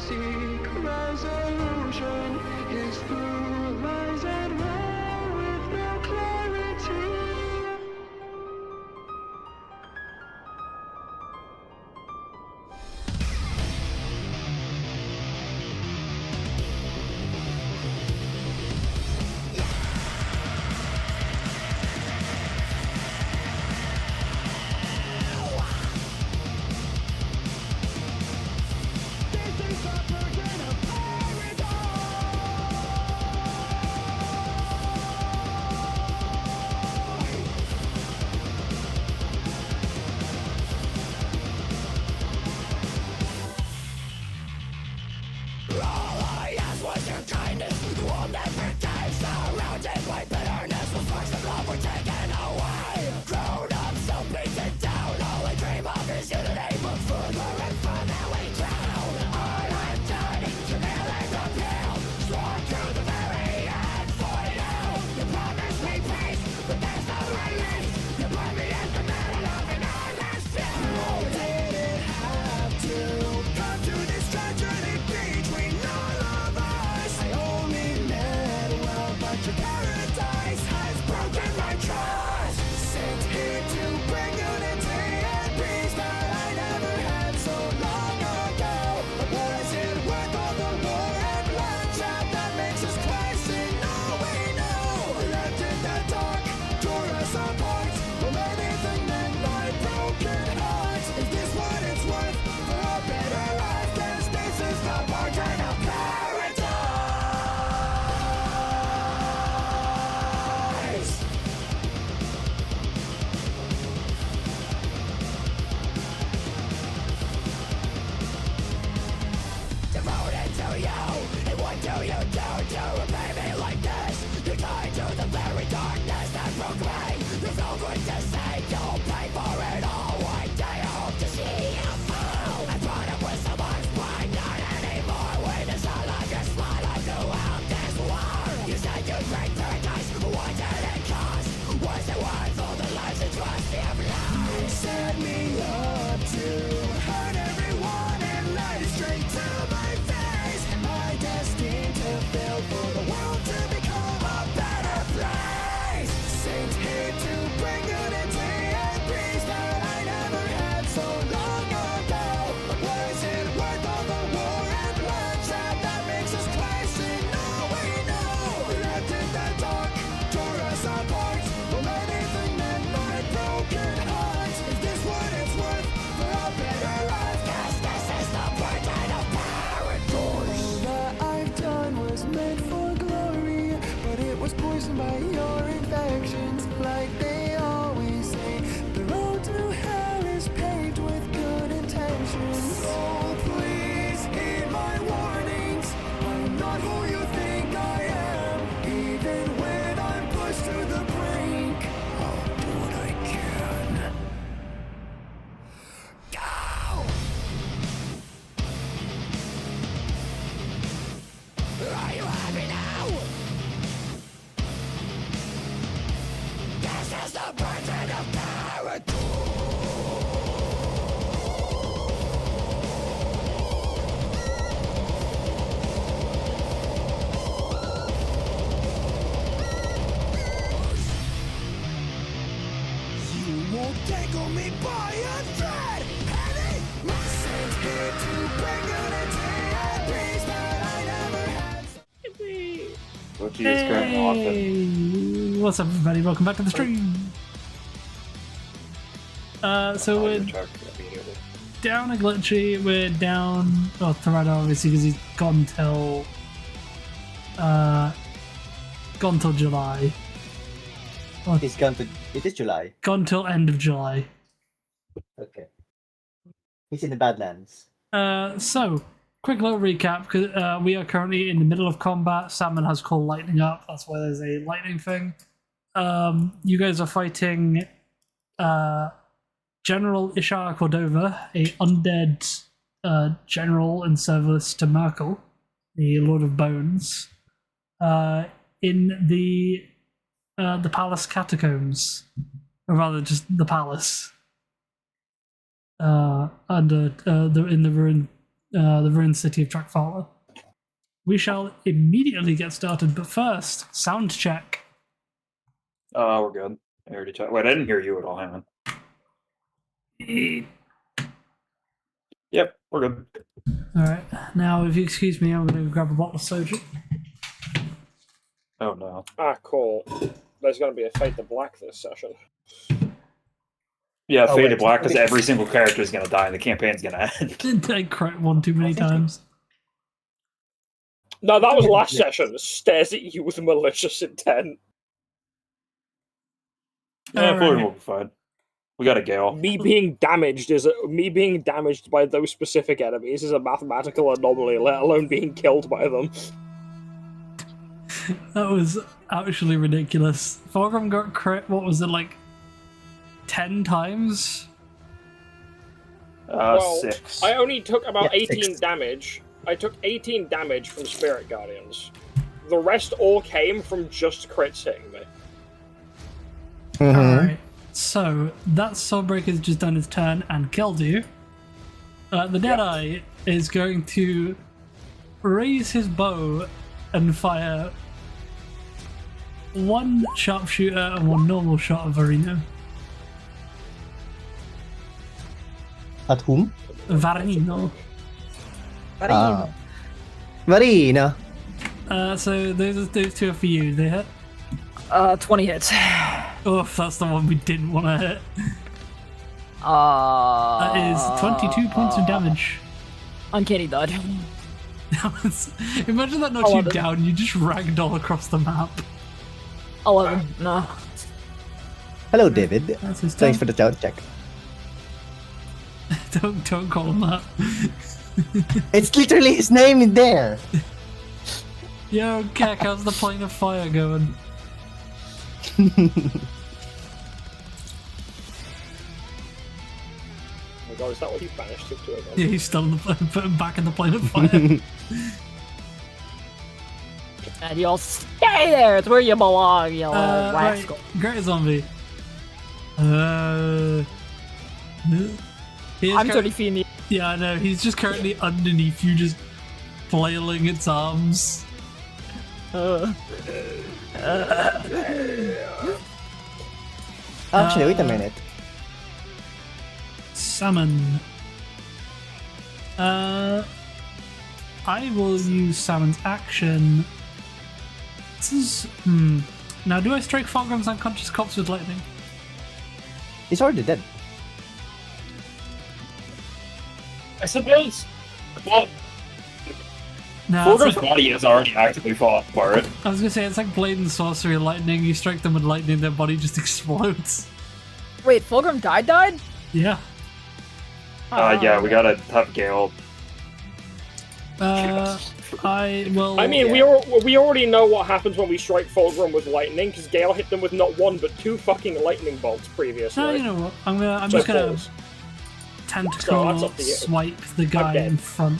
seek resolution is through lies and war with no clarity. By your infections, like they always say, the road to hell is paved with good intentions. So please heed my warnings. I'm not who you think I am. Even when I'm pushed to the brink, I'll do what I can. Go! Are you happy now? This is the burden of paradise. You won't tangle me by a thread. Heavy, my sent here to bring unity and peace that I never had. Loki is currently off it. What's up, everybody? Welcome back to the stream. So we're down a glitchy. We're down. Oh, Theldak obviously because he's gone till July. Well, He's gone to. It is July. gone till end of July. Okay. He's in the Badlands. So quick little recap, because we are currently in the middle of combat. Salmon has called lightning up. That's why there's a lightning thing. You guys are fighting General Ishar Cordova, a undead general in service to Merkel, the Lord of Bones, in the palace catacombs, or rather just the palace, under in the the ruined city of Drakfala. We shall immediately get started, but first, sound check. We're good. I already checked. Wait, I didn't hear you at all. Hang on. Yep, we're good. Alright, now if you excuse me, I'm going to grab a bottle of soju. Oh no. Ah, cool. There's going to be a Fade to Black this session. Yeah, Oh, Fade to wait. Black because every single character is going to die and the campaign's going to end. I crit one too many times. No, that was last Yes. session. Stares at you with malicious intent. Yeah, Fulham Alright. will be fine. We got a Gale. Me being damaged by those specific enemies is a mathematical anomaly, let alone being killed by them. That was actually ridiculous. Fulgrim got crit, what was it, like 10 times? Well, 6. I only took about Yeah, 18 6. damage. I took 18 damage from Spirit Guardians. The rest all came from just crits hitting me. Alright, so that Soulbreaker's just done his turn and killed you. The Deadeye is going to raise his bow and fire one sharpshooter and one normal shot of Varino. At whom? Varino. Marina. So those two are for you. They hit. 20 hits. Oof, that's the one we didn't want to hit. That That is 22 points of damage. Uncanny dodge. Imagine that knocks you 11. down, you just ragdoll across the map. 11. No. Hello, David. That's his Thanks for turn. the sound check. Don't call him that. It's literally his name in there. Yo, Keck, how's the plane of fire going? Oh my god, is that what you banished him to again? Yeah, he's still in the, put him back in the plane of fire. And you'll stay there. It's where you belong, you Right, rascal. Great Zombie. He is I'm cur- 30 feet in the Yeah, I know. He's just currently underneath you, just flailing its arms. Actually, wait a minute. Salmon. I will use Salmon's action. This is Now, do I strike Fulgrim's unconscious corpse with lightning? He's already dead. I suppose. Well, No, Fulgrim's body is already actively falling apart. I was gonna say it's like Blade and Sorcery Lightning. You strike them with lightning, their body just explodes. Wait, Fulgrim died? Yeah. Yeah, we gotta have Gale. I will. I mean, we already know what happens when we strike Fulgrim with lightning, because Gale hit them with not one but two fucking lightning bolts previously. No, you know what? I'm So just gonna balls. tentacle that's up to you. swipe the guy dead. in front.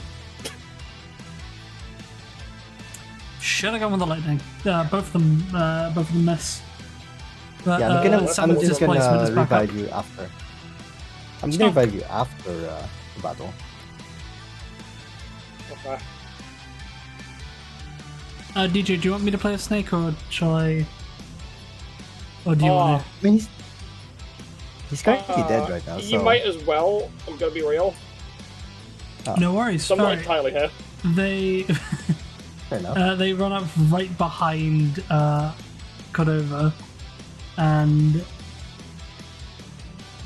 Should have gone with the lightning. Both of them miss. But, Yeah, I'm Salmon's just displacement is gonna back up. revive you after. I'm gonna revive you after the battle. Okay. DJ, do you want me to play a snake or shall I? Or do you want to? I mean, he's currently dead right now, You so... might as well. I'm gonna be real. No worries. So I'm not Alright. entirely here. They Fair enough. they run up right behind Cordova and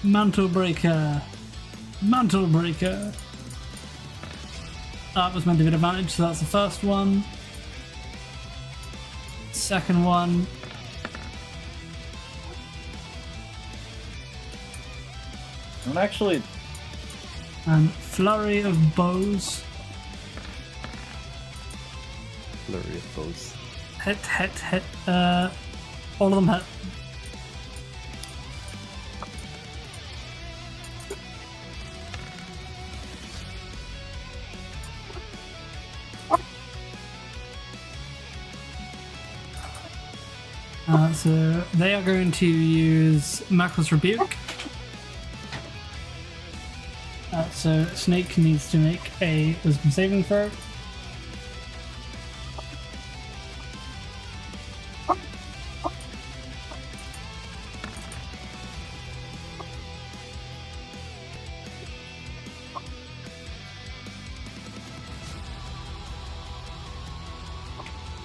Mantle Breaker. That was meant to be an advantage, so that's the first one. Second one. I'm actually. And Flurry of Bows. Flurry of foes. Hit. All of them hit. So they are going to use Macro's Rebuke. so Snake needs to make a wisdom saving throw.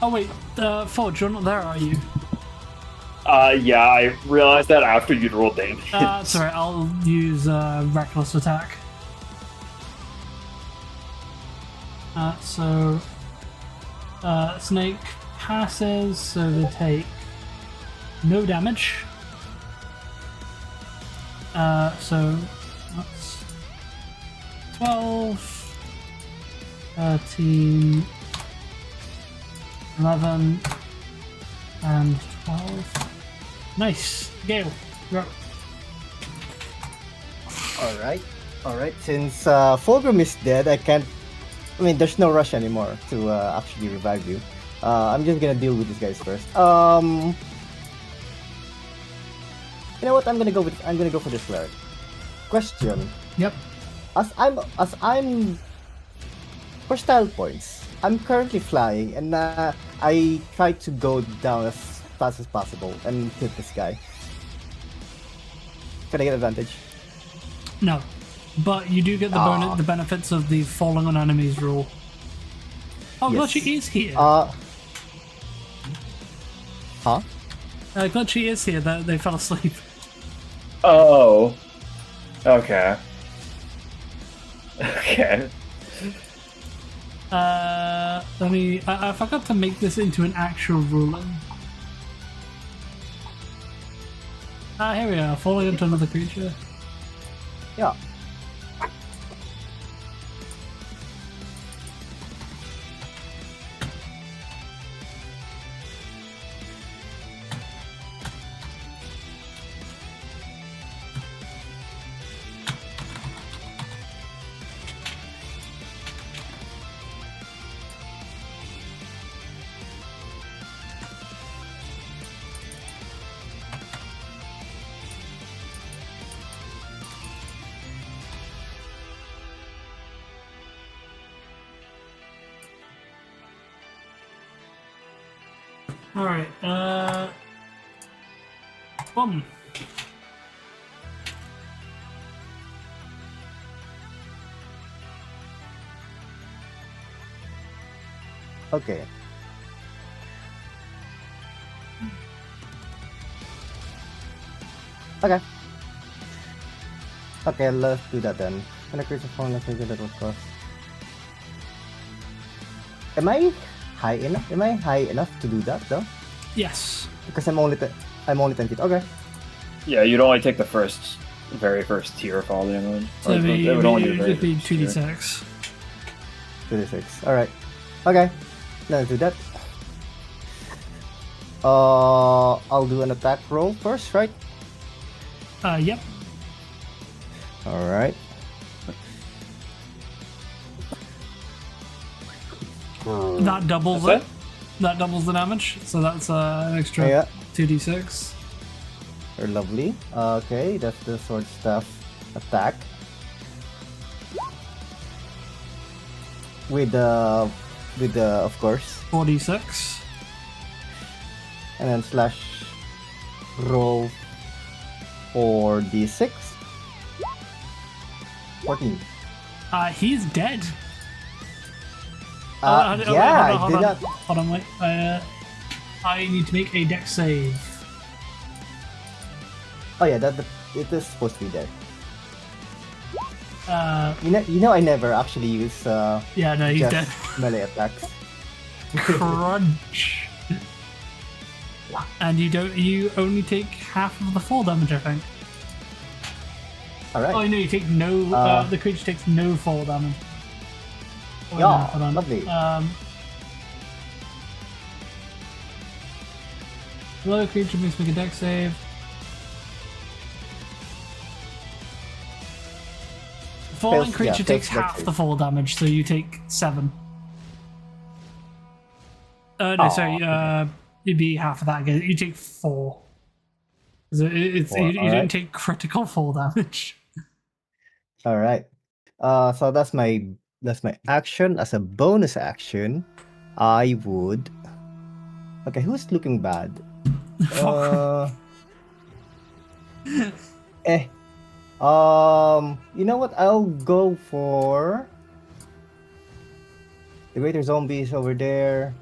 Oh wait, Forge, you're not there, are you? Yeah, I realized that after you'd rolled damage. Sorry, I'll use Reckless Attack. So Snake passes, so they take no damage. So that's 12, 13, 11, and 12. Nice. Gale, you're up. Alright. Since Fulgrim is dead, there's no rush anymore to actually revive you. I'm just gonna deal with these guys first. You know what? I'm gonna go for this cleric. Question. Yep. As I'm for style points, I'm currently flying, and I try to go down as fast as possible and hit this guy. Can I get advantage? No, but you do get the benefits of the falling on enemies rule. Oh, Yes. God, she is here. Huh? God, she is here. They fell asleep. Oh. Okay. Okay. Let me. I forgot to make this into an actual ruling. Here we are, falling into another creature. Yeah. Alright, boom. Okay. Okay, let's do that then. When a creature falling like that will cost. Am I high enough? Am I high enough to do that though? Yes. Because I'm only 10 feet. Okay. Yeah, you'd only take the very first tier of all damage. So Or it would only be the it'd be very first tier. 2d6. 2d6. Alright. Okay. Let's do that. I'll do an attack roll first, right? Yep. Alright. That doubles That's it. That doubles the damage, so that's an extra Yeah. 2d6. You're lovely. Okay, that's the sword staff attack. With the of course, 4d6. and then slash roll for d6. 14. He's dead. Yeah, I did not. Hold on, wait. I need to make a dex save. Oh yeah, it is supposed to be dead. Uh, You know, I never actually use yeah, no, he's just dead. melee attacks. Crunch. And you only take half of the fall damage, I think. All right. Oh no, you take no. The creature takes no fall damage. Wait, Yeah, no, hold on. lovely. Below creature makes make a dex save. Falling Fails- creature yeah, takes fails dex half save. the fall damage, so you take 7. No, sorry. It'd be half of that again. You take 4. So you Four, don't alright. take critical fall damage. All right. So that's my action. As a bonus action, I would. Okay, who's looking bad? Eh. You know what? I'll go for the greater zombie is over there.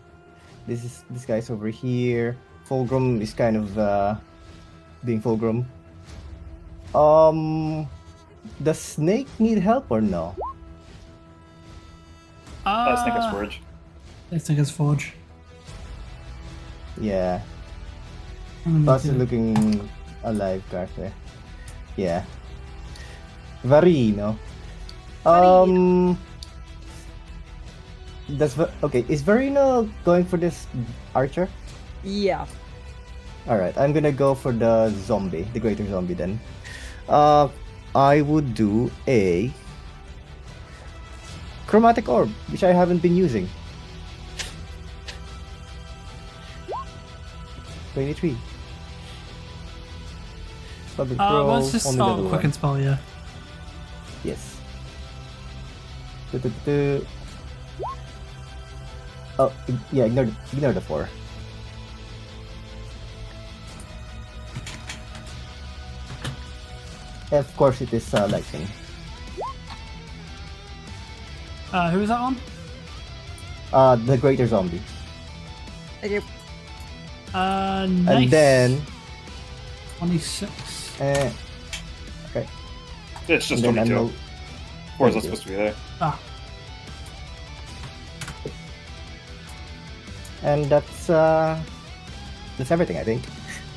This guy's over here. Fulgrim is kind of being Fulgrim. Does Snake need help or no? Snake is Forge. Let's take his forge. Yeah. I'm gonna Plus do- looking alive character. Yeah. Varino. Okay, is Varino going for this archer? Yeah. Alright, I'm gonna go for the zombie, the greater zombie then. I would do a chromatic orb, which I haven't been using. 23. Public let's just only level quick 1. and spell, yeah. Yes. Du-du-du-du. Oh, yeah, ignore the 4. Of course, it is lightning. Who was that on? The greater zombie. Okay. Nice. And then, 26. okay. It's just And then 22. Or is that 22. supposed to be there? Ah, And that's everything, I think.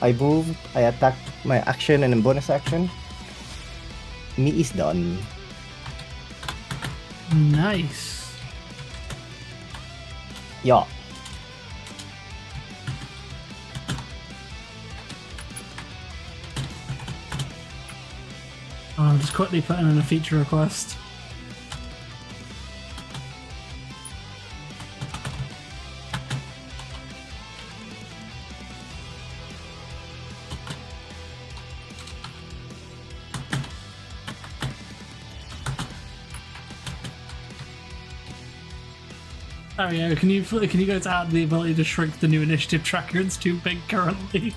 I move, I attack my action and then bonus action. Me is done. nice. Yeah. I'm just quickly putting in a feature request. There we go. Can you guys add the ability to shrink the new initiative tracker? It's too big currently.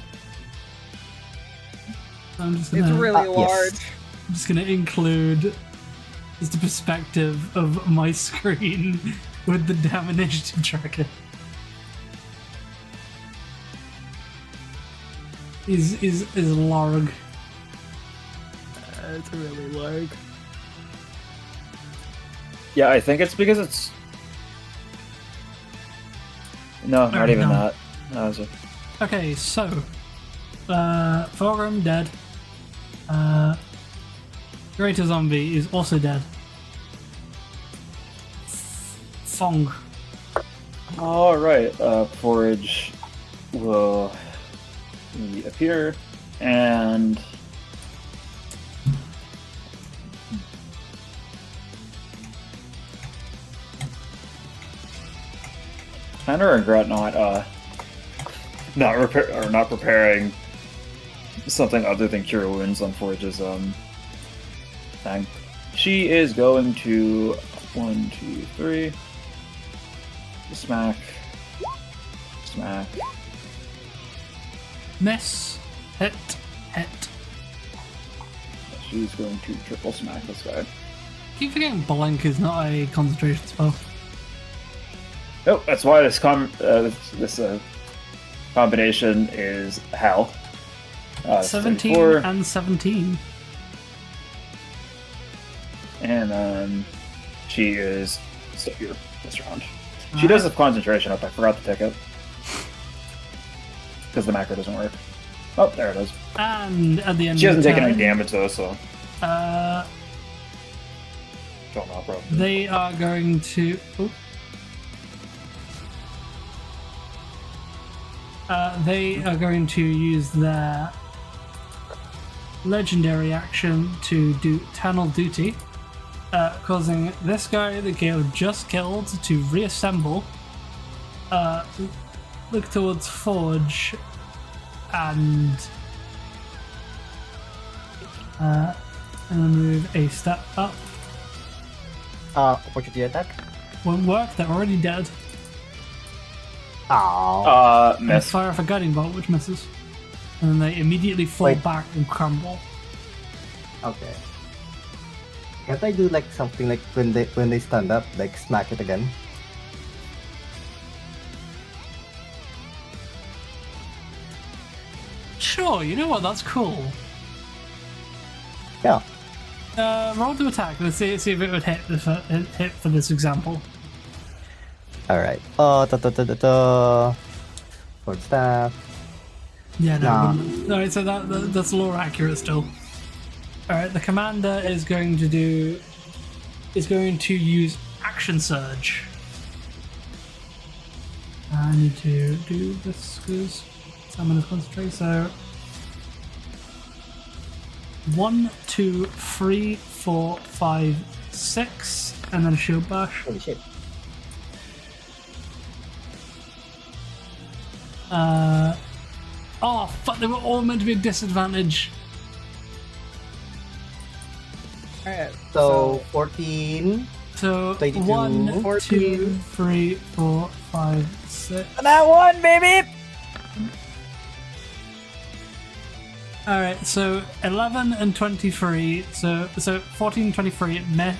I'm just It's gonna, really yes. large. I'm just gonna include just the perspective of my screen with the damn initiative tracker. Is larg. It's really large. Yeah, I think it's because it's. No, not even no. that. No, it's a... Okay, so Fulgrim dead. Greater Zombie is also dead. Fong. Alright, Forage will appear and. Kind of regret not preparing something other than Cure Wounds on Forge's thing. She is going to 1, 2, 3 smack, smack. Miss. Hit. She's going to triple smack this guy. Keep forgetting Blank is not a concentration spell. Oh, that's why this combination is hell. 17 34, and 17. and then she is still here this round. She does have concentration up. I forgot to take it because the macro doesn't work. Oh, there it is. And at the end She of hasn't the taken any turn, damage though, so don't know. Probably. they are going to. Oh. They are going to use their legendary action to do Eternal Duty, causing this guy that Gale just killed to reassemble, look towards Forge, and move a step up Opportunity attack. Won't work, they're already dead. Oh. And Miss. fire off a guiding bolt, which misses. And then they immediately fall Wait. back and crumble. Okay. Can't I do like something like when they stand up, like smack it again? Sure, you know what, that's cool. Yeah. Roll to attack, let's see if it would hit for this example. Alright. Sword staff. Yeah, no. Nah. Alright, so that's lore accurate still. Alright, the commander is going to use action surge. I need to do this because I'm gonna concentrate, so 1, 2, 3, 4, 5, 6, and then a shield bash. Holy shit. Oh fuck, they were all meant to be a disadvantage. Alright. So 14. So 22, 1, 2, 14. 3, 4, 5, 6. That one, baby! Alright, so 11 and 23. So 14 and 23. Meh.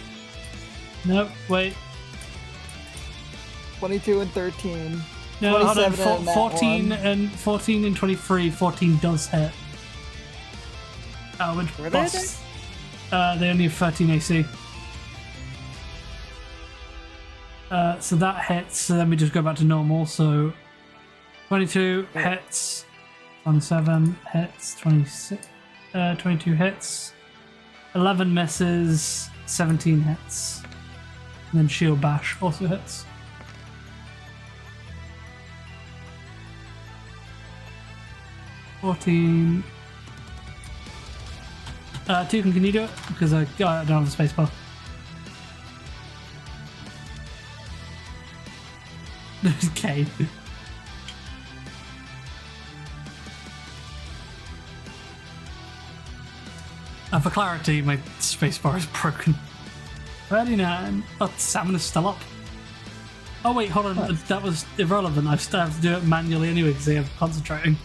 Nope, wait. 22 and 13. No, hold on. 27 and that 14 and 23. 14 does hit. Which Were they busts. They only have 13 AC. So that hits. So then we just go back to normal. So 22 hits. 27 hits. 26. 22 hits. 11 misses. 17 hits. And then shield bash also hits. $14. Toucan, can you do it? Because I don't have the space bar. Okay. And for clarity, my space bar is broken. 39. Oh, salmon is still up. Oh wait, hold on. That was irrelevant. I still have to do it manually anyway because I'm concentrating.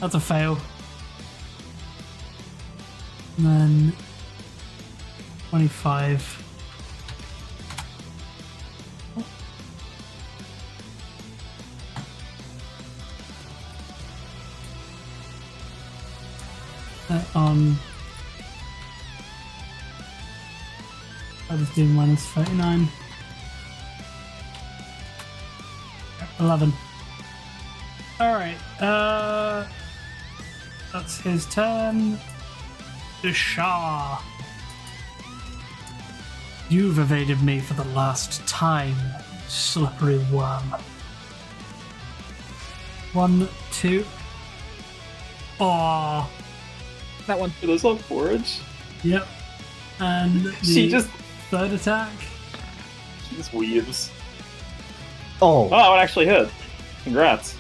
That's a fail. And then 25. On I just do minus 39. 11. Alright, that's his turn. The Shah. You've evaded me for the last time, slippery worm. 1, 2. Oh. That one. Are those on forage? Yep. And the She just third attack. weaves. Oh. Oh, it actually hit. Congrats.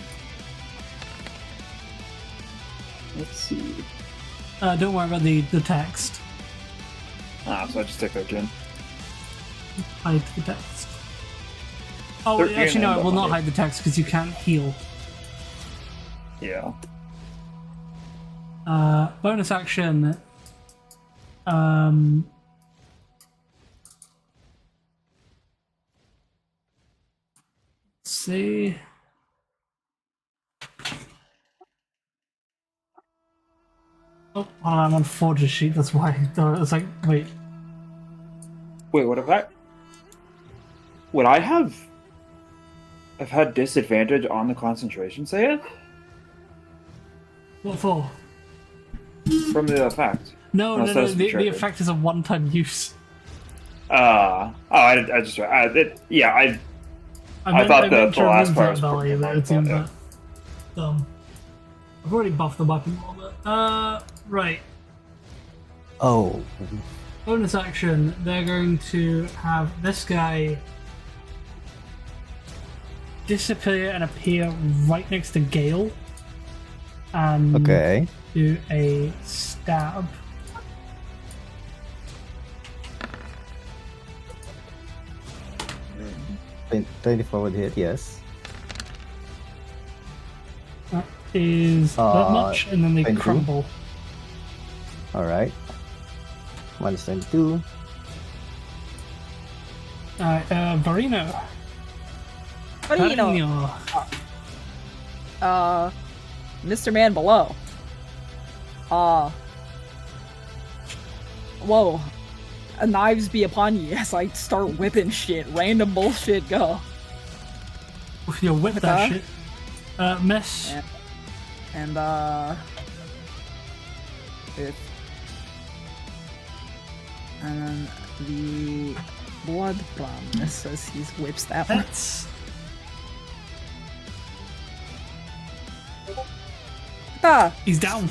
Let's see. Don't worry about the text. So I just took 13. Hide the text. Oh, 13 actually no, and it will not 100. hide the text because you can't heal. Yeah. Bonus action. See. Oh, I'm on Forge's sheet. That's why. It's like, wait. Wait, what have I? Would I have? I've had disadvantage on the concentration save What for? from the effect. No, Unless no, that no. was The triggered. effect is a one-time use. I just I meant thought to the last remove part that was value, pretty but it seems yeah. that dumb. I've already buffed the weapon a little bit. Right. Oh. Bonus action, they're going to have this guy disappear and appear right next to Gale. And Okay. do a stab. Mm. 24 would hit, yes. That is that much, and then they 22. crumble. Alright. Minus 22. Alright, Varino. Varino. Mr. Man below. Whoa. Knives be upon you as I start whipping shit. Random bullshit go. You whip that Okay. shit. Miss. And and then the Bloodborne misses. He whips that one. Hits. Ah! He's down.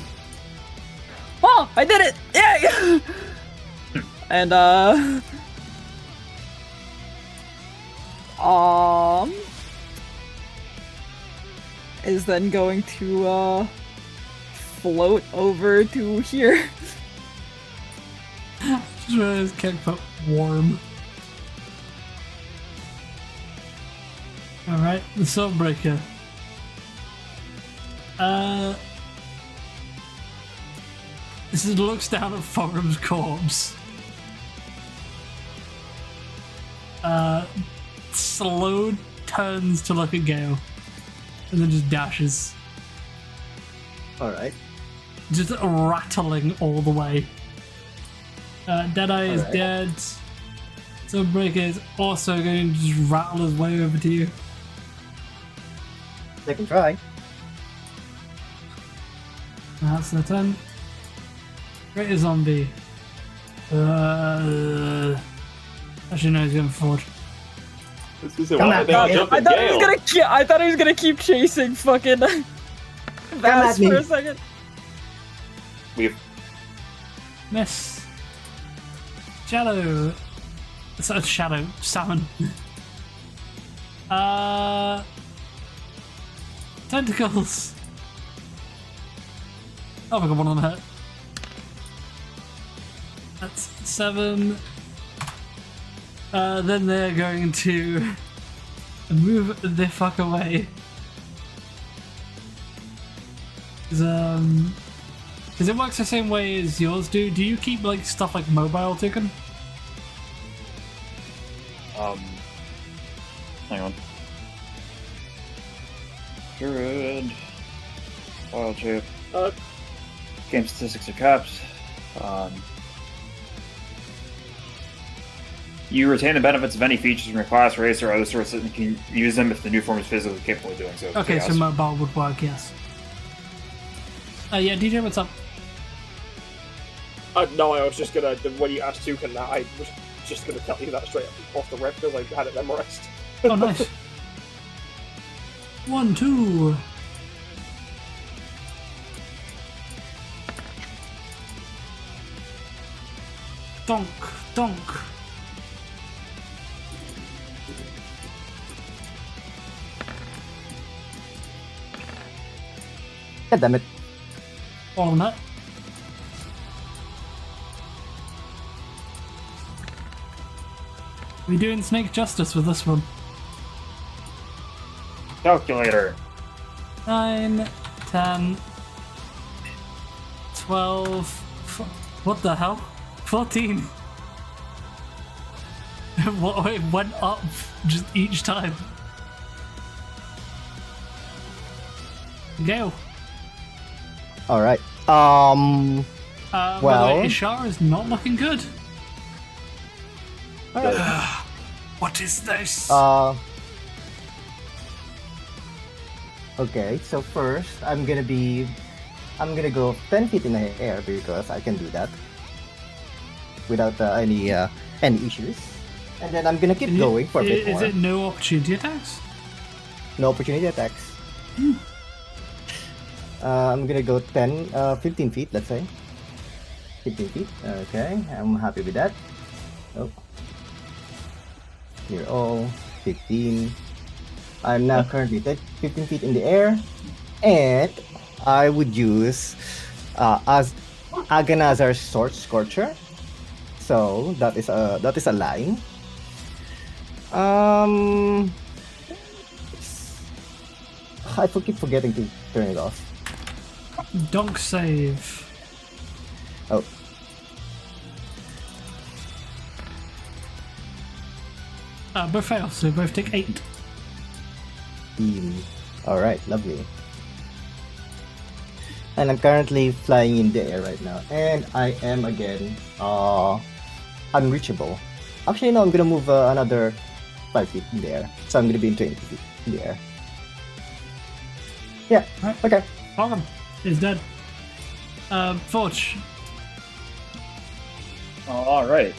Oh! I did it! Yay! And is then going to float over to here. Just realized can't put warm. Alright, the Soulbreaker. This is looks down at Fogram's corpse. Slow turns to look at Gale. And then just dashes. Alright. Just rattling all the way. Deadeye is Alright. dead. Sunbreaker is also going to just rattle his way over to you. Second try. That's the turn. Greater zombie. Actually, no, he's going forward. This is a Come why on, they God, jump I in thought he was Gale. gonna. I thought he was gonna keep chasing fucking Bass me. for a second. We've Miss. Shadow. Shadow. Salmon. Tentacles. Oh, I got one on the hit. That's 7. Then they're going to move the fuck away. Because it works the same way as yours do. Do you keep like stuff like mobile token? Hang on. Druid. Wild chip. Game statistics are capped. You retain the benefits of any features from your class, race, or other sources and can use them if the new form is physically capable of doing so. Okay, Chaos. so mobile would work, yes. Yeah, DJ, what's up? No, I was just gonna, when you asked Toucan that, I was just gonna tell you that straight off the rip because I had it memorized. Oh, nice. 1, 2. Donk, donk. God damn it. All on that. We're doing Snake justice with this one. Calculator. 9, 10, 12. What the hell? 14. What? It went up just each time. Gale. Alright. By the Well- way, Ishara is not looking good. What is this? Okay, so first I'm gonna go 10 feet in the air because I can do that without any issues. And then I'm gonna keep going for a bit Is more. it no opportunity attacks? No opportunity attacks. I'm gonna go 15 feet, let's say. 15 feet, okay, I'm happy with that. Oh. You're all 15. I'm now currently 15 feet in the air, and I would use as Aganazar's Sword Scorcher. So that is a line. I keep forgetting to turn it off. Donk save. Oh. Both fail, so both take 8. Alright, lovely. And I'm currently flying in the air right now. And I am again unreachable. Actually no, I'm gonna move another 5 feet in the air. So I'm gonna be in 20 feet in the air. Yeah, Right. okay. Arkham is dead. Forge. Alright.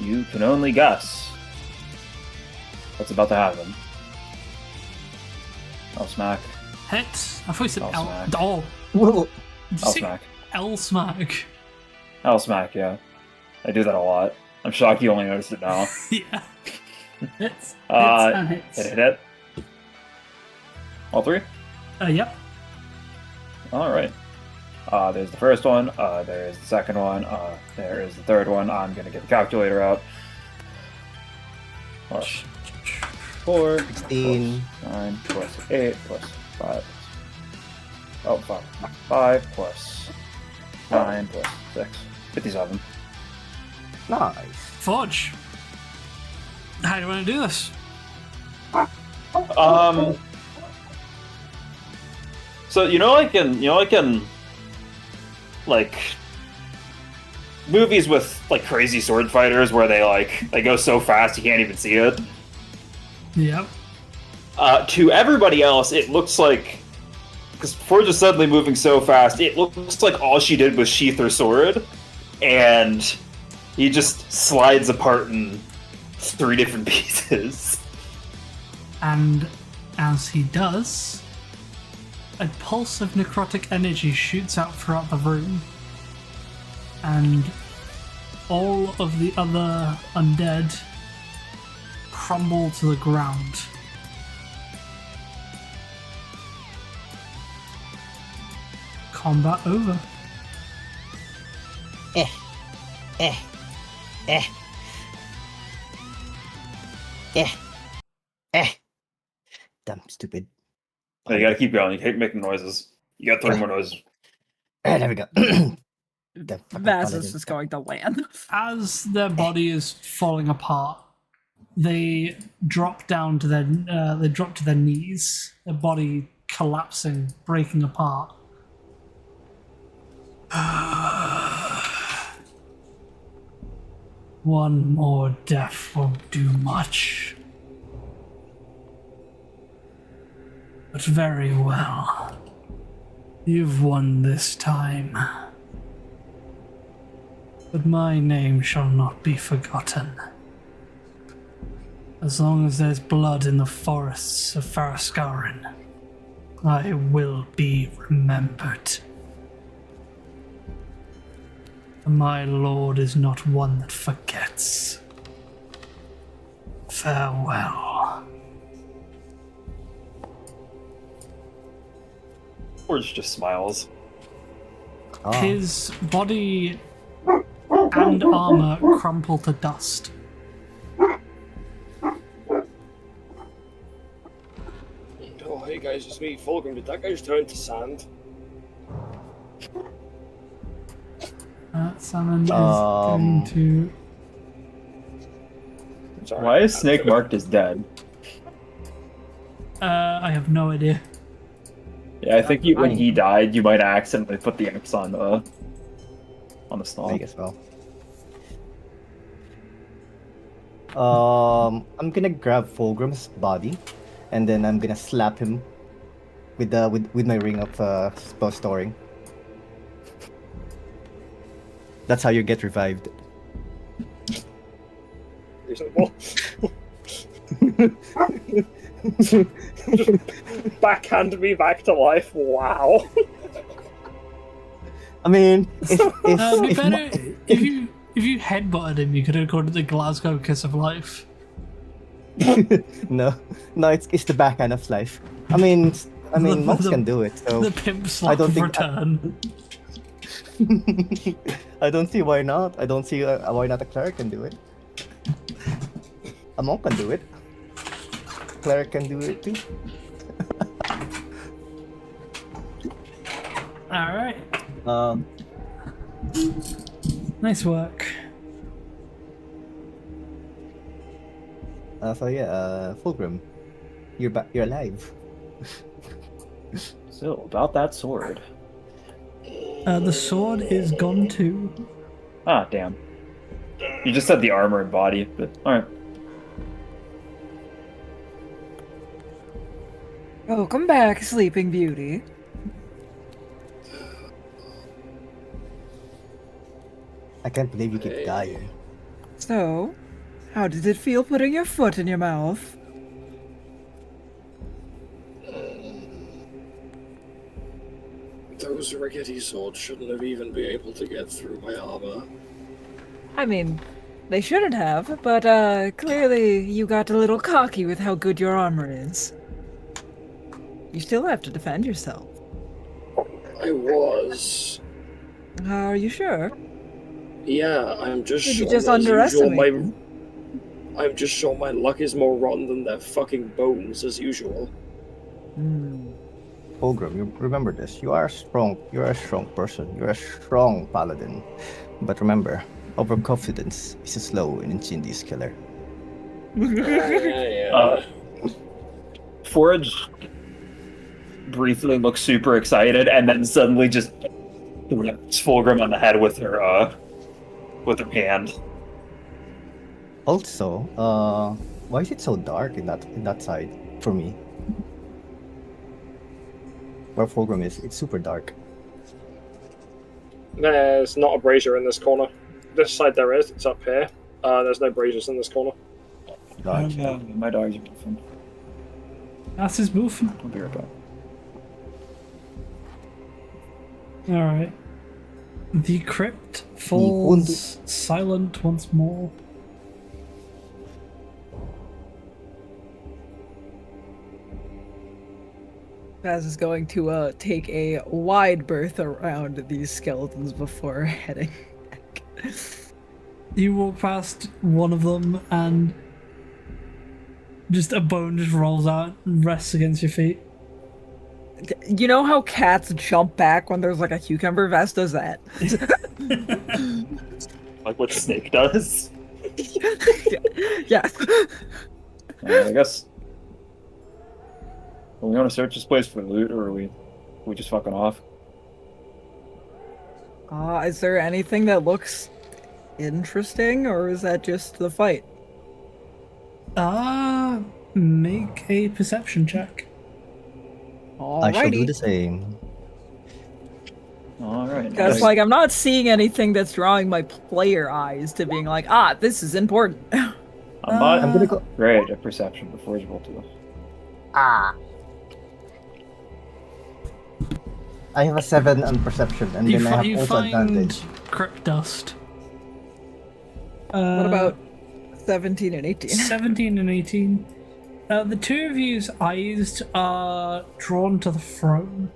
You can only guess what's about to happen. I'll smack. Hit. I thought you said I'll L. smack. Oh. Whoa. Did you I'll say smack. L smack? I'll smack, yeah. I do that a lot. I'm shocked you only noticed it now. Yeah. Hits. Hits and hits. Hit. All three? Yep. Alright. There's the first one, there's the second one, there is the third one. I'm gonna get the calculator out. Plus 4, 16. plus 9, plus 8, plus 5. Oh, fuck. 5 plus 9 plus 6. 57. Nice. Forge. How do you want to do this? So like in movies with like crazy sword fighters where they go so fast you can't even see it. Yep. To everybody else, it looks like, because Forge is suddenly moving so fast, it looks like all she did was sheath her sword, and he just slides apart in 3 different pieces. And as he does, a pulse of necrotic energy shoots out throughout the room, and all of the other undead crumble to the ground. Combat over. Damn stupid. You gotta keep going, you keep making noises. You got 3 more noises. There we go. The fucking Vazus paladin. is going to land. As their body is falling apart, they drop down to their knees, their body collapsing, breaking apart. One more death won't do much. But very well. You've won this time. But my name shall not be forgotten. As long as there's blood in the forests of Faraskarin, I will be remembered. My lord is not one that forgets. Farewell. Forge just smiles. Oh. His body and armor crumple to dust. Oh, hey guys, it's me, Fulgrim. Did that guy just turn into sand? Salmon is going to... Sorry. Why is Snake marked as dead? I have no idea. Yeah, I think when he died, you might accidentally put the X on the I snake. guess so. I'm gonna grab Fulgrim's body, and then I'm gonna slap him with my ring of spell storing. That's how you get revived. Reasonable. Backhand me back to life. Wow. I mean, It'd be if better if you headbutted him. You could have called it the Glasgow Kiss of Life. No, it's the backhand of life. I mean, monks can do it. So The pimp slap don't of think- return. I don't see why not. I don't see why not a cleric can do it. A monk can do it. Cleric can do it too. Alright. Nice work. So yeah, Fulgrim, you're back. You're alive. So, about that sword. The sword is gone too. Ah, damn. You just said the armor and body, but alright. Welcome back, Sleeping Beauty. I can't believe you keep dying. So, how did it feel putting your foot in your mouth? Those rickety swords shouldn't have even been able to get through my armor. I mean, they shouldn't have, but clearly you got a little cocky with how good your armor is. You still have to defend yourself. I was. Are you sure? Yeah, I'm just Did you sure. just as usual, underestimate my. I'm just sure my luck is more rotten than their fucking bones, as usual. Fulgrim, you remember this. You are strong. You're a strong person. You're a strong paladin. But remember, overconfidence is a slow and insidious killer. Yeah. Forge briefly looks super excited, and then suddenly just rips Fulgrim on the head with her hand. Also, why is it so dark in that side for me? Where Fulgrim is, it's super dark. There's not a brazier in this corner. This side there is. It's up here. There's no braziers in this corner. Gotcha. My dogs are different. That's his move. I'll be right back. Alright. The crypt falls silent once more. Baz is going to take a wide berth around these skeletons before heading back. You walk past one of them and just a bone just rolls out and rests against your feet. You know how cats jump back when there's like a cucumber? Vaz does that. Like what Snake does. Yeah. I guess. Well, we want to search this place for loot, or are we just fucking off? Is there anything that looks interesting, or is that just the fight? Make a perception check. I shall do Alrighty. the same. All right. Because, like, I'm not seeing anything that's drawing my player eyes to being like, this is important. I'm not. I'm gonna go. Great at perception before you roll to us. I have a 7 on perception, and then I have You also find advantage. crypt dust. What about 17 and 18? 17 and 18? The two of you's eyes are drawn to the throne.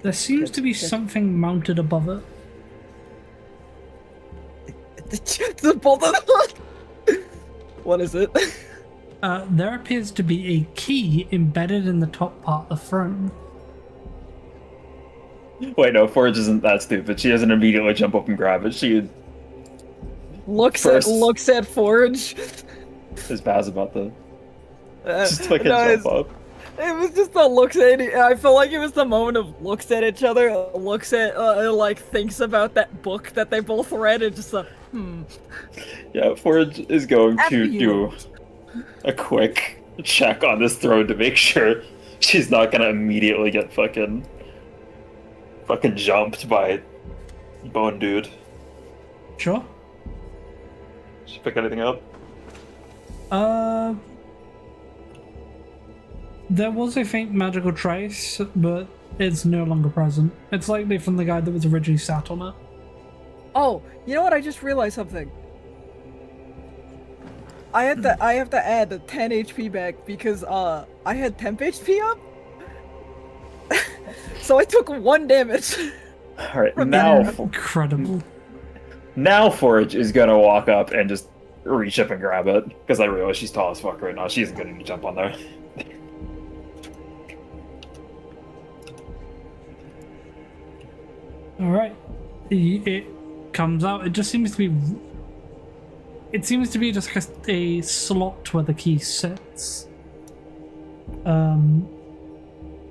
There seems to be something mounted above it. The both of them. What is it? There appears to be a key embedded in the top part of the throne. Wait, no, Forge isn't that stupid. She doesn't immediately jump up and grab it. She looks First- at Forge. is Baz about to just like no, jump up. It was just the looks at it. I feel like it was the moment of looks at each other, looks at, like, thinks about that book that they both read, and just Yeah, Forge is going After to you. do a quick check on this throne to make sure she's not gonna immediately get fucking jumped by Bone Dude. Sure. Did she pick anything up? There was a faint magical trace, but it's no longer present. It's likely from the guy that was originally sat on it. Oh, you know what? I just realized something. I have to add 10 HP back because I had temp HP up. So I took 1 damage. All right, From now Incredible. now Forge is gonna walk up and just reach up and grab it because I realize she's tall as fuck right now. She isn't gonna jump on there. All right. It comes out. It just seems to be. It seems to be just a slot where the key sits.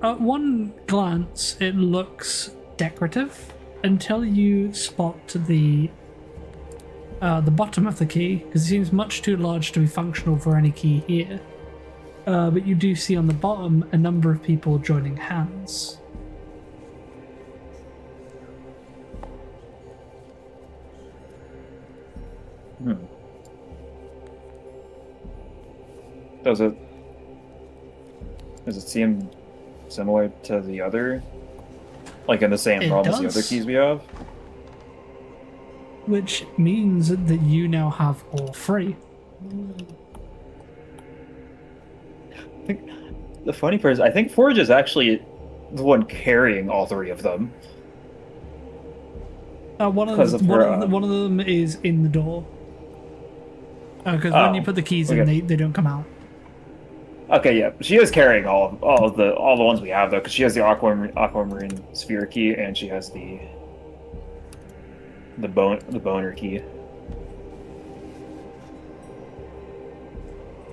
At one glance, it looks decorative until you spot the bottom of the key, because it seems much too large to be functional for any key here. But you do see on the bottom a number of people joining hands. Does it seem similar to the other? Like in the same It realm as the does. other keys we have? Which means that you now have all 3. I think the funny part is I think Forge is actually the one carrying all 3 of them. One Because of one, her, of the- one of them is in the door. Because when you put the keys in, okay. they don't come out. Okay, yeah, she is carrying all the ones we have though, because she has the aquamarine sphere key and she has the boner key,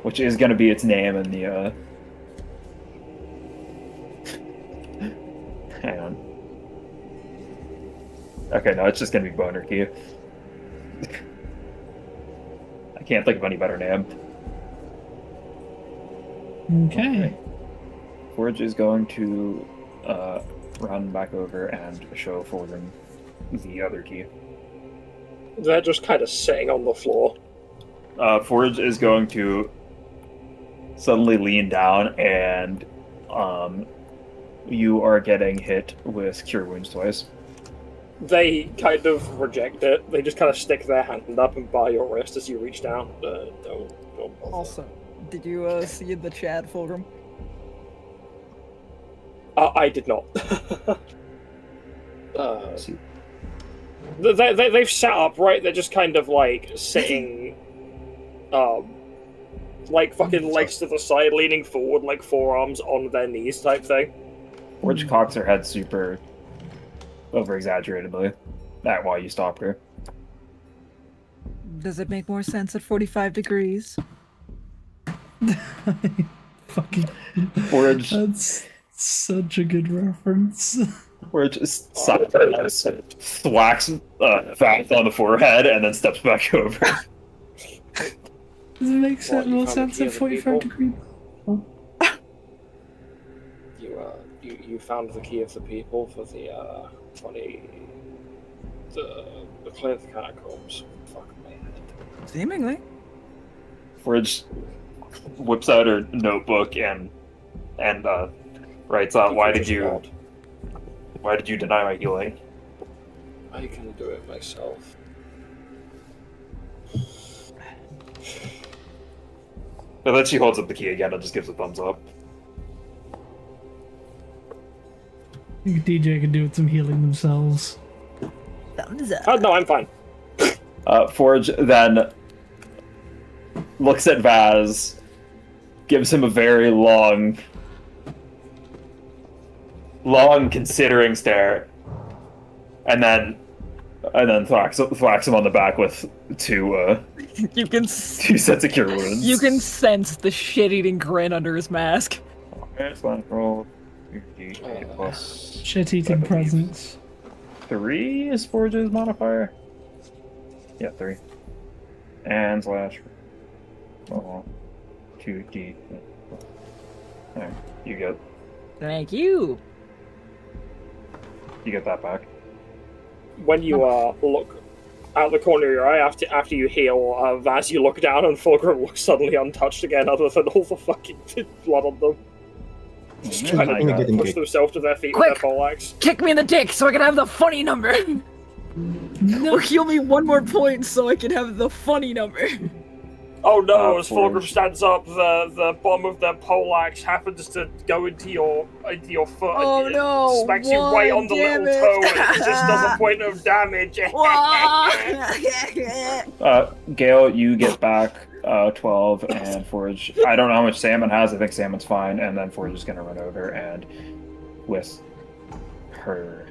which is going to be its name in the. Hang on. Okay, no, it's just going to be boner key. I can't think of any better name. Okay. Forge is going to run back over and show Fulgrim the other key. They're just kind of sitting on the floor. Forge is going to suddenly lean down and you are getting hit with Cure Wounds twice. They kind of reject it. They just kind of stick their hand up and bar your wrist as you reach down. Don't bother. Also, did you see in the chat, Fulgrim? I did not. They've sat up, right? They're just kind of like sitting, like fucking legs to the side, leaning forward, like forearms on their knees type thing. Forge cocks her head super over exaggeratedly. That why you stopped her. Does it make more sense at 45 degrees? Fucking. Forge That's such a good reference. Forge just thwacks Fact on the forehead and then steps back over. Does it make What, you more found sense the key at of the 45 people? degrees? You found the key of the people for the clear the catacombs. Fuck me. Seemingly. Forge whips out her notebook and writes out, why did you deny my healing? I can do it myself. But then she holds up the key again and just gives a thumbs up. I think DJ can do with some healing themselves. Thumbs up. Oh no, I'm fine. Forge then looks at Vaz, gives him a very long considering stare, and then thwacks him on the back with two You can sets of cure wounds. you can sense the shit-eating grin under his mask. Okay, so roll 2d8 plus Shit-eating believe. presence. 3 is Forge's modifier. Yeah, 3. And slash. 2d. Alright, you Thank you. get that back. When you look out the corner of your eye after you heal, Vaz, you look down and Fulgrim looks suddenly untouched again, other than all the fucking blood on them. Just trying I'm to getting push kicked. themselves to their feet Quick! with their poleaxe. Kick me in the dick so I can have the funny number. No. Or heal me 1 more point so I can have the funny number. Oh no! As Forge. Fulgrim stands up, the bomb of the poleaxe happens to go into your foot. Oh, and it no, smacks you right on the little damn toe, it. and it just does a point of damage. Gale, you get back 12, and Forge. I don't know how much Salmon has. I think Salmon's fine, and then Forge is gonna run over and with her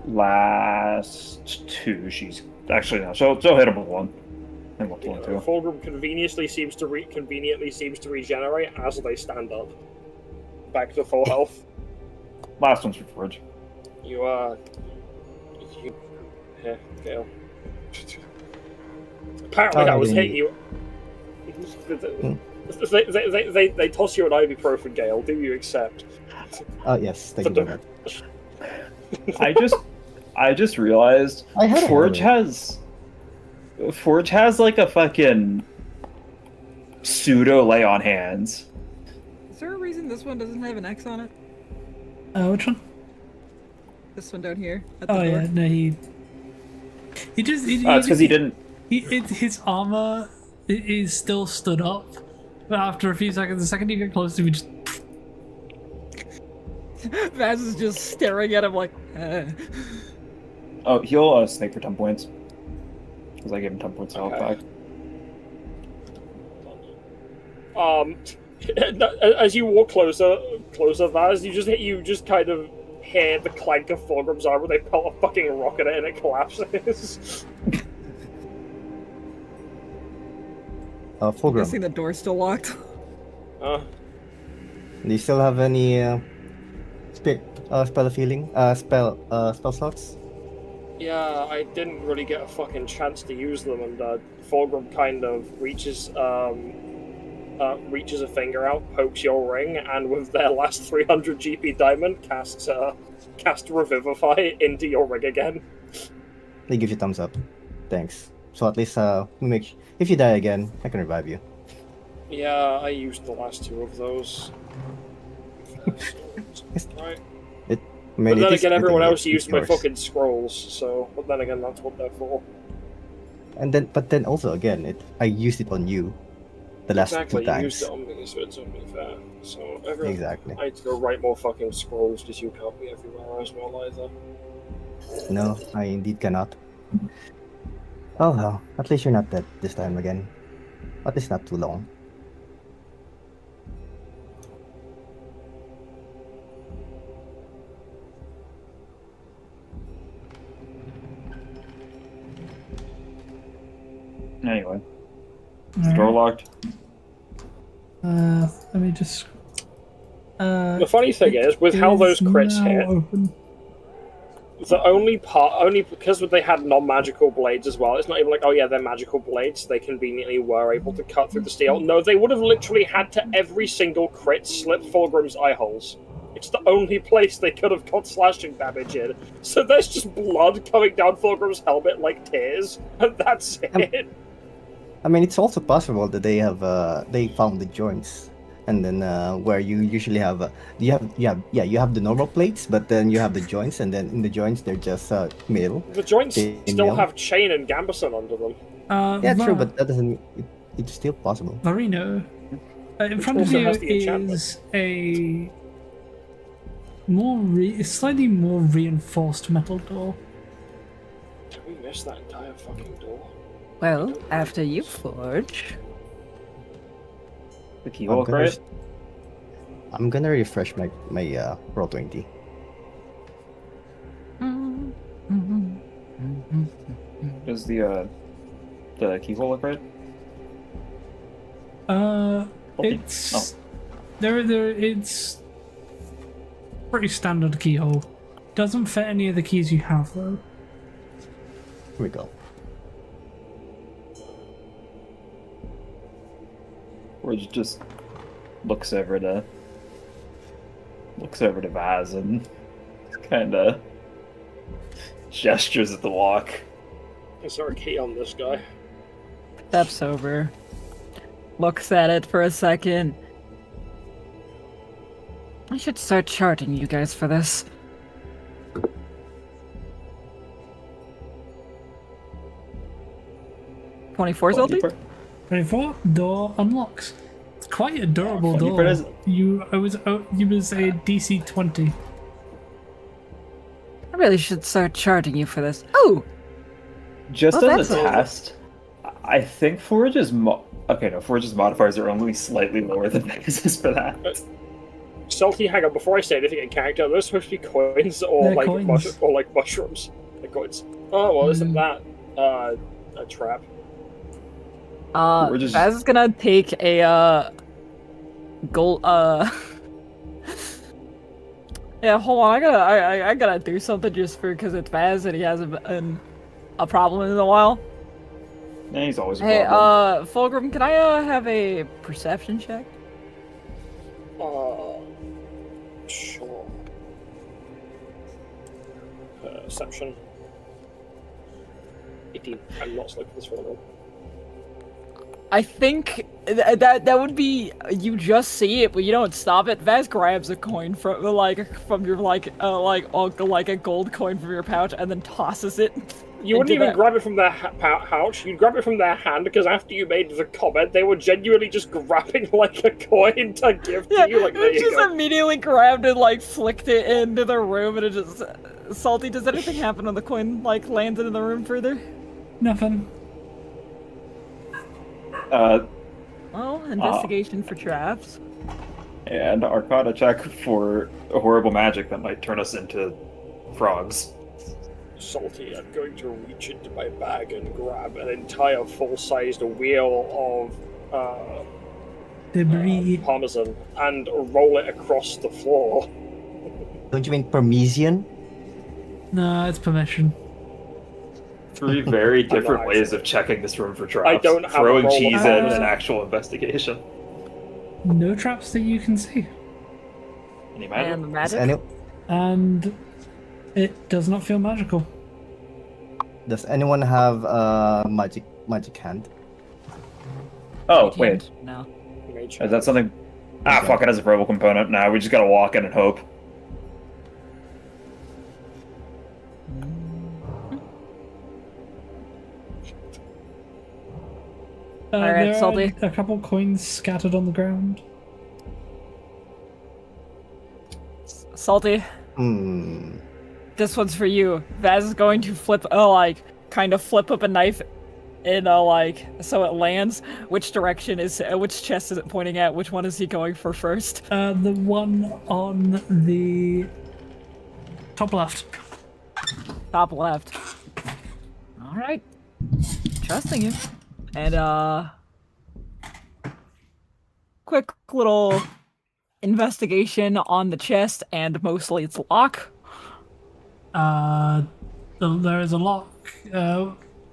last 2, she's actually no. She'll hit him with 1. And we'll pull him too. Fulgrim conveniently seems to regenerate as they stand up, back to full health. Last one's for Forge. Yeah, Gale. Apparently that was hit you. They toss you an ibuprofen, Gale. Do you accept? Yes, thank you very much. I just realized I had a Forge has like a fucking pseudo lay on hands. Is there a reason this one doesn't have an X on it? Which one? This one down here. At the Oh door? yeah, no, he just. It's because he didn't. His armor is still stood up, but after a few seconds, the second you get close to him, he just. Vaz is just staring at him like. Oh, he'll snake for 10 points. Because I gave him 10 points of health back. As you walk closer, Vaz, you just kind of hear the clank of Fulgrim's armor. They pull a fucking rock at it and it collapses. Fulgrim, Guessing the door's still locked. do you still have any spell of healing? Spell slots? Yeah, I didn't really get a fucking chance to use them, and Fulgrim kind of reaches a finger out, pokes your ring, and with their last 300 GP diamond, cast Revivify into your ring again. They give you thumbs up. Thanks. So at least if you die again, I can revive you. Yeah, I used the last 2 of those. Right. But then again, everyone else used my fucking scrolls, so... But then again, that's what they're for. But then also, again, I used it on you. The last 2 Exactly, times. you used it on me, so it's only fair. So, everyone... Exactly. I need to go write more fucking scrolls, because you can't be everywhere as well, either. No, I indeed cannot. Oh well, at least you're not dead this time again. At least not too long. Anyway. Is the door locked? Let me just. The funny thing is, with how those crits hit, Open. the only because they had non-magical blades as well, it's not even like, oh yeah, they're magical blades, they conveniently were able to cut through the steel. No, they would have literally had to every single crit slip Fulgrim's eye holes. It's the only place they could have got slashing damage in. So there's just blood coming down Fulgrim's helmet like tears, and that's it. I mean, it's also possible that they found the joints, and then where you usually have you have the normal plates, but then you have the joints, and then in the joints they're just metal. The joints Chain still mail. have chain and gambeson under them. Yeah, true, but that doesn't. It's still possible. Varino, in front of also you has the enchantment. is a slightly more reinforced metal door. Did we miss that entire fucking door? Well, after you, Forge. The keyhole, right? I'm gonna refresh my roll 20. Does the keyhole look right? It's it's pretty standard keyhole. Doesn't fit any of the keys you have though. Here we go. Or just looks over to Vaz and kind of gestures at the walk. Is there a key on this guy? Steps over. Looks at it for a second. I should start charting you guys for this. 24, Salty? 24, door unlocks. It's quite a durable funny door. part is- You was a DC 20. I really should start charging you for this. Oh! Just Oh, as a that's- test, I think Forge's Forge's modifiers are only slightly lower than Pegasus for that. Salty, hang on, before I say anything in character, are those supposed to be coins or They're like coins. mushrooms? They're coins. Oh well, isn't that a trap? We're just- Vaz is gonna take a gold Yeah, hold on, I gotta do something just because it's Vaz and he hasn't been a problem in a while. Yeah, he's always a Hey, problem. Fulgrim, can I have a perception check? Sure. Perception. 18. I'm not looking for this one. I think that would be you just see it, but you don't stop it. Vaz grabs a coin from your like a gold coin from your pouch and then tosses it. You wouldn't into even that- grab it from their pouch. You'd grab it from their hand because after you made the comment, they were genuinely just grabbing like a coin to give to Yeah, you. Like there it you just go. immediately grabbed and like flicked it into the room, and it just Salty. Does anything happen when the coin like lands into the room further? Nothing. Well, investigation for traps. And Arcana check for a horrible magic that might turn us into frogs. Salty, I'm going to reach into my bag and grab an entire full-sized wheel of Debris. parmesan and roll it across the floor. Don't you mean Parmesan? No, it's permission. Three very different not ways of checking this room for traps. I don't have a Throwing roll of cheese in parmesan. an actual investigation. No traps that you can see. Any magic? And the Does, magic. any, And it does not feel magical. does anyone have a magic hand? Oh, wait. No. Mage. Is that something? Ah, Okay. fuck, it has a verbal component. Now we just gotta walk in and hope. There Alright, are Salty. a couple coins scattered on the ground. Salty. Hmm. This one's for you. Vaz is going to flip, kind of flip up a knife in so it lands. Which direction is, which chest is it pointing at? Which one is he going for first? The one on the top left. Top left. Alright. Trusting him. And, quick little investigation on the chest, and mostly it's lock. There is a lock,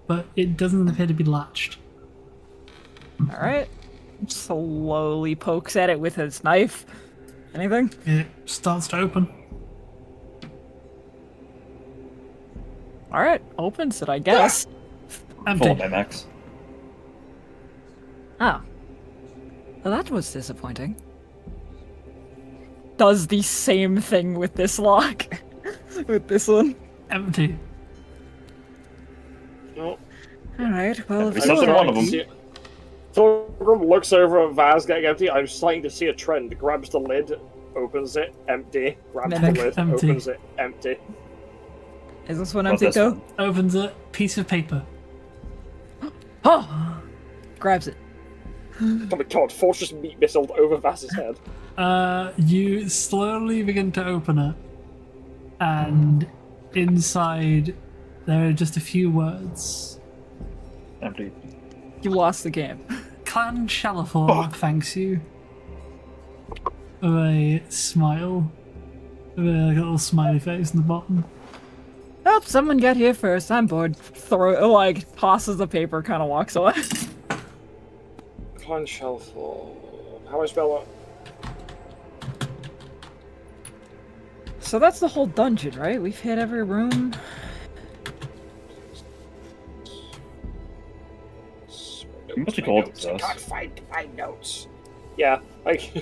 but it doesn't appear to be latched. Alright. Slowly pokes at it with his knife. Anything? It starts to open. Alright, opens it, I guess. Full Empty. of my max. Oh. Well, that was disappointing. Does the same thing with this lock. With this one. Empty. No. Alright, well, if We you said want one of them. See- Thorgrim looks over at Vaz getting empty. I'm starting to see a trend. Grabs the lid, opens it, empty. Grabs Mimic. the lid, Empty. opens it, empty. Is this one Well, empty this too? one. Opens a piece of paper. Oh! Grabs it. Oh my god, Fortress meat missile over Vaz's head. You slowly begin to open it, and inside there are just a few words. Empty. You lost the game. Clan Shalafor thanks you. With a smile. With a little smiley face in the bottom. Oh, someone got here first. I'm bored. Tosses the paper, kind of walks away. Clan Shellfall. How do I spell that? So that's the whole dungeon, right? We've hit every room. Must be cold to I us. can't find my notes. Yeah, like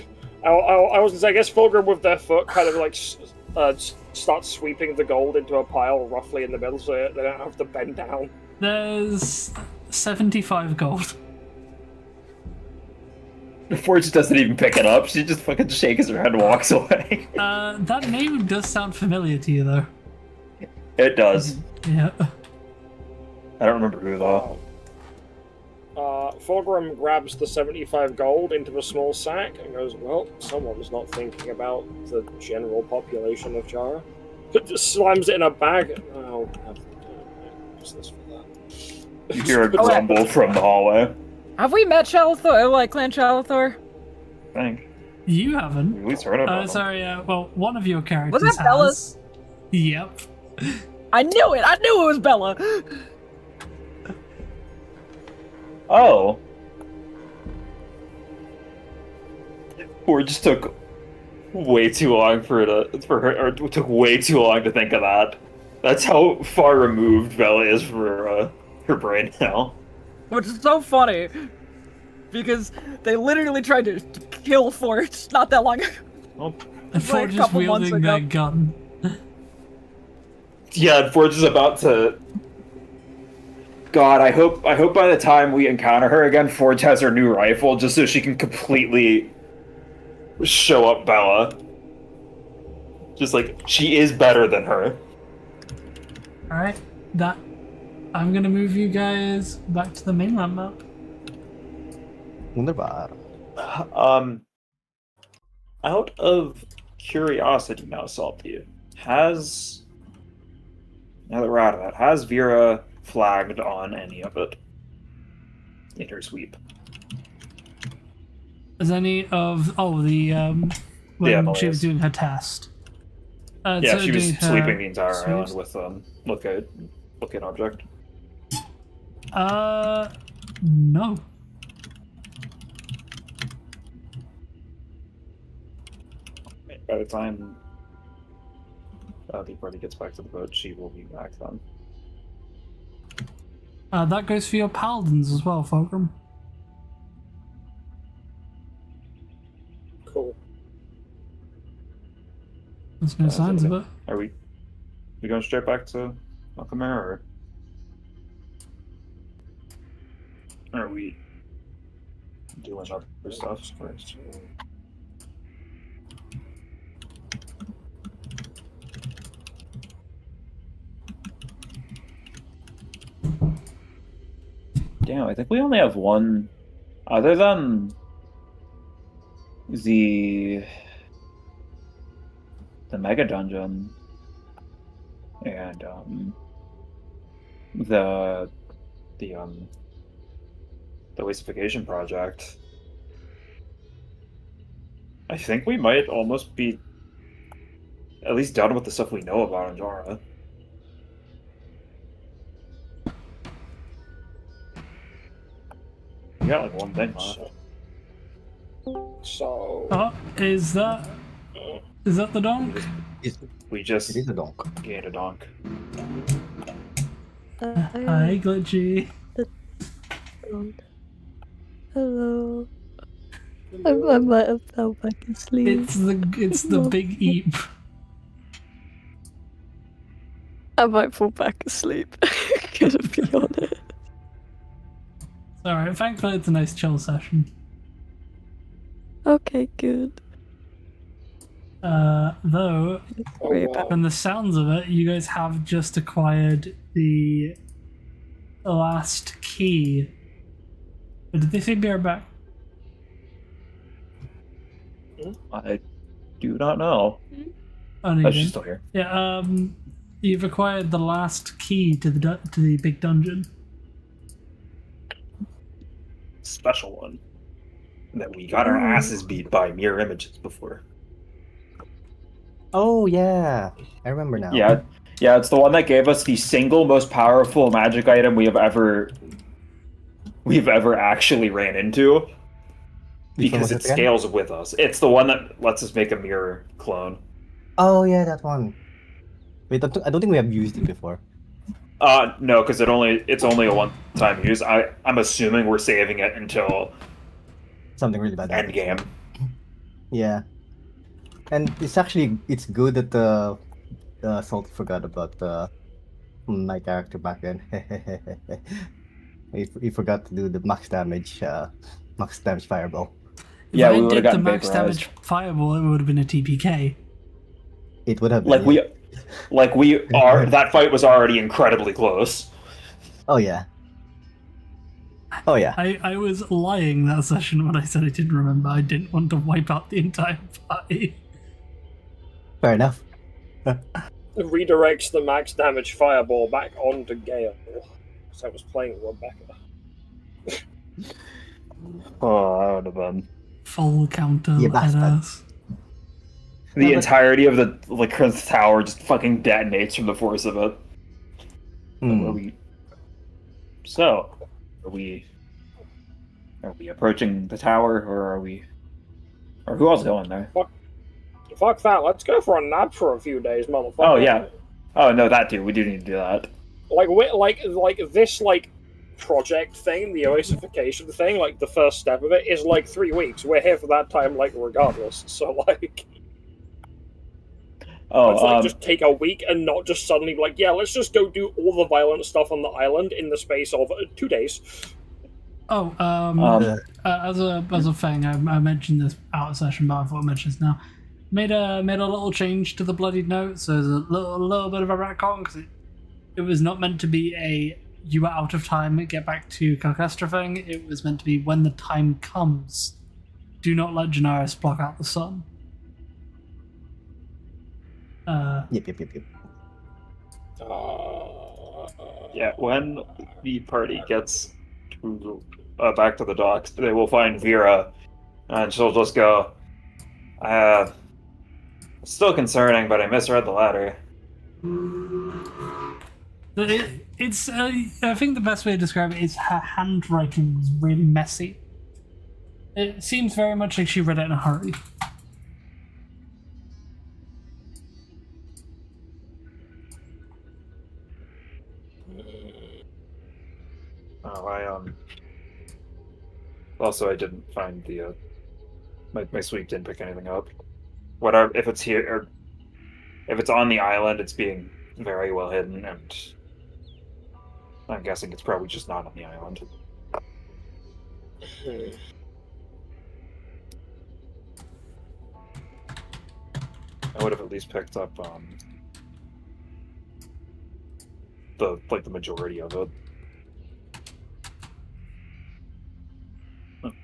I was gonna say, I guess Fulgrim with their foot kind of like starts sweeping the gold into a pile roughly in the middle, so they don't have to bend down. There's 75 gold. Forge doesn't even pick it up. She just fucking shakes her head and walks away. That name does sound familiar to you, though. It does. Yeah. I don't remember who though. Fulgrim grabs the 75 gold into the small sack and goes, well, someone's not thinking about the general population of Jara. Just slams it in a bag. Oh, use this for that. You hear a grumble from the hallway. Have we met Shalathor, like Clan Shalathor? I think. You haven't. At least heard about them. Sorry, well, one of your characters Was that Bella's? has. Yep. I knew it! I knew it was Bella! Oh. Forge took way too long for her, or took way too long to think of that. That's how far removed Bella is from her brain now. Which is so funny. Because they literally tried to kill Forge not that long ago. Well, And Forge is wielding that gun. yeah, Forge is about to. God, I hope by the time we encounter her again, Forge has her new rifle just so she can completely show up Bella. Just like she is better than her. Alright, I'm gonna move you guys back to the mainland map. Wunderbar. Out of curiosity now, Salty, now that we're out of that, has Vera flagged on any of it in her sweep? Is any of when Yeah, she was doing her test? Yeah, so she was doing her sweeping the entire sweeps? island with looking object. No. By the time the party gets back to the boat, she will be back then. That goes for your paladins as well, Fulcrum. Cool. There's no signs of it. Are we going straight back to Malcolmere, or are we doing other stuff first? Damn, I think we only have one, other than the mega dungeon and the wastification project. I think we might almost be at least done with the stuff we know about Anjara. We got like one thing left. So. Oh, is that the donk? We just It is a donk. gained a donk. Hi, Glitchy. Hello. I might have fell back asleep. It's the big eep. I might fall back asleep. Gotta be honest. Alright, thankfully it's a nice chill session. Okay, good. Though, Worry about from the sounds of it, you guys have just acquired the last key. But did they say be right back? I do not know. Oh, no, Oh, you she's didn't. still here. Yeah, you've acquired the last key to the big dungeon. Special one. That we got our asses beat by mirror images before. Oh yeah, I remember now. Yeah, it's the one that gave us the single most powerful magic item we've ever actually ran into. Which one Because was it it again? scales with us. It's the one that lets us make a mirror clone. Oh yeah, that one. Wait, I don't think we have used it before. No, because it's only a one-time use. I'm assuming we're saving it until Something really bad. end game. Yeah, and it's good that Salt forgot about my character back then. We forgot to do the max damage fireball. If Yeah, I we would've did the gotten max vaporized. damage fireball, it would have been a TPK. It would have been. Like we are. That fight was already incredibly close. Oh yeah. Oh yeah. I was lying that session when I said I didn't remember. I didn't want to wipe out the entire party. Fair enough. Redirects the max damage fireball back onto Gale. So I was playing Rebecca. Oh, that would have been Full counter You bastard. headass. the No, but- entirety of the Labyrinth Tower just fucking detonates from the force of it. Hmm. So, are we approaching the tower, or who else going there? Fuck that, let's go for a nap for a few days, motherfucker. Oh yeah. Oh no, that too. We do need to do that. Like this project thing, the ossification thing, like the first step of it is like 3 weeks. We're here for that time, like regardless. So like, let's just take a week and not just suddenly be like, yeah, let's just go do all the violent stuff on the island in the space of 2 days. Oh, as a thing, I mentioned this out of session, but I thought I mentioned this now. Made a little change to the bloodied note, so there's a little bit of a retcon because it was not meant to be a you were out of time, get back to Calcastra thing. It was meant to be when the time comes, do not let Janaris block out the sun. Yep. Yeah, when the party gets to, back to the docks, they will find Vera, and she'll just go, still concerning, but I misread the letter. It's I think the best way to describe it is her handwriting was really messy. It seems very much like she read it in a hurry. Oh, also, I didn't find the, my sweep didn't pick anything up. Whatever, if it's here, or if it's on the island, it's being very well hidden, and I'm guessing it's probably just not on the island. I would have at least picked up the majority of it.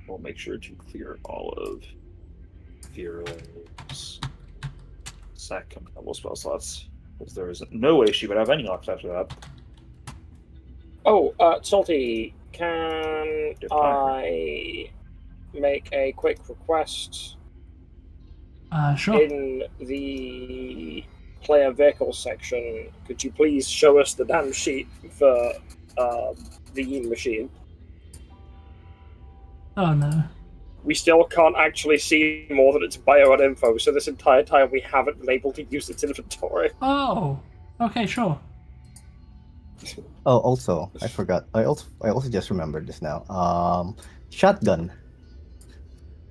We'll make sure to clear all of Vera's second level spell slots, because there is no way she would have any left after that. Oh, Salty, can I make a quick request? Sure. In the player vehicle section, could you please show us the damn sheet for the Yin machine? Oh no. We still can't actually see more than its bio and info, so this entire time we haven't been able to use its inventory. Oh. Okay, sure. Oh, also, I forgot. I also just remembered this now. Shotgun.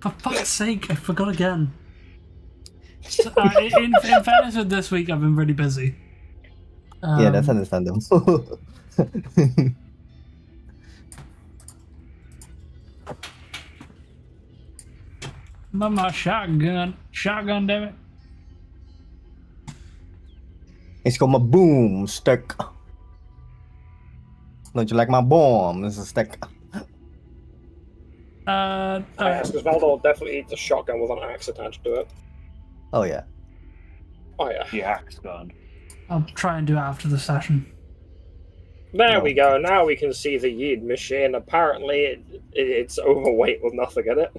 For fuck's sake, I forgot again. So, in fairness with this week, I've been really busy. Yeah, that's understandable. Mama, shotgun, damn it. It's called my boomstick. Don't you like my bomb? This is a stick. Yes, because Valdor definitely needs a shotgun with an axe attached to it. Oh yeah. Oh yeah. The axe gun. I'll try and do it after the session. There we go. Now we can see the Yin machine. Apparently, it's overweight with nothing in it.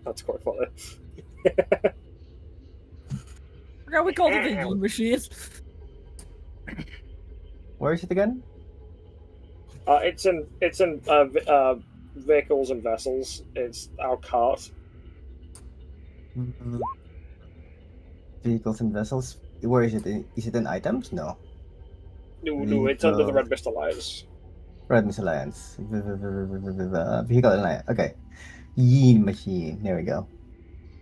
That's quite funny. Forgot we called it the Yin machine. Where is it again? It's in vehicles and vessels. It's our cart. Vehicles and vessels. Where is it? Is it in items? No. No, it's under the Red Mist Alliance. Red Mist Alliance. Vehicle Alliance. Okay. Yin machine. There we go.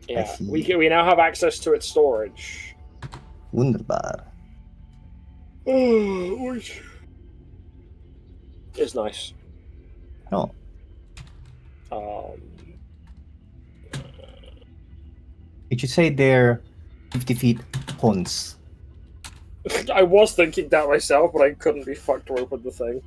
Yeah, see. we now have access to its storage. Wunderbar. It's nice. Oh, did you say they're 50 feet haunts? I was thinking that myself, but I couldn't be fucked to open the thing.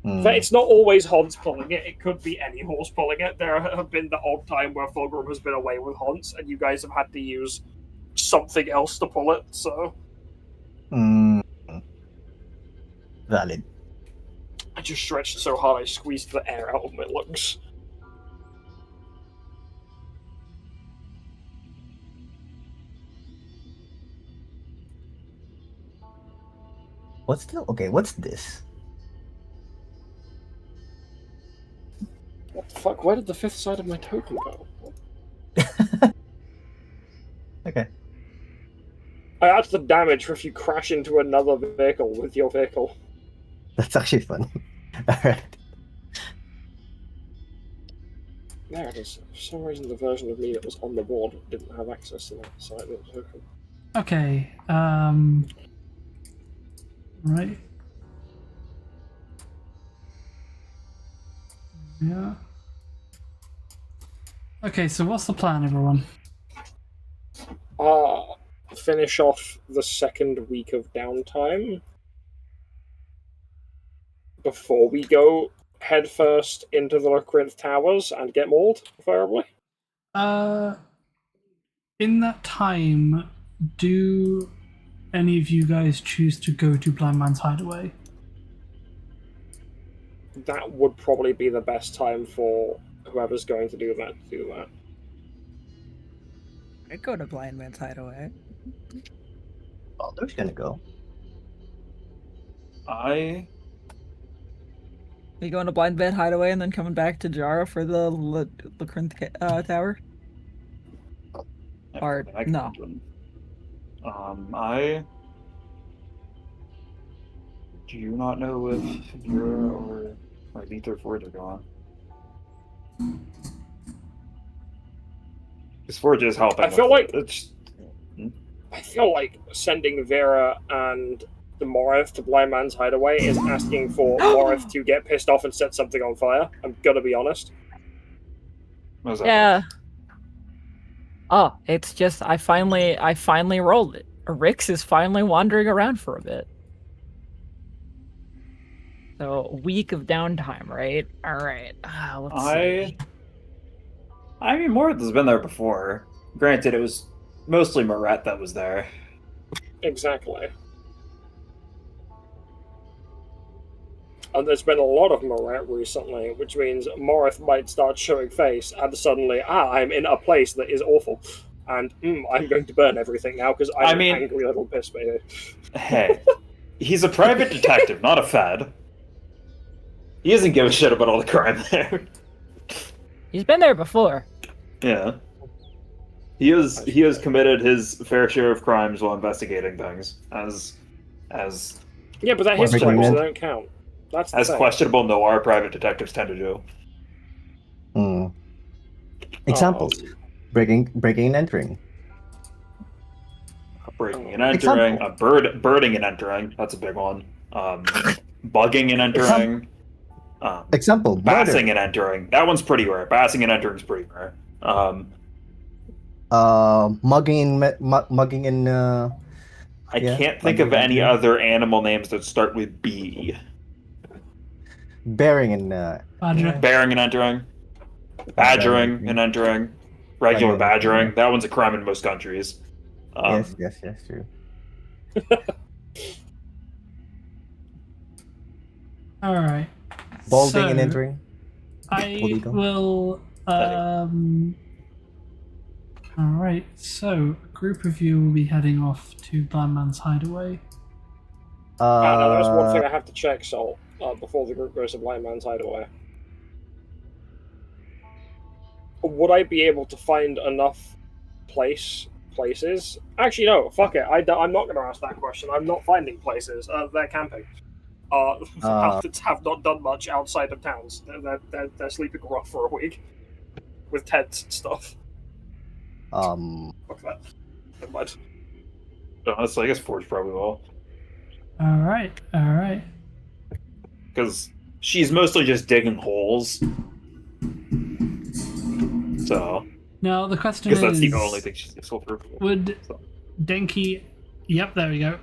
Hmm. But it's not always Hans pulling it. It could be any horse pulling it. There have been the odd time where Fulgrim has been away with Hans, and you guys have had to use something else to pull it. So Valid. I just stretched so hard I squeezed the air out of my lungs. What's this? What the fuck? Where did the fifth side of my token go? Okay. I add the damage for if you crash into another vehicle with your vehicle. That's actually funny. Alright. There it is. For some reason, the version of me that was on the board didn't have access to that side of the token. Okay. Right. Yeah. Okay, so what's the plan, everyone? Finish off the second week of downtime before we go headfirst into the Labyrinth Towers and get mauled, preferably. In that time, do any of you guys choose to go to Blind Man's Hideaway? That would probably be the best time for whoever's going to do that. I'd go to Blind Man's Hideaway. Balder's gonna go. You going to Blind Man Hideaway and then coming back to Jara for the Labyrinth Tower? Or no? I do not know if Vera or Lether Forge are gone. Because Forge is helping. I feel like it's. I feel like sending Vera and the Morith to Blind Man's Hideaway is asking for Morith to get pissed off and set something on fire. I'm gonna be honest. What was that? Yeah. Oh, it's just I finally rolled it. Rix is finally wandering around for a bit. So a week of downtime, right? All right. Let's see. I mean, Morith has been there before. Granted, it was mostly Moret that was there. Exactly. And there's been a lot of Moret recently, which means Morith might start showing face, and suddenly, I'm in a place that is awful. And I'm going to burn everything now because I'm an angry little piss baby. Hey, he's a private detective, not a fad. He doesn't give a shit about all the crime there. He's been there before. Yeah. He has committed his fair share of crimes while investigating things, as yeah, but that his crimes so they don't count. That's as questionable noir private detectives tend to do. Examples: breaking and entering. Breaking and entering, birding and entering. That's a big one. Bugging and entering. Example: bassing and entering. That one's pretty rare. Bassing and entering is pretty rare. Mugging in. I can't think of any other animal names that start with B. Bearing and Bearing and entering. Badgering and entering. Regular badgering. That one's a crime in most countries. Yes, true. All right. Balding and entering. I will. All right. So, a group of you will be heading off to Blind Man's Hideaway. No, there's one thing I have to check, Sol, before the group goes to Blind Man's Hideaway. Would I be able to find enough places? Actually, no, fuck it. I'm not going to ask that question. I'm not finding places. They're camping. Paladins have not done much outside of towns. They're sleeping rough for a week. With tents and stuff. Fuck that. Never mind. Honestly, I guess Forge probably will. All right. Because she's mostly just digging holes. So, Now the question because is, that's the only thing she's useful for. would So. Denki... Yep, there we go.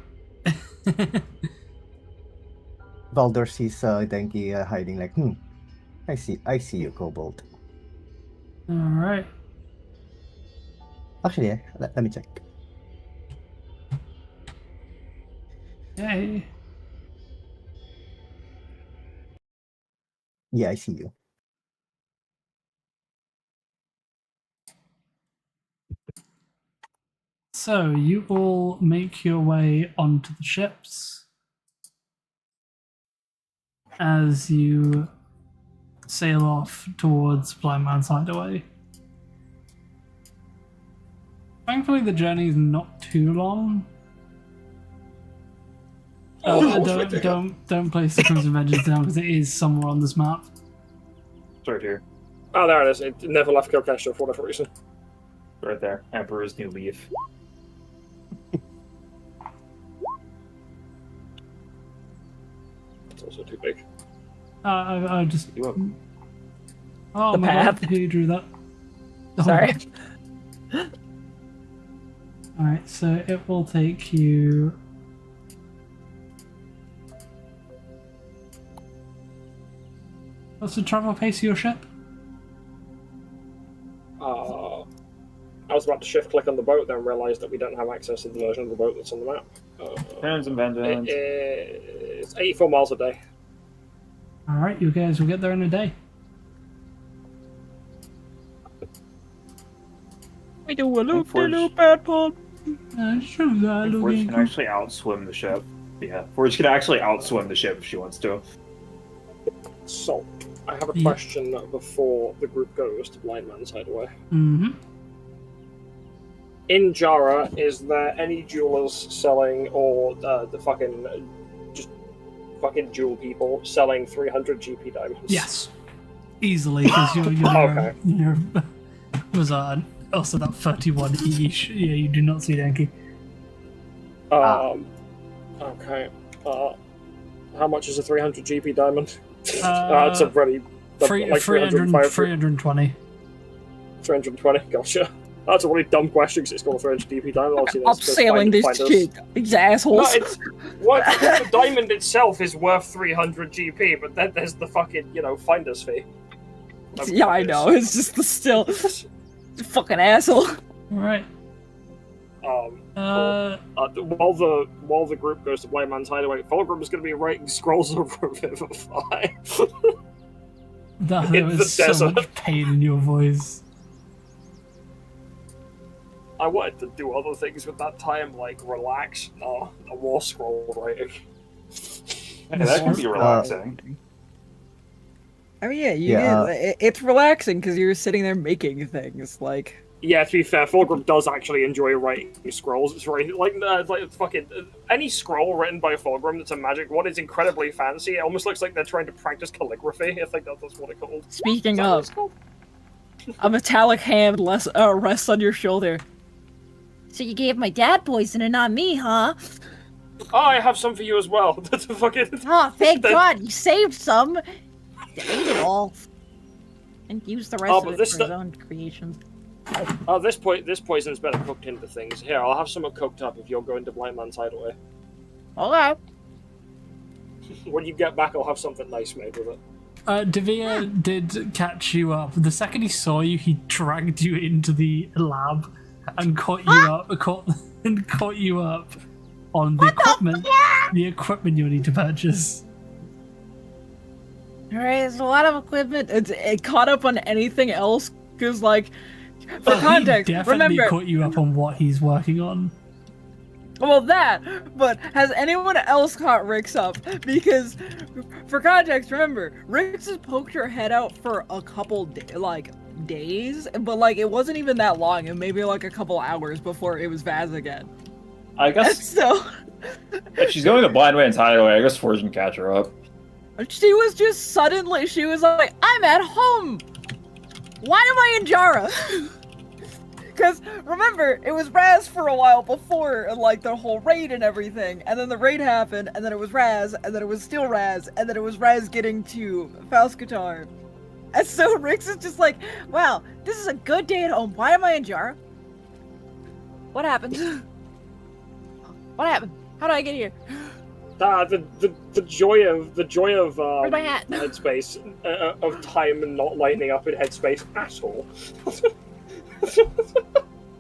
Baldur sees Denki hiding like, I see you, Kobold. Alright. Actually, let me check. Yay. Yeah, I see you. So, you all make your way onto the ships as you sail off towards Blind Man's Hideaway. Thankfully, the journey is not too long. Don't place the Crimson Vengeance down because it is somewhere on this map. It's right here. Oh, there it is. It never left Kilcastra for whatever reason. Right there. Emperor's New Leaf. It's also too big. I just... You up? Oh The my path. god, who drew that? Oh, Sorry. Alright, so it will take you... What's the travel pace of your ship? I was about to shift click on the boat, then realised that we don't have access to the version of the boat that's on the map. Crimson Vengeance. It's 84 miles a day. Alright, you guys will get there in a day. We do a loop de Forge. loop bad pun. Forge can actually outswim the ship. Yeah, Forge can actually outswim the ship if she wants to. So, I have a Yeah. question before the group goes to Blind Man's Hideaway. Mm-hmm. In Jara, is there any jewelers selling, or the fucking jewel people selling 300 GP diamonds? Yes. Easily, because you're Okay. was also that 31 each. Yeah, you do not see Denki. Okay. How much is a 300 GP diamond? It's Uh, a really... like 305, 320. 320, gotcha. That's a really dumb question because it's called a 300 GP diamond. Obviously, that's just Upselling this finders. shit. These No, assholes. it's what the diamond itself is worth 300 GP, but then there's the fucking finder's fee. Yeah, I know. It's just the still fucking asshole. Alright. Cool. While the group goes to Blind Man's Hideaway, Fulgrim is going to be writing scrolls of Revivify. There In the was so desert. much pain in your voice. I wanted to do other things with that time, like relax. No war scroll writing. Hey, that can be relaxing. Oh yeah, Yeah, it's relaxing because you're sitting there making things. Like, Yeah, to be fair, Fulgrim does actually enjoy writing scrolls. It's very like fucking any scroll written by Fulgrim that's a magic one is incredibly fancy. It almost looks like they're trying to practice calligraphy. I think that's what it's called. speaking Is that what of, it's called? a metallic hand rests on your shoulder. So you gave my dad poison and not me, huh? Oh, I have some for you as well. That's a fucking. Oh, thank That- God, you saved some. Ate it all. And used the rest Oh, of but it this for his stu- own creations. Oh, this poison's better cooked into things. Here, I'll have some cooked up if you're going to Blind Man's Hideaway. Okay. When you get back, I'll have something nice made with it. Devere did catch you up. The second he saw you, he dragged you into the lab and caught you up on the equipment. The equipment you need to purchase. Alright, it's a lot of equipment. It caught up on anything else because, like, for He context, definitely remember. caught you up on what he's working on. Well, that, but has anyone else caught Rix up? Because, for context, remember, Rix has poked her head out for a couple days, but like it wasn't even that long, and maybe like a couple hours before it was Vaz again. I guess So if she's going to Blind Man's Hideaway, I guess Forge can catch her up. she was just suddenly, she was like, "I'm at home. Why am I in Jara?" Because remember, it was Raz for a while before, and like the whole raid and everything, and then the raid happened, and then it was Raz, and then it was still Raz, and then it was Raz getting to Falskatar. And so Rix is just like, wow, this is a good day at home. Why am I in Jara? What happened? What happened? How did I get here? The joy of Where's my hat? headspace of time and not lining up in headspace at all.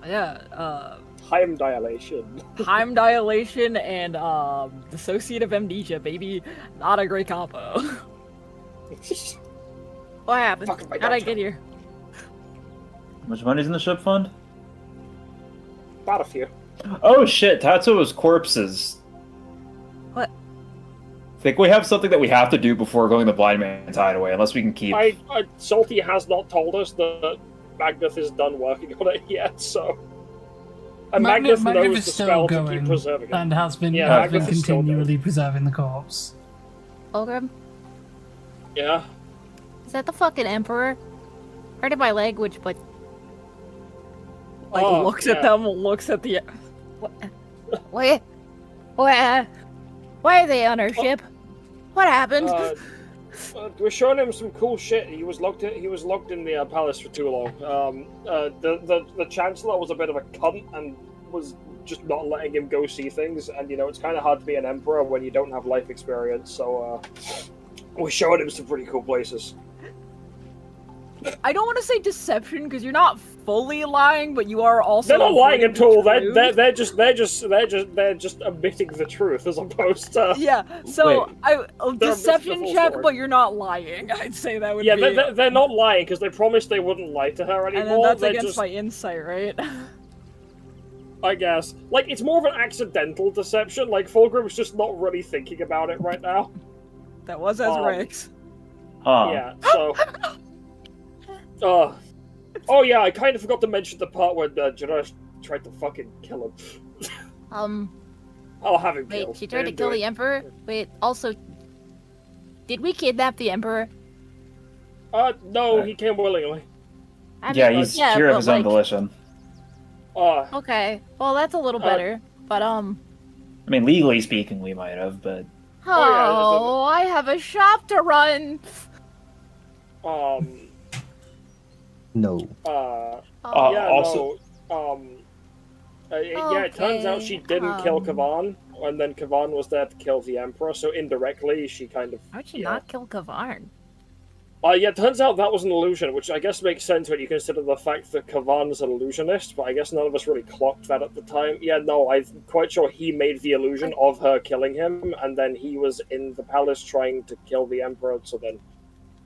Yeah, Time dilation. time dilation and dissociative amnesia, baby. Not a great combo. What happened? Fuck, my How'd I dog. get here? How much money's in the ship fund? About a few. Oh shit, Tatsuo's corpses. What? I think we have something that we have to do before going the blind man's hideaway, unless we can keep... Salty has not told us that Magnath is done working on it yet, so... And Magnath knows is the still spell to going keep preserving it. and has been, Yeah, has been Magnath is still continually preserving the corpse. Fulgrim, Yeah. is that the fucking Emperor? Pardon my language, but Like, Oh, looks yeah. at them, looks at the... why are they on our ship? What happened? We're showing him some cool shit. He was locked in the palace for too long. The Chancellor was a bit of a cunt and was just not letting him go see things. And it's kind of hard to be an emperor when you don't have life experience. So we're showing him some pretty cool places. I don't want to say deception, because you're not fully lying, but you are also... They're not lying at avoiding all. the truth. They're just omitting the truth as opposed to... Yeah, so Wait. deception full check, story. but you're not lying. I'd say that would Yeah, be... they're not lying because they promised they wouldn't lie to her anymore. and then that's They're against just, my insight, right? I guess. Like, it's more of an accidental deception. Like, Fulgrim's just not really thinking about it right now. That was as Rex. Huh. Yeah, so... oh yeah, I kind of forgot to mention the part where Jirash tried to fucking kill him. I'll have him Wait, killed. she tried to Didn't kill do the it. Emperor? Wait, also, did we kidnap the Emperor? No, he came willingly. I Yeah, mean, he's here of but, his own like, volition. Okay, well, that's a little better, but, I mean, legally speaking, we might have, but... oh, I have a shop to run! No. Oh, Yeah, also- no, yeah, it turns out she didn't kill Kavan, and then Kavan was there to kill the Emperor, so indirectly she kind of... How'd she not kill Kavarn? Yeah, it turns out that was an illusion, which I guess makes sense when you consider the fact that Kavan's an illusionist, but I guess none of us really clocked that at the time. Yeah, no, I'm quite sure he made the illusion of her killing him, and then he was in the palace trying to kill the Emperor, so then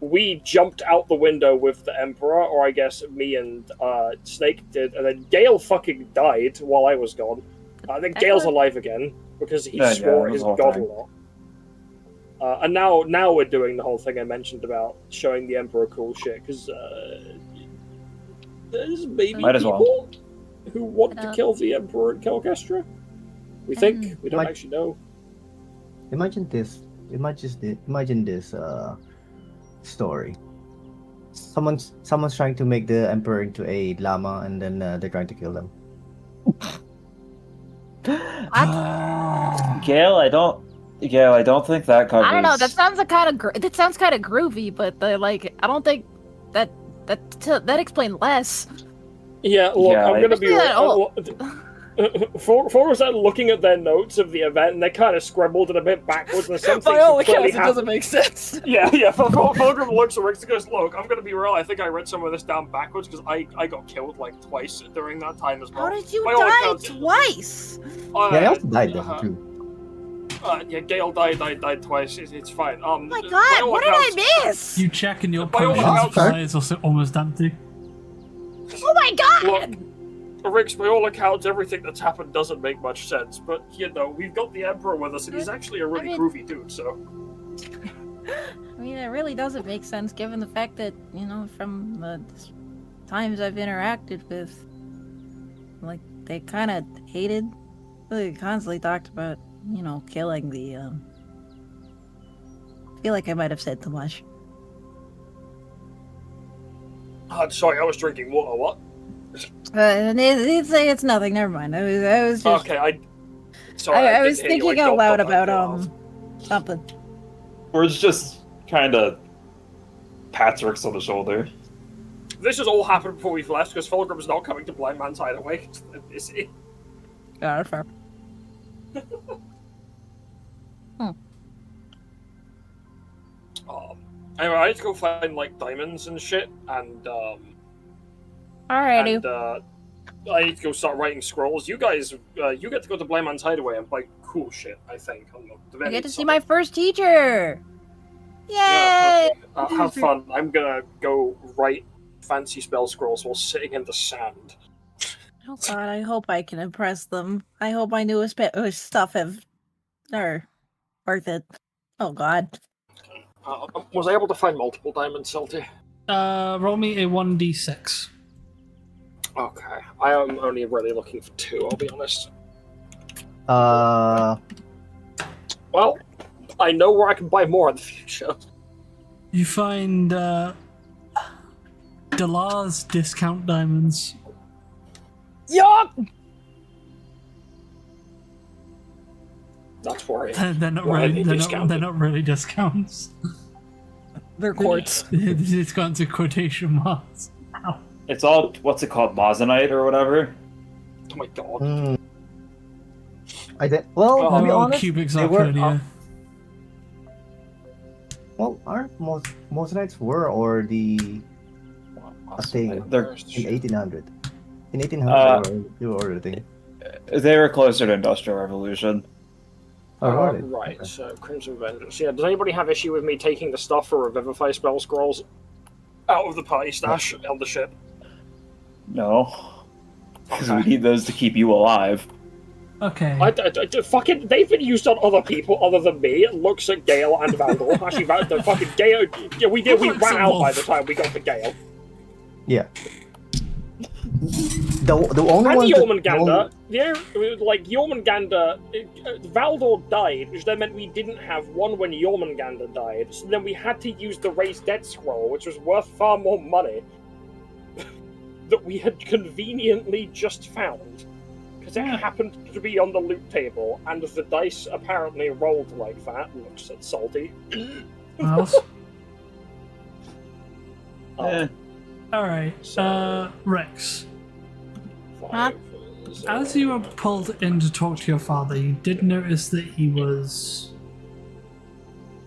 we jumped out the window with the Emperor, or I guess me and Snake did, and then Gale fucking died while I was gone. I think Gale's alive again, because he swore at his god a lot. And now we're doing the whole thing I mentioned about showing the Emperor cool shit, because there's maybe Might as people who want to kill the Emperor at Kelkestra. We think. We don't Might- actually know. Imagine this. Imagine this story. Someone's trying to make the emperor into a llama, and then they're trying to kill them. Gail, I don't think that covers... I don't know, that sounds kind of groovy, but I don't think that explained less. Yeah, look, Yeah, I'm gonna be Oh. For was looking at their notes of the event, and they kind of scribbled it a bit backwards, and some By things all completely accounts, it doesn't make sense. Yeah. Fulgrim looks at Rix and goes, "Look, I'm gonna be real. I think I read some of this down backwards because I got killed like twice during that time as well." How did you By all die accounts, twice? Yeah, I also died then too. Yeah, Gale died twice. It's fine. Oh my god, what did I miss? You check and your By all potion accounts- supply is also almost empty. Oh my god! Look, Rix, by all accounts, everything that's happened doesn't make much sense. But we've got the Emperor with us, and he's actually a really groovy dude. So. I mean, it really doesn't make sense given the fact that, from the times I've interacted with, like, they kind of hated, they constantly talked about, killing the, I feel like I might have said too much. Sorry, I was drinking water. What? It's nothing. Never mind. I was just. Okay, sorry. I didn't was hear you. thinking I out loud got about off. something. Forge just kind of pats Rix on the shoulder. This has all happened before we've left because Fulgrim's not coming to Blind Man's either way. Is he? Yeah, fair. Anyway, I need to go find like diamonds and shit, and Alrighty. and I need to go start writing scrolls. You guys, you get to go to Blind Man's Hideaway and play cool shit. I think. I get to see my first teacher. Yay! Yeah, okay. Have fun. I'm gonna go write fancy spell scrolls while sitting in the sand. Oh God, I hope I can impress them. I hope my newest stuff are worth it. Oh God. Was I able to find multiple diamonds, Salty? Roll me a 1d6. Okay, I am only really looking for 2. I'll be honest. Well, I know where I can buy more in the future. You find Delar's discount diamonds. Yup! That's worrying. They're not Why are really. they They're not really discounts. They're quartz. It's gone to quotation marks. Ow. It's all what's it called, Mosinite or whatever. Oh my God. I did. Well, to be Oh, honest, cubic they were. zirconia. Well, aren't most nights were already a thing They're in 1800? In 1800, they were already a thing. they were closer to Industrial Revolution. Oh, Right, Okay. so Crimson Vengeance. Yeah, does anybody have issue with me taking the stuff for Revivify spell scrolls out of the party stash on the ship? No, because we Okay. need those to keep you alive. Okay. Fucking, they've been used on other people other than me. It looks at Gale and Vandal. Actually, the fucking Gale. Yeah, we Looks ran at out Wolf. by the time we got to Gale. Yeah. The only And one. Jormungandr, Jormungandr, Valdor died, which then meant we didn't have one when Jormungandr died. So then we had to use the Raise Dead scroll, which was worth far more money that we had conveniently just found. Because it happened to be on the loot table, and the dice apparently rolled like that. Looks at Salty. What else? Eh. All right. Rex. Five, As you were pulled in to talk to your father, you did notice that he's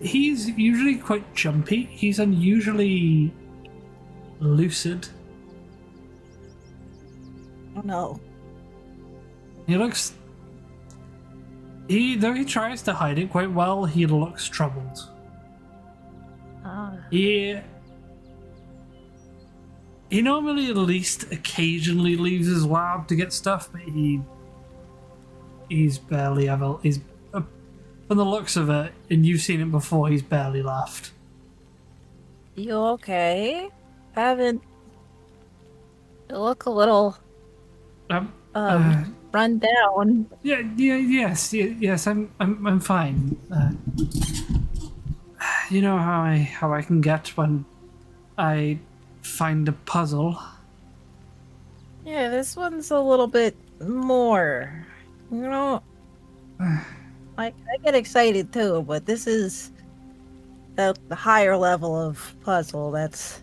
usually quite jumpy. He's unusually lucid. Oh no. Though he tries to hide it quite well, he looks troubled. He normally at least occasionally leaves his lab to get stuff, but he's barely ever. He's from the looks of it, and you've seen it before. He's barely left. You okay? Haven't. You look a little run down. Yes. I'm fine. You know how I can get when I find a puzzle. Yeah, this one's a little bit more. You know, I get excited too, but this is the higher level of puzzle. That's.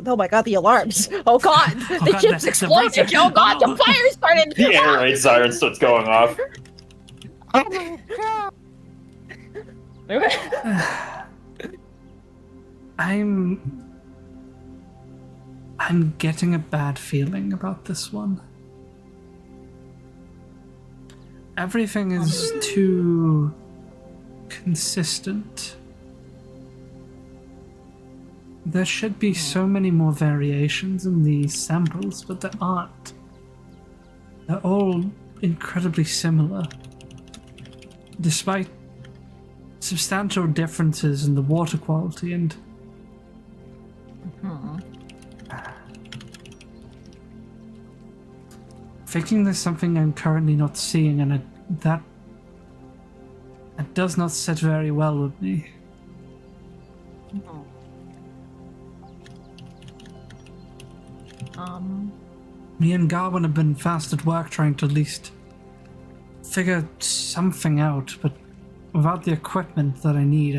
Oh my God, the alarms! Oh God, the God, ship's the exploding! razor. Oh God, the fire started! The air raid siren starts going off. I'm getting a bad feeling about this one. Everything is too consistent. There should be so many more variations in these samples, but there aren't. They're all incredibly similar. Despite substantial differences in the water quality and thinking there's something I'm currently not seeing, and that does not sit very well with me. Me and Garwin have been fast at work trying to at least figure something out, but without the equipment that I need,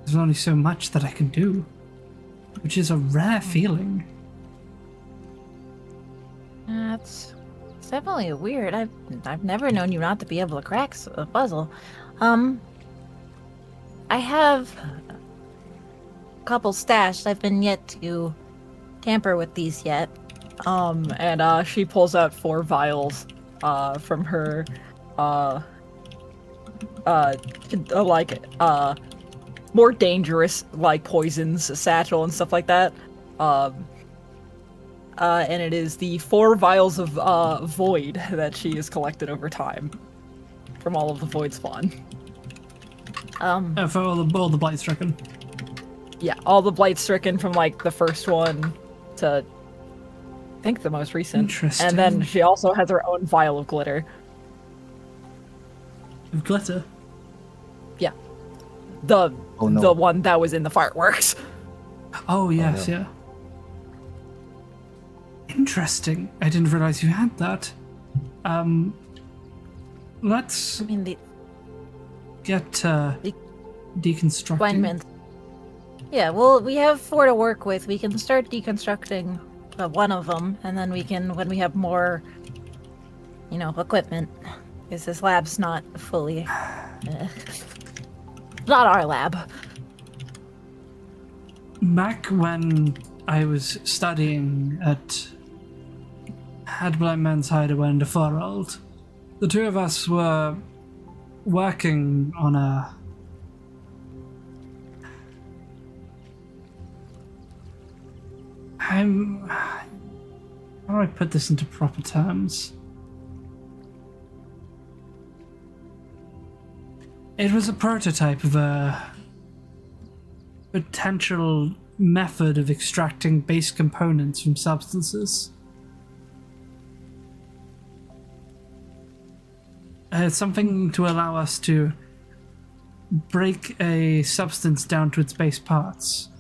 there's only so much that I can do, which is a rare feeling. It's definitely weird. I've never known you not to be able to crack a puzzle. I have a couple stashed. I've been yet to tamper with these yet. And she pulls out 4 vials from her more dangerous like poisons satchel and stuff like that. And it is the 4 vials of void that she has collected over time from all of the void spawn. For all the blight stricken. Yeah, all the blight stricken from like the first one to I think the most recent. Interesting. And then she also has her own vial of glitter. Of glitter? Yeah. The Oh, no. the one that was in the fireworks. Oh, yes, no. yeah. Interesting. I didn't realize you had that. Let's I mean, the get deconstructing. alignment. Yeah, well, we have 4 to work with. We can start deconstructing one of them, and then we can, when we have more, equipment, because this lab's not fully, not our lab. Back when I was studying at Blind Man's Hideaway in the Farald, the 2 of us were working on a how do I put this into proper terms? It was a prototype of a potential method of extracting base components from substances. It's something to allow us to break a substance down to its base parts.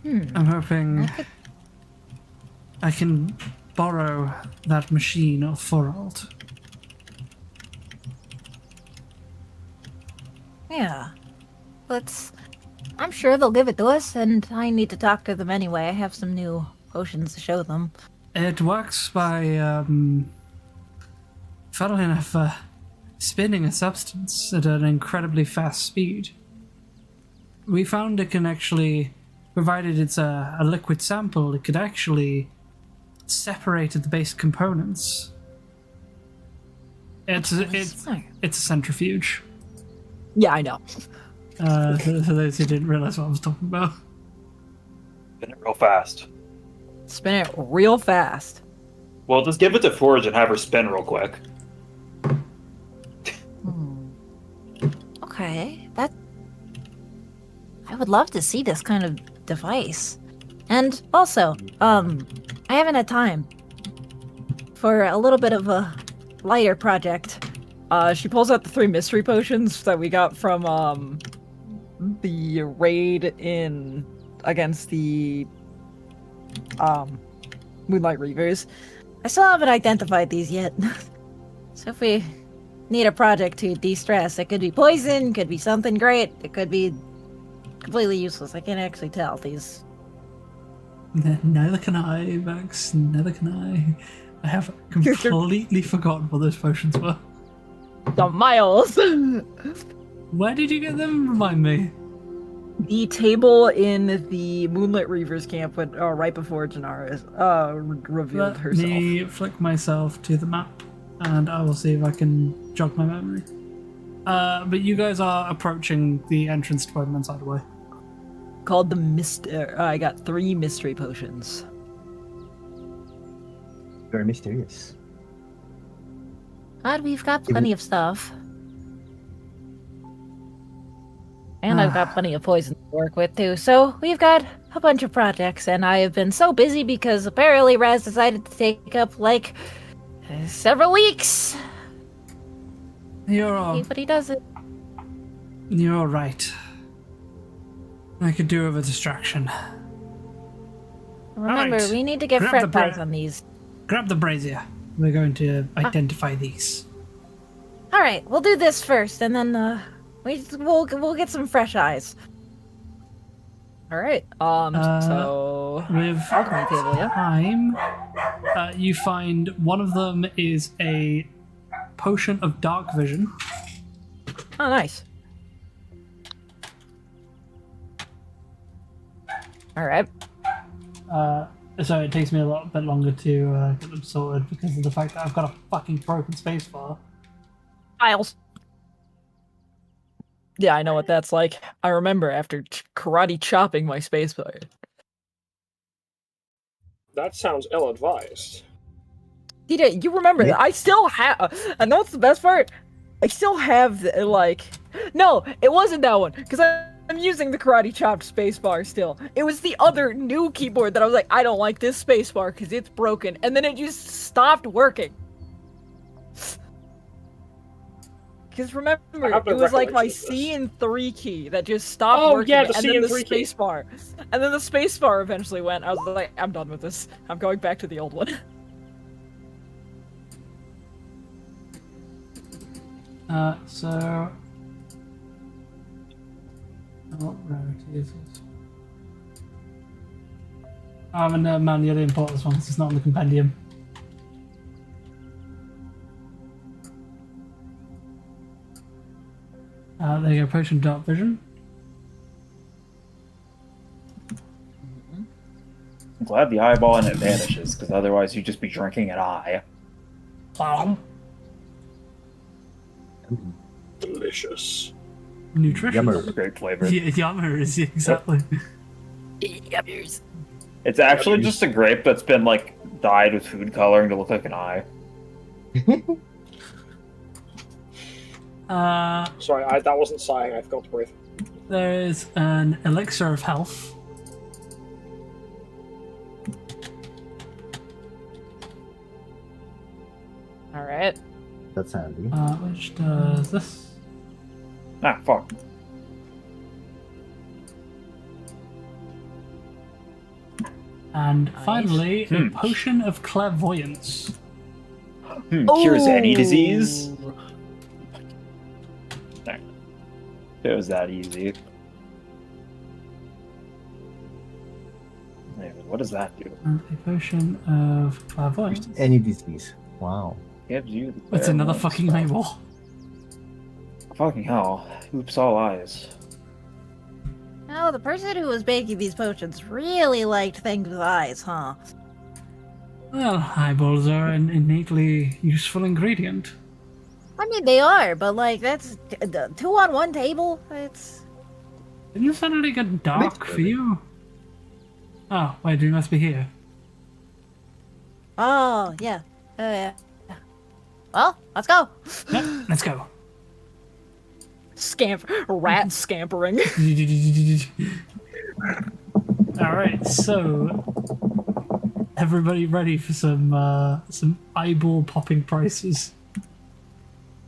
I'm hoping I can borrow that machine of Forald. Yeah. I'm sure they'll give it to us, and I need to talk to them anyway. I have some new potions to show them. It works by, funnily enough, spinning a substance at an incredibly fast speed. We found it can actually, provided it's a liquid sample, it could actually separate the base components. It's a centrifuge. Yeah, I know. For those who didn't realize what I was talking about. Spin it real fast. Spin it real fast. Well, just give it to Forge and have her spin real quick. Okay, I would love to see this kind of device. And also, I haven't had time for a little bit of a lighter project. She pulls out the 3 mystery potions that we got from the raid against the Moonlight Reavers. I still haven't identified these yet. So if we need a project to de-stress, it could be poison, could be something great, it could be completely useless. I can't actually tell these. Neither can I, Max. Neither can I. I have completely forgotten what those potions were. The Miles! Where did you get them? Remind me. The table in the Moonlit Reavers camp went, right before Janara revealed Let herself. me flick myself to the map, and I will see if I can jog my memory. But you guys are approaching the entrance to Blind Man's Hideaway. Called the I got 3 mystery potions. Very mysterious. But we've got plenty of stuff. And I've got plenty of poison to work with too, so we've got a bunch of projects, and I have been so busy because apparently Raz decided to take up, several weeks You're all, But he doesn't. you're all right. I could do with a distraction. Remember, Alright. we need to get Grab fresh the bread. eyes on these. Grab the brazier. We're going to identify these. All right, we'll do this first, and then we'll get some fresh eyes. All right. So With alchemy table, yeah. time, you find one of them is a potion of dark vision. Oh, nice. All right. So it takes me a little bit longer to get them sorted because of the fact that I've got a fucking broken spacebar. Files. Yeah, I know what that's like. I remember after karate chopping my space bar. That sounds ill-advised. DJ, you remember that? I still have. And that's the best part. I still have like. No, it wasn't that one because I'm using the karate chopped spacebar still. It was the other new keyboard that I was like, I don't like this spacebar because it's broken, and then it just stopped working. Because remember, it was like my C and 3 key that just stopped working, yeah, the and C then and the 3 key. spacebar, and then the spacebar eventually went. I was like, I'm done with this. I'm going back to the old one. So. What rarity is this? Oh, no, man, you didn't import this one because it's not in the compendium. There you go, potion of dark vision. I'm glad the eyeball in it vanishes, because otherwise you'd just be drinking an eye. Delicious. Nutritious. Yummer. Great flavor. Yeah, yummer is exactly. It's actually just a grape that's been, like, dyed with food coloring to look like an eye. Sorry, that wasn't sighing. I forgot to breathe. There is an elixir of health. All right. That's handy. Which does this. Ah, fuck. And finally, a Hmm. potion of clairvoyance. Cures any Ooh. disease? It was that easy. What does that do? And a potion of clairvoyance. Any disease. Wow. Gives you the It's another clairvoyance fucking stuff. label. Fucking hell. Oops, all eyes. Oh, the person who was making these potions really liked things with eyes, huh? Well, eyeballs are an innately useful ingredient. I mean, they are, but like that's two on one table. It's Didn't it suddenly get dark for you? Oh, wait, we must be here. oh yeah, yeah. Well, let's go. Yep, let's go. Rat scampering. Alright, so everybody ready for some eyeball popping prices?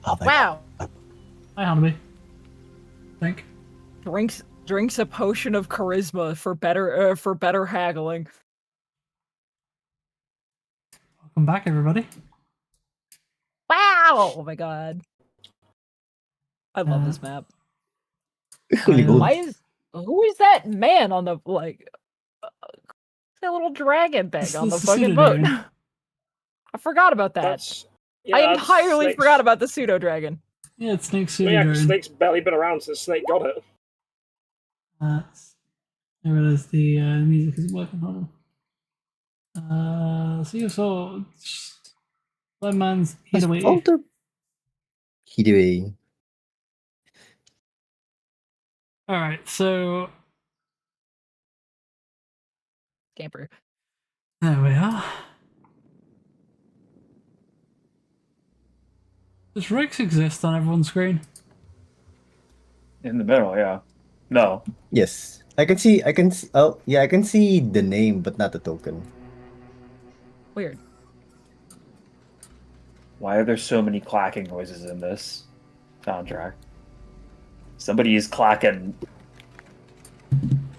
Oh my Wow. Hi, Hanabi. Think. Drinks a potion of charisma for better haggling. Welcome back, everybody. Wow! Oh my god. I love this map. It's really good. Who is that man on the that little dragon thing This on the is fucking boat? Pseudo-Dragon. I forgot about that. That's. Yeah, I that's entirely Snake's- forgot about the pseudo dragon. Yeah, it's Snake Well, yeah, 'cause Pseudo-Dragon. Snake's barely been around since Snake got it. There it is, the music isn't working on. See your swords. One man's hid away. Hideway. Alright, so Scamper. there we are. Does Rex exist on everyone's screen? In the middle, yeah. No. Yes. I can see, oh, yeah, I can see the name, but not the token. Weird. Why are there so many clacking noises in this? soundtrack. Somebody is clacking.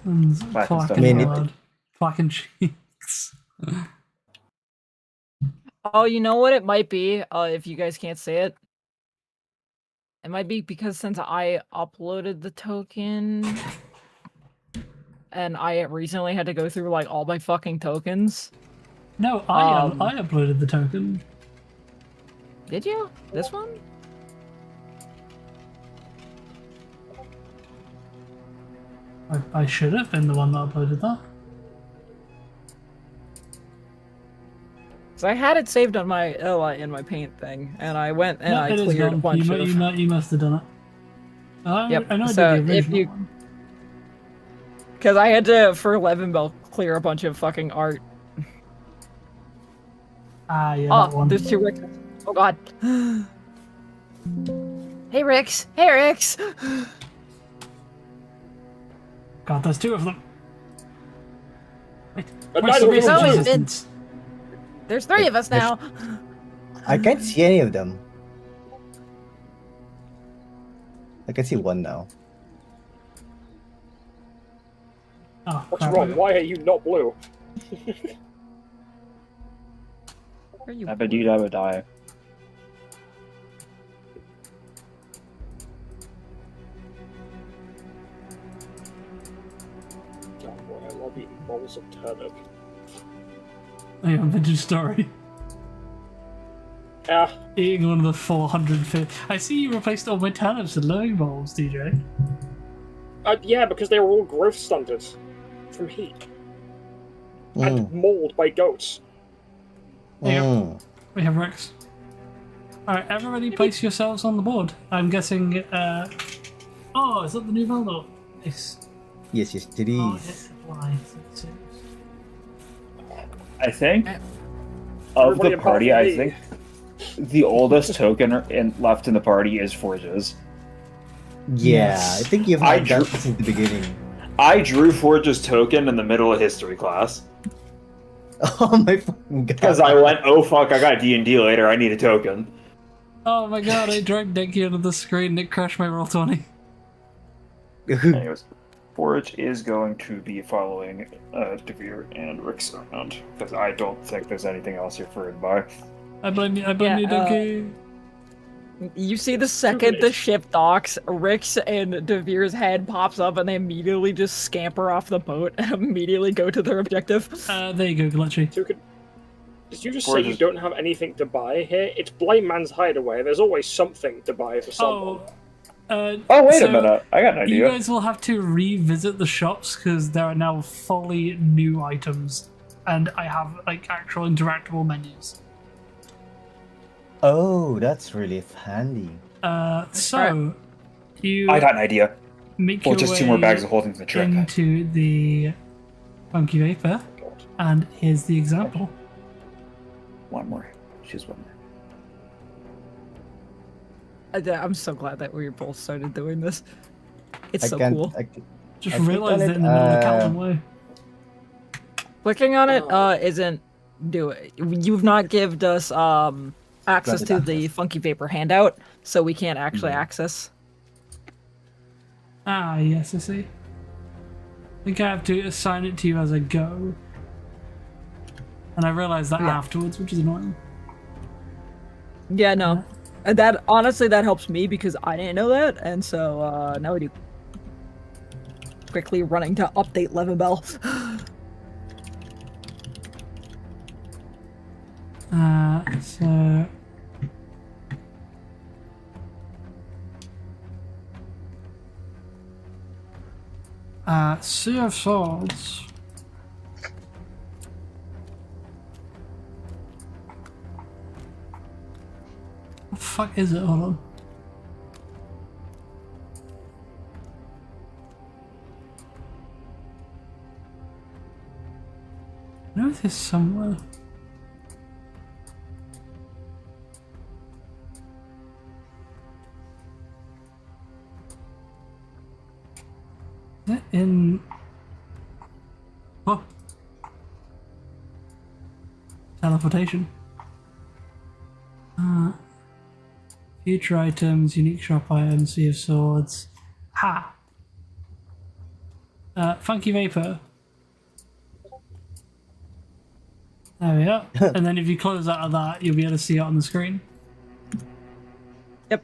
Clacking stuff. Clacking cheeks. Oh, you know what it might be, if you guys can't say it? It might be because since I uploaded the token, and I recently had to go through, like, all my fucking tokens. No, I uploaded the token. Did you? This one? I should have been the one that uploaded that. So I had it saved on my in my paint thing, and I went and No, I it is cleared a gone. bunch of. You must have done it. Yep. I know So I did the if original you, one. because I had to for 11 bell clear a bunch of fucking art. Ah, yeah, that Oh, one. there's 2 Ricks. Oh god. Hey Ricks. Hey Ricks. God, there's 2 of them. Wait, But where's neither the of real them always do. been- resistance? There's 3 of us now. I can't see any of them. I can see one now. Oh, What's crap. wrong? Why are you not blue? Where are you? Abadee dabba. Oh boy, I love eating bowls of turnip. Yeah, vintage story. Ah, Eating one of the 450. I see you replaced all my turnips with learning bulbs, DJ. yeah, because they were all growth stunted from heat and mauled by goats. We have Rex. Alright, everybody place yourselves on the board. I'm guessing, oh, is that the new Veldo? Nice. Yes, it Oh, is. it's blind. I think of Everybody the apart party, from I me. think the oldest token left in the party is Forge's. Yeah, I think you've I had that drew- since the beginning. I drew Forge's token in the middle of history class Oh my fucking god. because I went, oh fuck, I got D&D later, I need a token. Oh my god, I dragged Nicky onto the screen and it crashed my roll 20. Anyways, Forge is going to be following Devere and Rick's around because I don't think there's anything else you're referred by. I blame you, Yeah, Nicky. You see the second the ship docks, Rick's and Devere's head pops up and they immediately just scamper off the boat and immediately go to their objective. There you go, Glitchy. Did you just say you don't have anything to buy here? It's Blame Man's Hideaway. There's always something to buy for someone. Oh, wait a minute. I got an You idea. guys will have to revisit the shops because there are now fully new items and I have like actual interactable menus. Oh, that's really handy. So you I got an idea. make Well, your just way 2 more bags of holding the trip. into the Funky Vapor, and here's the example. One more. Choose one more. I'm so glad that we both started doing this. It's I so can't. cool. Just I clicked realized on it in the middle of the it, Calvin way. Clicking on it isn't do it. You've not given us access to Granted the access. Funky Vapor handout, so we can't actually access. Ah, yes, I see. I think I have to assign it to you as I go. And I realized that afterwards, which is annoying. Yeah, no. That honestly that helps me because I didn't know that, and so now we do. Quickly running to update Levenbell. So Sea of Swords. What the fuck is it? Hold on. I know this somewhere. Is it in... Oh. Teleportation. Future items, unique shop items, Sea of Swords. Ha! Funky Vapor. There we are. And then if you close out of that, you'll be able to see it on the screen. Yep.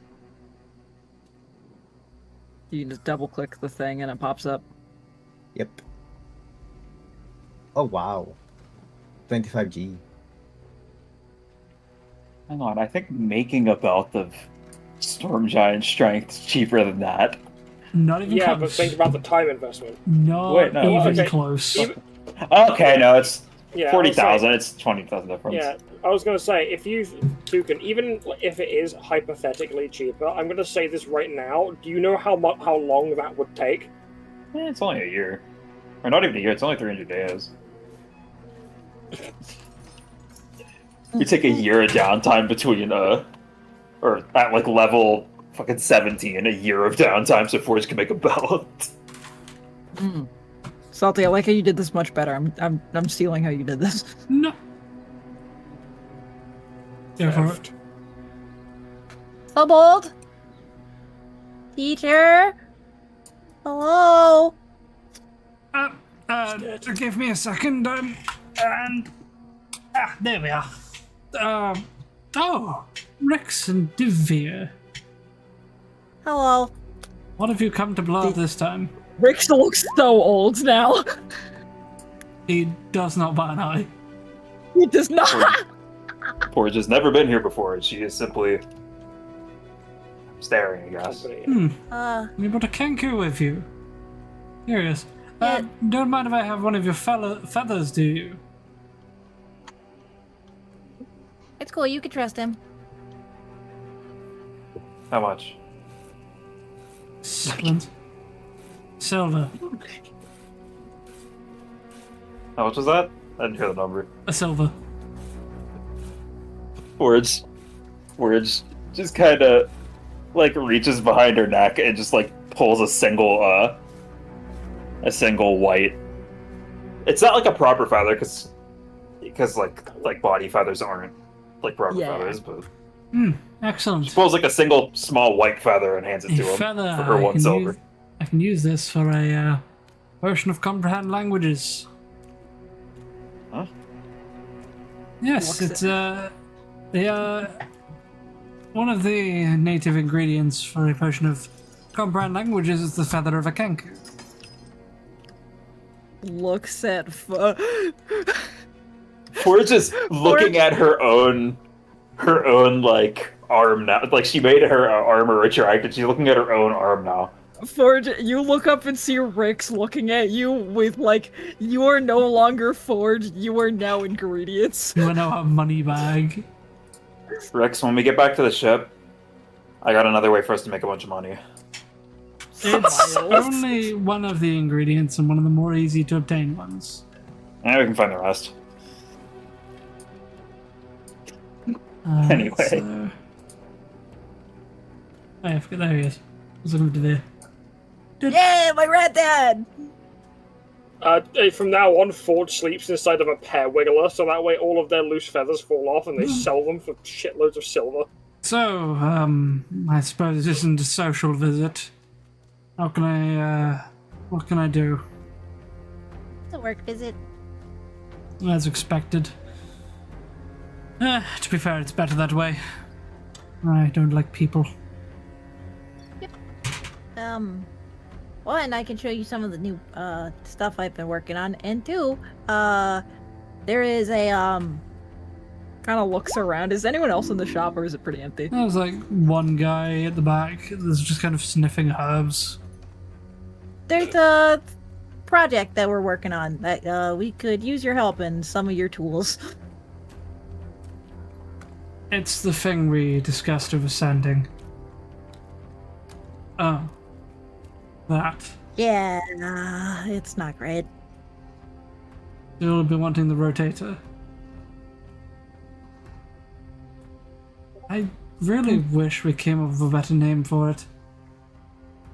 You can just double click the thing and it pops up. Yep. Oh wow. 25G. Hang on, I think making a belt of Storm Giant strength is cheaper than that. Not even Yeah, close. but think about the time investment. Not Wait, no. even Okay. close. Okay, no, it's Yeah, I 40,000. It's 20,000 difference. Yeah, I was gonna say, if you two can, even if it is hypothetically cheaper, I'm gonna say this right now. Do you know how long that would take? It's only a year. Or not even a year, it's only 300 days. You take a year of downtime between, or at like level fucking 17, a year of downtime so Forge can make a belt. Salty, I like how you did this much better. I'm stealing how you did this. No. Go for it. So bold. Teacher. Hello. Give me a second, there we are. Oh, Rex and Divir. Hello. What have you come to blow up this time? Rick looks so old now. He does not bat an eye. He does not. Forge has never been here before. She is simply staring, I guess. You Uh, brought a Kenku with you. Curious. Yeah. Don't mind if I have one of your feathers, do you? it's cool. You can trust him. How much? Excellent. Silver. How much was that? I didn't hear the number. A silver. Forge just kind of like reaches behind her neck and just like pulls a single white. It's not like a proper feather because like body feathers aren't like proper feathers, but Excellent. she pulls like a single small white feather and hands it to A him feather. for her one silver. I can use this for a potion of comprehend languages. Huh? Yes, it's one of the native ingredients for a potion of comprehend languages is the feather of a kenku. Looks at Forge is looking at her own like arm now. Like she made her armor attractive. She's looking at her own arm now. Forge, you look up and see Rick's looking at you with like, you are no longer Forge, you are now ingredients. You want to know a money bag? Rex, when we get back to the ship, I got another way for us to make a bunch of money. It's only one of the ingredients and one of the more easy to obtain ones. And we can find the rest. Anyway. So... Oh, I forget. There he is. I was looking to there. Yeah, my rat dad! From now on, Forge sleeps inside of a pear wiggler, so that way all of their loose feathers fall off and they sell them for shitloads of silver. So, I suppose this isn't a social visit. How can I, what can I do? It's a work visit. As expected. To be fair, it's better that way. I don't like people. One, I can show you some of the new stuff I've been working on, and two, there is a Kind of looks around. Is anyone else in the shop or is it pretty empty? There's like one guy at the back that's just kind of sniffing herbs. there's a project that we're working on that we could use your help and some of your tools. It's the thing we discussed over sanding. Oh. That. Yeah, it's not great. You'll be wanting the rotator. I really wish we came up with a better name for it.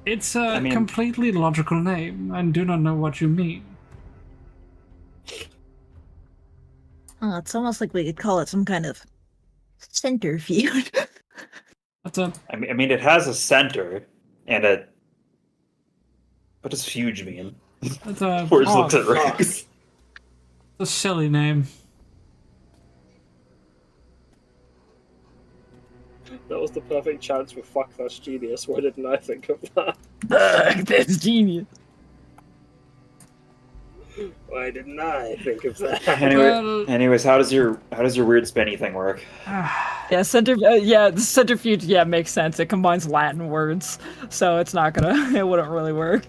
It's a completely logical name, and do not know what you mean. It's almost like we could call it some kind of centrifuge. That's a I mean, it has a center and a. What does huge mean? that's a, Forge Oh, looks at fuck. Rex. a silly name. That was the perfect chance for fuck, that's genius. Why didn't I think of that? That's genius. Why didn't I think of that? Well- Anyways, how does your weird spinny thing work? Yeah, the centrifuge, yeah, makes sense. It combines Latin words, so it's not gonna, it wouldn't really work.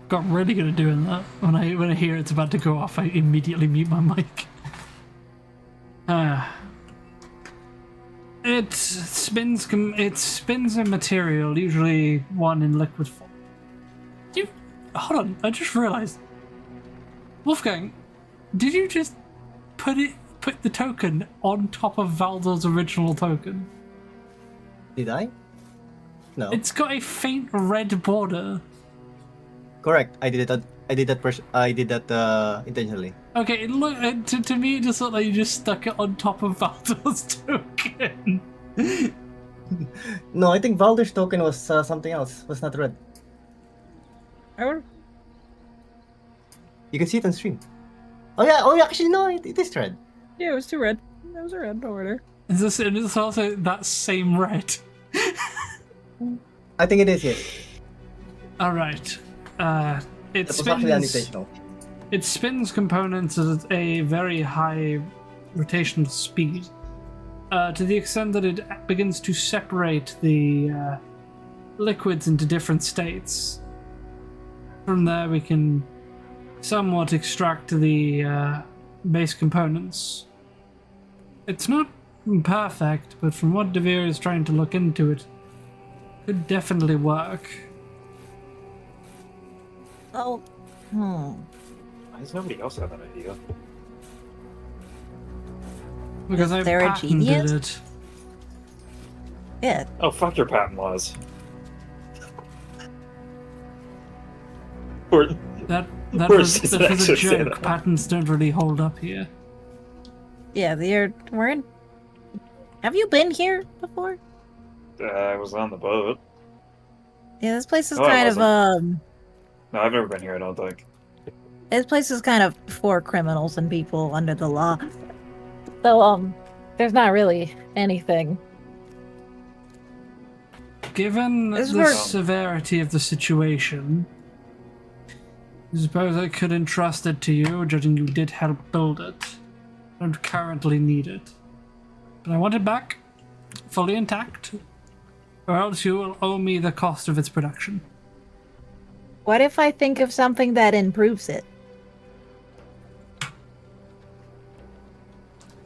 Got really good at doing that. When I hear it's about to go off, I immediately mute my mic. It spins a material, usually one in liquid form. Hold on, I just realized. Wolfgang, did you just put the token on top of Valdor's original token? Did I? No. It's got a faint red border. Correct. I did that intentionally. Okay, to me it just looked like you just stuck it on top of Valdor's token. No, I think Valder's token was something else. Was not red. You can see it on stream. Oh yeah, actually no, it is red. Yeah, it was too red. That was a red order. Is this also that same red? I think it is, yes. Alright. It That was actually unintentional. It spins components at a very high rotational speed, to the extent that it begins to separate the liquids into different states. From there, we can somewhat extract the base components. It's not perfect, but from what Devere is trying to look into, it could definitely work. Oh, Why does nobody else have an idea? Because I there a patented genius? it. yeah. Oh, fuck your patent laws. Or That Worse, was it a actually say joke. that. Patents don't really hold up here. Yeah, we're in. Have you been here before? I was on the boat. Yeah, this place is Oh, I kind of No, I've never been here. I don't think. this place is kind of for criminals and people under the law. So there's not really anything. Given This the works. severity of the situation, I suppose I could entrust it to you, judging you did help build it. I don't currently need it. But I want it back, fully intact, or else you will owe me the cost of its production. What if I think of something that improves it?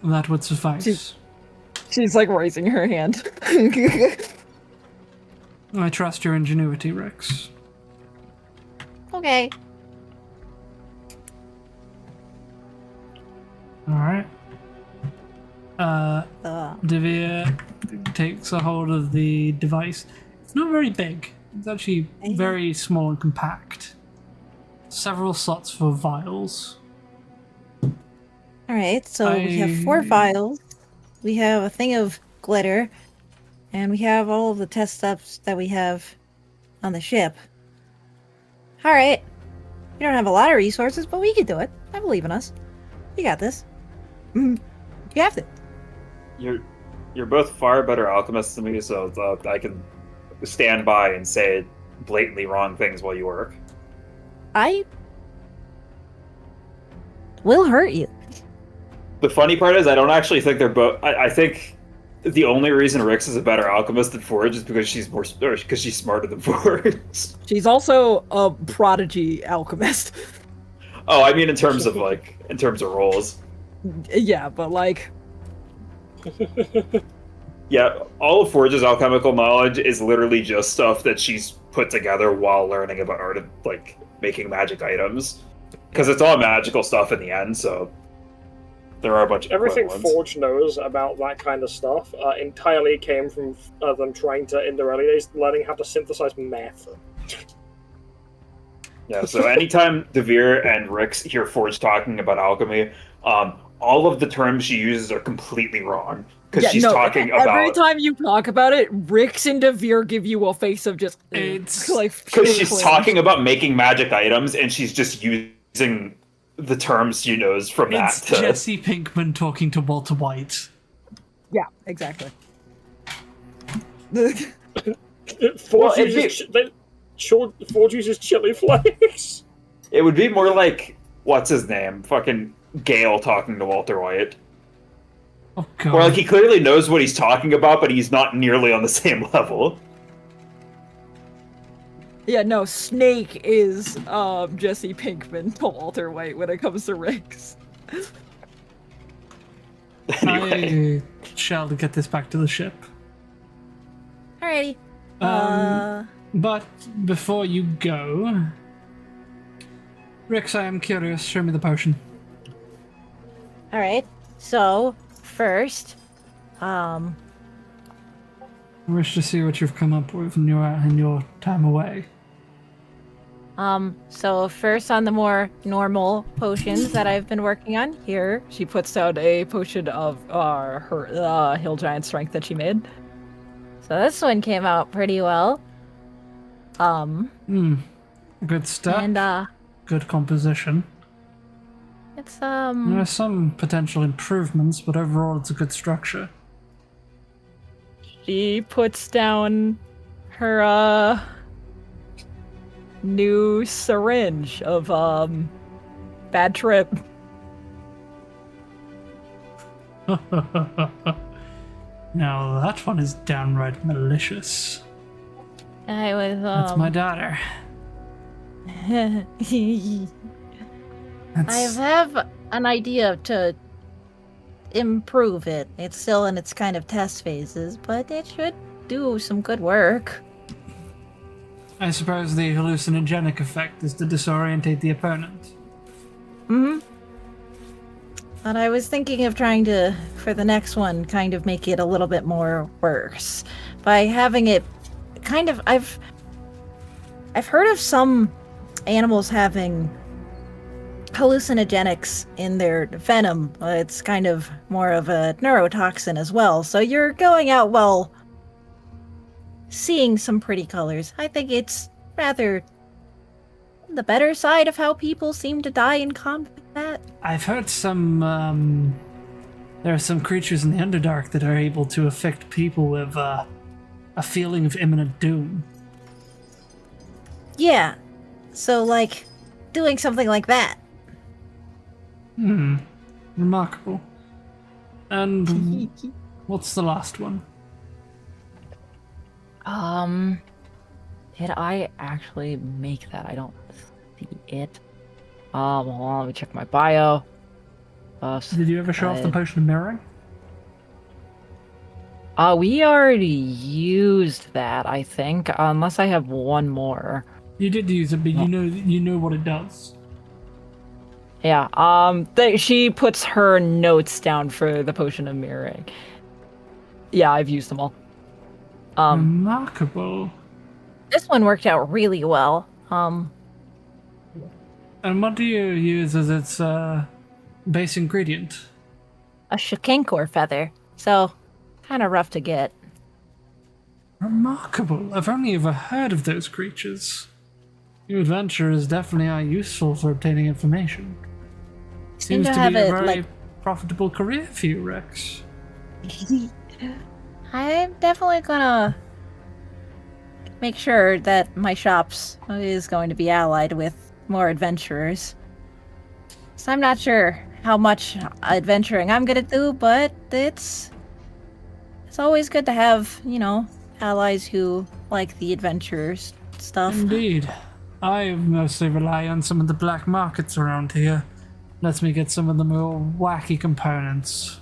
That would suffice. She's like raising her hand. I trust your ingenuity, Rex. Okay. Alright. Uh, Devere takes a hold of the device. It's not very big. It's actually very small and compact. Several slots for vials. Alright, so we have 4 vials. We have a thing of glitter. And we have all of the test stuffs that we have on the ship. Alright. We don't have a lot of resources, but we can do it. I believe in us. You got this. You have to. You're both far better alchemists than me, so I can stand by and say blatantly wrong things while you work. I will hurt you. The funny part is, I don't actually think they're both. I think the only reason Rix is a better alchemist than Forge is because she's because she's smarter than Forge. She's also a prodigy alchemist. Oh, I mean in terms of roles. Yeah, but like, Yeah, all of Forge's alchemical knowledge is literally just stuff that she's put together while learning about art of like making magic items, because it's all magical stuff in the end. So there are a bunch of Everything equivalents. Forge knows about that kind of stuff entirely came from them trying to, in the early days, learning how to synthesize meth. Yeah, so anytime Devere and Rix hear Forge talking about alchemy, all of the terms she uses are completely wrong. Because she's talking every about... time you talk about it, Rix and Devere give you a face of just It's like Because she's cringe. talking about making magic items, and she's just using the terms she knows from that. It's Jesse Pinkman talking to Walter White. Yeah, exactly. Forge uses chili flakes. It would be more like, what's his name? Fucking Gale talking to Walter White. Oh god. Or like he clearly knows what he's talking about, but he's not nearly on the same level. Yeah, no, Snake is Jesse Pinkman to Walter White when it comes to Rix. Anyway. I shall get this back to the ship. Alrighty. But before you go, Rix, I am curious. Show me the potion. Alright. So, first, I wish to see what you've come up with in your time away. so first on the more normal potions that I've been working on here. She puts out a potion of her Hill Giant Strength that she made. So this one came out pretty well. Good start. And Good composition. it's There are some potential improvements, but overall it's a good structure. She puts down her new syringe of Bad Trip. Now that one is downright malicious. I was That's my daughter. I That's, have an idea to improve it. It's still in its kind of test phases, but it should do some good work. I suppose the hallucinogenic effect is to disorientate the opponent. But I was thinking of trying to, for the next one, kind of make it a little bit more worse. By having it kind of, I've heard of some animals having hallucinogenics in their venom. It's kind of more of a neurotoxin as well. So you're going out, well, seeing some pretty colors. I think it's rather the better side of how people seem to die in combat. I've heard some, there are some creatures in the Underdark that are able to affect people with a feeling of imminent doom. Yeah. So, like, doing something like that. Remarkable. And what's the last one? Did I actually make that? I don't see it. Hold on, let me check my bio. Did you ever show off the potion of mirroring? We already used that, I think, unless I have one more. You did use it, but you know what it does. Yeah, she puts her notes down for the potion of mirroring. Yeah, I've used them all. Remarkable. This one worked out really well. And what do you use as its base ingredient? A Shikankor feather. So, kind of rough to get. Remarkable. I've only ever heard of those creatures. Your adventurers definitely are useful for obtaining information. Seem Seems to to have be a it, very like- profitable career for you, Rex. I'm definitely gonna make sure that my shops is going to be allied with more adventurers. So I'm not sure how much adventuring I'm gonna do, but it's always good to have, allies who like the adventurers stuff. Indeed. I mostly rely on some of the black markets around here. Lets me get some of the more wacky components.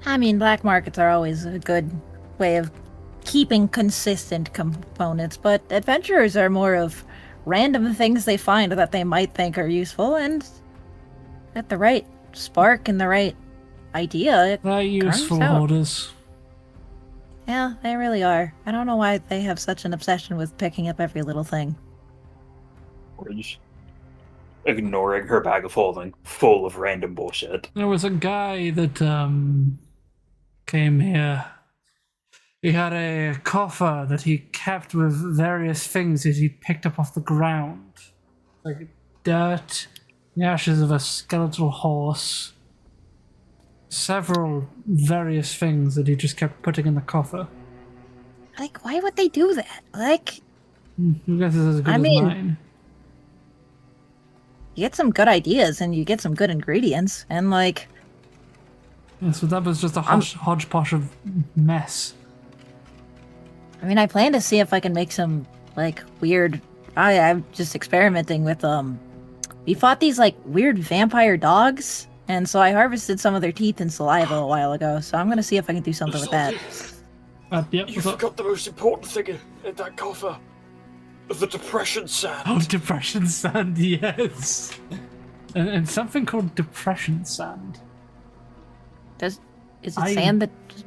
I mean, black markets are always a good way of keeping consistent components, but adventurers are more of random things they find that they might think are useful, and at the right spark and the right idea, it They're useful out. hoarders. Yeah, they really are. I don't know why they have such an obsession with picking up every little thing. Orange. ignoring her bag of holding full of random bullshit. There was a guy that came here. He had a coffer that he kept with various things that he picked up off the ground. Like dirt, the ashes of a skeletal horse, several various things that he just kept putting in the coffer. Like, why would they do that? Like, Your guess is as good I as mean- mine. you get some good ideas and you get some good ingredients, and like, Yeah, so that was just a hodgepodge of mess. I mean, I plan to see if I can make some like weird. I'm just experimenting with we fought these like weird vampire dogs, and so I harvested some of their teeth and saliva a while ago. So I'm gonna see if I can do something with that. Yep. You what's up? forgot the most important thing in that coffer. The depression sand. Oh, depression sand, yes. And something called depression sand. Is it sand that just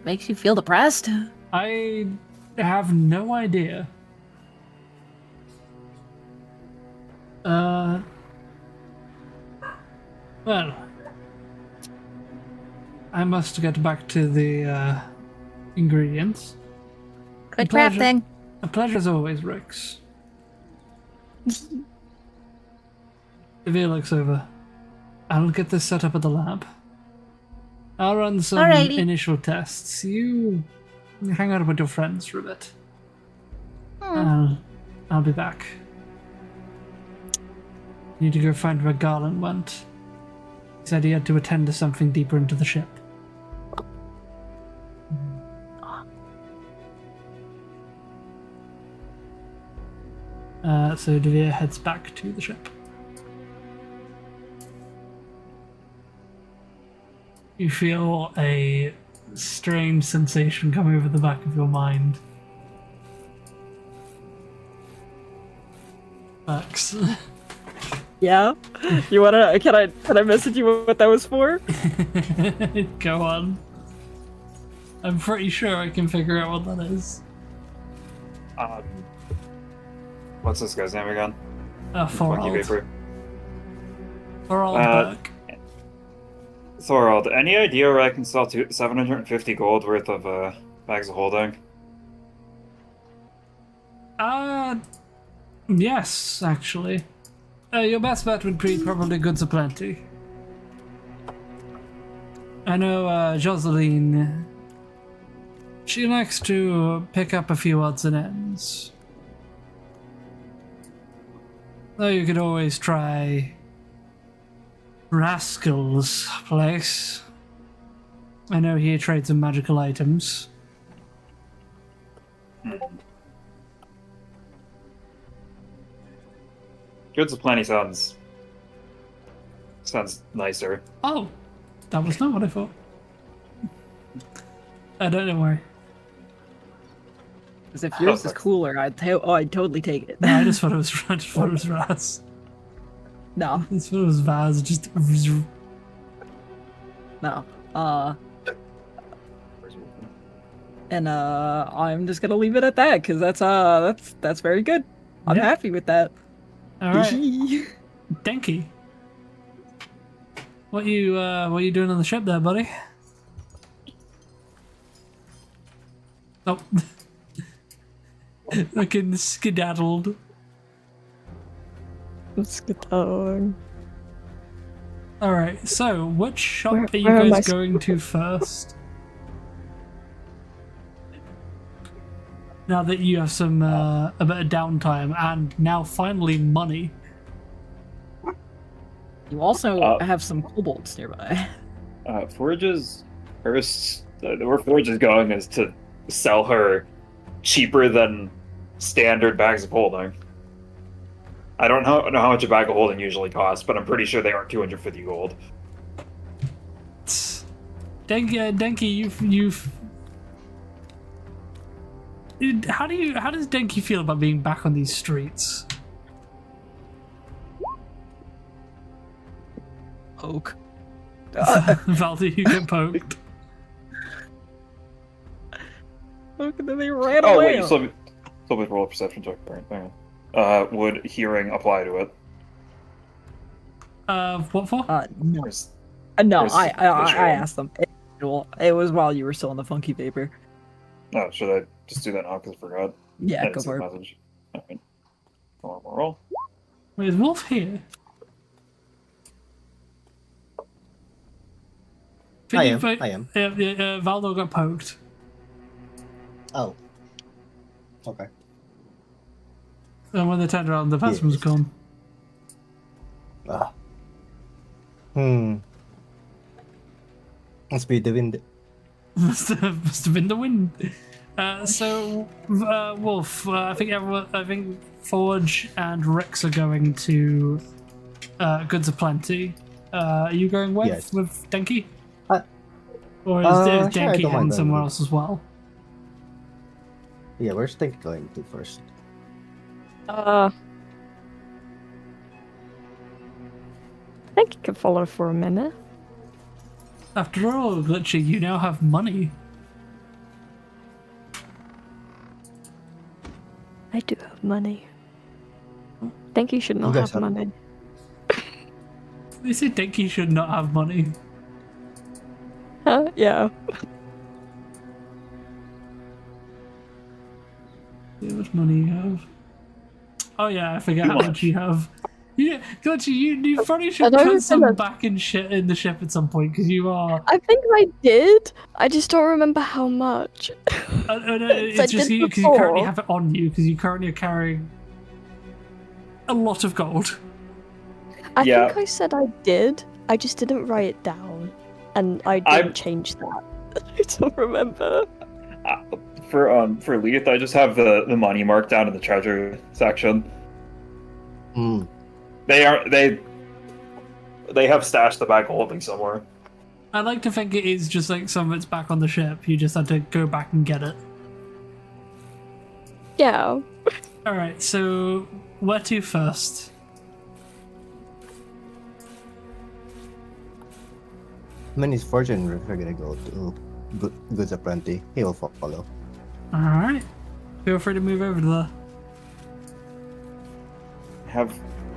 makes you feel depressed? I have no idea. Well, I must get back to the ingredients. Good Pleasure. crafting. A pleasure as always, Rix. Devere looks over. I'll get this set up at the lab. I'll run some Alrighty. initial tests. You hang out with your friends for a bit. I'll be back. Need to go find where Garland went. He said he had to attend to something deeper into the ship. So Devere heads back to the ship. You feel a strange sensation come over the back of your mind. Max. Yeah? You wanna can I message you what that was for? Go on. I'm pretty sure I can figure out what that is. What's this guy's name again? Monkey Thorald. Vapor. Thorald Uh, Burke. Thorald, any idea where I can sell 750 gold worth of bags of holding? Yes, actually. Your best bet would be probably goods aplenty. I know Joseline. She likes to pick up a few odds and ends. Though you could always try Rascal's place. I know he trades in magical items. Goods aplenty sounds nicer. Oh, that was not what I thought. Don't worry. Because if yours is cooler, I'd totally take it. No, I just thought it was Raz. No, I just thought it was Vaz. Just no. And I'm just gonna leave it at that because that's very good. I'm Yeah. happy with that. all right. Denki, what you doing on the ship there, buddy? Oh, fucking skedaddled. Skedaddling. All right. So, which shop Where are you am guys I going to first? Now that you have some a bit of downtime and now finally money. You also have some kobolds nearby. Forge's first, where Forge is going is to sell her cheaper than standard bags of holding. I don't know how much a bag of holding usually costs, but I'm pretty sure they aren't 250 gold. Denki, you've. How does Denki feel about being back on these streets? Poke. Valdi, you get poked. Look, and then they ran Oh away. wait, you still roll a perception check. Hang on. Would hearing apply to it? What for? No. There's- No, there's I visual. asked them. It was while you were still in the funky paper. Oh, should I just do that now because I forgot? Yeah, I didn't go see the for it. message. Alright. Roll. Wait, is Wolf here? I am. Valdo got poked. Oh. Okay. And when they turned around, the person was Yes. gone. Ah. Must be the wind. must have been the wind. Wolf, I think Forge and Rex are going to Goods Aplenty. Are you going with Yes. Denki? Uh, Or is sure, I Denki don't mind heading going somewhere with- else as well? Yeah, where's Think going to first? I think you can follow for a minute. After all, Glitchy, you now have money. I do have money. Think you should not guys have have- money. They say Denki should not have money. Yeah. How much money you have? Oh yeah, I forget how much you have. Yeah, Glitchy, you probably should don't put some remember. back in the ship at some point because you are. I think I did. I just don't remember how much. No, I it's just did because you currently before. have it on you because you currently are carrying a lot of gold. I Yeah. think I said I did. I just didn't write it down, and I didn't change that. I don't remember. For Leith, I just have the money marked down in the treasure section. Hmm. They have stashed the bag of holding somewhere. I like to think it is just like some of it's back on the ship. You just had to go back and get it. Yeah. All right, so where to first? Many's fortune we're gonna go to Goods Aplenty. He will follow. All right, feel free to move over to there.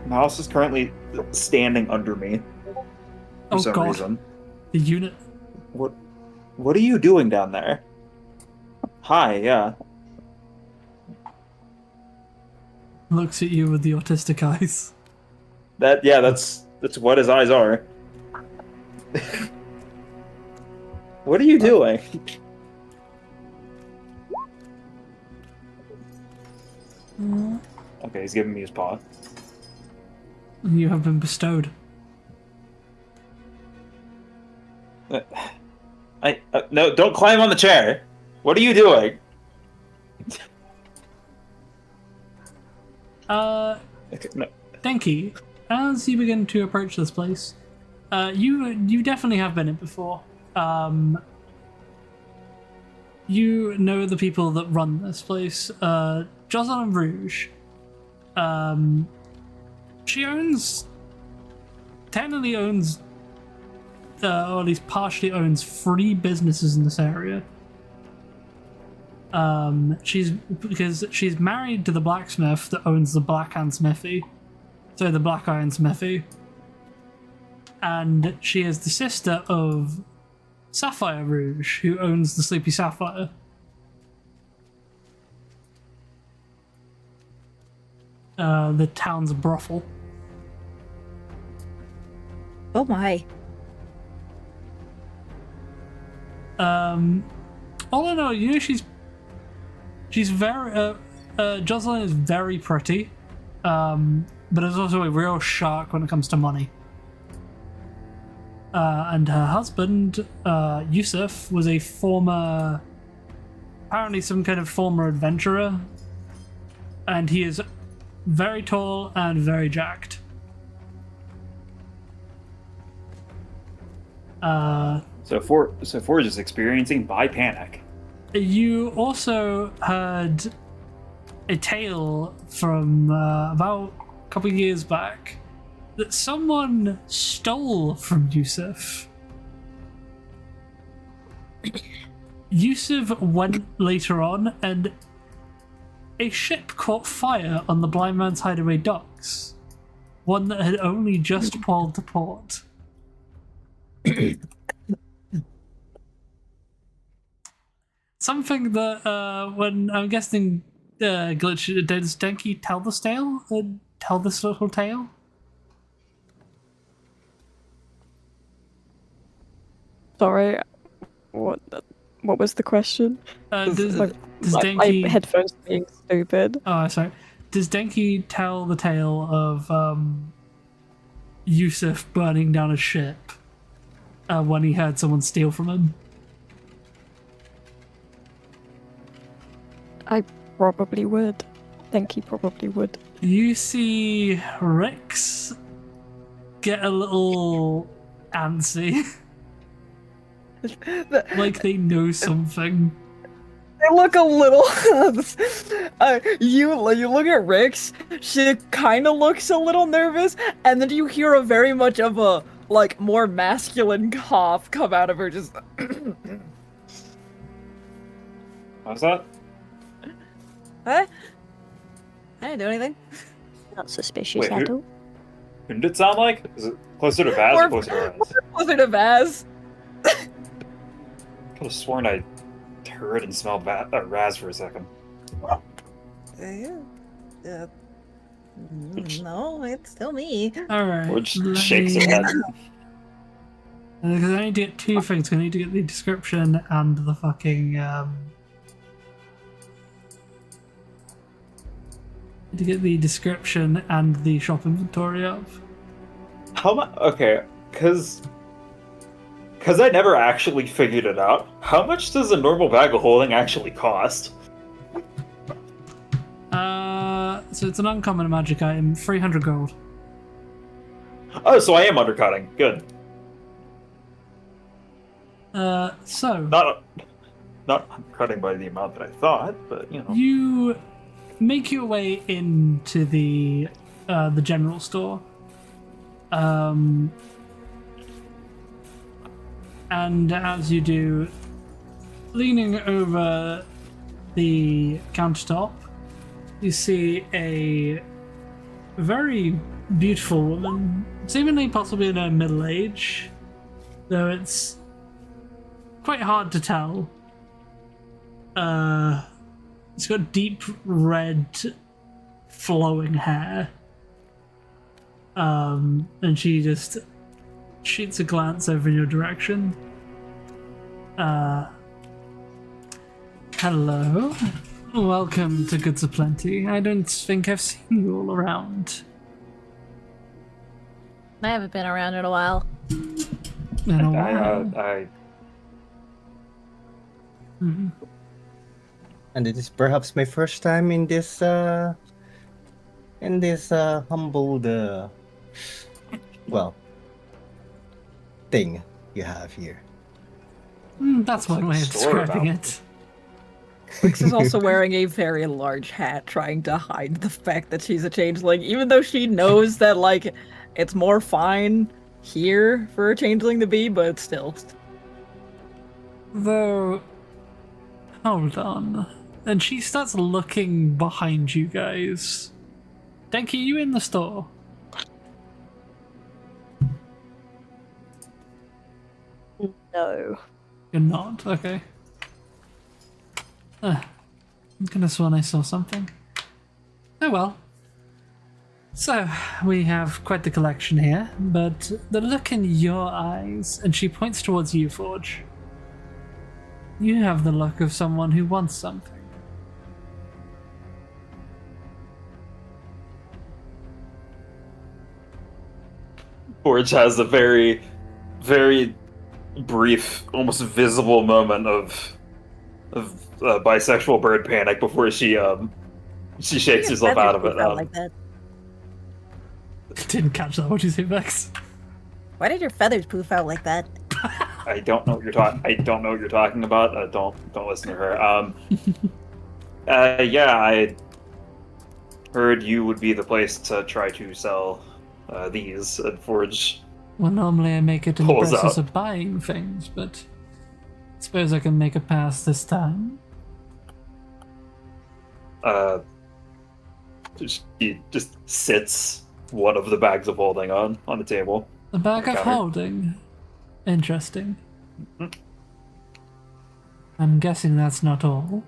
Mouse is currently standing under me for Oh some god, reason. the unit. What are you doing down there? Hi, yeah. Looks at you with the autistic eyes. That's what his eyes are. What are you doing? Okay, he's giving me his paw. You have been bestowed. No, don't climb on the chair. What are you doing? Okay, no. Denki, as you begin to approach this place, you definitely have been in before. You know the people that run this place. Jocelyn Rouge. She technically owns, or at least partially owns 3 businesses in this area. Because she's married to the blacksmith that owns the Black Iron Smithy. So the Black Iron Smithy. And she is the sister of Sapphire Rouge, who owns the Sleepy Sapphire. The town's brothel. Oh my. All in all, you know, she's very Jocelyn is very pretty, but is also a real shark when it comes to money. And her husband, Yusuf, was a apparently some kind of former adventurer, and he is very tall and very jacked. So Forge is experiencing bi panic. You also heard a tale from about a couple of years back that someone stole from Yusuf. Yusuf went later on, and a ship caught fire on the Blind Man's Hideaway docks. one that had only just pulled to port. Something that, when I'm guessing, Glitch, does Denki tell this tale? Tell this little tale? Sorry, what was the question? Does My Denki... headphones being stupid. Oh, sorry. Does Denki tell the tale of Yusuf burning down a ship when he heard someone steal from him? I probably would. Denki probably would. You see Rex get a little antsy. Like they know something. They look a little. You look at Rix. She kind of looks a little nervous, and then you hear a very much of a like more masculine cough come out of her. Just. How's that? What? I didn't do anything. Not suspicious Wait, at all. Who did it sound like? Is it closer to Vaz or closer to Raz? Closer to Vaz. I could have sworn I heard and smelled Raz for a second. No, it's still me. Alright. Or just shakes her head. Because I need to get two things. I need to get the description and the fucking to get the description and the shop inventory up. How much? Okay, because I never actually figured it out. How much does a normal bag of holding actually cost? So it's an uncommon magic item, 300 gold. Oh, so I am undercutting. Good. So Not undercutting by the amount that I thought, but you know. you make your way into the general store. And as you do, leaning over the countertop, you see a very beautiful woman, seemingly possibly in her middle age, though it's quite hard to tell. It's got deep red flowing hair. And she just shoots a glance over in your direction. Hello. Welcome to Goods Aplenty. I don't think I've seen you all around. I haven't been around in a while. In a while. Mhm. And it is perhaps my first time in this humble thing you have here. That's one way of Store describing about. it. Rix is also wearing a very large hat, trying to hide the fact that she's a changeling, even though she knows that, like, it's more fine here for a changeling to be, but still. Though, hold on. And she starts looking behind you guys. Denki, are you in the store? No. You're not? Okay. I'm gonna sworn I saw something. Oh well. So, we have quite the collection here, but the look in your eyes, and she points towards you, Forge. You have the look of someone who wants something. Forge has a very, very brief, almost visible moment of bisexual bird panic before she shakes herself out of it. Like that. Didn't catch that. What did you say, Vex? Why did your feathers poof out like that? I don't know what you're talking. I don't know what you're talking about. Don't listen to her. Yeah, I heard you would be the place to try to sell these at Forge. Well, normally I make it in the Pulls process out. of buying things, but I suppose I can make a pass this time. She just sits one of the bags of holding on the table. The bag of counter. holding. Interesting. Mhm. I'm guessing that's not all.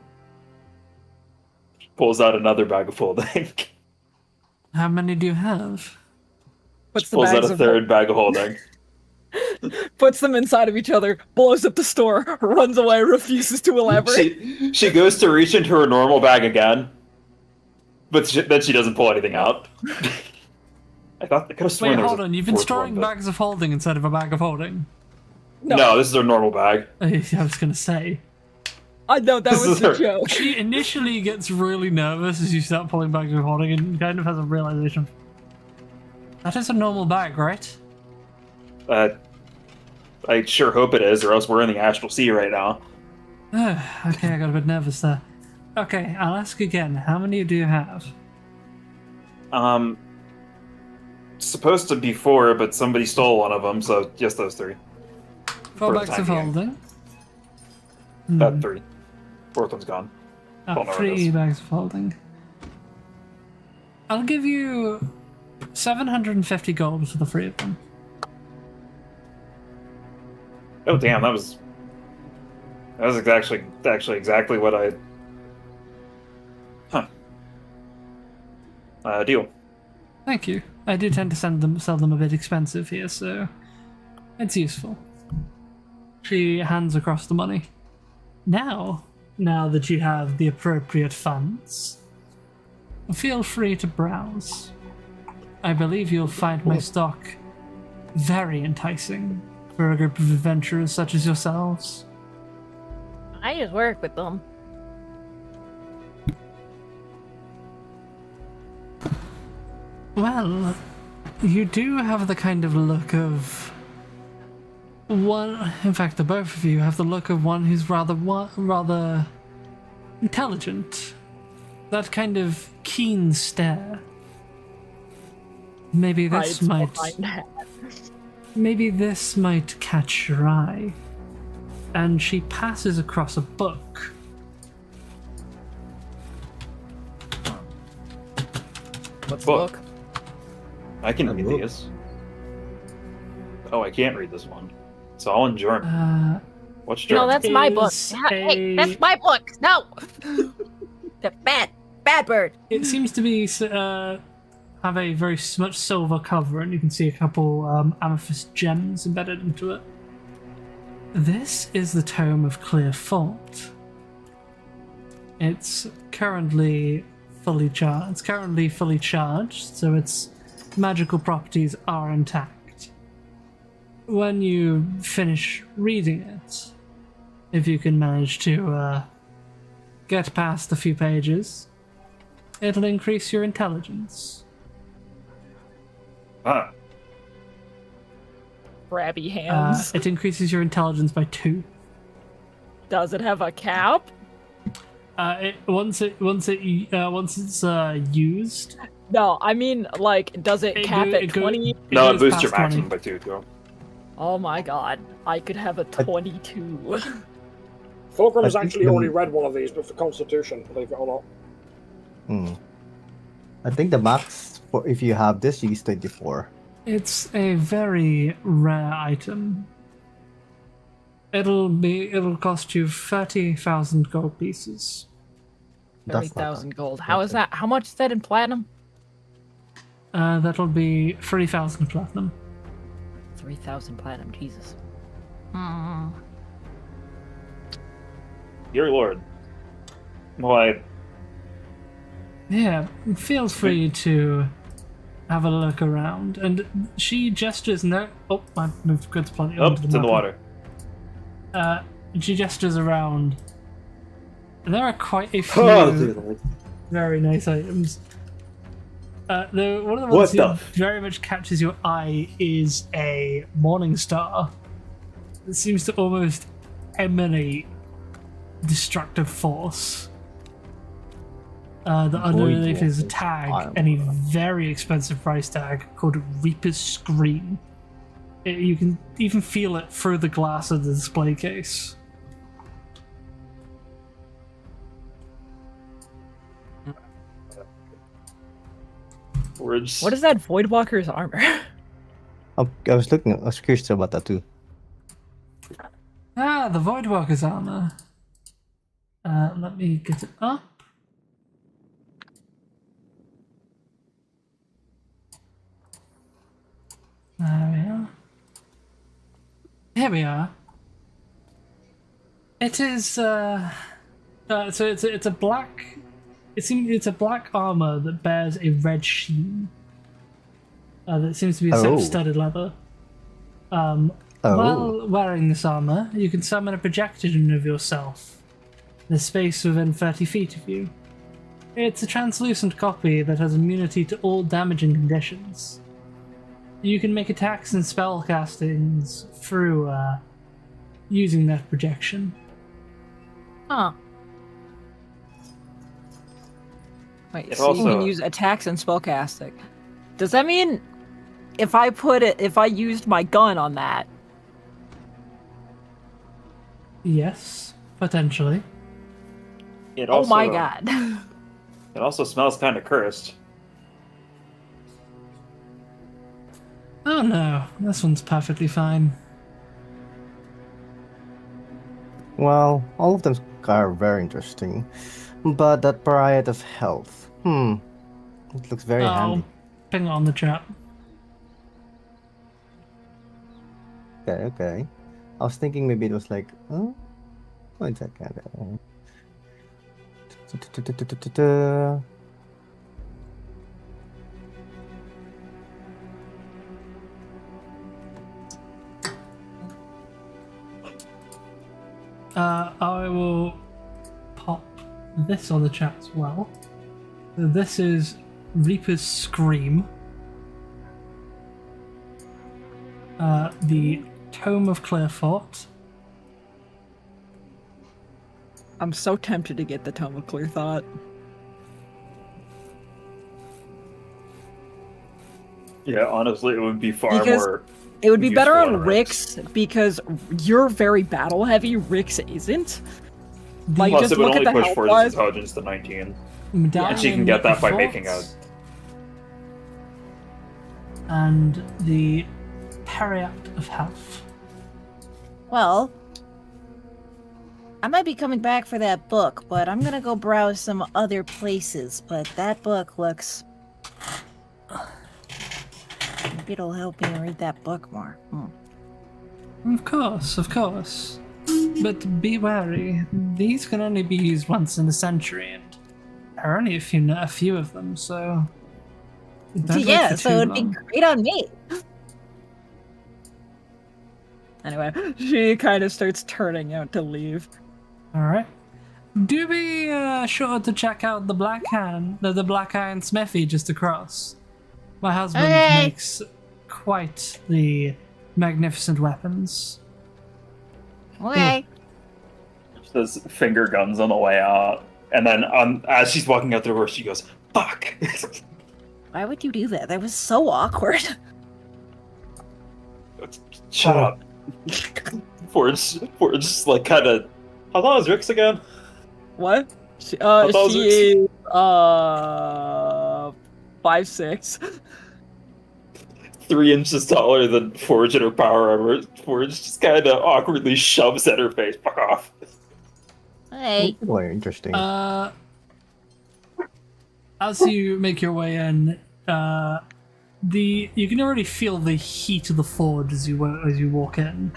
Pulls out another bag of holding. How many do you have? Puts the Pulls out bags a of third bag of holding. puts them inside of each other, blows up the store, runs away, refuses to elaborate. She goes to reach into her normal bag again, but then she doesn't pull anything out. I could have sworn Wait, there was hold a on. You've been fourth storing one, but- bags of holding instead of a bag of holding. No, this is her normal bag. I was gonna say. I know that This was is the her- joke. She initially gets really nervous as you start pulling bags of holding and kind of has a realization. That is a normal bag, right? I sure hope it is, or else we're in the astral sea right now. Okay, I got a bit nervous there. Okay, I'll ask again. How many do you have? Supposed to be 4, but somebody stole one of them, so just those 3. 4 For the bags time of being. holding. 3. Fourth one's gone. Oh, Don't know where it 3 is. bags of holding. I'll give you 750 gold for the 3 of them. Oh damn, that was actually exactly what I. Deal. Thank you. I do tend to sell them a bit expensive here, so it's useful. She hands across the money. Now that you have the appropriate funds, feel free to browse. I believe you'll find my stock very enticing for a group of adventurers such as yourselves. I just work with them. Well, you do have the kind of look of one. In fact, the both of you have the look of one who's rather intelligent. That kind of keen stare. Maybe this Hides might. behind that. Maybe this might catch your eye. And she passes across a book. What's the Book. book? I can A read book. these. Oh, I can't read this one. It's all in German. What's No, German? that's my book. Is Hey, a- that's my book. No. The bad bird. It seems to be have a very much silver cover, and you can see a couple amethyst gems embedded into it. This is the Tome of Clear Fault. It's currently fully charged, so its magical properties are intact. When you finish reading it, if you can manage to get past a few pages, it'll increase your intelligence. Ah, Grabby hands. It increases your intelligence by 2. Does it have a cap? Once it's used, No, I mean, like, does it cap at 20? no, it goes boosts your past 20. maximum by 2, too. Oh my god, I could have a 22. Fulcrum has I think actually the- already read one of these, but for Constitution, believe it or not. I think the max for if you have this is 24. It's a very rare item. It'll cost you 30,000 gold pieces. That's not 30,000 gold. How is that? How much is that in platinum? That'll be 3,000 platinum. 3,000 platinum, Jesus. Dear Lord. Why? Yeah, feel free to have a look around. And she gestures no. Oh, I moved goods plenty. Oh, it's in the water. She gestures around. There are quite a few Oh, dear Lord. very nice items. One of the What ones the that very much catches your eye is a morning star. It seems to almost emanate destructive force. The underneath is a tag and a very expensive price tag called Reaper's Scream. You can even feel it through the glass of the display case. Forge. What is that Voidwalker's armor? I was curious about that too. Ah, the Voidwalker's armor. Let me get it up. There we are. Here we are. It is so it's a black. It's a black armor that bears a red sheen. That seems to be a set of Oh. studded leather. Oh. While wearing this armor, you can summon a projection of yourself in a space within 30 feet of you. It's a translucent copy that has immunity to all damaging conditions. You can make attacks and spell castings through using that projection. Huh. Wait, It so you also- can use attacks and spellcasting. Does that mean if I used my gun on that? Yes, potentially. It Oh also, my god. It also smells kind of cursed. Oh no, this one's perfectly fine. Well, all of them are very interesting, but that Riot of Health. It looks very handy. Ping it on the chat. Okay. I was thinking maybe it was like, oh, one second. I will pop this on the chat as well. So this is Reaper's Scream. The Tome of Clearthought. I'm so tempted to get the Tome of Clear Thought. Yeah, honestly, it would be far Because more. It would be better useful on Rick's because you're very battle heavy. Rick's isn't. Like, Plus, just it would look at only the push health Forge's wise. intelligence to 19. Medallion And she can get that by of making Vaults, a. and the Periapt of Health. Well, I might be coming back for that book, but I'm gonna go browse some other places. But that book looks. Maybe it'll help me read that book more. Of course. But be wary, these can only be used once in a century, and there are only a few of them, so... don't wait Yeah, for so too it'd be long. great on me. Anyway, she kind of starts turning out to leave. Alright. Do be sure to check out the Black Iron Smithy just across. My husband Okay. makes quite the magnificent weapons. Okay. She does finger guns on the way out. And then as she's walking out the door, she goes, fuck! Why would you do that? That was so awkward. Shut up. Forge like, kind of... How tall is Rick's again? What? She tall is is 5'6". 3 inches taller than Forge in her power armor. Forge just kind of awkwardly shoves at her face. Fuck off. Hey. Very interesting. As you make your way in, you can already feel the heat of the forge as you walk in.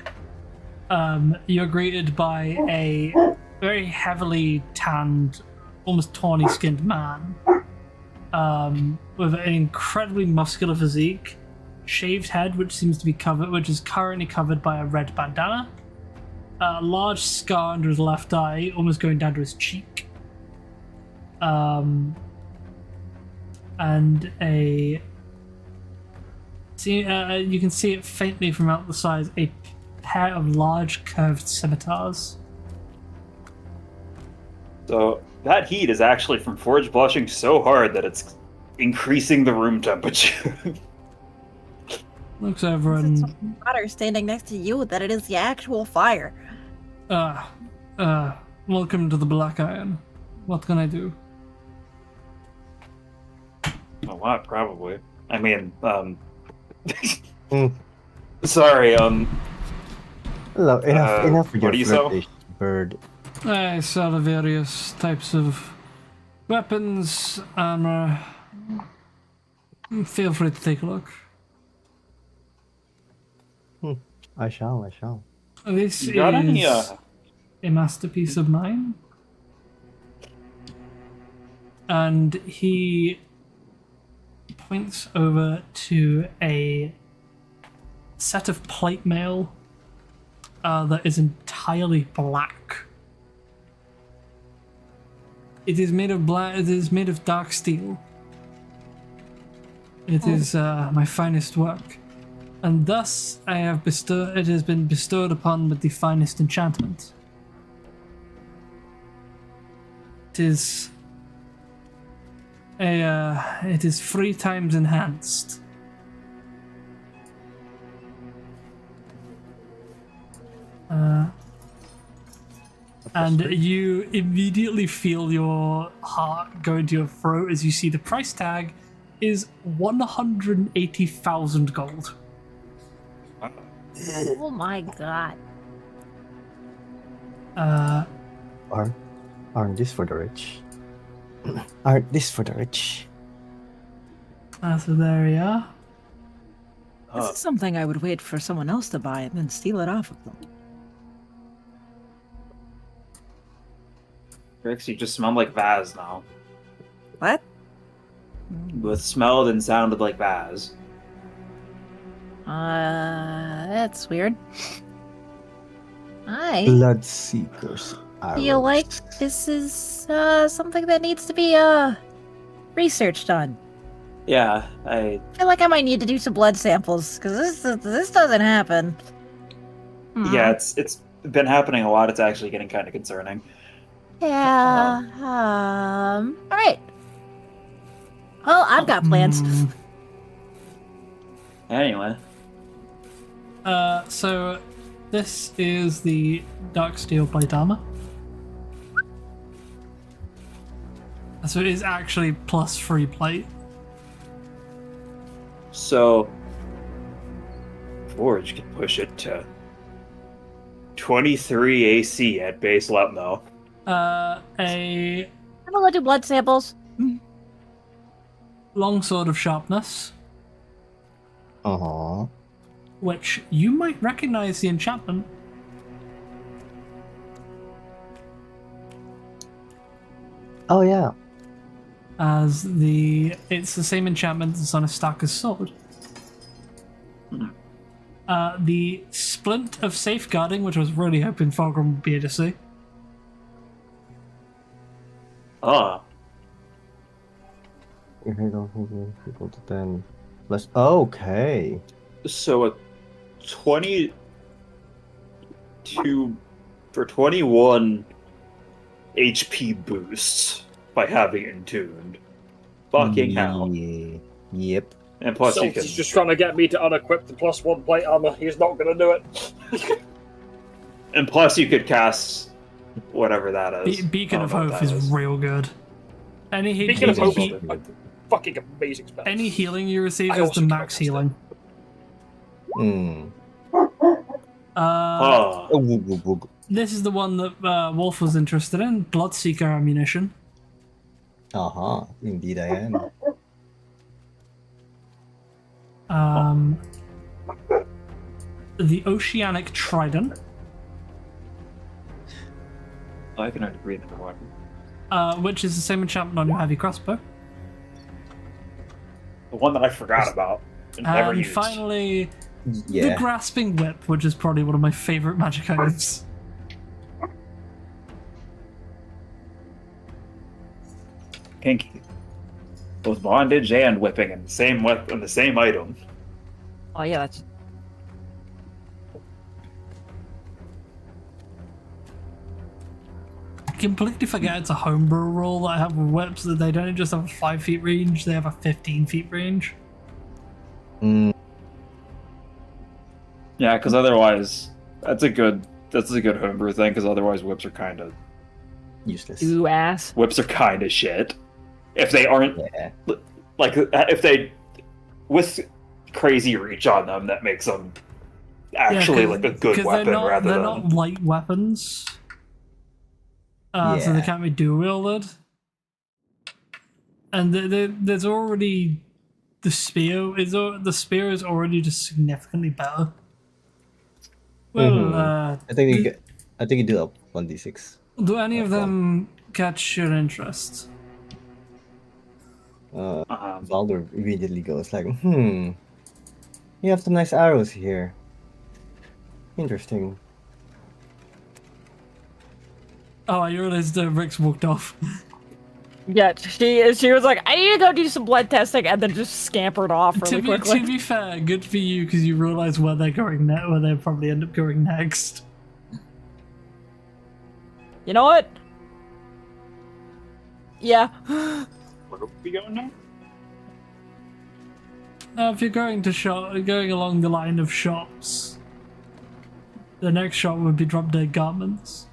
You're greeted by a very heavily tanned, almost tawny-skinned man with an incredibly muscular physique, shaved head, which is currently covered by a red bandana, a large scar under his left eye, almost going down to his cheek, and you can see it faintly from out the side, a pair of large curved scimitars. So, that heat is actually from Forge blushing so hard that it's increasing the room temperature. Looks over and Hotter standing next to you than it is the actual fire. welcome to the Black Iron. What can I do? Oh, lot, probably. I mean, Mm. sorry, Enough with what your do you sell? flirtation, bird. I sell the various types of weapons, armor. Feel free to take a look. I shall. This You got any, is a masterpiece of mine. And he points over to a set of plate mail that is entirely black. It is made of black. It is made of dark steel. It is my finest work, and thus I have bestowed. It has been bestowed upon with the finest enchantment. It is it is 3 times enhanced. And you immediately feel your heart go into your throat as you see the price tag is 180,000 gold. Oh my god. Aren't this for the rich? Aren't this for the rich? So there we are. This is something I would wait for someone else to buy and then steal it off of them. Rix, you just smell like Vaz now. What? Both smelled and sounded like Vaz. That's weird. I Bloodseekers. feel like this is something that needs to be researched on. Yeah, I I feel like I might need to do some blood samples because this doesn't happen. yeah, it's been happening a lot. It's actually getting kind of concerning. Yeah. All right. Well, I've got plans. Anyway, So this is the dark steel plate armor. So it is actually plus 3 plate. so Forge can push it to 23 AC at base level, though. A I'm gonna go do blood samples. long sword of sharpness, which you might recognize the enchantment. Oh yeah. As it's the same enchantment that's on a Stalker's sword. The splint of safeguarding, which I was really hoping Fulgrim would be able to see. Ah, If you don't equal to 10 plus. Okay. so a 22 for 21 HP boost by having it tuned. Fucking hell. Yep. And plus you So can he's just trying to get me to unequip the +1 plate armor. He's not going to do it. could cast whatever that is. Beacon I of don't know Hope what that is real good. Any Speaking of hope, he- a fucking amazing spell. any healing you receive I is also the can't max cast it. healing. Ah, This is the one that Wolf was interested in. Bloodseeker ammunition. Indeed I am. The Oceanic Trident, I can already breathe in the water. which is the same enchantment on your heavy crossbow. The one that I forgot about and never And used. finally, the Yeah. Grasping Whip, which is probably one of my favorite magic items. Kinky. Both bondage and whipping in the same in the same item. Oh yeah, that's I completely forget it's a homebrew rule that I have with whips, that they don't just have a 5 feet range, they have a 15 feet range. Mm, Yeah, because otherwise, that's a good homebrew thing. Because otherwise, whips are kind of useless. you ass. shit. If they aren't Yeah. like if they with crazy reach on them, that makes them actually like a good weapon they're not, rather they're than not light weapons. So they Yeah. can't be dual wielded. And there's already the spear is already just significantly better. Well, I think you do up 1d6. do any of them catch your interest? Baldur immediately goes like, you have some nice arrows here. Interesting. Oh, I realized Rick's walked off. Yeah, she was like, I need to go do some blood testing, and then just scampered off really quickly. To be fair, good for you because you realize where they're going where they'll probably end up going next. You know what? Yeah. where are we going now? If you're going along the line of shops, the next shop would be Drop Dead Garments.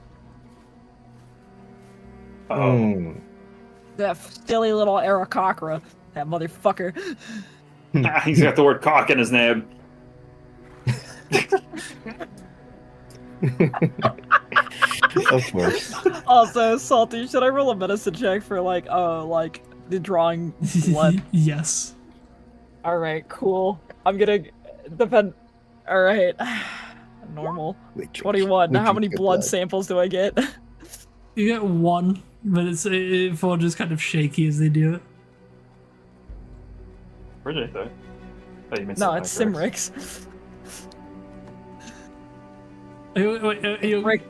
That silly little Aarakocra. That motherfucker. He's got the word cock in his name. Of course. Also, Salty, should I roll a medicine check for like the drawing blood? Yes. Alright, cool. I'm gonna defend. Alright. Normal. 21. How many blood samples do I get? You get one, but it's all just kind of shaky as they do it. Where did I say? Oh, you meant No, it's Simrix. Rick.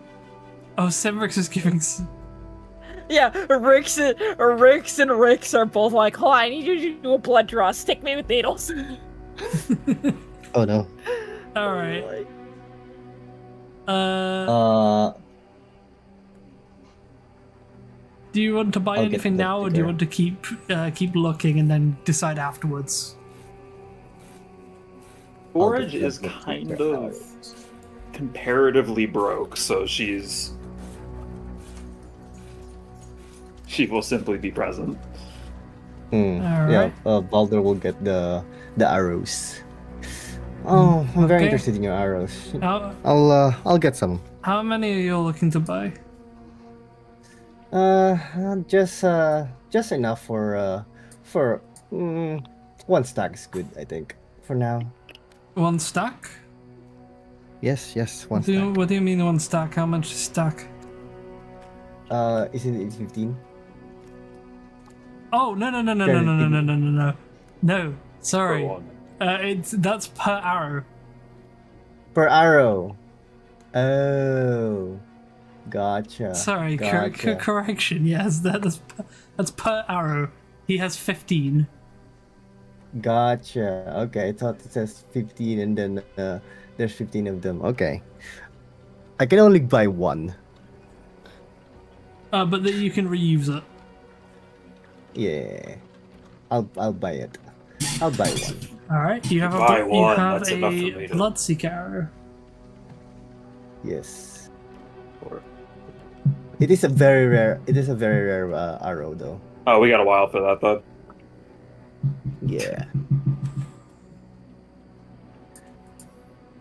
Oh, Simrix is giving. Yeah, Rix and Rix are both like, oh, I need you to do a blood draw. Stick me with needles. Oh no. All right. Do you want to buy anything now, or do you want to keep looking and then decide afterwards? Forge is kind of comparatively broke, so she will simply be present. Yeah, Baldur will get the arrows. Oh, I'm very interested in your arrows. I'll get some. How many are you looking to buy? Just enough for one stack is good, I think, for now. One stack? Yes, one stack. What do you mean one stack? How much is stack? Isn't it 15? Oh no! Sorry, that's per arrow. Per arrow. Oh, gotcha. Sorry, gotcha. correction. Yes, that's per arrow. He has 15. Gotcha. Okay, I thought it says 15 and then there's 15 of them. Okay. I can only buy one. But then you can reuse it. Yeah. I'll buy it. I'll buy one. All right, you have Buy a one, that's enough for me to- Bloodseeker arrow. Yes. It is a very rare arrow though. Oh, we got a while for that though. Yeah.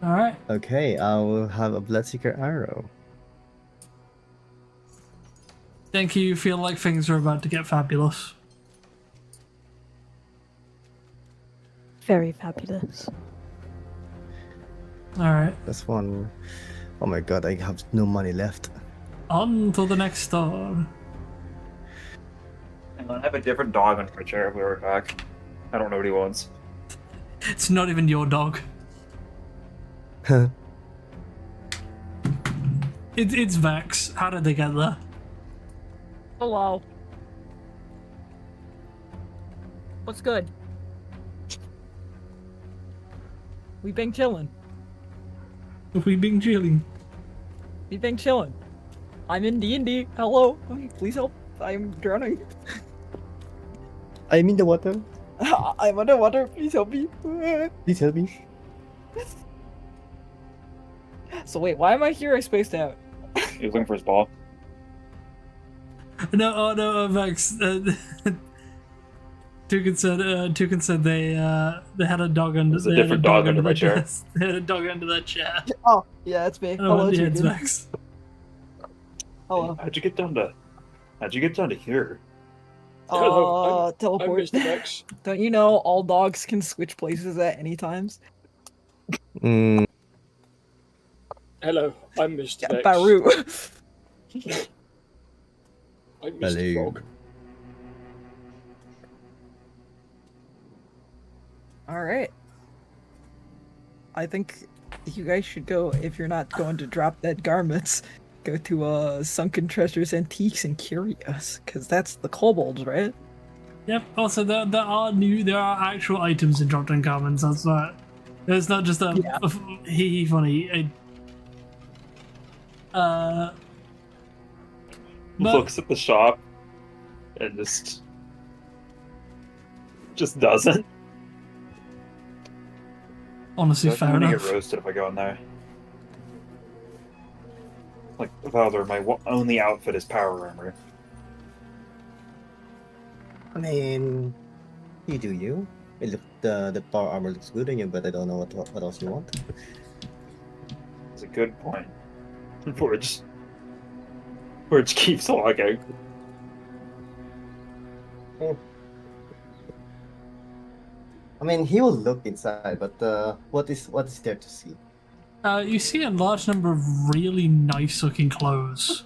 All right. Okay, I will have a Bloodseeker arrow. Think you feel like things are about to get fabulous? Very fabulous. All right. That's one. Oh my god, I have no money left. On to the next store. Hang on, I have a different dog on my chair if we were back. I don't know what he wants. It's not even your dog. It's Vex. How did they get there? Hello. What's good? We been chilling. We been chilling. We been chilling. I'm in D&D. Hello. Please help. I'm drowning. I'm in the water. I'm underwater. Please help me. Please help me. So wait, why am I here? I spaced out. He was looking for his ball. No, oh no, Vex. Toucan said they had a dog under. There's a different dog under my their chair. desk. They had a dog under their chair. Oh, yeah, that's me. Hello, Yeah, it's Toucan. Vex. Hello. How'd you get down to here? Hello, I'm Teleport. Mr. Vex. Don't you know all dogs can switch places at any times? Mm, Hello, I'm Mr. Vex. Baru. I'm Mr. Hello. Frog. Alright. I think you guys should go, if you're not going to drop dead garments, go to Sunken Treasures Antiques and Curios, because that's the kobolds, right? Yep. Also, there are actual items in drop-down garments. That's not. It's not just a hee funny. But Looks at the shop and just doesn't. honestly, I'm fair gonna enough. get roasted if I go in there. Like, Valder, my only outfit is power armor. I mean, you do you. It look, the power armor looks good on you, but I don't know what else you want. It's a good point. Forge keeps logging. I mean, he will look inside, but what is there to see? You see a large number of really nice-looking clothes.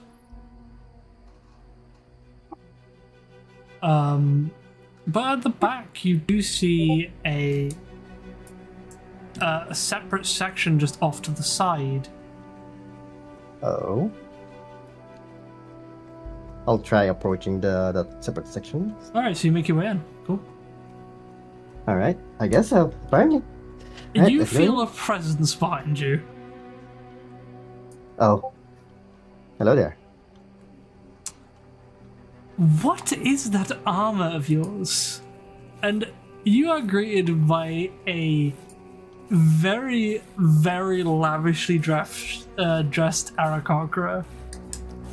But at the back, you do see a separate section just off to the side. Oh. I'll try approaching that separate section. All right, so you make your way in. Cool. All right, I guess so. Apparently. Right, You let's feel go. a presence behind you. Oh. Hello there. What is that armor of yours? And you are greeted by a very, very lavishly dressed Arakocra.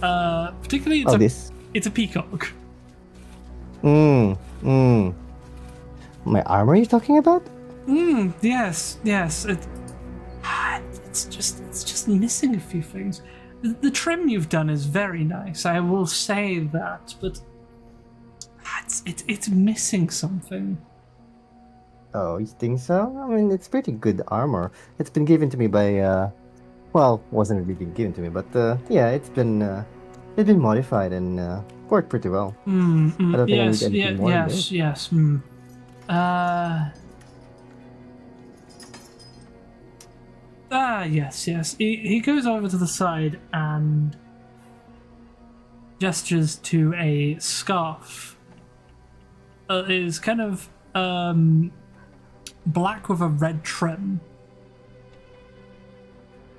Particularly, This. it's a peacock. My armor you're talking about? Yes. It's just missing a few things. The trim you've done is very nice, I will say that, but it's missing something. Oh, you think so? I mean, it's pretty good armor. It's been given to me by, well, wasn't really given to me, but yeah, it's been modified and worked pretty well. I don't think I need anything more than this. Yes. Yes. He goes over to the side and gestures to a scarf. It is kind of black with a red trim.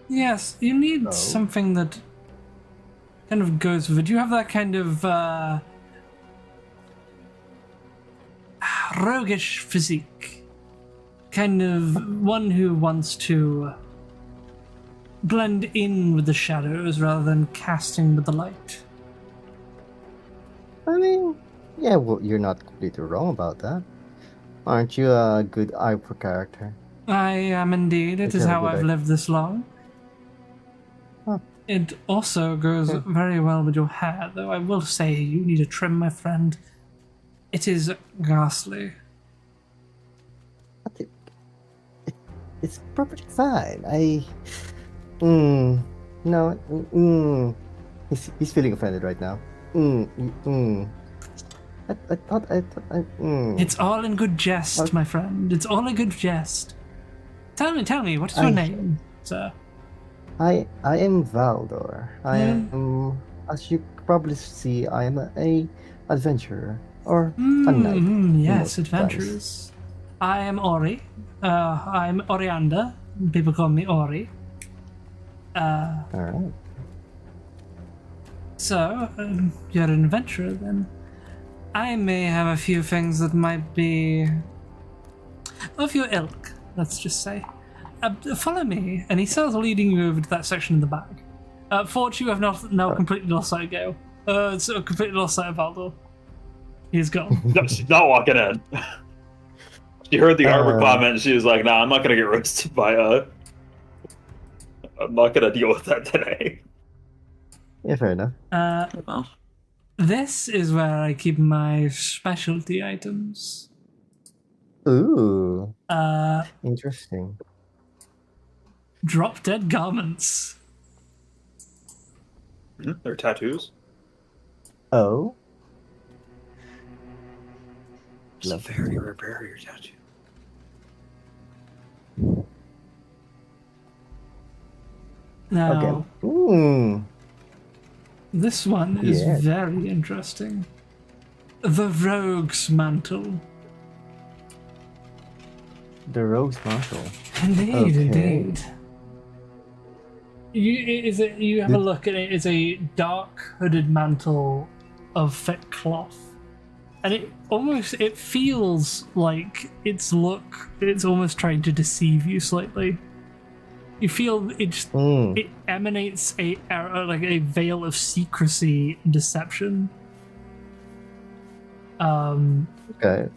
Yes, you need something that kind of goes with it. You have that kind of roguish physique. Kind of one who wants to blend in with the shadows rather than casting with the light. I mean, yeah, well, you're not completely wrong about that. Aren't you a good eye for character? I am indeed. It is how I've lived this long. Huh. It also goes very well with your hair, though I will say you need a trim, my friend. It is ghastly. It's perfectly fine. No. He's feeling offended right now. I thought. It's all in good jest, my friend. It's all in good jest. Tell me, what is your name, sir? I am Valdor. I am, as you probably see, I am a adventurer or a knight. Yes, adventurers. I am Ori. I'm Oriander. People call me Ori. All right. So, you're an adventurer then. I may have a few things that might be of your ilk, let's just say. Follow me, and he starts leading you over to that section in the back. Fortune, you have now completely lost sight of Gale. Completely lost sight of Valdor. He's gone. No, she's not walking in. She heard the armor Uh. comment and she was like, nah, I'm not gonna get roasted by I'm not gonna deal with that today. Yeah, fair enough. This is where I keep my specialty items. Ooh, Uh, interesting. drop dead garments. They're tattoos. Oh, It's a very rare barrier tattoo. Now, okay. Hmm. this one is Yeah. very interesting. The Rogue's Mantle. The Rogue's Marshal. Indeed, Okay. indeed. You have a look at it. It's a dark hooded mantle of thick cloth, and it feels like it's almost trying to deceive you slightly. You feel it emanates like a veil of secrecy and deception. Okay.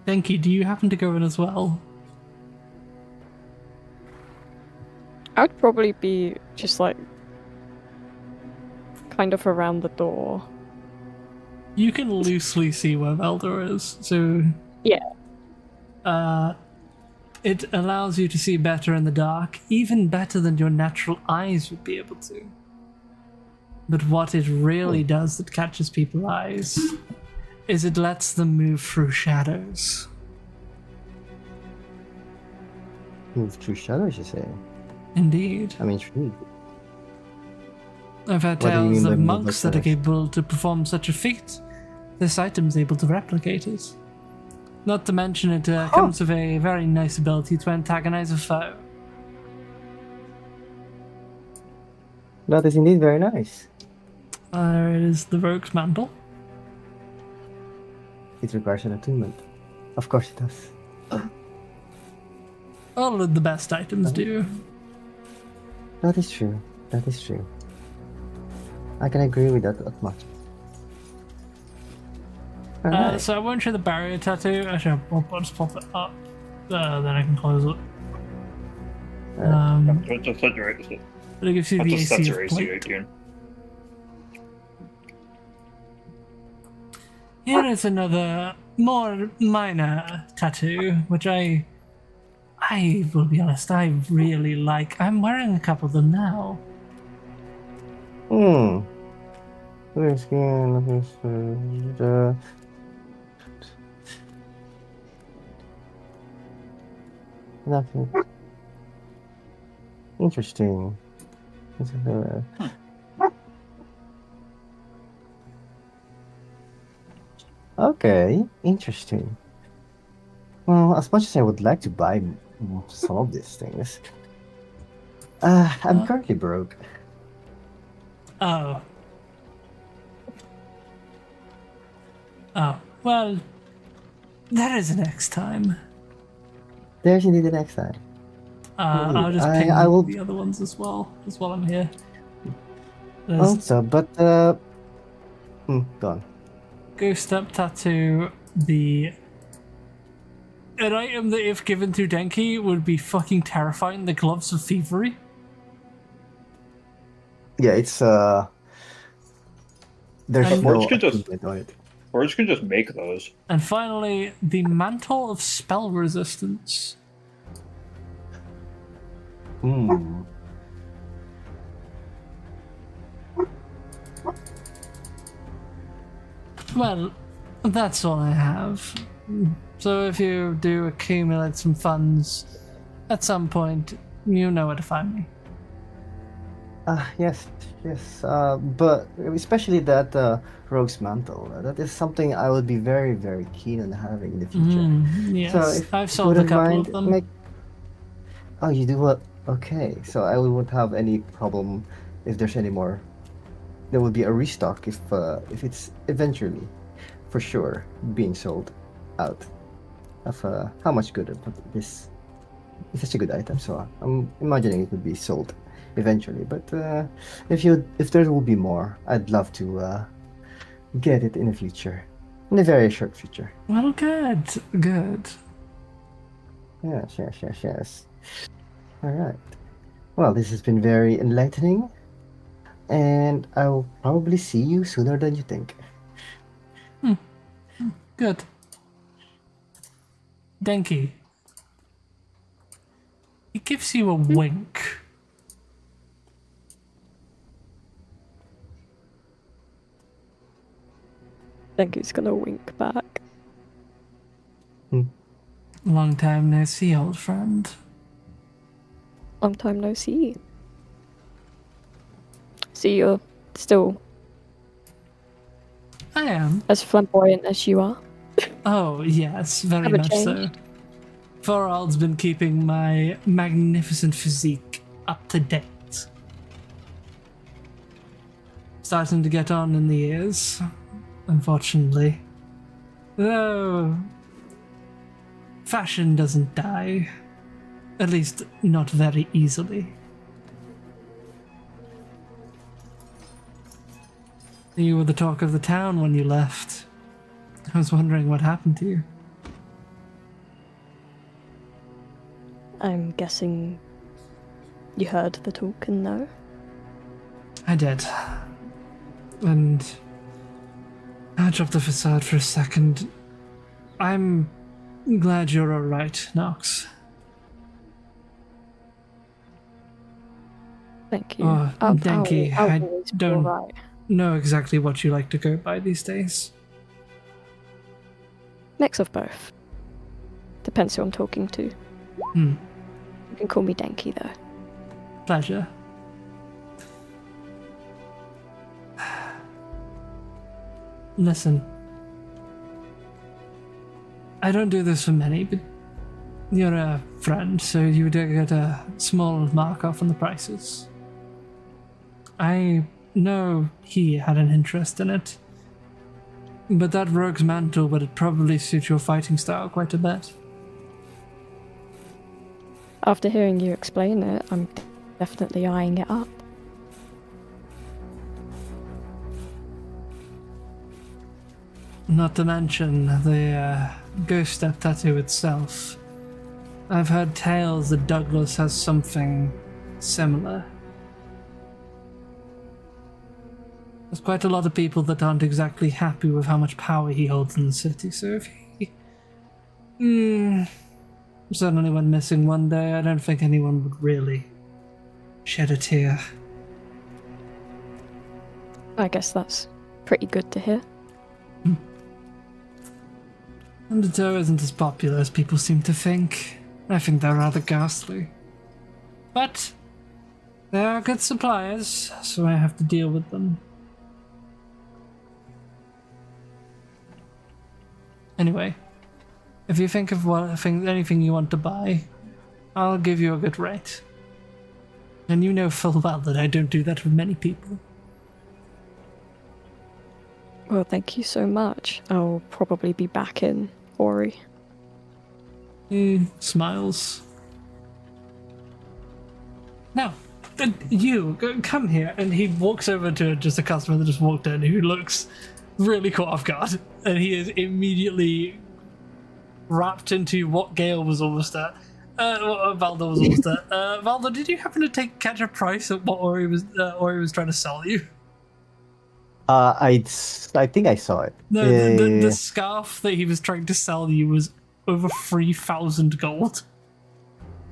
Denki, do you happen to go in as well? I'd probably be just like kind of around the door. You can loosely see where Veldor is, so Yeah. it allows you to see better in the dark, even better than your natural eyes would be able to. But what it really does that catches people's eyes is it lets them move through shadows. Move through shadows, you say? Indeed. I'm intrigued. I've heard What do you tales mean by of move monks like that are shadows? capable to perform such a feat. This item's able to replicate it. Not to mention it comes with a very nice ability to antagonize a foe. That is indeed very nice. There it is, the Rogue's Mantle. It requires an attunement. Of course it does. All of the best items do. That is true. That is true. I can agree with that much. Alright. So I won't show the barrier tattoo. Actually, I'll just pop it up. Then I can close it. Just set your AC. But it gives you the Just set AC your of AC plate. 18. Here is another more minor tattoo, which I will be honest, I really like. I'm wearing a couple of them now. Clear skin. Nothing. Interesting. Okay, interesting. Well, as much as I would like to buy some of these things, I'm currently broke. Oh. Oh, well, that is next time. There's indeed the next time. I'll just ping I will- the other ones as well, while I'm here. There's Also, but go on. Ghost Up Tattoo, an item that if given to Denki would be fucking terrifying, the Gloves of Thievery. Yeah, it's there's And- no Forge could just- attunement on it. Or you can just make those. And finally, the Mantle of Spell Resistance. Well, that's all I have. So if you do accumulate some funds, at some point, you know where to find me. Yes. But especially that Rogue's Mantle. That is something I would be very, very keen on having in the future. Yes, So if I've you sold a wouldn't couple mind, of them. Oh, you do what? Okay, so I won't have any problem if there's any more. There will be a restock if it's eventually, for sure, being sold out. Of how much good this is such a good item. So I'm imagining it would be sold eventually. But if there will be more, I'd love to get it in the future. In the very short future. Well, good. Good. Yes. Alright. Well, this has been very enlightening. And I'll probably see you sooner than you think. Good. Denki. He gives you a wink. Denku's gonna wink back. Long time no see, old friend. Long time no see. So you're still I am. as flamboyant as you are? Oh, yes, very Haven't much so. changed. Thorald's been keeping my magnificent physique up to date. Starting to get on in the years, unfortunately. Though, fashion doesn't die. At least, not very easily. You were the talk of the town when you left. I was wondering what happened to you. I'm guessing you heard the talk and know. I did. And I dropped the facade for a second. I'm glad you're alright, Nox. Thank you. Oh, Denki, I'll I always be don't alright. know exactly what you like to go by these days. Mix of both. Depends who I'm talking to. Hmm. You can call me Denki though. Pleasure. Listen. I don't do this for many, but you're a friend, so you do get a small mark off on the prices. I know he had an interest in it, but that rogue's mantle would probably suit your fighting style quite a bit. After hearing you explain it, I'm definitely eyeing it up. Not to mention the ghost step tattoo itself. I've heard tales that Douglas has something similar. There's quite a lot of people that aren't exactly happy with how much power he holds in the city, so if he suddenly went missing one day, I don't think anyone would really shed a tear. I guess that's pretty good to hear. Undertow isn't as popular as people seem to think. I think they're rather ghastly. But they are good suppliers, so I have to deal with them. Anyway, if you think of anything you want to buy, I'll give you a good rate. And you know full well that I don't do that with many people. Well, thank you so much. I'll probably be back in Ori. He smiles. Now, come here. And he walks over to just a customer that just walked in who looks really caught off guard. And he is immediately wrapped into what Gale was almost at. What Valdo was almost at. Valdo, did you happen to catch a price at what Ori was trying to sell you? I think I saw it. The scarf that he was trying to sell you was over 3,000 gold.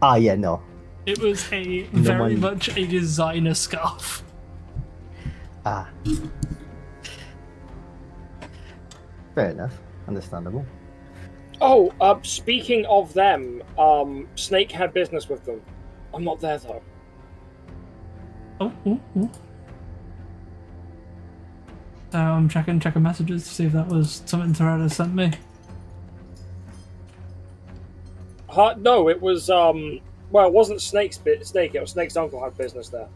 Yeah, no. It was a No very money. much a designer scarf. Fair enough. Understandable. Oh, speaking of them, Snake had business with them. I'm not there though. Oh. I'm checking messages to see if that was something Toretta sent me. No, it was well, it wasn't Snake, it was Snake's uncle had business there.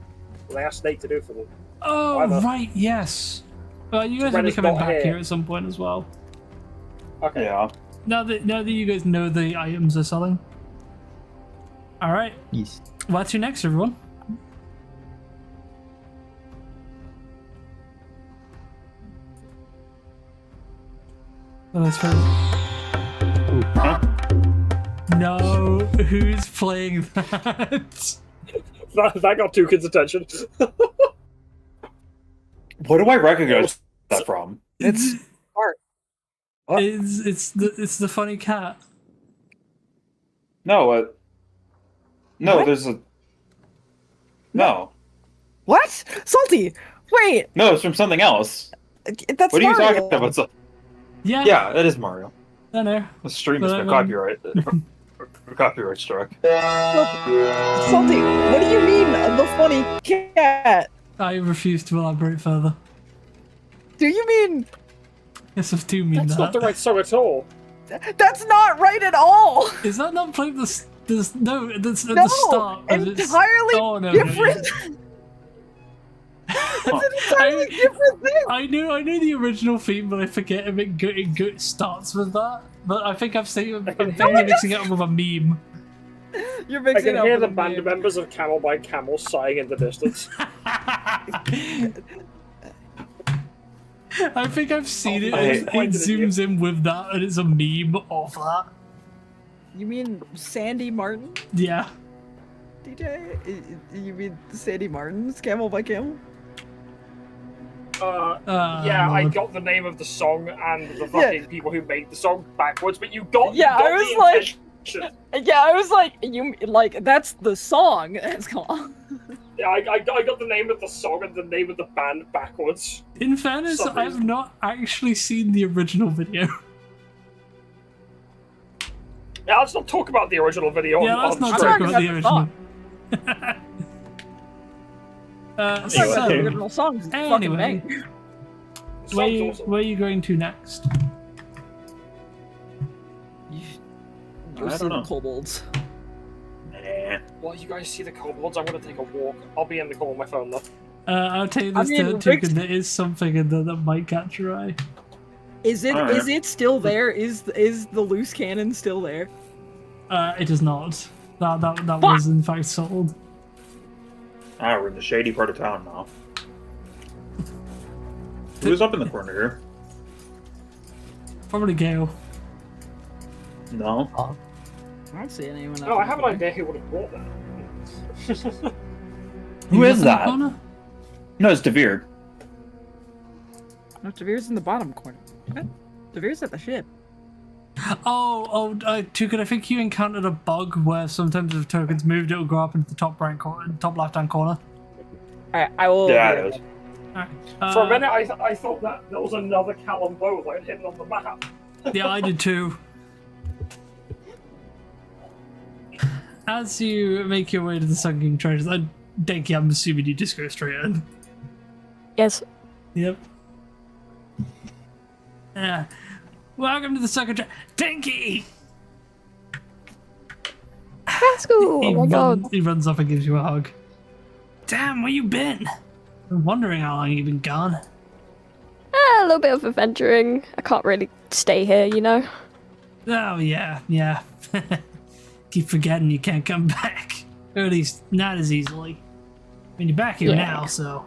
Well, they asked Snake to do for them. Oh, Whatever. right, yes. Well, you guys will be Rena's coming not back here. here at some point as well. Okay. Yeah. Now that you guys know the items are selling. Alright, Yes. what's your next, everyone? Oh, that's fair. Huh? No, who's playing that? That got two kids' attention. What do I recognize that from? It's art. What? It's the funny cat. No, no, What? there's a... No. What? Salty! Wait! No, it's from something else. That's What are you Mario. talking about? So- Yeah, yeah, that is Mario. I know. The stream has But been I copyright. Copyright struck. Salty, what do you mean, the funny cat? I refuse to elaborate further. Do you mean... Yes, I do mean That's that. not the right song at all. That's not right at all! Is that not playing the no? That's at No, the start. Of entirely oh, no, different. It's an entirely different thing. I knew the original theme, but I forget if it starts with that. But I think I'm mixing it up with a meme. You're I mixing can it up hear with the a band meme. members of Camel by Camel sighing in the distance. I think I've seen it. I- It zooms in with that, and it's a meme of that. You mean Sandy Martin, Yeah. DJ? You mean Sandy Martin's Camel by Camel? Yeah, I Lord. got the name of the song and the fucking people who made the song backwards, but you got Yeah, you got I was the like- intention. Yeah, I was like, you like that's the song. It's called. Yeah, I got the name of the song and the name of the band backwards. In fairness, Some I've reason. not actually seen the original video. Yeah, let's not talk about the original video Yeah, on let's not stream. talk about the about original. It's like So, the original songs. It's fucking anyway. bang. Sounds where awesome. are you going to next? Go I see don't the know. kobolds. Nah. While you guys see the kobolds, I'm gonna take a walk. I'll be in the call on my phone though. I'll tell you I this, mean, too, Rick's- because there is something in there that might catch your eye. Is it Alright. is it still there? Is the loose cannon still there? It is not. That was in fact sold. Ah, we're in the shady part of town now. Who's up in the corner here? Probably Gale. No. I don't see anyone. Oh, I have an idea who would have brought that. Who is in the that? corner? No, it's Devere. No, Devere's in the bottom corner. What? Devere's at the ship. Tukan, I think you encountered a bug where sometimes if tokens moved, it will go up into the top top left-hand corner. Alright, I will. Yeah, it is. Alright. For a minute, I thought that there was another Callum Bow like hidden on the map. Yeah, I did too. As you make your way to the sunken treasures, Denki, I'm assuming you just go straight in. Yes. Yep. Yeah. Welcome to the sunken treasure. Denki! Pascal! Oh my god. He runs up and gives you a hug. Damn, where you been? I'm wondering how long you've been gone. A little bit of adventuring. I can't really stay here, you know? Oh, yeah. Keep forgetting you can't come back. Or at least not as easily. I mean, you're back here Yeah. now, so.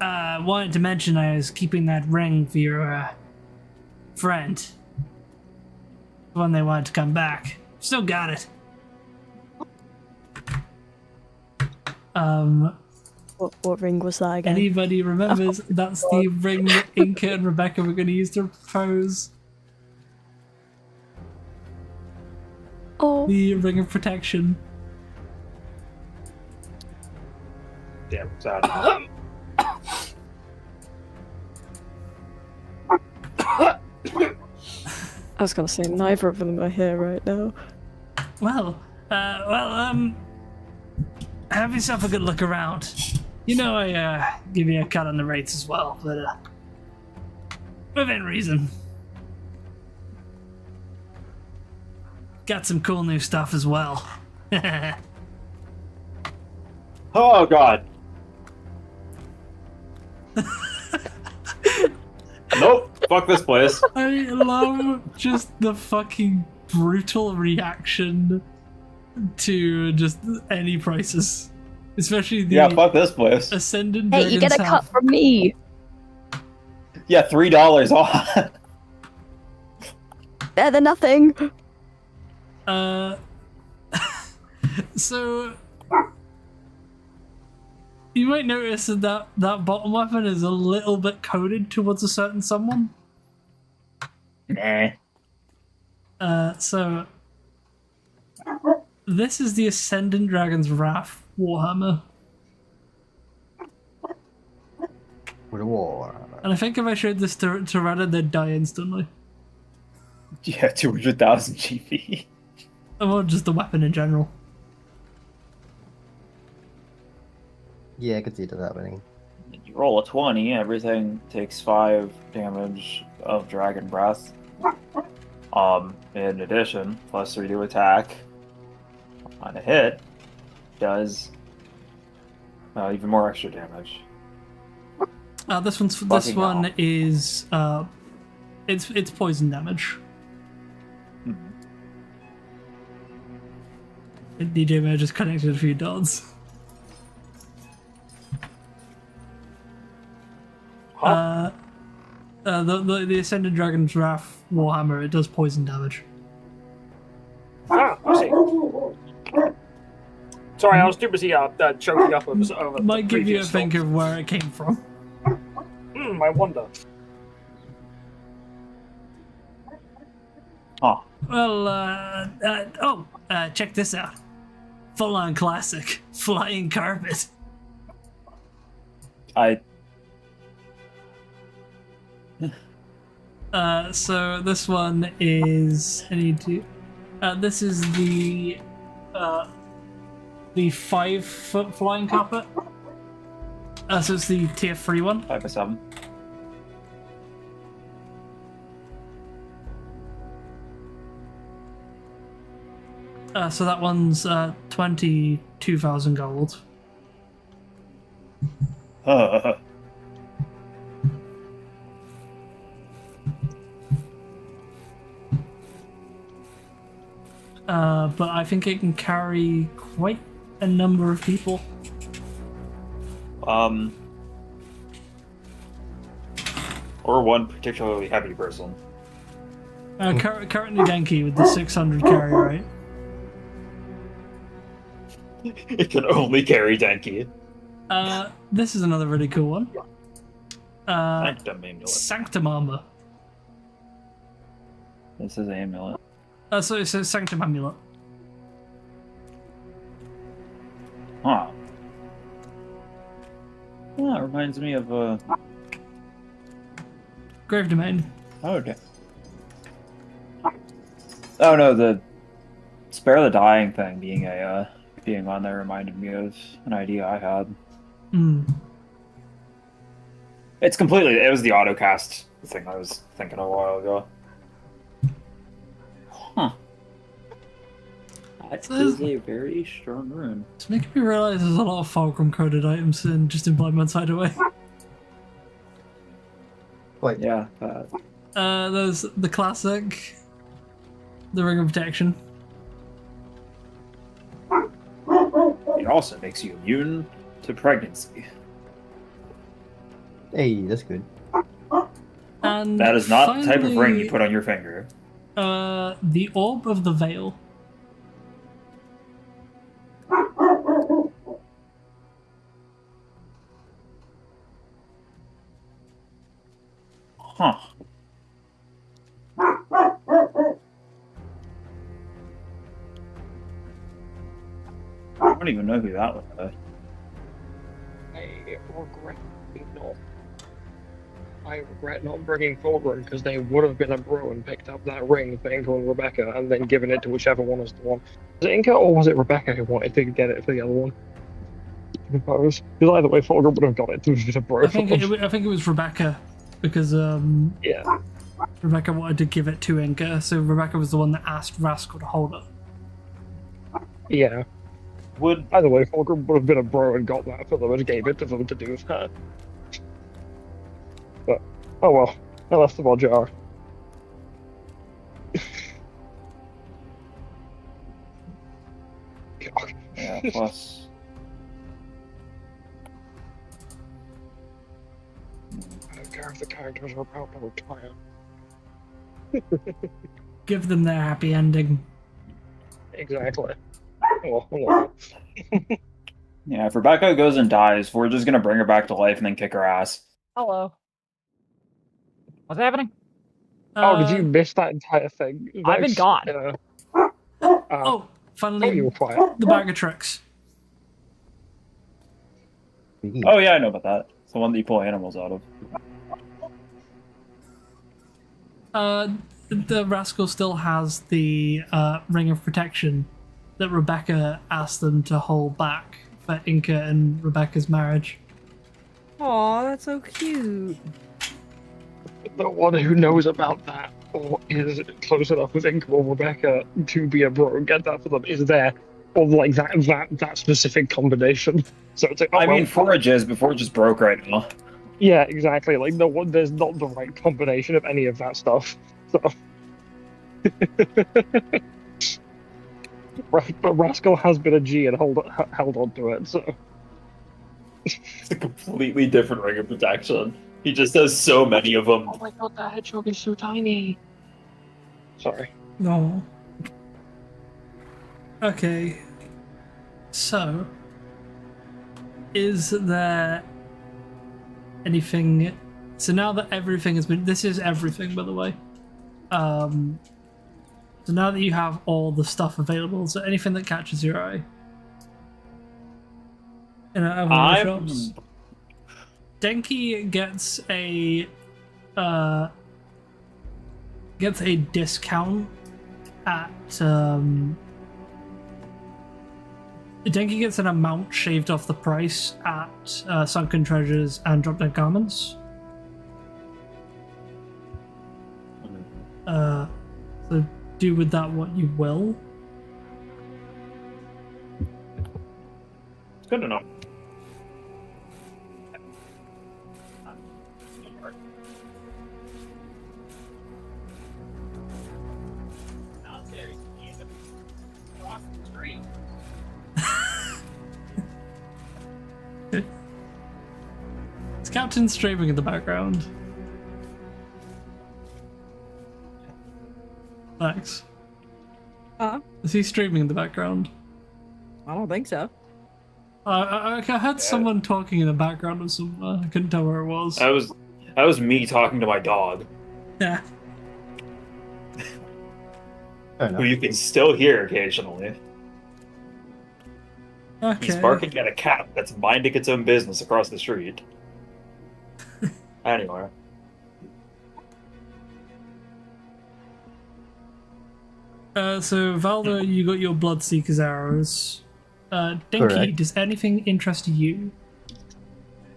Wanted to mention I was keeping that ring for your friend. The one they wanted to come back. Still got it. What ring was that again? Anybody remembers that's the ring that Inca and Rebecca were going to use to propose. Oh, The ring of protection. Damn, sad. I was gonna say neither of them are here right now. Have yourself a good look around. You know I give you a cut on the rates as well, but within reason. Got some cool new stuff as well. Oh god. Nope. Fuck this place. I love just the fucking brutal reaction to just any prices. Especially the Yeah, fuck this place. Ascendant Hey, you get a Dragon's cut Half. from me! Yeah, $3 off. Better than nothing. So you might notice that that bottom weapon is a little bit coded towards a certain someone. Nah. So this is the Ascendant Dragon's Wrath Warhammer. For the war. And I think if I showed this to Reddit, they'd die instantly. Yeah, 200,000 GP. Or just the weapon in general. Yeah, I could see that happening. You roll a 20, everything takes 5 damage of Dragon Breath. In addition, plus 3 to attack. On a hit, does even more extra damage. This Fucking one hell. is it's poison damage. DJ Mayor just connected a few dots. The Ascended Dragon's Wrath Warhammer, it does poison damage. Ah, I see. Sorry, I was too busy choking up over Might the give you a previous think thoughts. of where it came from. I wonder. Oh, Well, check this out. Full on classic. Flying carpet. So this one is this is the 5-foot flying carpet. So it's the tier 3 one. 5 by 7. So that one's 22,000 gold. But I think it can carry quite a number of people. Or one particularly heavy person. Currently Denki with the 600 carry, right? It can only carry Denki. This is another really cool one. Sanctum Amulet. Sanctum Armor. This is Amulet. So it says Sanctum Amulet. Huh. Yeah, it reminds me of Grave Domain. Oh, okay. Oh no, the Spare the Dying thing being on there reminded me of an idea I had. It was the autocast thing I was thinking a while ago. Huh. That is a very strong rune. It's making me realize there's a lot of Fulcrum coded items in Blind Man's Hideaway. Wait. Yeah. There's the classic, the Ring of Protection. It also makes you immune to pregnancy. Hey, that's good. And That is not the type of ring finally, you put on your finger. the Orb of the Veil. Huh. I don't even know who that was. I regret not bringing Thorgrim because they would have been a bro and picked up that ring for Inca and Rebecca and then given it to whichever one was the one. Was it Inca or was it Rebecca who wanted to get it for the other one? I suppose. Because either way, Thorgrim would have got it to be a bro. I think it was Rebecca, because Yeah. Rebecca wanted to give it to Inca, so Rebecca was the one that asked Rascal to hold it. Yeah. Would Either way, Thorgrim would have been a bro and got that for them and gave it to them to do with that. But, oh well. I left them on jar. yeah, plus I don't care. if the characters are about to retire. Give them their happy ending. Exactly. Well, Yeah, if Rebecca goes and dies, we're just gonna bring her back to life and then kick her ass. Hello. What's happening? oh, did you miss that entire thing? I've been gone. Oh, finally, Oh, you were quiet. the bag of tricks. Oh yeah, I know about that. It's the one that you pull animals out of. The rascal still has the ring of protection that Rebecca asked them to hold back for Inca and Rebecca's marriage. Aw, that's so cute. The one who knows about that or is close enough with Inca or Rebecca to be able to get that for them is there, or like that specific combination. So it's like, oh, I mean, well, Forage is, but Forage is broke right now. yeah, exactly. Like no one, there's not the right combination of any of that stuff. So, but Rascal has been a G and held on to it. So It's a completely different ring of protection. He just has so many of them. oh my god, that hedgehog is so tiny. Sorry. No. Okay. So, is there anything? So now that everything has been, this is everything, by the way. So now that you have all the stuff available, is there anything that catches your eye? In one of the shops? Denki gets a discount at Denki gets an amount shaved off the price at Sunken Treasures and Drop Dead Garments. So do with that what you will. It's good enough. Is Captain streaming in the background? Thanks. Is he streaming in the background? I don't think so. I heard someone talking in the background of somewhere. I couldn't tell where it was. That was me talking to my dog, Yeah. who you can still hear occasionally. Okay. He's barking at a cat that's minding its own business across the street. Anyway. So Valda, you got your Bloodseeker's arrows. Dinky, Correct. does anything interest you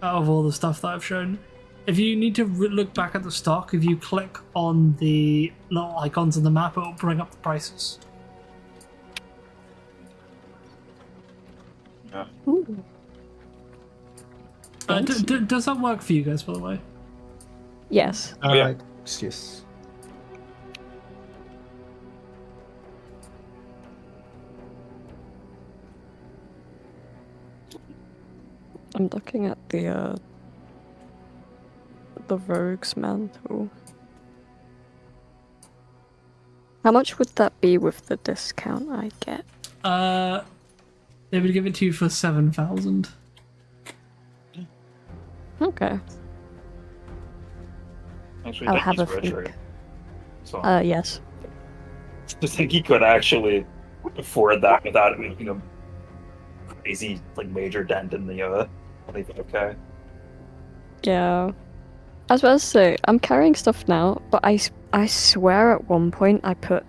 out of all the stuff that I've shown? If you need to look back at the stock, if you click on the little icons on the map, it'll bring up the prices. Yeah. Does that work for you guys, by the way? Yes. Yeah. Yes. I'm looking at the rogue's mantle. How much would that be with the discount I get? They would give it to you for 7,000. Okay. Actually, I'll I have think a he's think. richer. So Yes. I think he could actually afford that without it making a crazy, like, major dent in the 25k. Yeah. I was about to say, I'm carrying stuff now, but I swear at one point I put,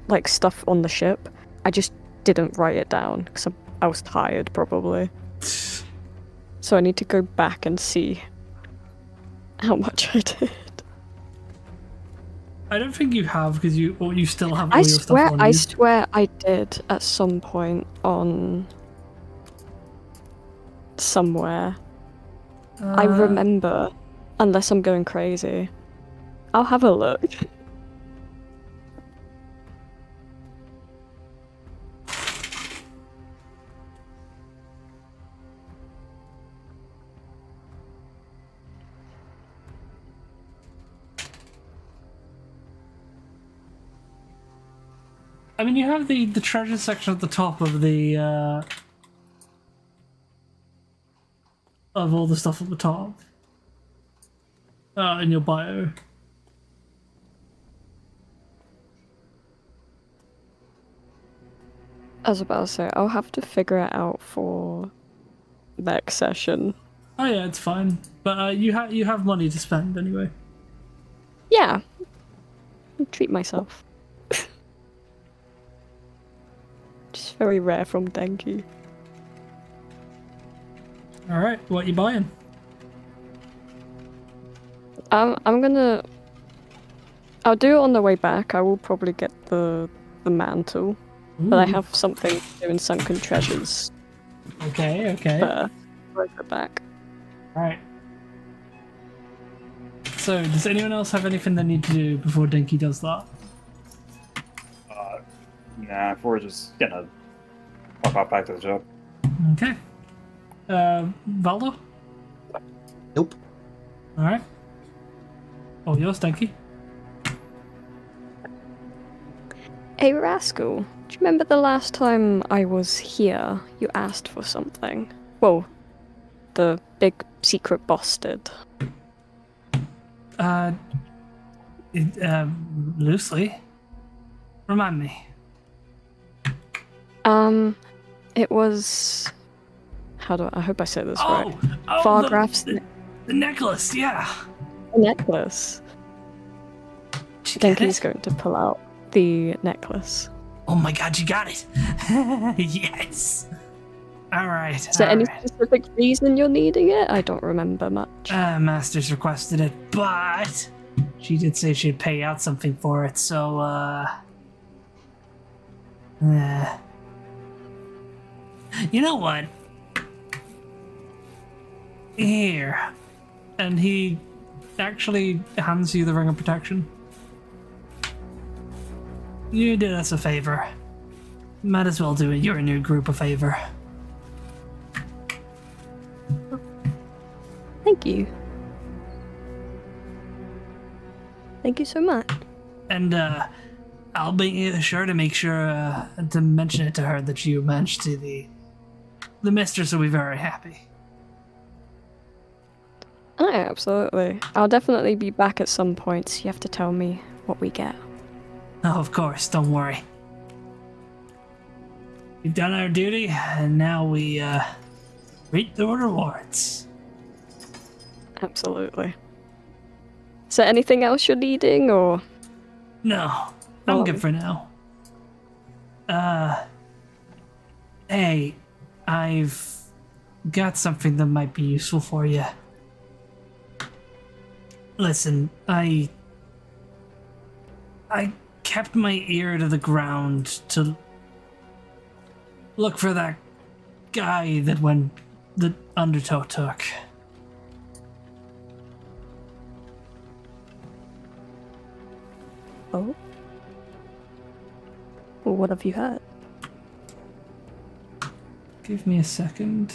like, stuff on the ship. I just didn't write it down, because I was tired, probably. So I need to go back and see how much I did. I don't think you have, because you still have all your stuff on I you. swear I did at some point on somewhere. I remember, unless I'm going crazy. I'll have a look. I mean, you have the treasure section at the top of the of all the stuff at the top in your bio. I was about to say, I'll have to figure it out for next session. Oh yeah, it's fine. But you have money to spend anyway. Yeah. I'll treat myself. Just very rare from Denki. All right, what you buying? I'm gonna. I'll do it on the way back. I will probably get the mantle, but I Ooh. have something to do in Sunken Treasures Okay. right at the back. All right. So, does anyone else have anything they need to do before Dinky does that? Nah, we're just gonna pop out back to the job. Okay. Valdo? Nope. All right. Oh, yours, Dinky. Hey Rascal, do you remember the last time I was here, you asked for something? Well, the big secret boss did. Loosely. Remind me. It was... I hope I said this right. Oh, Fargraph's the necklace, yeah. necklace. Did you get Denki's it? going to pull out the necklace. Oh my god, you got it! Yes! Alright. Is there any specific reason you're needing it? I don't remember much. Master's requested it, but she did say she'd pay out something for it, so, you know what? Here. And he actually hands you the Ring of Protection. You did us a favor. Might as well do it your new group a favor. Thank you. Thank you so much. And, I'll be sure to make sure to mention it to her that you managed to the mistress will be very happy. Oh, absolutely. I'll definitely be back at some point, so you have to tell me what we get. Oh, of course, don't worry. We've done our duty, and now we reap the rewards. Absolutely. Is there anything else you're needing, or...? No, I'm good for now. Hey, I've got something that might be useful for you. Listen, I kept my ear to the ground to look for that guy that Undertow took. Oh? Well, what have you heard? Give me a second.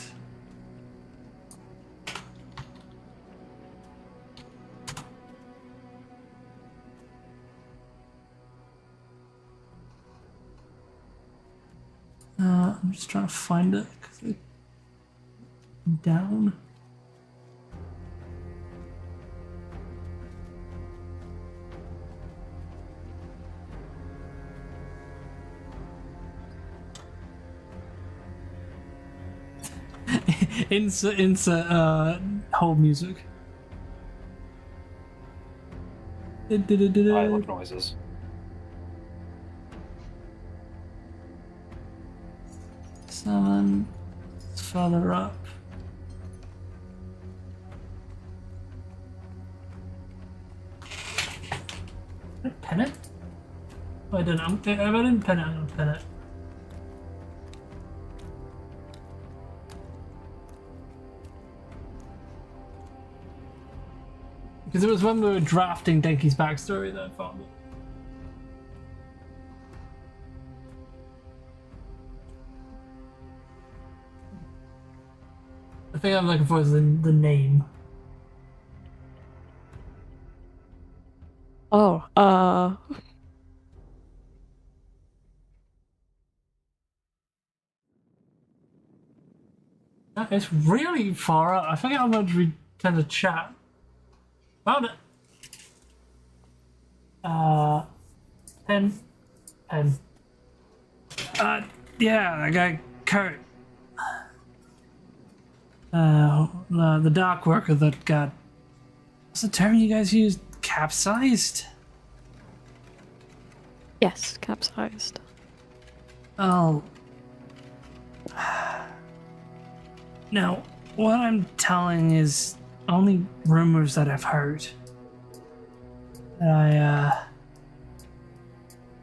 I'm just trying to find it because I'm down. insert whole music. I like noises. Someone further up. Did I pin it? Oh, I didn't. If I didn't pin it, I'm gonna pin it. Because it was when we were drafting Denki's backstory that I found it. The thing I'm looking for is the name. Oh, It's really far out. I forget how much we tend to chat. Found it. 10. Yeah, that guy Kurt. The dock worker that got. What's the term you guys used? Capsized? Yes, capsized. Oh. Now, what I'm telling is only rumors that I've heard. I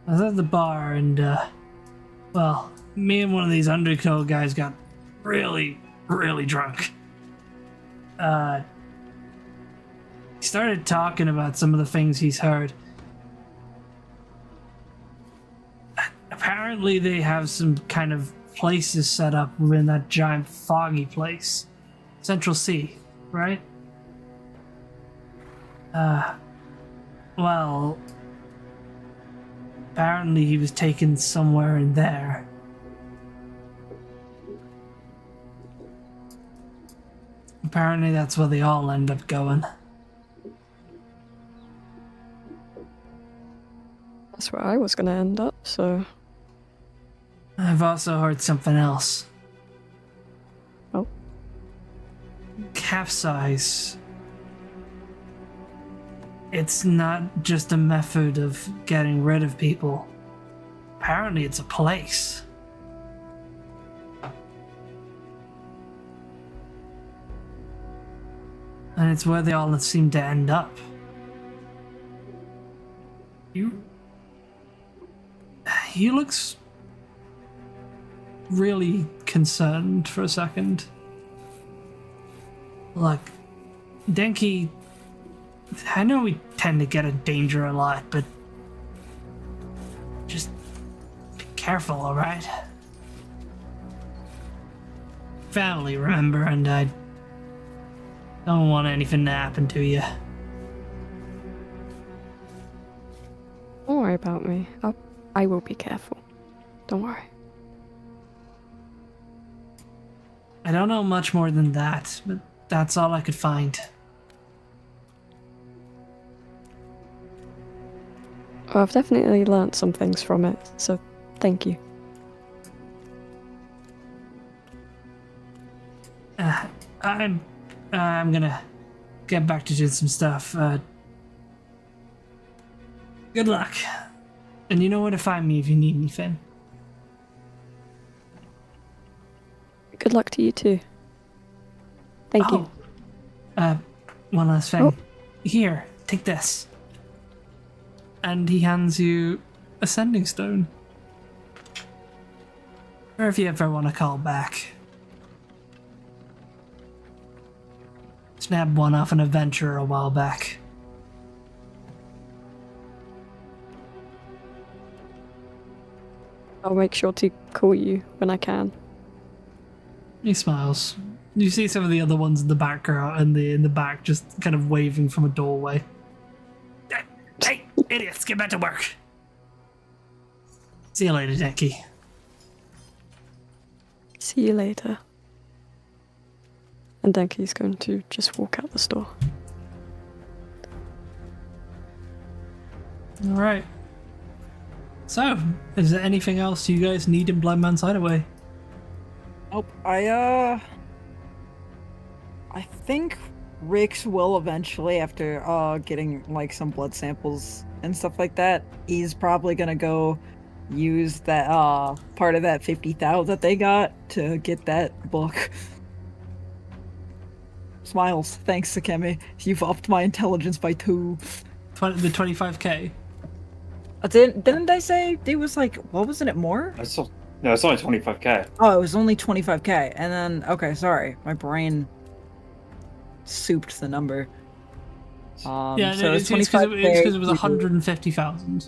was at the bar and, well, me and one of these undercoat guys got really, really drunk. He started talking about some of the things he's heard. Apparently they have some kind of places set up within that giant foggy place. Central Sea, right? Well, apparently he was taken somewhere in there. Apparently that's where they all end up going. That's where I was gonna end up, so... I've also heard something else. Oh? Capsize. It's not just a method of getting rid of people. Apparently it's a place. And it's where they all seem to end up. He looks really concerned for a second. Look, Denki, I know we tend to get in danger a lot, but just be careful, alright? Family, remember, and I don't want anything to happen to you. Don't worry about me. I will be careful. Don't worry. I don't know much more than that, but that's all I could find. Well, I've definitely learnt some things from it, so thank you. I'm gonna get back to doing some stuff. Good luck. And you know where to find me if you need anything. Good luck to you too. Thank you. One last thing. Oh. Here, take this. And he hands you a sending stone. Or if you ever want to call back. Snapped one off an adventure a while back. I'll make sure to call you when I can. He smiles. You see some of the other ones in the background, in the back, just kind of waving from a doorway. Hey, idiots, get back to work. See you later, Denki. See you later. And Denki's going to just walk out the store. Alright. So, is there anything else you guys need in Blind Man's Hideaway? Nope. I think Rix will eventually, after getting like some blood samples and stuff like that, he's probably gonna go use that part of that 50,000 that they got to get that book. Smiles. Thanks, Sakemi. You've upped my intelligence by 2. The 25k? Didn't I say it was like, what wasn't it more? No, it's only 25k. Oh, it was only 25k. And then, okay, sorry. My brain souped the number. Yeah, so no, it's it's because 25K it was 150,000.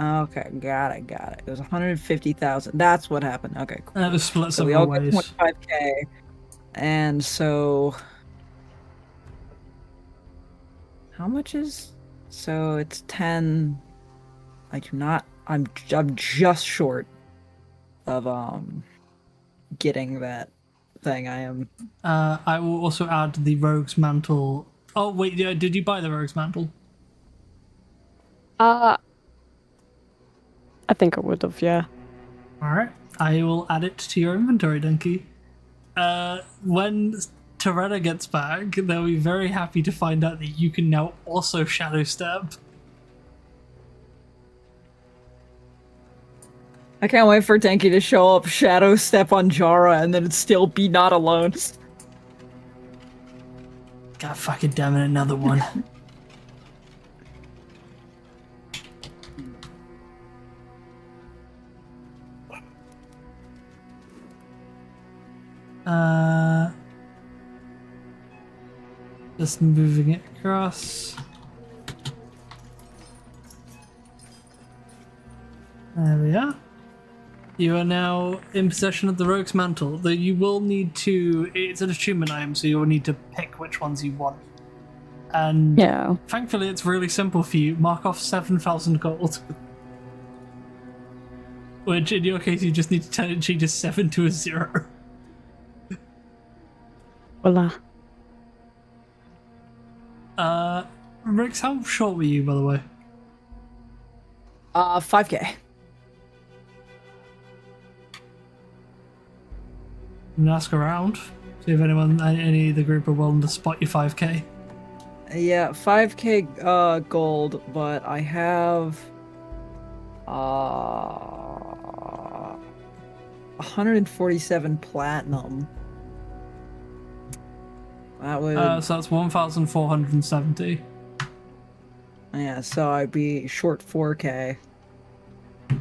Okay, got it. It was 150,000. That's what happened. Okay, cool. And it was split So we several all get ways. 25k. And so... How much is... So it's 10... I do not... I'm just short of, getting that thing. I am. I will also add the Rogue's Mantle. Oh, wait, yeah, did you buy the Rogue's Mantle? I think I would have, yeah. Alright, I will add it to your inventory, Donkey. When Toretta gets back, they'll be very happy to find out that you can now also Shadow Step. I can't wait for Denki to show up, shadow step on Jara, and then still be not alone. God fucking damn it, another one. Just moving it across. There we are. You are now in possession of the Rogue's Mantle, though you will need to... It's an attunement item, so you'll need to pick which ones you want. And Yeah. thankfully it's really simple for you. Mark off 7,000 gold. Which, in your case, you just need to change a 7 to a 0. Voila. Rix, how short were you, by the way? 5k. I'm gonna ask around, see if any of the group are willing to spot you 5k. Yeah, 5k gold, but I have 147 platinum. That would So that's 1,470. yeah, so I'd be short 4k.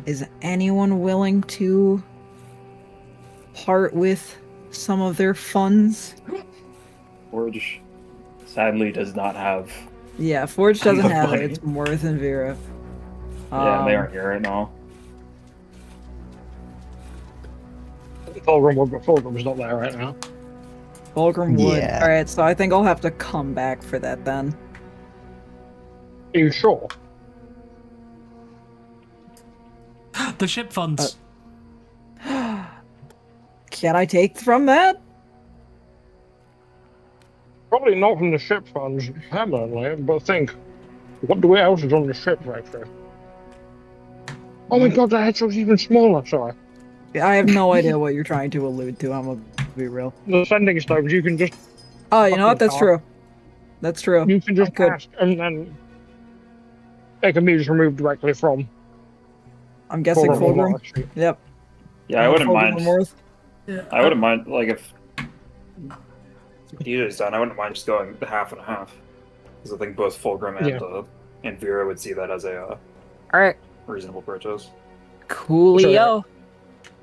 Is anyone willing to part with some of their funds? Forge sadly does not have. Yeah, Forge doesn't enough have money. it. It's Worth and Vera. Yeah, they aren't here right now. Fulgrim would, but Fulgrim's not there right now. Fulgrim would. Yeah. Alright, so I think I'll have to come back for that then. Are you sure? The ship funds. Can I take from that? Probably not from the ship funds permanently, but think, what do else is on the ship actually? Oh my god, that headshot's even smaller, sorry. I have no idea what you're trying to allude to, I'm gonna be real. The sending stones, you can just Oh, you know what? That's Fucking true. That's true. you can just I could. cast and then they can be just removed directly from I'm guessing Fulgrim. Fulgrim. Yep. Yeah, I wouldn't Fulgrim mind. Worth. Yeah, I wouldn't mind, like, if either's done, I wouldn't mind just going the half and a half. Because I think both Fulgrim and Vera would see that as a Alright. reasonable purchase. Coolio.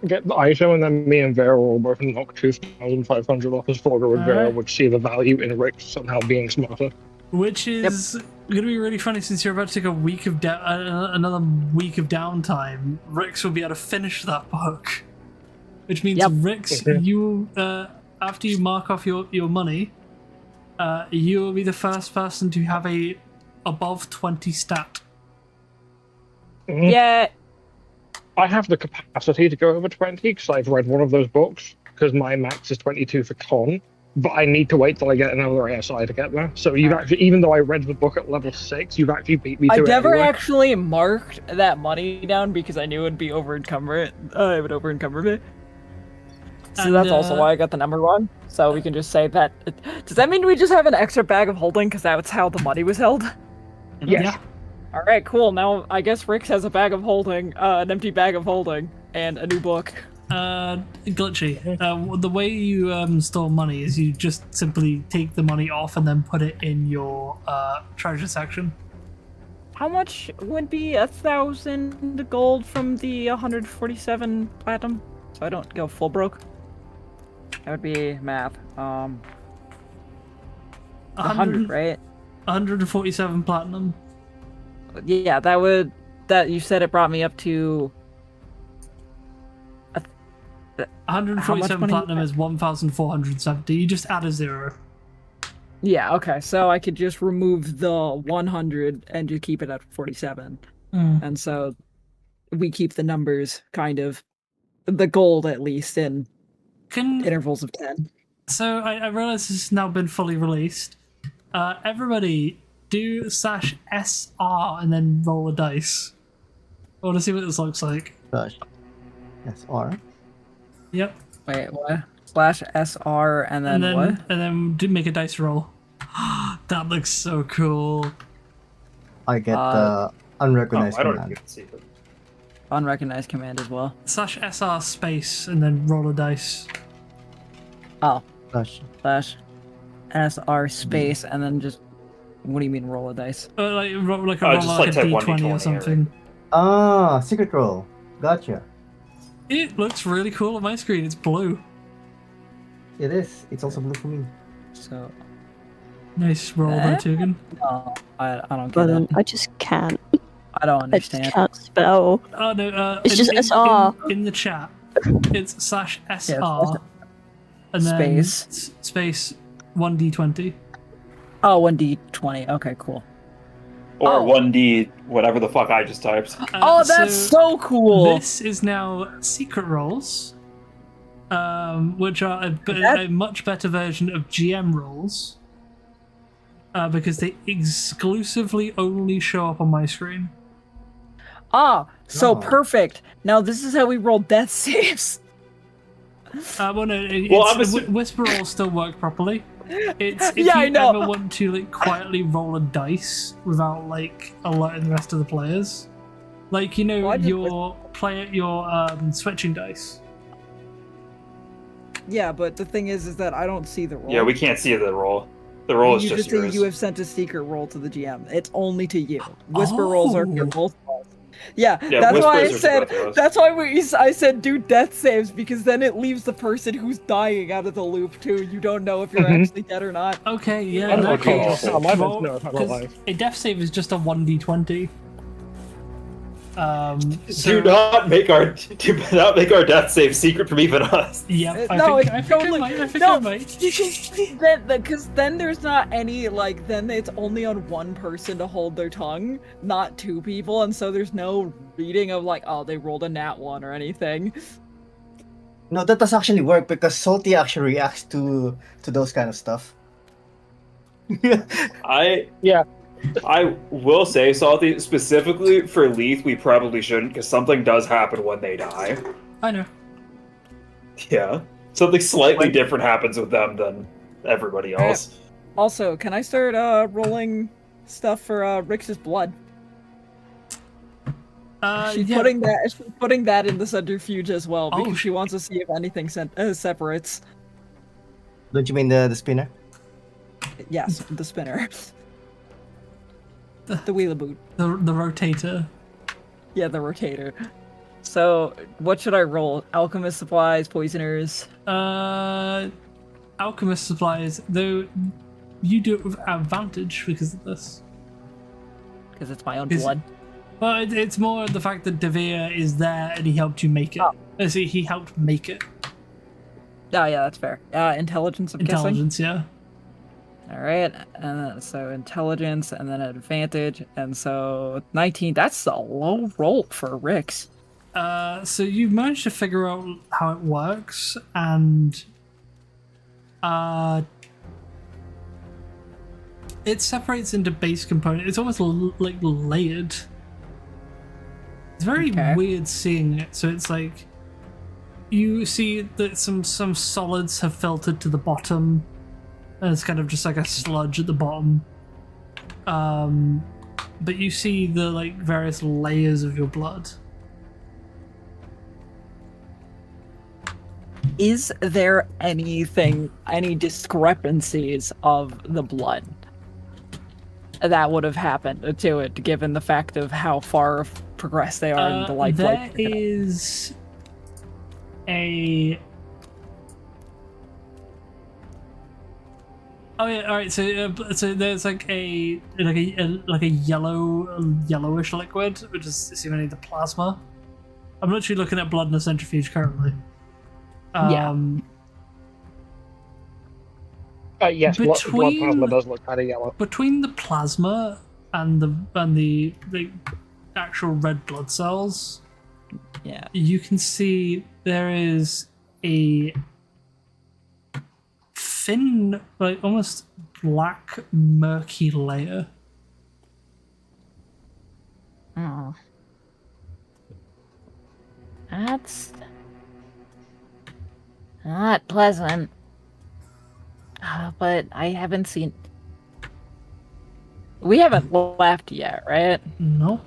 Get the item, and then me and Vera will both knock 2,500 off as Fulgrim and Vera Alright. would see the value in Rick somehow being smarter. Which is going to be really funny since you're about to take a week of another week of downtime. Rix will be able to finish that book, which means Rix, you after you mark off your money, you will be the first person to have a above 20 stat. Yeah. I have the capacity to go over 20 because I've read one of those books because my max is 22 for con, but I need to wait till I get another ASI to get there. So you've actually, even though I read the book at level 6, you've actually beat me to I it never anyway. actually marked that money down because I knew it would be over-encumbered. It would over-encumber me. So And, that's also why I got the number wrong. So we can just say that. Does that mean we just have an extra bag of holding because that's how the money was held? Yes. Yeah. Alright, cool. Now I guess Rix has a bag of holding, an empty bag of holding, and a new book. Glitchy. The way you store money is you just simply take the money off and then put it in your treasure section. How much would be 1,000 gold from the 147 platinum? So I don't go full broke. That would be math. 100, right? 147 platinum. Yeah, that you said it brought me up to 147 money? platinum is 1,470. You just add a 0. Yeah, okay. So I could just remove the 100 and just keep it at 47. And so we keep the numbers kind of the gold at least in Can Intervals of 10. so I realize this has now been fully released. Everybody do /SR and then roll a dice. I want to see what this looks like. Gosh. SR. Yep. Wait, what? /SR and then what? And then make a dice roll. That looks so cool. I get Oh, unrecognized I don't command. even see it. Unrecognized command as well. /SR space and then roll a dice. Oh, Gosh. /SR space and then just. What do you mean roll a dice? Like a roll just like a type D20 or something. Ah, secret roll. Gotcha. It looks really cool on my screen. It's blue. It is. It's also blue for me. So. Nice roll there, Tugan. No, I don't get But it. I just can't. I don't I just understand. can't spell. Oh no, It's just SR. In the chat, it's /SR Yeah, and then space. space 1d20. Oh, 1d20. Okay, cool. Or Oh. 1D, whatever the fuck I just typed. Oh, that's so cool! This is now secret rolls, which are That- a much better version of GM rolls, because they exclusively only show up on my screen. Ah, so Oh. perfect. Now this is how we roll death saves. Well, no, I'm whisper rolls still work properly. It's if Yeah, I you know. ever want to like quietly roll a dice without like alerting the rest of the players, like Why does your switching dice. Yeah, but the thing is that I don't see the roll. Yeah, we can't see the roll. The roll is You just just say yours. you have sent a secret roll to the GM. It's only to you. Whisper rolls are for both of us. Yeah, Yeah, that's why I whispers are said. for both of us. That's why I said do death saves because then it leaves the person who's dying out of the loop too. You don't know if you're actually dead or not. Okay, yeah. I don't in know that if case, it's 11, roll- no, it's not 'cause alive. a death save is just a 1d20. Do not make our death save secret from even us. Yeah, No, I it's think totally- I might. no. I might. Because then there's not any like then it's only on one person to hold their tongue, not two people, and so there's no reading of like oh they rolled a nat 1 or anything. No, that does actually work because Salty actually reacts to those kind of stuff. I will say, Salty, specifically for Leith, we probably shouldn't, because something does happen when they die. I know. Yeah. Something slightly different happens with them than everybody else. Also, can I start rolling stuff for Rix's blood? She's Yeah. putting that in the centrifuge as well Oh, because she wants to see if anything separates. Don't you mean the spinner? Yes, the spinner. The wheelaboot. the rotator. Yeah, the rotator. So, what should I roll? Alchemist supplies, poisoners. Alchemist supplies, though you do it with advantage because of this. Because it's my own Is- blood. Well, it's more the fact that Devere is there and he helped you make it. Oh. So he helped make it. Oh, yeah, that's fair. Intelligence, I'm guessing. Intelligence, yeah. Alright, so intelligence and then advantage, and so 19. That's a low roll for Rix. So you've managed to figure out how it works, and it separates into base components. It's almost like layered. It's very Okay. weird seeing it. So it's like you see that some solids have filtered to the bottom, and it's kind of just like a sludge at the bottom. But you see the like various layers of your blood. Is there any discrepancies of the blood that would have happened to it, given the fact of how far progressed they are in the life? There is a. Oh yeah, all right. So there's like a yellowish liquid, which is seemingly the plasma. I'm literally looking at blood in a centrifuge currently. Yes, blood Between- plasma does look kind of yellow. Between the plasma and the actual red blood cells, Yeah. you can see there is a thin, like almost black, murky layer. Oh. That's not pleasant. But I haven't seen. We haven't left yet, right? No.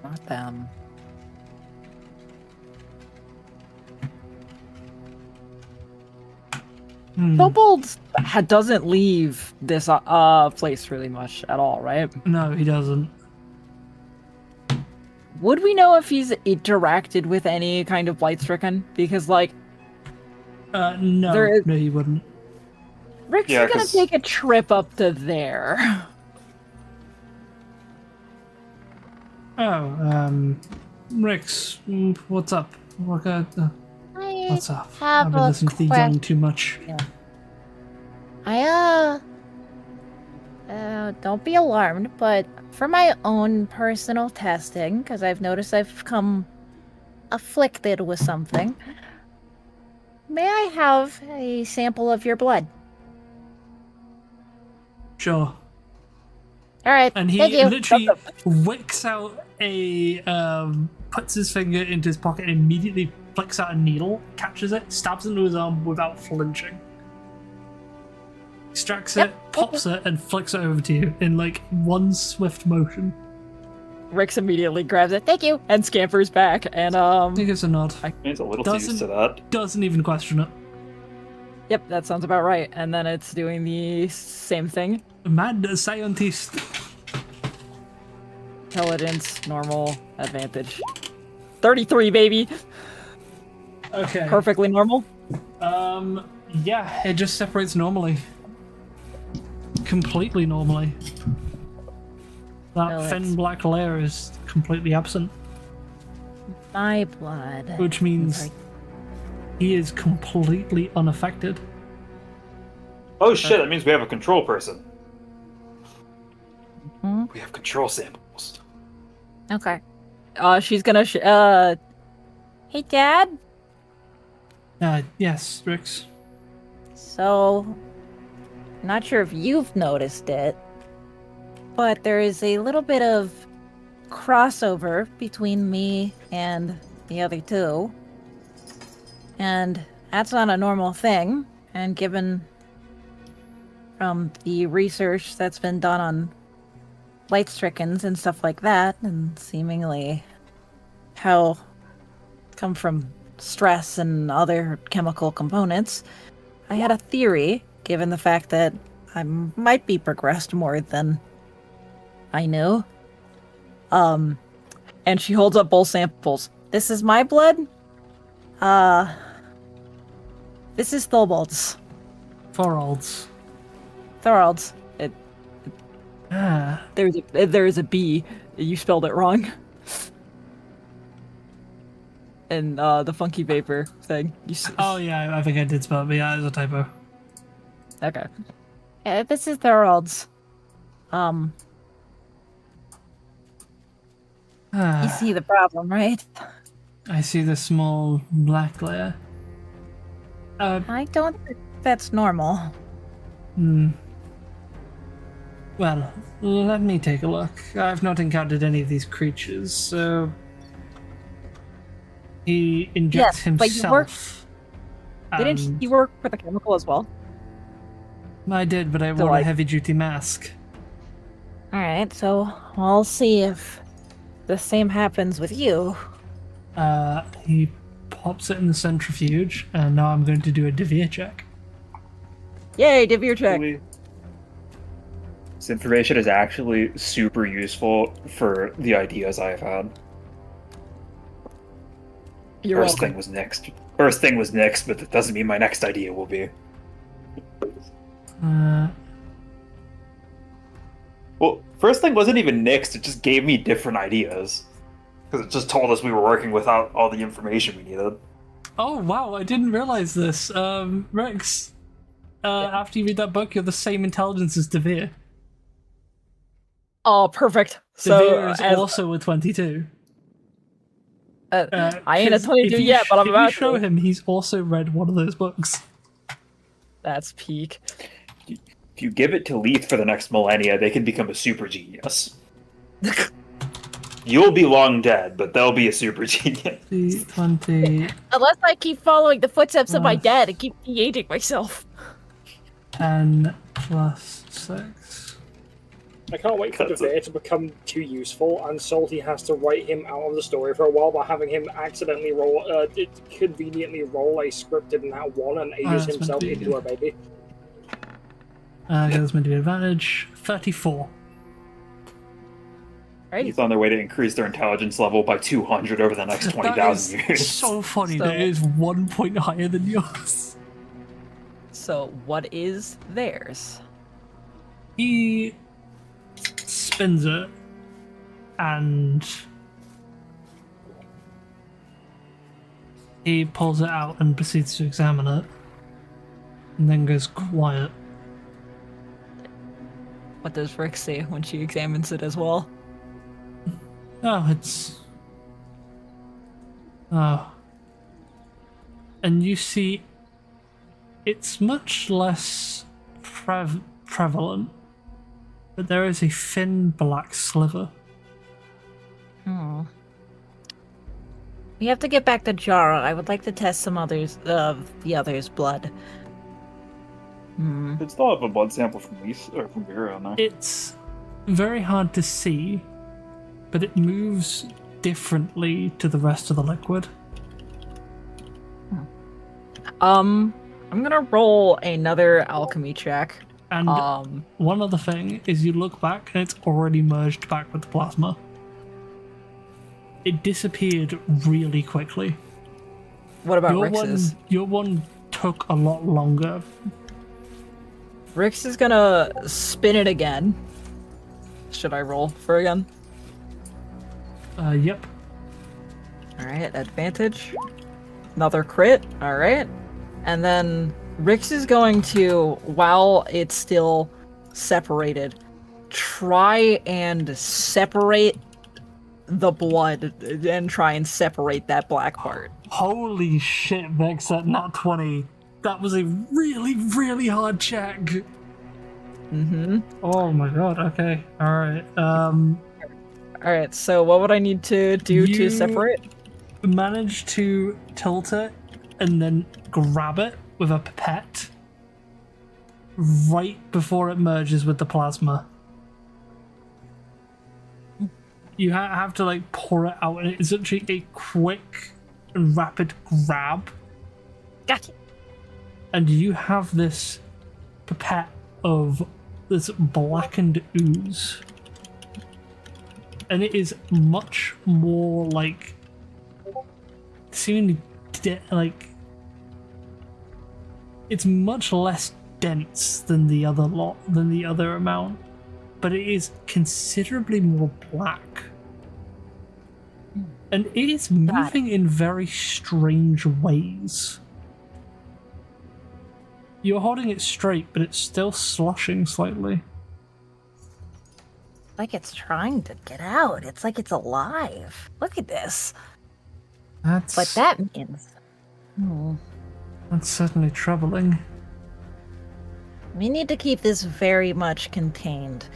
Not them. Kobolds doesn't leave this place really much at all, right? No, he doesn't. Would we know if he's interacted with any kind of blight-stricken? Because, like, No, There is- no, he wouldn't. Rick's Yeah, gonna 'cause- take a trip up to there. Oh, Rix, what's up? What's up? have I've been a listening to the young too much. Don't be alarmed, but for my own personal testing, because I've noticed I've come afflicted with something, may I have a sample of your blood? Sure. All right, And he thank you. literally wicks out puts his finger into his pocket and immediately flicks out a needle, catches it, stabs into his arm without flinching. Extracts it, pops it, and flicks it over to you in like one swift motion. Rick's immediately grabs it, thank you, and scampers back, and He gives a nod. He's a little too used to that. Doesn't even question it. Yep, that sounds about right. And then it's doing the same thing. Mad scientist. Intelligence, normal, advantage. 33, baby! Okay. Perfectly normal. Yeah, it just separates normally. Completely normally. That No, thin it's- black layer is completely absent, My blood. which means he is completely unaffected. Oh shit, that means we have a control person. Hmm? We have control samples. Okay. She's gonna, Hey, Dad. Yes, Rix. So, not sure if you've noticed it, but there is a little bit of crossover between me and the other two. And that's not a normal thing. And given from the research that's been done on light-strickens and stuff like that, and seemingly how come from stress and other chemical components, I had a theory, given the fact that I might be progressed more than I knew. and she holds up both samples. This is my blood. This is Thobald's. Thorald's. Thorald's. There is a B. You spelled it wrong. And the funky vapor thing. Oh yeah, I think I did spell it, but yeah, it's a typo. Okay. This is Thorald's. You see the problem, right? I see the small black layer. I don't think that's normal. Well, let me take a look. I've not encountered any of these creatures, so he injects Yes, but you worked- himself. Didn't and- he work with a chemical as well? I did, but I So, wore a like- heavy-duty mask. Alright, so I'll see if the same happens with you. He pops it in the centrifuge, and now I'm going to do a Devere check. Yay, Devere check. This information is actually super useful for the ideas I've had. You're First welcome. thing was next. First thing was next, but that doesn't mean my next idea will be. Well, first thing wasn't even next, it just gave me different ideas. Because it just told us we were working without all the information we needed. Oh wow, I didn't realize this. Rex, after you read that book, you're the same intelligence as Devere. Oh, perfect. Devere So, is as, also a 22. I ain't a 'cause 22 if you yet, but I'm if about you show to. him, he's also read one of those books. That's peak. If you give it to Leith for the next millennia, they can become a super genius. You'll be long dead, but they'll be a super genius. 20, Unless I keep following the footsteps of my Plus- dad and keep de-aging myself. 10 plus 6. I can't wait for That's Devere to become too useful, and Salty has to write him out of the story for a while by having him accidentally conveniently roll a scripted nat 1 and ages that's meant himself to be into a baby. Okay, that's meant to be advantage. 34. Right? He's on their way to increase their intelligence level by 200 over the next That 20,000 is years. so funny So- that it is 1 point higher than yours. So, what is theirs? He spins it and he pulls it out and proceeds to examine it and then goes quiet. What does Rick say when she examines it as well? Oh, it's... Oh. And you see, it's much less prevalent, but there is a thin black sliver. Hmm. We have to get back to Jara. I would like to test some others of the others' blood. They still have a blood sample from Leith or from Vera on there. It's very hard to see, but it moves differently to the rest of the liquid. I'm gonna roll another alchemy check. And one other thing is you look back and it's already merged back with the plasma. It disappeared really quickly. What about Rix's? Your one took a lot longer. Rix is gonna spin it again. Should I roll for again? Yep. Alright, advantage. Another crit, alright. And then Rix is going to, while it's still separated, try and separate the blood and try and separate that black part. Holy shit, Vex, at nat 20. That was a really, really hard check. Mm-hmm. Oh my god, okay. Alright. Alright, so what would I need to do to You- separate? Manage to tilt it and then grab it with a pipette right before it merges with the plasma. You have to like pour it out, and it's actually a quick and rapid grab. Gotcha. And you have this pipette of this blackened ooze. And it is much more like seemingly like it's much less dense than the other amount, but it is considerably more black. And it is moving in very strange ways. You're holding it straight, but it's still sloshing slightly. Like it's trying to get out. It's like it's alive. Look at this. That's What that means. that's certainly troubling. We need to keep this very much contained.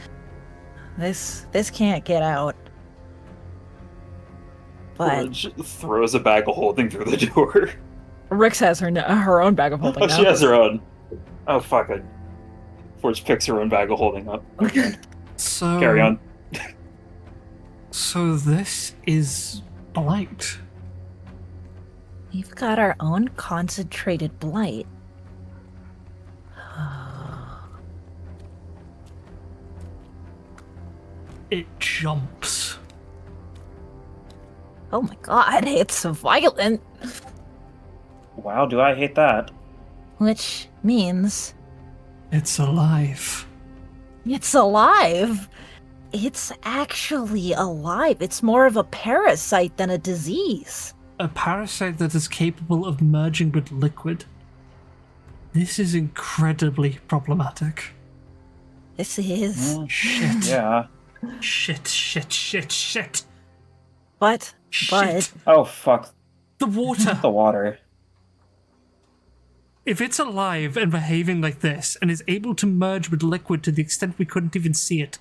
This can't get out. But Forge throws a bag of holding through the door. Rix has her own bag of holding Oh, now. she has her own. Oh, fuck it. Forge picks her own bag of holding up. Okay, So carry on. So this is blight. we've got our own concentrated blight. It jumps. Oh my god, it's so violent. Wow, do I hate that? Which means It's alive. it's alive. It's actually alive. It's more of a parasite than a disease. A parasite that is capable of merging with liquid. This is incredibly problematic. This is. Shit. Yeah. Shit. But Shit. Oh fuck The water. the water. If it's alive and behaving like this and is able to merge with liquid to the extent we couldn't even see it,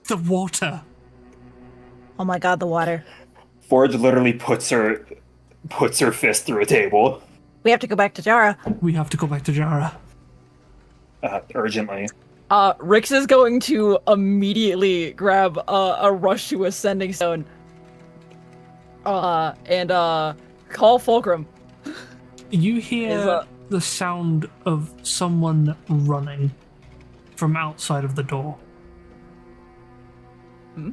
the water. Oh my god, the water. Forge literally puts her fist through a table. We have to go back to Jara. We have to go back to Jara. Urgently. Rix is going to immediately grab a rush to ascending stone. And call Fulcrum. You hear the sound of someone running from outside of the door. Hmm?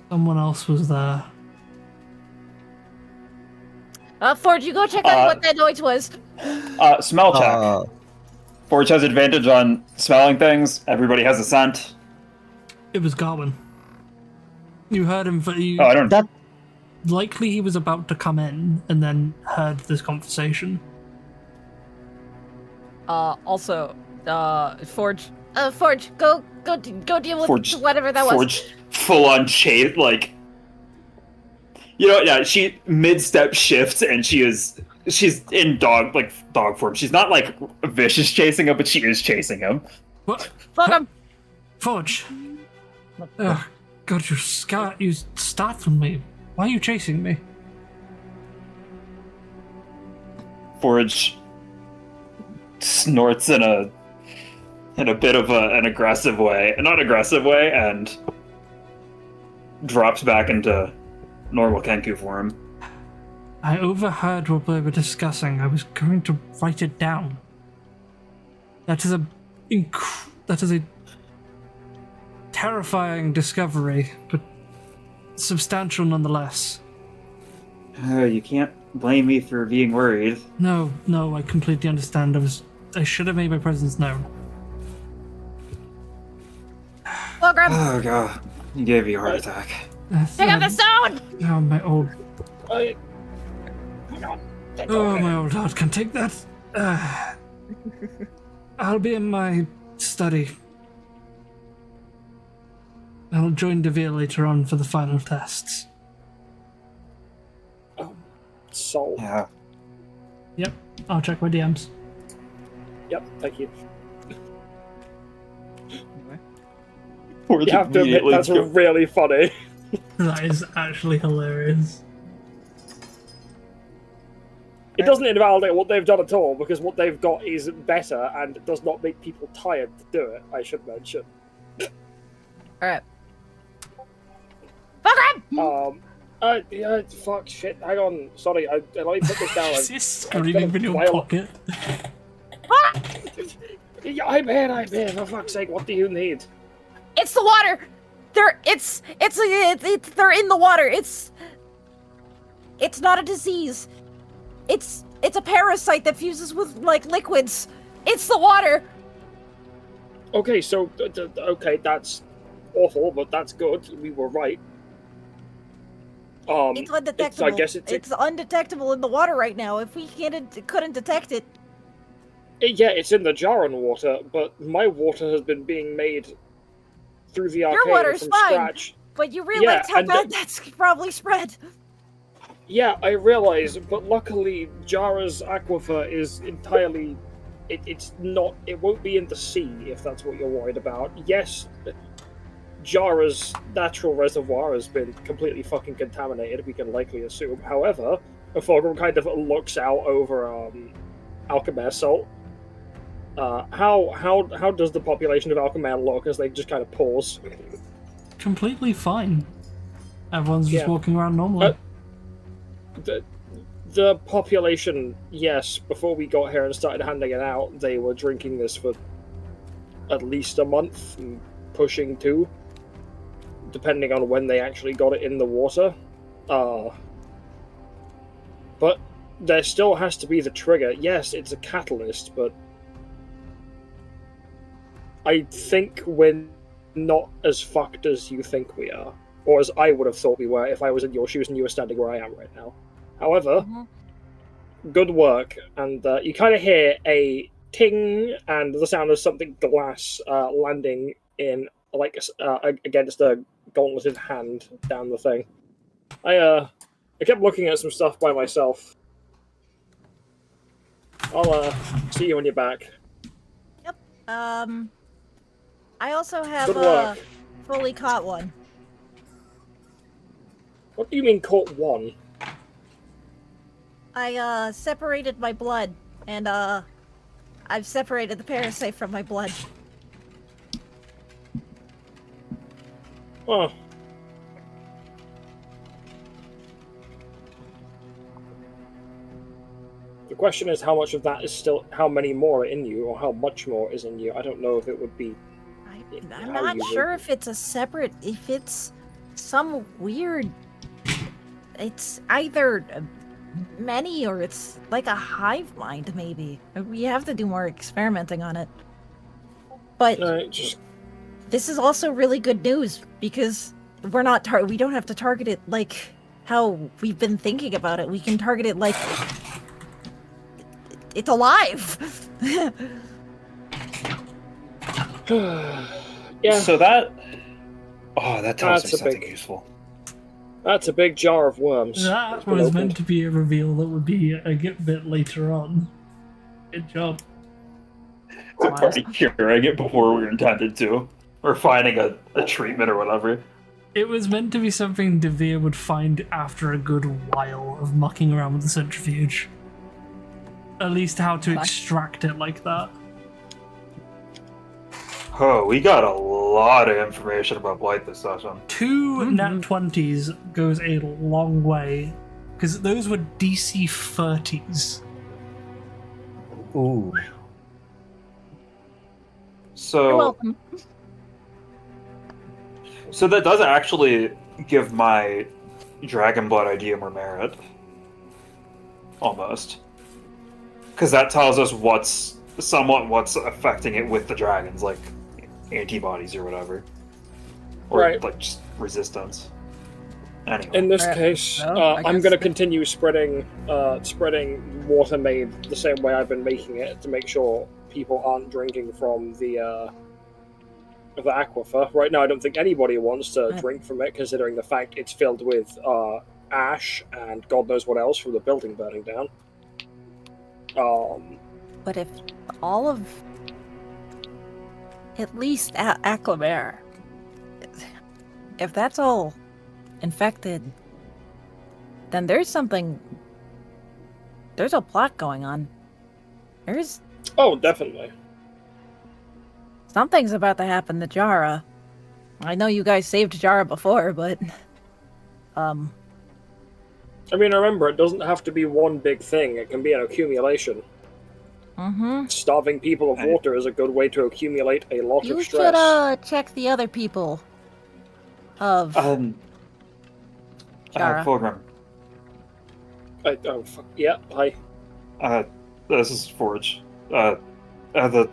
Someone else was there. Forge, you go check out what that noise was. Smell check. Forge has advantage on smelling things. Everybody has a scent. It was Garwin. You heard him. Oh, I don't. Likely he was about to come in and then heard this conversation. Also, Forge. Forge, go deal with Forge, whatever that was. Forge, full on chase, like. You know, yeah. She mid-step shifts and she's in dog form. She's not like vicious chasing him, but she is chasing him. What? Fulcrum. Forge. God, you startled me. Why are you chasing me? Forge snorts in a bit of an aggressive way, not aggressive way, and drops back into normal Kenku form. I overheard what we were discussing. I was going to write it down. That is a terrifying discovery, but substantial nonetheless. You can't blame me for being worried. No, I completely understand. I should have made my presence known. Fulcrum, Oh god, you gave me a heart attack. check out the stone! Oh, my old... Hang on. Oh, my old heart can take that. I'll be in my study. I'll join Devere later on for the final tests. So. Yeah. Yep, I'll check my DMs. Yep, thank you. Forge You have to admit, immediately that's really funny. That is actually hilarious. It doesn't invalidate what they've done at all, because what they've got is better and does not make people tired to do it, I should mention. Alright. Fulcrum! Yeah, fuck, shit, hang on, sorry, let me put this down. Is he screaming in your pocket? Yeah, I'm here, for fuck's sake, what do you need? It's the water! They're in the water. It's not a disease. It's a parasite that fuses with like liquids. It's the water. Okay, so okay, that's awful, but that's good. We were right. It's undetectable. I guess it's undetectable in the water right now. If we couldn't detect it. Yeah, it's in the Jaran water, but my water has been being made through the arcade Your water's from fine, scratch. but you realize how bad that's probably spread. Yeah, I realize, but luckily Jara's aquifer is entirely... It's not... It won't be in the sea, if that's what you're worried about. Yes, Jara's natural reservoir has been completely fucking contaminated, we can likely assume. However, Fulcrum kind of looks out over Alchemare Salt. How does the population of Alchemare look as they just kind of pause? Completely fine. Everyone's just Yeah. walking around normally. The population, yes, before we got here and started handing it out, they were drinking this for at least a month, pushing 2, depending on when they actually got it in the water. But there still has to be the trigger. Yes, it's a catalyst, but I think we're not as fucked as you think we are. Or as I would have thought we were if I was in your shoes and you were standing where I am right now. However, good work, and you kind of hear a ting and the sound of something glass landing in against a gauntleted hand down the thing. I kept looking at some stuff by myself. I'll see you when you're back. Yep. I also have Good work. fully caught one. What do you mean caught one? I separated my blood, and I've separated the parasite from my blood. Oh. The question is how much of that is still, how many more are in you, or how much more is in you. I don't know if it would be... I'm how not you sure would- if it's a separate, if it's some weird, it's either many or it's like a hive mind maybe. We have to do more experimenting on it. But Alright, just... this is also really good news because we're not we don't have to target it like how we've been thinking about it. We can target it like it's alive. Yeah, So that... Oh, that tells That's me a something big- useful. that's a big jar of worms. That that's been was opened. meant to be a reveal that would be a bit later on. Good job. We're already curing it before we were intended to. Or finding a treatment or whatever. It was meant to be something Devere would find after a good while of mucking around with the centrifuge. At least how to extract it like that. Oh, we got a lot of information about Blight this session. 2 nat 20s goes a long way, because those were DC 30s. Ooh. You're So, welcome. so that does actually give my Dragon Blood idea more merit. Almost. Because that tells us what's affecting it with the dragons, like antibodies or whatever. Or Right. like just resistance. Anyway. In this Alright, case, well, I I'm guess going to that- continue spreading water made the same way I've been making it to make sure people aren't drinking from the aquifer. Right now, I don't think anybody wants to drink from it, considering the fact it's filled with ash and God knows what else from the building burning down. But if all of at least Acclamare, if that's all infected, then there's a plot going on. There's Oh, definitely. something's about to happen to Jara. I know you guys saved Jara before, but I mean, remember, it doesn't have to be one big thing. It can be an accumulation. Starving people of water is a good way to accumulate a lot you of should stress. check the other people of Jara. Fulgrim. Oh, fuck. Yeah, hi. This is Forge. The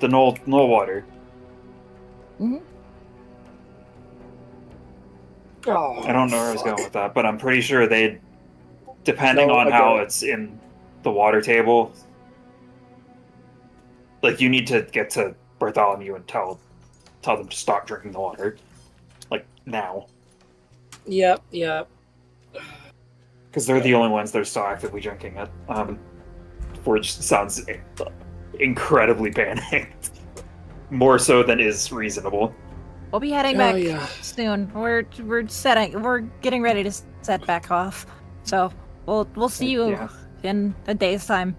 Null water. Oh, I don't know where I was going with that, but I'm pretty sure they, depending No, on I get how it. it's in the water table, like you need to get to Bartholomew and tell them to stop drinking the water, like now, Yep. because they're the only ones that are still actively drinking it. Forge sounds incredibly panicked, more so than is reasonable. We'll be heading Oh, back yeah. soon. We're getting ready to set back off. So we'll see you Yeah. in a day's time.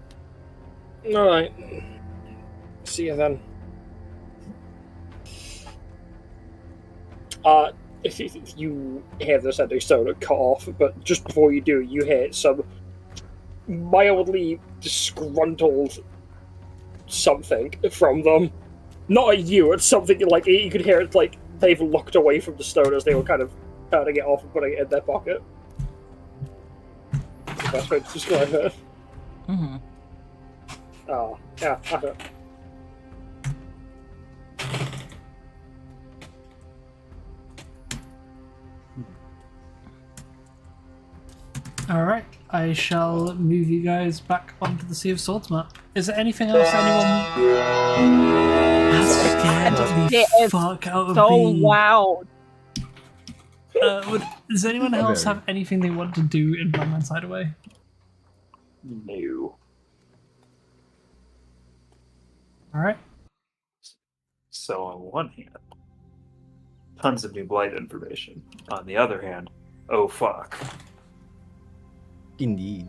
Alright. See you then. If you hear the sending soda cut off, but just before you do, you hear some mildly disgruntled something from them. Not at you, it's something like you could hear it like they've looked away from the stone as they were kind of turning it off and putting it in their pocket. That's the best way to describe it. Oh, yeah, I don't. Alright, I shall move you guys back onto the Sea of Swords map. Is there anything else anyone... That scared It the is fuck out of so me. loud. Does anyone else Very. have anything they want to do in Blind Man's Hideaway? No. All right. So on one hand, tons of new blight information. On the other hand, oh fuck. Indeed.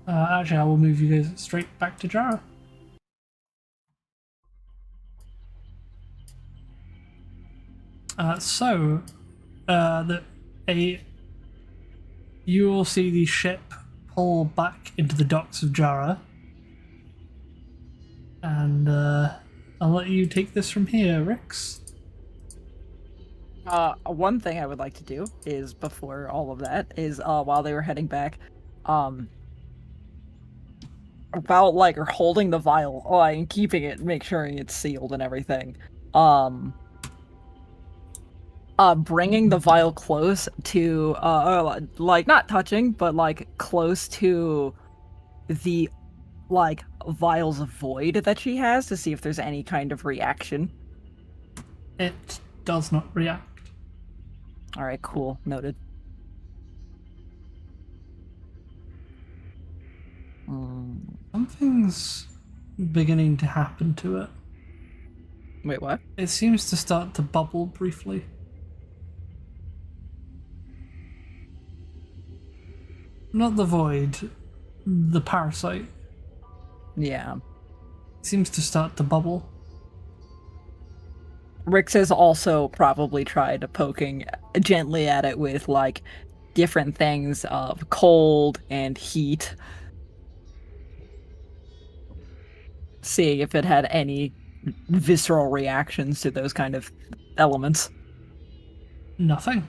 Actually, I will move you guys straight back to Jara. You will see the ship pull back into the docks of Jara, and I'll let you take this from here, Rix. One thing I would like to do is, before all of that, is while they were heading back, about like holding the vial, and keeping it, make sure it's sealed and everything. Bringing the vial close to, like not touching, but like close to the like vials of void that she has to see if there's any kind of reaction. It does not react. All right, cool, noted. Something's beginning to happen to it. Wait, what? It seems to start to bubble briefly. Not the void, the parasite. Yeah. It seems to start to bubble. Rix has also probably tried poking gently at it with like different things of cold and heat, seeing if it had any visceral reactions to those kind of elements. Nothing.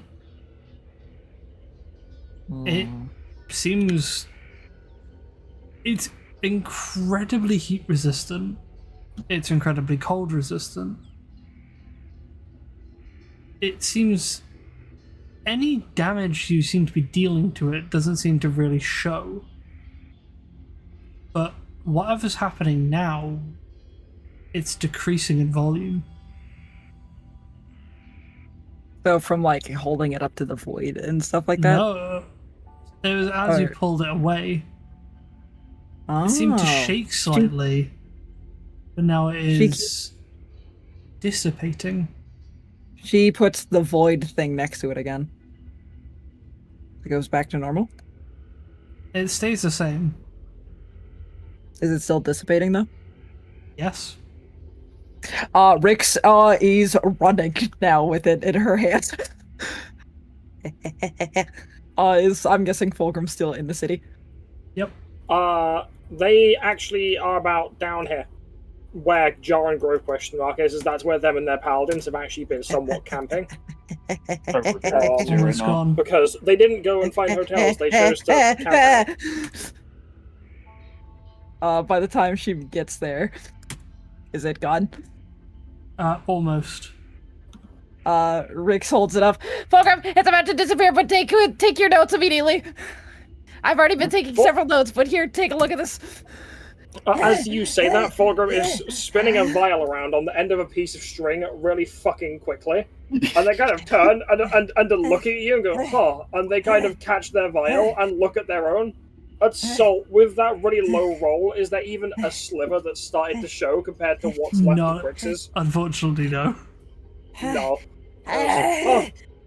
It seems... It's incredibly heat resistant. It's incredibly cold resistant. It seems... Any damage you seem to be dealing to it doesn't seem to really show. But whatever's happening now, it's decreasing in volume. So from like holding it up to the void and stuff like that? No. It was as you pulled it away. Oh. It seemed to shake slightly, but now it is dissipating. She puts the void thing next to it again. It goes back to normal? It stays the same. Is it still dissipating though? Yes. Rix is running now with it in her hands. I'm guessing Fulgrim's still in the city. Yep. They actually are about down here, where Jar and Grove is. That's where them and their paladins have actually been somewhat camping. Almost gone. Because they didn't go and find hotels, they chose to camp out. By the time she gets there, is it gone? Almost. Rix holds it up. Fulgrim, it's about to disappear, but take your notes immediately. I've already been taking several notes, but here, take a look at this. As you say that, Fulgrim is spinning a vial around on the end of a piece of string really fucking quickly. And they kind of turn and look at you and go, huh, and they kind of catch their vial and look at their own. So, with that really low roll, is there even a sliver that's started to show compared to what's left of Rix's? Unfortunately, no. No.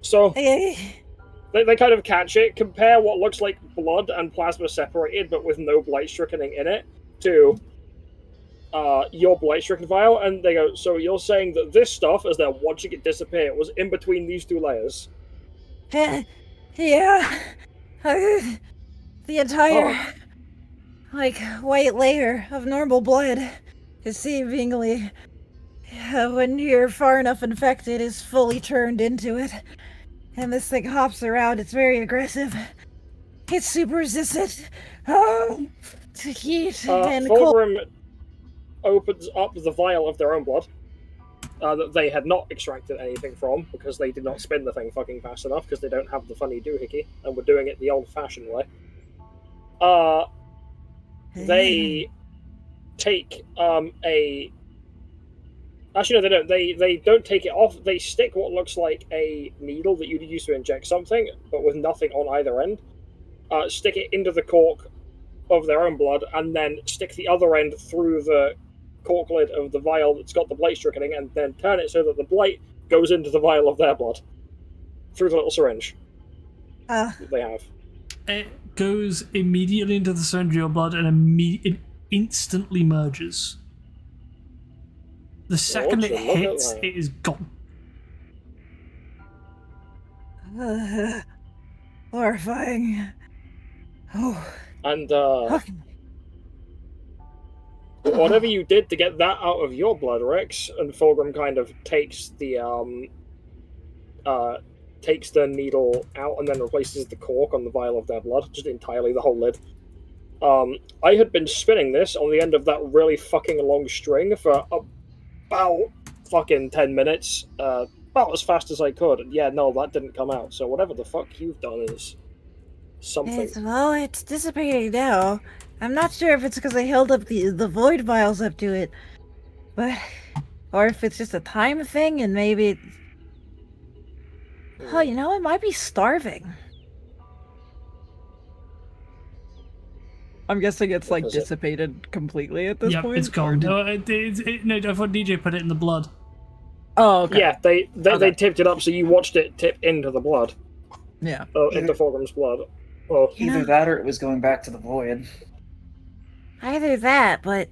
So, they kind of catch it, compare what looks like blood and plasma separated, but with no blight-strickening in it, to your blight-stricken vial, and they go, so you're saying that this stuff, as they're watching it disappear, was in between these two layers? Yeah. The entire, white layer of normal blood is seemingly, when you're far enough infected, is fully turned into it. And this thing hops around, it's very aggressive. It's super resistant to heat and cold. Fulgrim opens up the vial of their own blood that they had not extracted anything from because they did not spin the thing fucking fast enough because they don't have the funny doohickey and were doing it the old-fashioned way. they take a. Actually, no, they don't. They don't take it off. They stick what looks like a needle that you'd use to inject something, but with nothing on either end. Stick it into the cork of their own blood, and then stick the other end through the cork lid of the vial that's got the blight stricken, and then turn it so that the blight goes into the vial of their blood through the little syringe that they have. It goes immediately into the syringe of your blood and it instantly merges. The second it hits, it is gone. Horrifying. Oh. And whatever you did to get that out of your blood, Rex, and Fulgrim kind of takes the needle out and then replaces the cork on the vial of their blood, just entirely the whole lid. I had been spinning this on the end of that really fucking long string for about fucking 10 minutes, about as fast as I could, and yeah, no, that didn't come out, so whatever the fuck you've done is something. It's dissipating now. I'm not sure if it's because I held up the void vials up to it, or if it's just a time thing and maybe oh, it might be starving. I'm guessing it's like What is it? dissipated completely at this Yep, point. it's gone. No, I thought DJ put it in the blood. Oh, okay. Yeah, they tipped it up, so you watched it tip into the blood. Yeah. Into Fulgrim's blood. Oh, Either that or it was going back to the void. Either that, but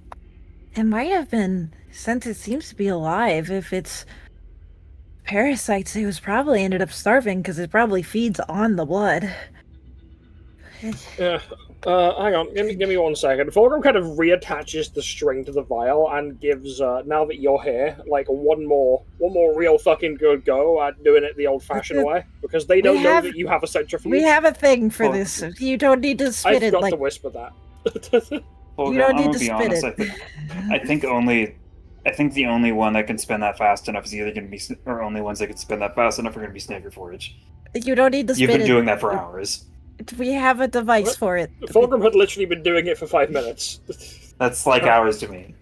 it might have been, since it seems to be alive, if it's parasites, it was probably ended up starving because it probably feeds on the blood. yeah. Hang on, give me 1 second. Fulgrim kind of reattaches the string to the vial and gives, now that you're here, like one more real fucking good go at doing it the old-fashioned way, because they don't know that you have a centrifuge. We have a thing for this. You don't need to I spit it forgot like to whisper that. Fulgrim, You don't need I'm to gonna be spit honest, it. I think the only one that can spin that fast enough is either going to be, or only ones that can spin that fast enough are going to be Snagger Forge. You don't need to You've spit been it. doing that for hours. We have a device for it. Fulgrim had literally been doing it for 5 minutes. That's like hours to me.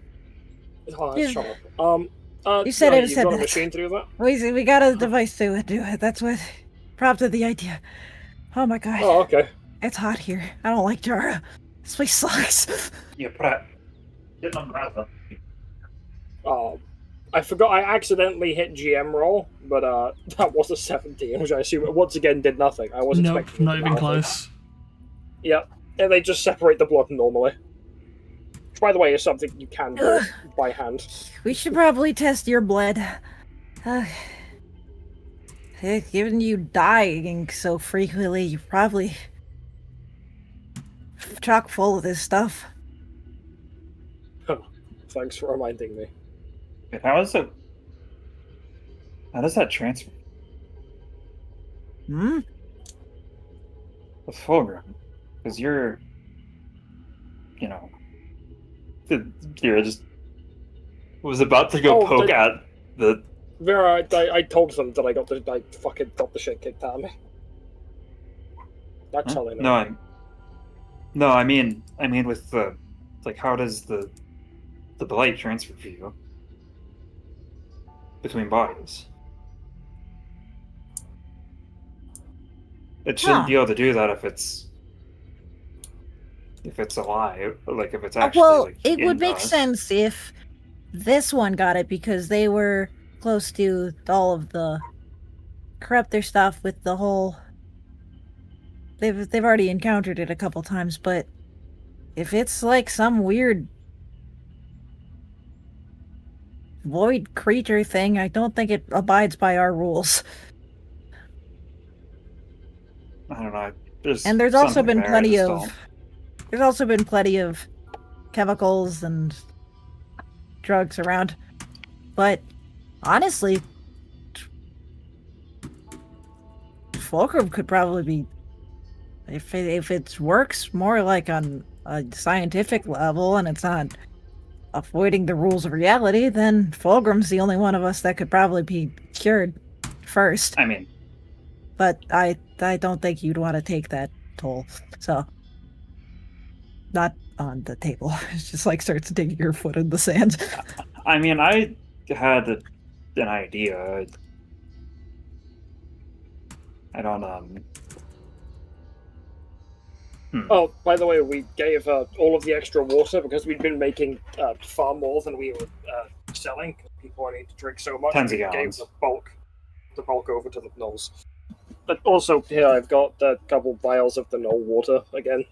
Oh, Yeah. shut up. You said it you've said got a that. machine to do that? We got a device to do it. That's what prompted the idea. Oh my god. Oh, okay. It's hot here. I don't like Jara. This place sucks. Yeah, but get an umbrella. I forgot I accidentally hit GM roll, but that was a 17, which I assume once again did nothing. I was Nope, expecting it not to even happen. close. Yep. And they just separate the blood normally. Which, by the way, is something you can do by hand. We should probably test your blood. Given you dying so frequently, you're probably chock full of this stuff. Thanks for reminding me. Wait, how does that transfer? Hmm? With Fulgrim? Because you're just was about to go poke at the. Vera, I told them that I fucking got the shit kicked out of me. That's how they know. I mean with the, like, how does the blight transfer for you between bodies? It shouldn't be able to do that if it's alive, like if it's actually Well, like, it would in make us. sense if this one got it because they were close to all of the corruptor stuff with the whole. They've already encountered it a couple times, but if it's like some weird void creature thing, I don't think it abides by our rules. I don't know. And there's also something been there, I plenty just of don't- there's also been plenty of chemicals and drugs around. But honestly, Fulcrum could probably be, if it works more like on a scientific level and it's not avoiding the rules of reality, then Fulgrim's the only one of us that could probably be cured first. I mean, But I don't think you'd want to take that toll. So Not on the table. It's just like starts digging her foot in the sand. I mean, I had an idea. I don't Oh, by the way, we gave all of the extra water because we'd been making far more than we were selling. Because people wanted to drink so much. Tons of we gave gallons. the bulk over to the gnolls. But also here I've got a couple vials of the gnoll water again.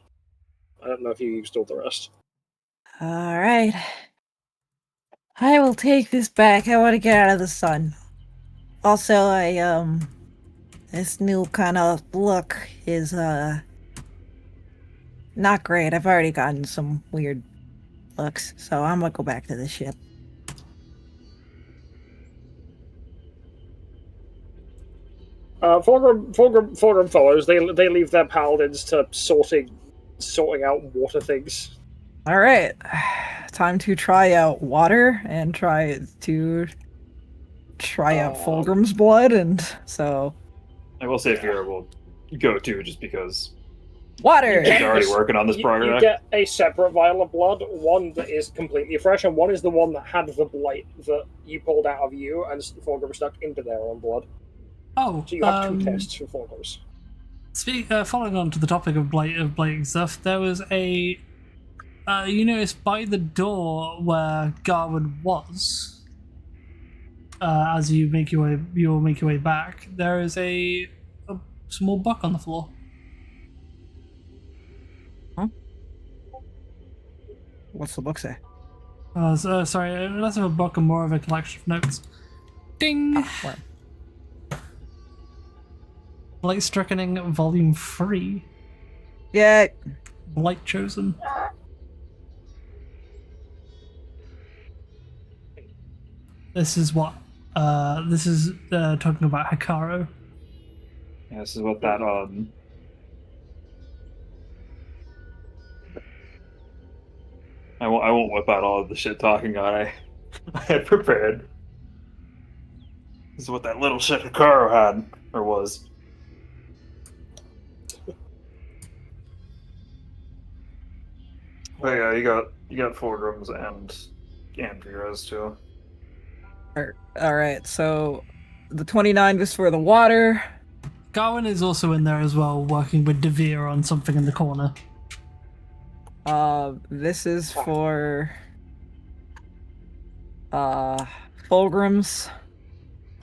I don't know if you used all the rest. All right. I will take this back. I want to get out of the sun. Also, this new kind of look is, not great. I've already gotten some weird looks, so I'm gonna go back to the ship. Fulgrim follows. They leave their paladins to sorting out water things. All right, time to try out water and try out Fulgrim's blood, and so I will say Vera will go too, just because water. she's already working on this You project. get a separate vial of blood, one that is completely fresh, and one is the one that had the blight that you pulled out of you, and Fulgrim stuck into their own blood. Oh, So you have two tests for Fulgrims. Following on to the topic of blighting stuff, there was a you noticed by the door where Garwood was, as you make your way back, there is a small book on the floor. What's the book say? Sorry, less of a book and more of a collection of notes. Ding! Where? Blight Strickening, Volume 3. Yeah. Blight Chosen. This is what, this is talking about Hikaru. Yeah, this is what that I won't whip out all of the shit talking I had prepared. This is what that little shit Hikaru had, or was. But yeah, you got Fulgrims and Andreas too. All right. So the 29 was for the water. Garwin is also in there as well, working with Devere on something in the corner. This is for Fulgrim's.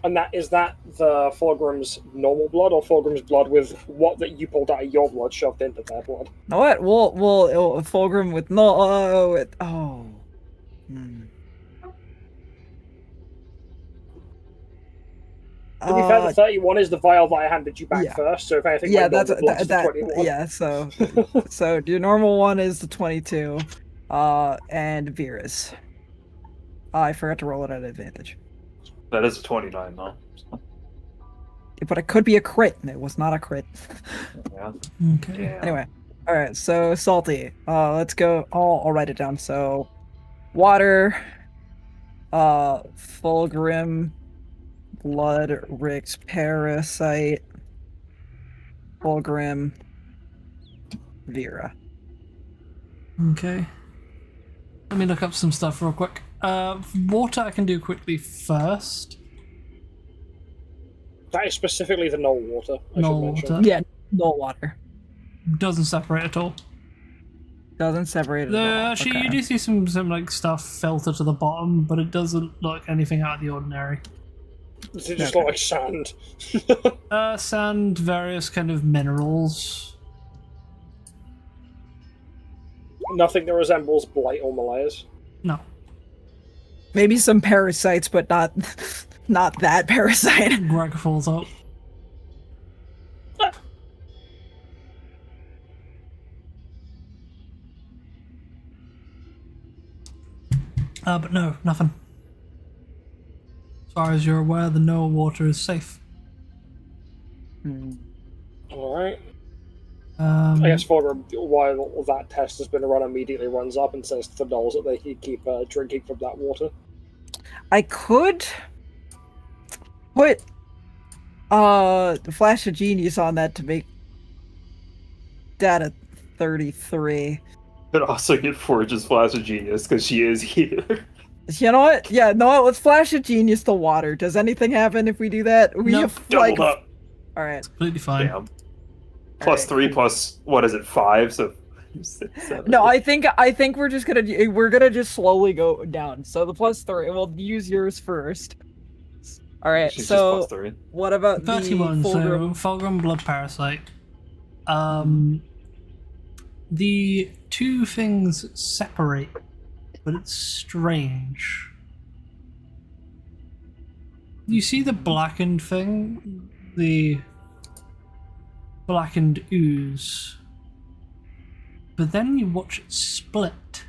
And is that the Fulgrim's normal blood, or Fulgrim's blood with what that you pulled out of your blood shoved into their blood? Know what? We'll Fulgrim with To be fair, the 31 is the vial that I handed you back yeah. first, so if anything, Yeah, my that's normal blood's the that. 21. Yeah, so your normal one is the 22, and Vera's. I forgot to roll it at advantage. That is a 29 though. But it could be a crit, and it was not a crit. Yeah. Okay. Yeah. Anyway, all right. So salty. Let's go. I'll write it down. So, water. Fulgrim. Blood. Rick's parasite. Fulgrim. Vera. Okay. Let me look up some stuff real quick. Water I can do quickly first. That is specifically the null water, I No should mention. water. Yeah, no water. Doesn't separate at all. Doesn't separate it at all. Actually, Okay. you do see some like stuff filter to the bottom, but it doesn't look anything out of the ordinary. Does it just look like sand? Sand, various kind of minerals. Nothing that resembles blight or Malaya's. No. Maybe some parasites, but not not that parasite. Greg falls up. But no, nothing. As far as you're aware, the Noah water is safe. Alright. I I guess Fulgrim, while that test has been run, immediately runs up and says to the gnolls that they can keep drinking from that water. I could put the flash of genius on that to make that a 33. But also get Forge's Flash of Genius, because she is here. You know what? Yeah, no, let's flash a genius to water. Does anything happen if we do that? We Nope. have Doubled up. All right. Completely fine. Damn. Plus Alright, 3 cool. plus, what is it, 5? So 6, 7. No, I think we're gonna just slowly go down. So the +3, we'll use yours first. All right. She's So just plus 3. what about 31, the Fulgrim? so Fulgrim Blood Parasite. The two things separate, but it's strange. You see the blackened thing? The blackened ooze. But then you watch it split.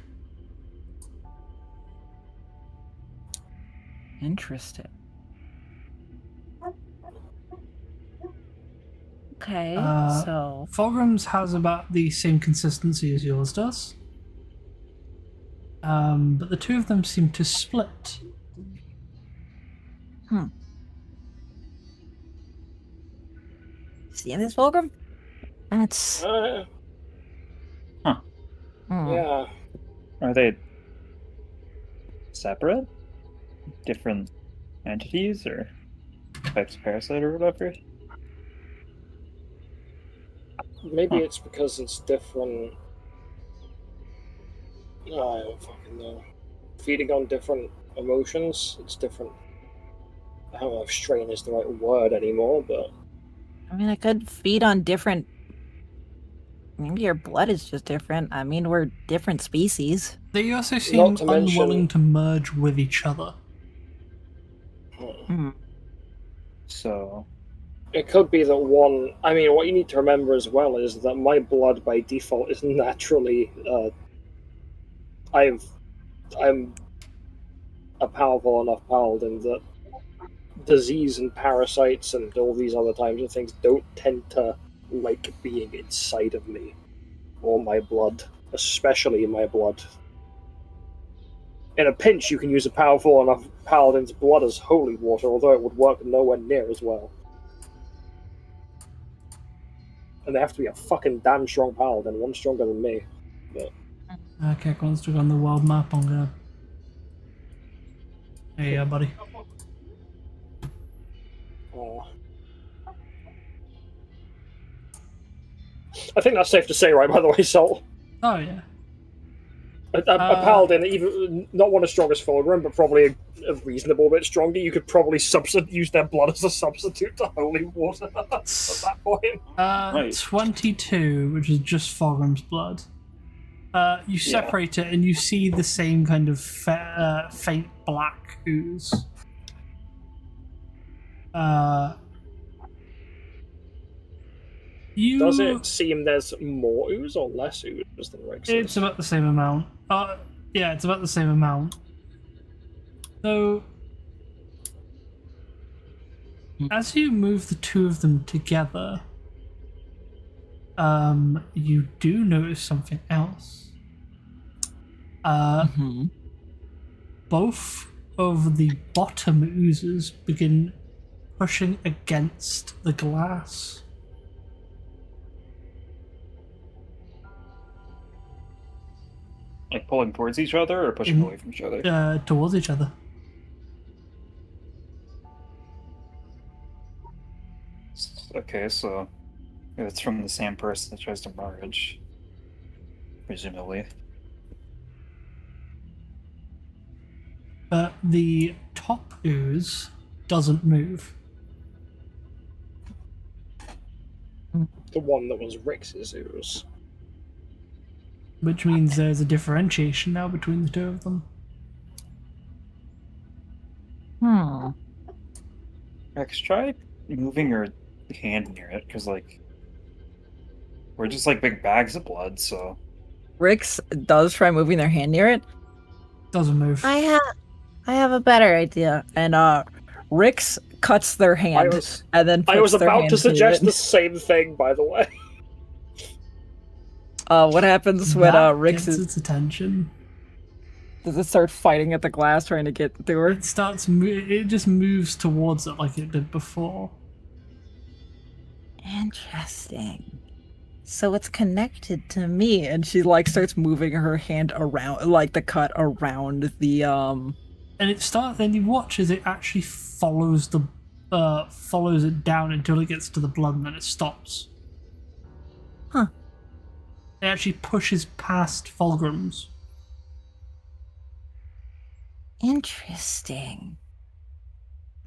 Interesting. Okay, so Fulgrim's has about the same consistency as yours does. But the two of them seem to split. see this Fulgrim? That's Huh. Yeah. Are they separate? Different entities or types of parasite or whatever? Maybe it's because it's different. No, I don't fucking know. Feeding on different emotions, it's different. I don't know if strain is the right word anymore, but I mean, I could feed on different. Maybe your blood is just different. I mean, we're different species. They also seem Not to mention- unwilling to merge with each other. So it could be that one. I mean, what you need to remember as well is that my blood by default is naturally. I'm a powerful enough paladin that disease and parasites and all these other types of things don't tend to like being inside of me or my blood, especially my blood. In a pinch, you can use a powerful enough paladin's blood as holy water, although it would work nowhere near as well. And they have to be a fucking damn strong paladin, one stronger than me. But Okay, once we're on the world map, I'm gonna. Hey, yeah, buddy. I think that's safe to say, right? By the way, Salt. Oh yeah. A paladin, even not one as strong as Fulgrim, but probably a reasonable bit stronger. You could probably use their blood as a substitute to holy water at that point. Right. 22, which is just Fulgrim's blood. You separate it and you see the same kind of faint black ooze. Does it seem there's more ooze or less ooze than Rex's? It's about the same amount. Yeah, it's about the same amount. So, as you move the two of them together, you do notice something else. Both of the bottom oozes begin pushing against the glass. Like pulling towards each other or pushing away from each other? Towards each other. Okay, so it's from the same person that tries to merge, presumably. But the top ooze doesn't move. The one that was Rex's ooze. Which means there's a differentiation now between the two of them. Rex, try moving your hand near it, because, like, we're just like big bags of blood, so. Rix does try moving their hand near it. Doesn't move. I have a better idea. And Rix cuts their hand and then puts I was their about hand to suggest it. the same thing, by the way. What happens when That Rix gets is? its attention. Does it start fighting at the glass, trying to get through her? It starts. It just moves towards it like it did before. Interesting. So it's connected to me. me, and she like starts moving her hand around, like the cut around the And it starts. Then you watch as it actually follows it down until it gets to the blood, and then it stops. Huh. It actually pushes past Fulgrim's. Interesting.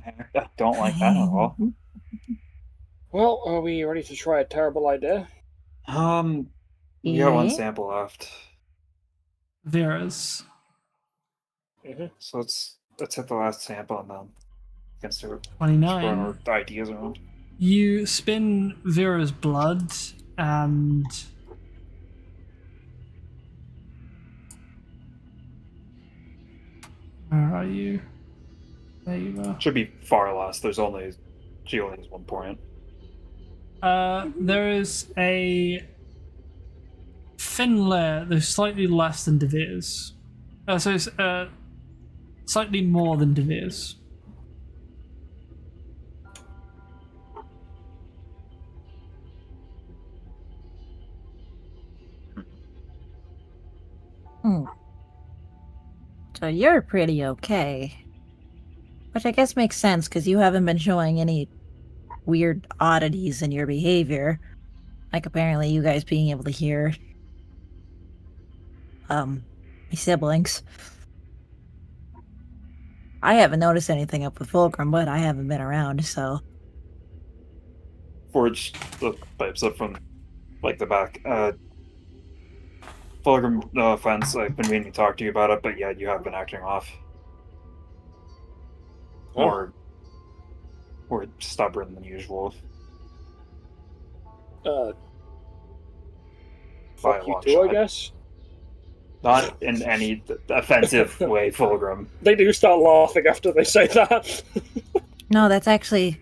I don't like that at all. Well, are we ready to try a terrible idea? We got one Yeah. sample left, Vera's. so let's hit the last sample and then we can start 29. throwing our ideas around. You spin Vera's blood and where are you? There you are. Should be far less. She only has 1 point. There is a thin layer that's slightly less than Devere's. So it's slightly more than Devere's. So you're pretty okay. Which I guess makes sense, because you haven't been showing any weird oddities in your behavior. Like apparently you guys being able to hear my siblings. I haven't noticed anything up with Fulcrum, but I haven't been around, so Forge pipes up from like the back. Fulgrim, no offense, I've been meaning to talk to you about it, but yeah, you have been acting off. Huh? Or stubborn than usual. By Fuck a you long too, shot. I guess. Not in any offensive way, Fulgrim. They do start laughing after they say that. no, that's actually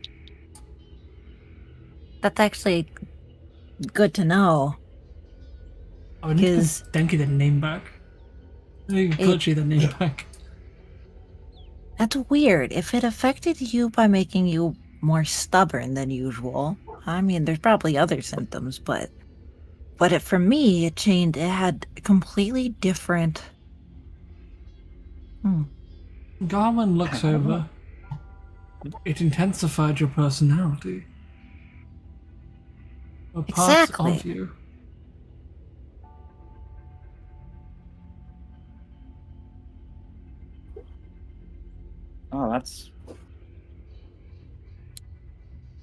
good to know. Oh, I need to Because- give Denki the name back. I need to put you the name back. That's weird. If it affected you by making you more stubborn than usual, I mean, there's probably other symptoms, but for me, it changed. It had completely different. Garmin looks over. It intensified your personality. A part Exactly. of you. Oh,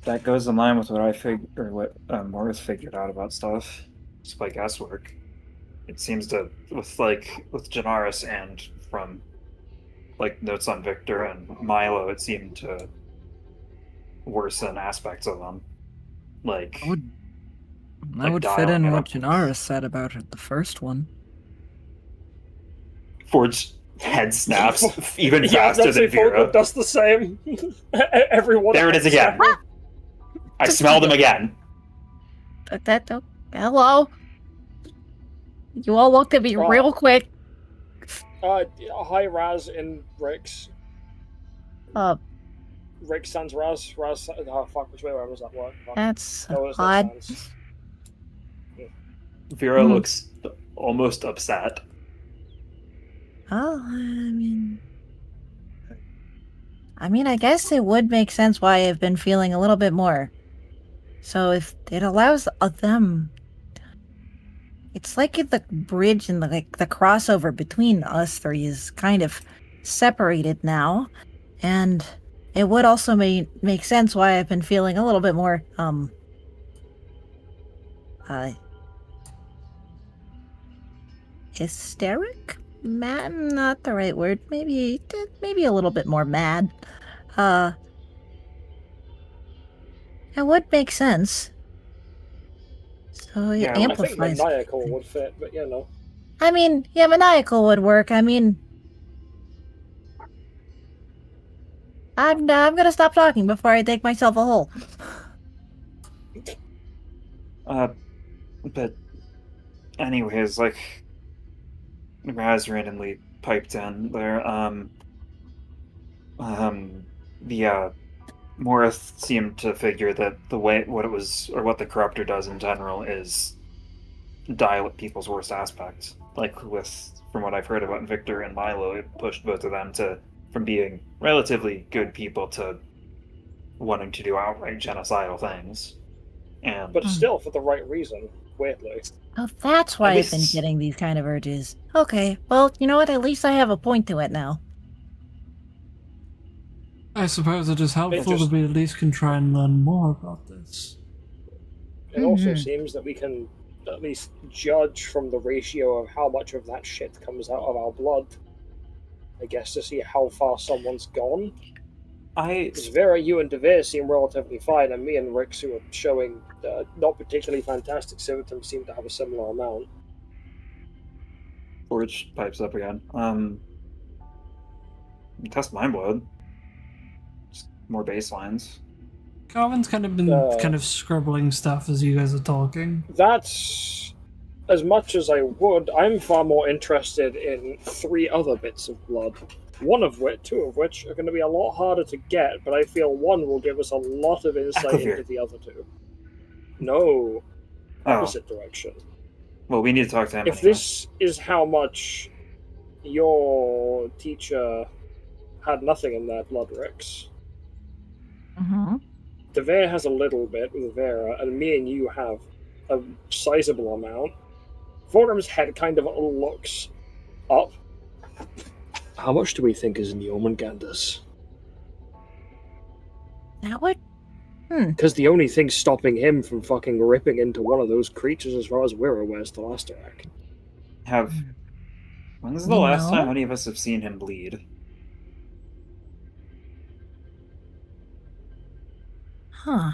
that goes in line with what Morris figured out about stuff. Just by guesswork. It seems to with Janaris and from like notes on Victor and Milo, it seemed to worsen aspects of them. Like I would fit dialing in it what up. Janara said about it, the first one. Forge head snaps even Yeah, faster that's than it. Fulcrum Vera. does the same. Everyone. There it is again. I smelled him again. Hello. You all looked at me Oh. real quick. Hi, Raz and Rix. Rix sans Raz. Raz. Oh, fuck, which way was that word? Fuck. That's That was odd. sans. Vera looks almost upset. Oh, I mean, I guess it would make sense why I've been feeling a little bit more. So if it allows them, it's like the bridge and the crossover between us three is kind of separated now, and it would also make sense why I've been feeling a little bit more hysteric. Mad, not the right word. Maybe a little bit more mad. It would make sense. So it Yeah, I I think amplifies. maniacal would fit, but you know. I mean, yeah, maniacal would work. I mean, I'm gonna stop talking before I dig myself a hole. But anyways, like Raz randomly piped in there. Morris seemed to figure that what the corruptor does in general is dilate people's worst aspects. Like from what I've heard about Victor and Milo, it pushed both of them from being relatively good people to wanting to do outright genocidal things. And But still, for the right reason, weirdly. Oh, that's why At I've been least- getting these kind of urges. Okay, well, you know what? At least I have a point to it now. I suppose it is helpful just- that we at least can try and learn more about this. It also Mhm. seems that we can at least judge from the ratio of how much of that shit comes out of our blood. I guess to see how far someone's gone. Because Vera, you and Devere seem relatively fine, and me and Rix, who are showing not particularly fantastic symptoms, seem to have a similar amount. Forge pipes up again. Test my blood. Just more baselines. Carvin's kind of been kind of scribbling stuff as you guys are talking. That's as much as I would. I'm far more interested in 3 other bits of blood. Two of which are going to be a lot harder to get, but I feel one will give us a lot of insight Aquavir. into the other 2. No, opposite direction. Well, we need to talk to him. If this is how much your teacher had nothing in their blood, Rix. Mm-hmm. Devere has a little bit with Vera, and me and you have a sizable amount. Vorgrim's head kind of looks up. How much do we think is in the Jormungandr's? That would. Because the only thing stopping him from fucking ripping into one of those creatures, as far as we're aware, is the Theldak. When's the last time any of us have seen him bleed? Huh.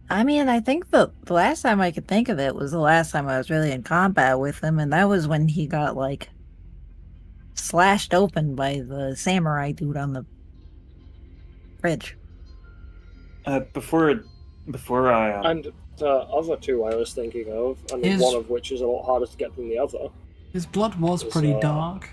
I mean, I think the last time I could think of it was the last time I was really in combat with him, and that was when he got, like, slashed open by the samurai dude on the bridge. Before I And the other 2 I was thinking of, and Is- one of which is a lot harder to get than the other. His blood was pretty dark.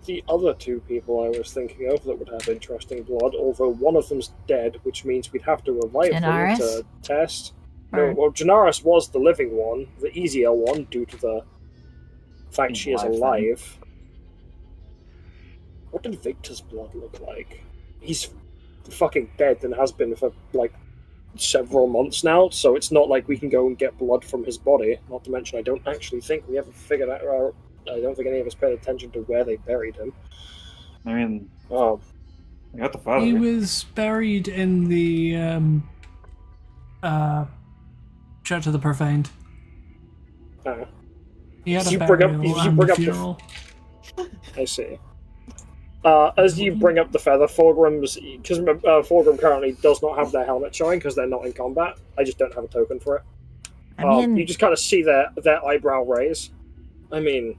The other 2 people I was thinking of that would have interesting blood, although one of them's dead, which means we'd have to revive them Janaris? to test. Or- No, well, Janaris was the living one, the easier one, due to the fact she is Alive thing. alive. What did Victor's blood look like? He's fucking dead and has been for, like, several months now, so it's not like we can go and get blood from his body. Not to mention, I don't actually think we ever figured out. I don't think any of us paid attention to where they buried him. I mean, Oh, I got the father. He was buried in the Church of the Profaned. He had Did a you bring up- burial did you and bring a up the- funeral. I see. As you bring up the feather, Fulgrim's, because Fulgrim currently does not have their helmet showing because they're not in combat. I just don't have a token for it. I mean, You just kind of see their eyebrow raise. I mean,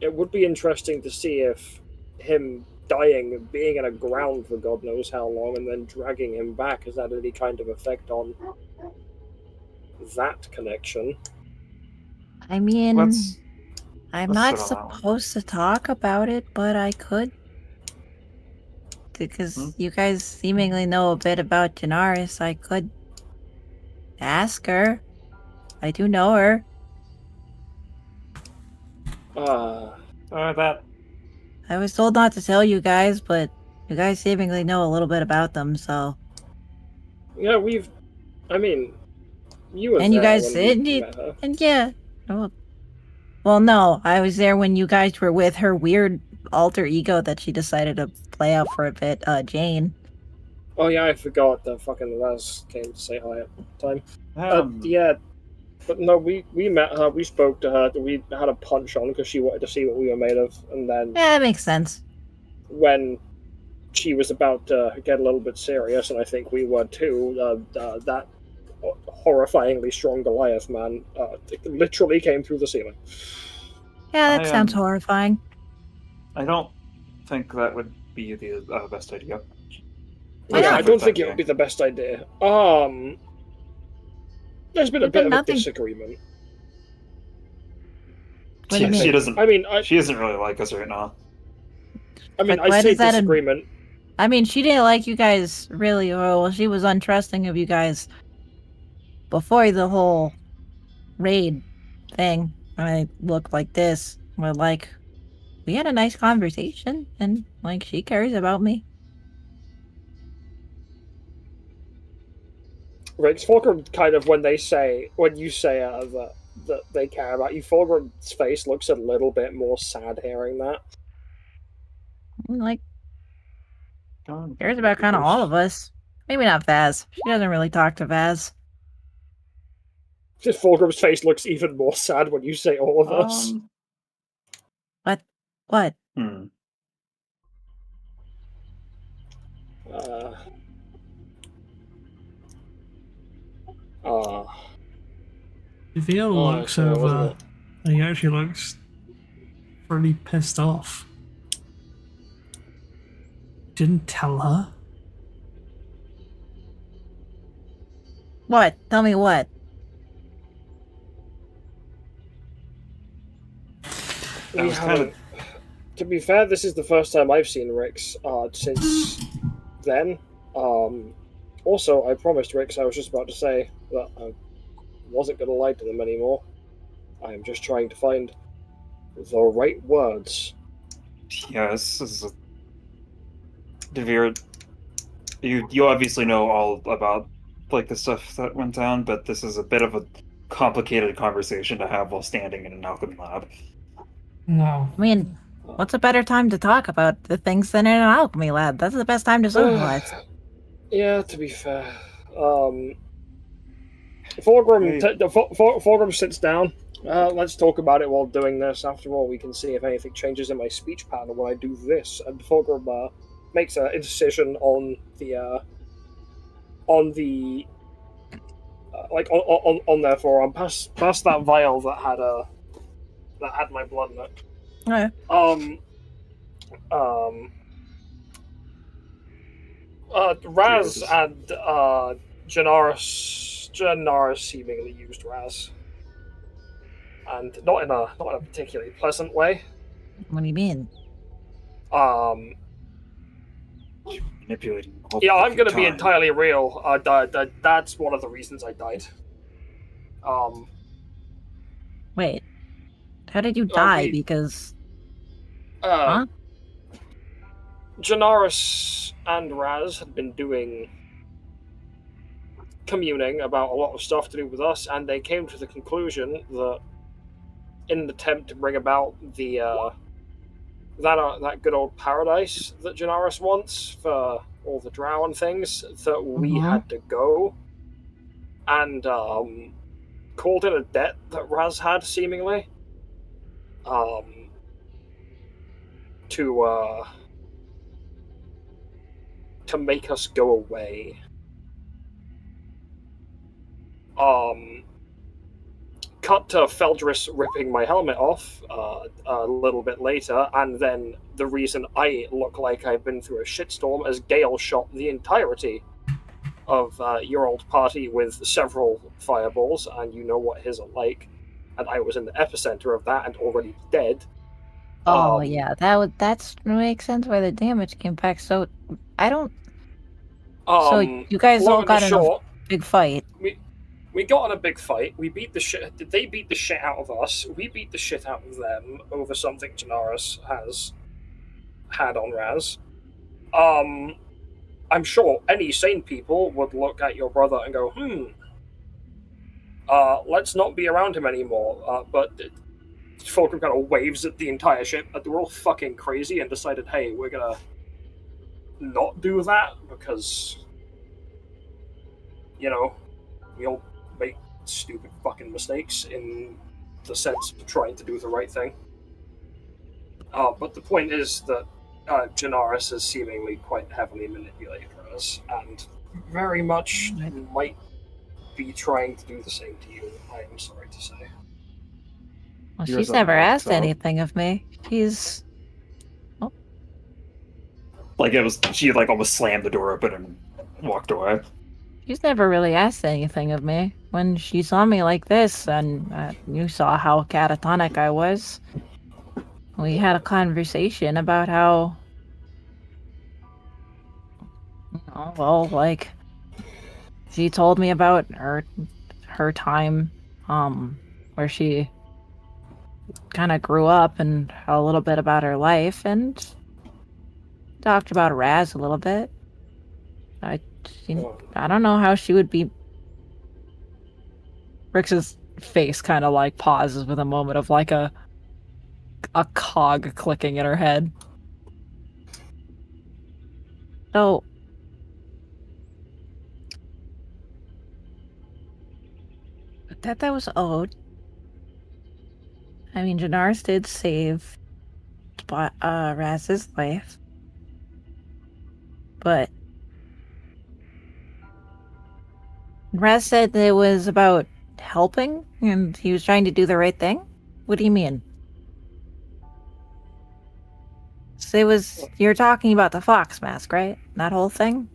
it would be interesting to see if him dying and being in a ground for God knows how long and then dragging him back has had any kind of effect on that connection. I mean, Let's I'm let's not sit on that one. supposed to talk about it, but I could. Because you guys seemingly know a bit about Janaris, I could ask her. I do know her. that. I was told not to tell you guys, but you guys seemingly know a little bit about them, so. Yeah, I mean, you were And you there guys when we did- met her. And yeah. Well, no, I was there when you guys were with her weird alter ego that she decided to play out for a bit, Jane. Oh yeah, I forgot that fucking Les came to say hi at the time. Um, Yeah, but no, we met her, we spoke to her, we had a punch on because she wanted to see what we were made of, and then Yeah, that makes sense. when she was about to get a little bit serious, and I think we were too, that horrifyingly strong Goliath man literally came through the ceiling. Yeah, that I, sounds horrifying. I don't think that would be the best idea. Why Yeah, not? I don't think it would be the best idea. There's been a There's bit been of a nothing- disagreement. What do you mean? She doesn't. I mean, She doesn't really like us right now. I mean, But why I say does that disagreement. I mean, she didn't like you guys really, or well, she was untrusting of you guys before the whole raid thing, I looked like this. But like, we had a nice conversation, and like, she cares about me. Riggs, Fulgrim kind of when you say that they care about you, Fulgrim's face looks a little bit more sad hearing that. Like, cares about kind of all of us. Maybe not Vaz. She doesn't really talk to Vaz. Just Fulgrim's face looks even more sad when you say all of us. What? Hmm. Reveal looks yeah, wasn't over, it? and he actually looks pretty pissed off. Didn't tell her. What? Tell me what? I was kind of. To be fair, this is the first time I've seen Rix since then. Also, I promised Rix I was just about to say that I wasn't going to lie to them anymore. I am just trying to find the right words. Yeah, this is. Devere, you obviously know all about like the stuff that went down, but this is a bit of a complicated conversation to have while standing in an alchemy lab. No. I mean, what's a better time to talk about the things than in an alchemy lab? That's the best time to socialize. Yeah, to be fair. Fulgrim sits down. Let's talk about it while doing this. After all, we can see if anything changes in my speech pattern when I do this. And Fulgrim makes a incision on the on their forearm, past that vial that had my blood in it. Okay. Raz and Janaris seemingly used Raz, and not in a particularly pleasant way. What do you mean? Manipulating. the whole Yeah, I'm fucking gonna be time. entirely real. That's one of the reasons I died. Wait. How did you die? we- Because Huh? Janaris and Raz had been communing about a lot of stuff to do with us, and they came to the conclusion that, in an attempt to bring about the that good old paradise that Janaris wants for all the drow and things, that we had to go and called in a debt that Raz had seemingly to make us go away. Cut to Feldris ripping my helmet off a little bit later, and then the reason I look like I've been through a shitstorm is Gale shot the entirety of your old party with several fireballs, and you know what his are like, and I was in the epicenter of that and already dead. yeah, that makes sense why the damage came back. So I don't. So you guys all got in a big fight. We got in a big fight. We beat the shit. They beat the shit out of us. We beat the shit out of them over something Janaris has had on Raz. I'm sure any sane people would look at your brother and go, let's not be around him anymore. But Fulcrum kind of waves at the entire ship. They're all fucking crazy and decided, hey, we're gonna not do that because, you know, we all make stupid fucking mistakes in the sense of trying to do the right thing. But the point is that Janaris has seemingly quite heavily manipulated us, and very much might be trying to do the same to you, I am sorry to say. Well, she's never asked anything of me. She's... Like, she like almost slammed the door open and walked away. She's never really asked anything of me. When she saw me like this, and you saw how catatonic I was, we had a conversation about how, you know, well, like, she told me about her time, where she kind of grew up and a little bit about her life, and talked about Raz a little bit. I don't know how she would be. Rix's face kind of like pauses with a moment of like a cog clicking in her head. So, that was owed. I mean, Janaris did save Raz's life, but Raz said that it was about helping and he was trying to do the right thing. What do you mean? So you're talking about the fox mask, right? That whole thing?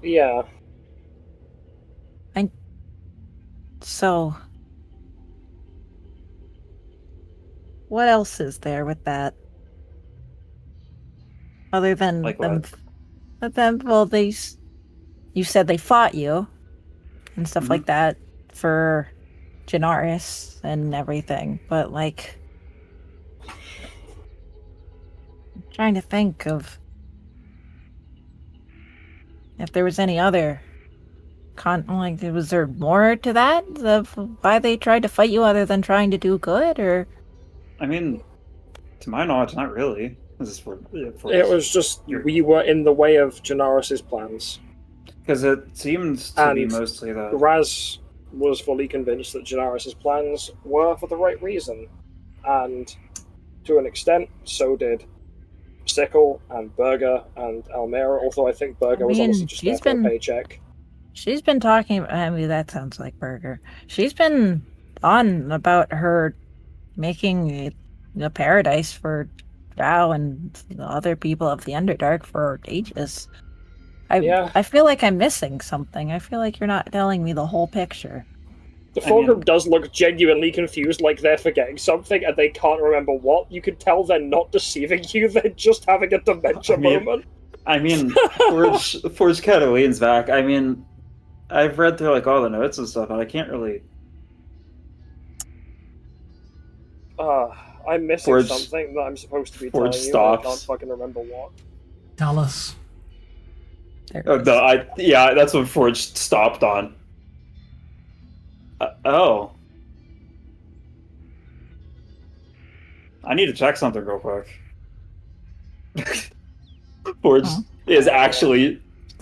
Yeah. So, what else is there with that? Other than Like them, what? you said they fought you and stuff Mhm. like that for Janaris and everything, but like, I'm trying to think of if there was any other was there more to that of why they tried to fight you other than trying to do good, or? I mean, to my knowledge, not really. This is for It was just we were in the way of Janaris's plans. because it seems to be And mostly that. Raz was fully convinced that Janaris's plans were for the right reason. And to an extent, so did Sickle and Berger and Almera, although I think Berger was honestly just there for a paycheck. She's been talking, I mean, that sounds like Berger. She's been on about her making a paradise for Drow and the other people of the Underdark for ages. I feel like I'm missing something. I feel like you're not telling me the whole picture. The Fulgrim does look genuinely confused, like they're forgetting something and they can't remember what. You can tell they're not deceiving you, they're just having a dementia moment. I mean, Forge kind of leans back. I mean, I've read through like all the notes and stuff, and I can't really. I'm missing something that I'm supposed to be telling you. I can't fucking remember what. Dallas. Oh, that's what Forge stopped on. Oh. I need to check something real quick. Forge is actually...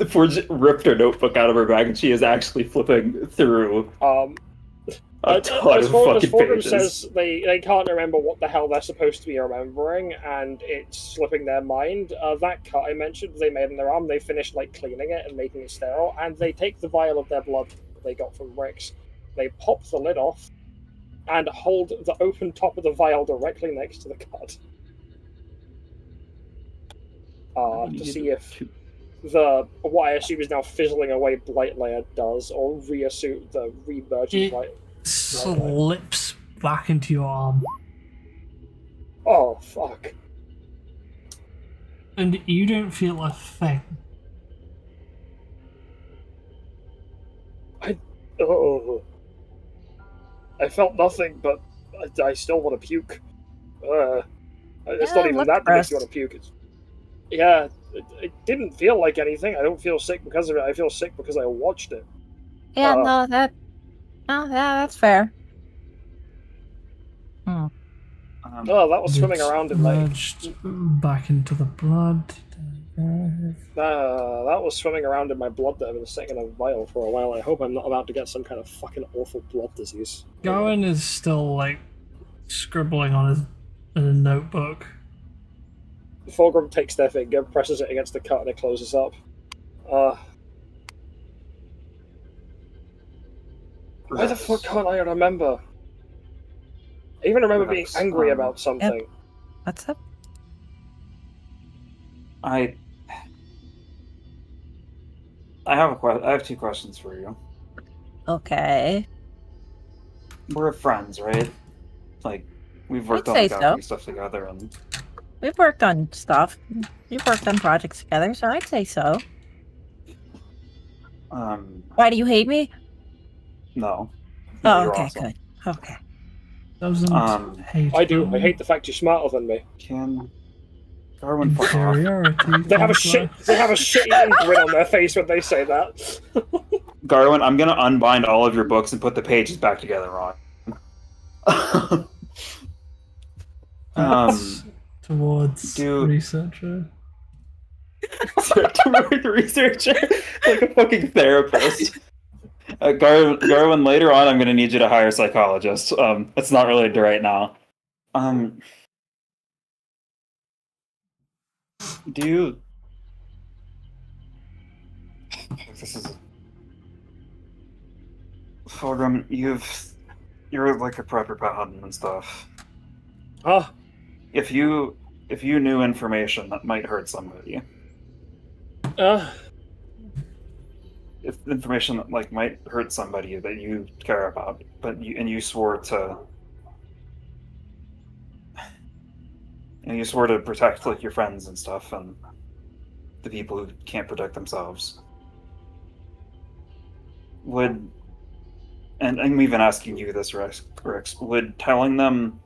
Forge ripped her notebook out of her bag and she is actually flipping through a ton of fucking pages. Says they can't remember what the hell they're supposed to be remembering and it's slipping their mind. That cut I mentioned they made on their arm, they finished like cleaning it and making it sterile, and they take the vial of their blood they got from Rix, they pop the lid off and hold the open top of the vial directly next to the cut. To see if what I assume is now fizzling away blight layer does, or reassert the remerging blight. Slips back into your arm. Oh fuck! And you don't feel a thing. I felt nothing, but I still want to puke. It's not even that makes you want to puke. It didn't feel like anything. I don't feel sick because of it. I feel sick because I watched it. Yeah, that's fair. That was swimming around in my... back into the blood. That was swimming around in my blood that I've been sitting in a vial for a while. I hope I'm not about to get some kind of fucking awful blood disease. Gowan is still, like, scribbling on a notebook. Fulgrim takes their finger, presses it against the cut, and it closes up. Why the fuck can't I remember? I even remember being angry about something. Yep. What's up? I have two questions for you. Okay. We're friends, right? Like, we've worked on stuff together, and we've worked on stuff. We've worked on projects together, so I'd say so. Why do you hate me? No. Oh, You're okay, awesome. good. Okay. Doesn't hate I do. them. I hate the fact you're smarter than me. Can Garwin fuck off? Inferiority. They have a shit. complex. They have a shit-eating grin on their face when they say that. Garwin, I'm gonna unbind all of your books and put the pages back together, Ron. That's towards dude. researcher. Toward the researcher, like a fucking therapist. Garwin, later on, I'm gonna need you to hire a psychologist. It's not really right now. Do you? This is Fulgrim. You're like a proper paladin and stuff. Huh? If you knew information that might hurt somebody, if information that like might hurt somebody that you care about, but you swore to, and you swore to protect like your friends and stuff and the people who can't protect themselves, would, and I'm even asking you this, Rex, would telling them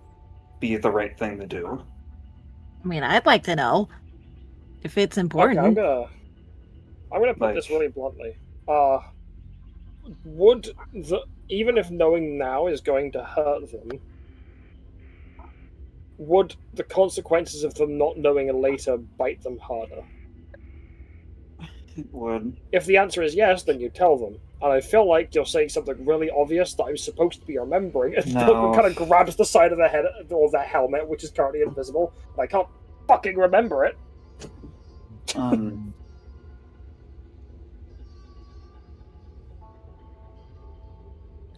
be the right thing to do? I mean, I'd like to know if it's important. Okay, I'm gonna put this really bluntly. Would even if knowing now is going to hurt them, would the consequences of them not knowing later bite them harder? It would. If the answer is yes, then you tell them. And I feel like you're saying something really obvious that I'm supposed to be remembering, and No. kind of grabs the side of their head or their helmet, which is currently invisible, and I can't fucking remember it.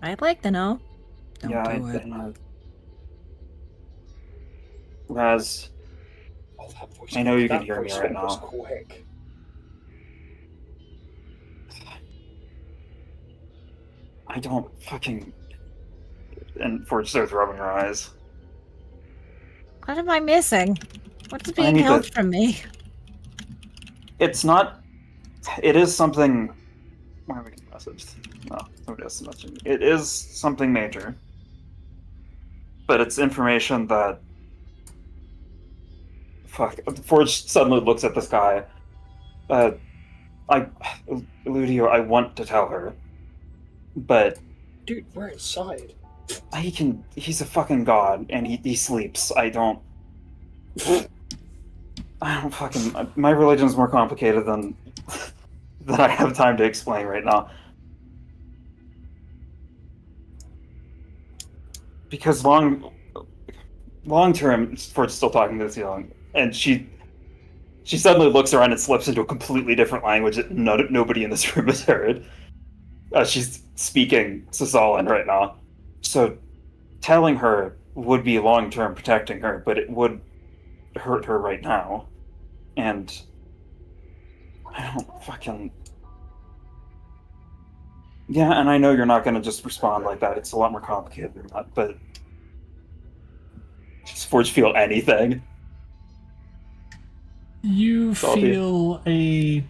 I'd like to know. Don't Yeah, do it. Raz, Oh, that voice, I know you that can hear me voice right was now. quick. I don't fucking. And Forge starts rubbing her eyes. What am I missing? What's being need held to- from me? It's not. It is something. Why are we getting messaged? No, nobody has to message me. It is something major. But it's information that. Fuck. Forge suddenly looks at this guy. Eludio, I want to tell her. But Dude, we're inside. he's a fucking god, and he sleeps. I don't fucking, my religion's more complicated than I have time to explain right now. Because long term, Ford's still talking to this young, and she suddenly looks around and slips into a completely different language that nobody in this room has heard. She's speaking Sasalan right now. So telling her would be long-term protecting her, but it would hurt her right now. And I don't fucking... Yeah, and I know you're not going to just respond like that. It's a lot more complicated than that, but... Does Forge feel anything? You Salty. feel a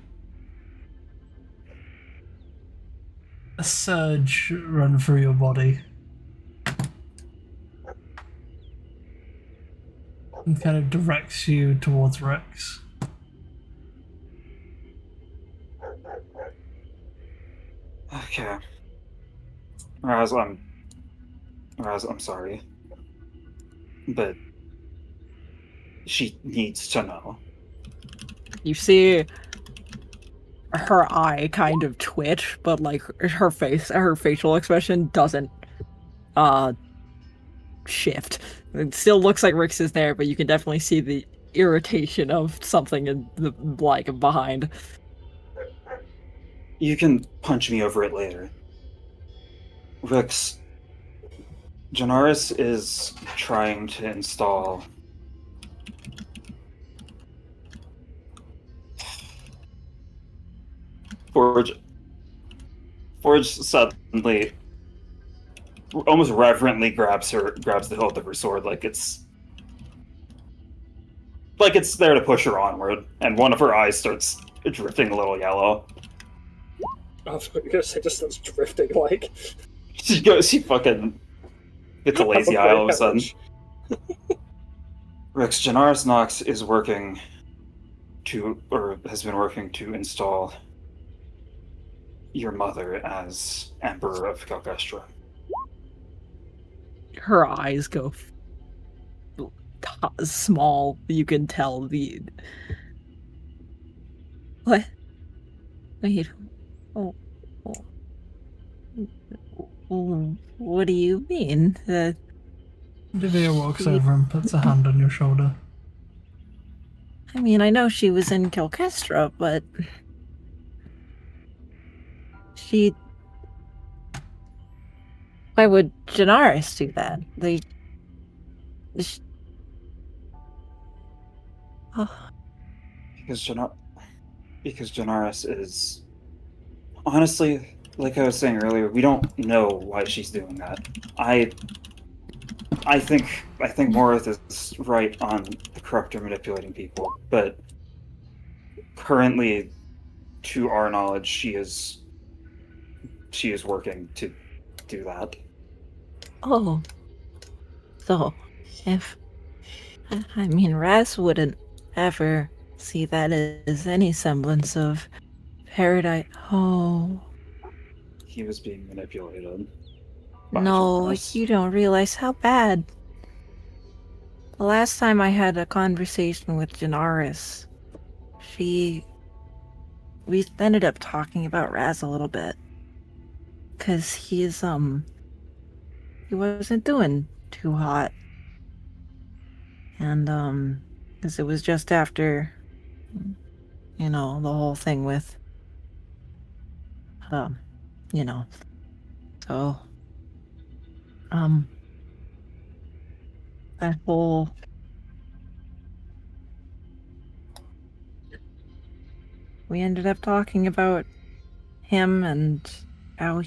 surge run through your body. And kind of directs you towards Rex. Okay. Raz, I'm sorry. But she needs to know. You see her eye kind of twitch, but like her facial expression doesn't shift. It still looks like Rix is there, but you can definitely see the irritation of something in the like behind. You can punch me over it later. Rix, Janaris is trying to install... Forge suddenly, almost reverently grabs the hilt of her sword like it's there to push her onward, and one of her eyes starts drifting a little yellow. I was going to say, just starts drifting, like... She fucking gets a lazy eye all of a sudden. Rex, Janaris Nox is working has been working to install your mother as Emperor of Calcestra. Her eyes go small. You can tell the. What? Wait. Oh. What do you mean? Divya walks over and puts a hand on your shoulder. I mean, I know she was in Calcestra, but she. Why would Janaris do that? Oh. Because Janaris is honestly, like I was saying earlier, we don't know why she's doing that. I think Morith is right on the corruptor manipulating people, but currently, to our knowledge, she is working to do that. Oh. So, if. I mean, Raz wouldn't ever see that as any semblance of paradise. Oh. He was being manipulated. No, Janaris. you don't realize how bad. The last time I had a conversation with Janaris, we ended up talking about Raz a little bit. 'Cause he wasn't doing too hot. And, 'cause it was just after, the whole thing with, so, that whole, we ended up talking about him and how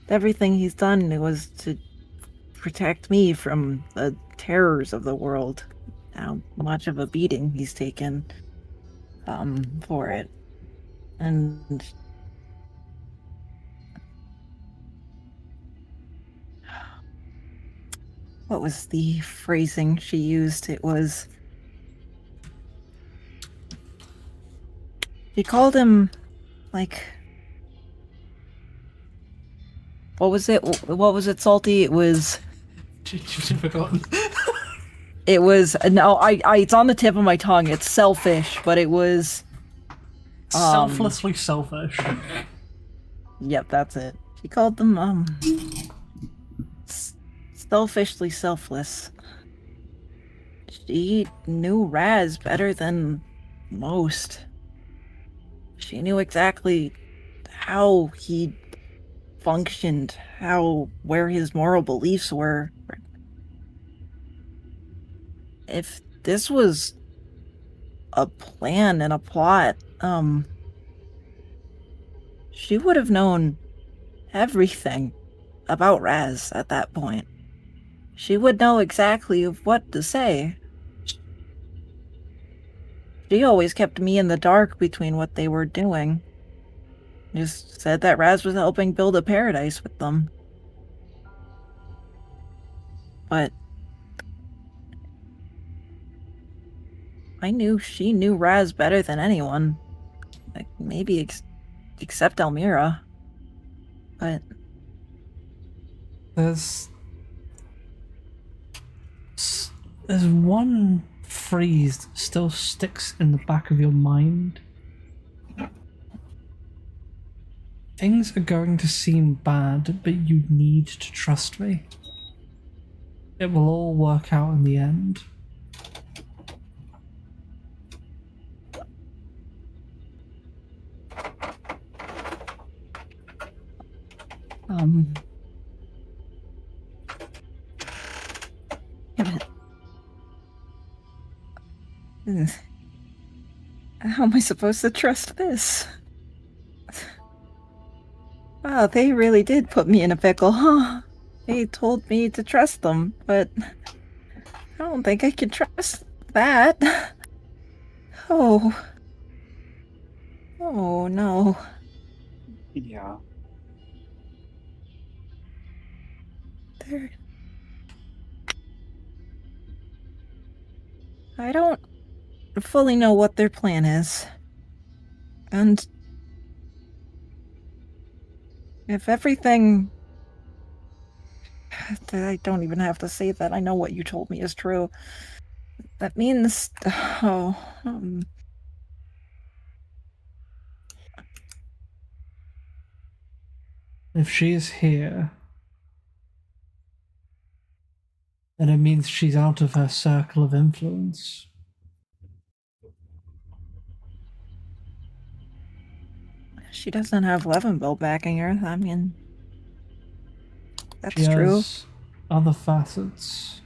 everything he's done was to protect me from the terrors of the world. How much of a beating he's taken for it. And what was the phrasing she used? It was, she called him like, what was it, Salty? It was, She's forgotten. it was, no, it's on the tip of my tongue. It's selfish, but it was Selflessly selfish. Yep, that's it. She called them selfishly selfless. She knew Raz better than most. She knew exactly how he functioned, where his moral beliefs were. If this was a plan and a plot, she would have known everything about Raz at that point. She would know exactly what to say. She always kept me in the dark between what they were doing. Just said that Raz was helping build a paradise with them. But she knew Raz better than anyone. Like, maybe except Elmira. But There's one phrase that still sticks in the back of your mind. Things are going to seem bad, but you need to trust me. It will all work out in the end. how am I supposed to trust this? Wow, they really did put me in a pickle, huh? They told me to trust them, but I don't think I can trust that. Oh. Oh, no. Yeah. They're... I don't fully know what their plan is. And if everything... I don't even have to say that. I know what you told me is true. That means... Oh... If she is here, then it means she's out of her circle of influence. She doesn't have Levenville backing her. I mean... That's She true. has other facets.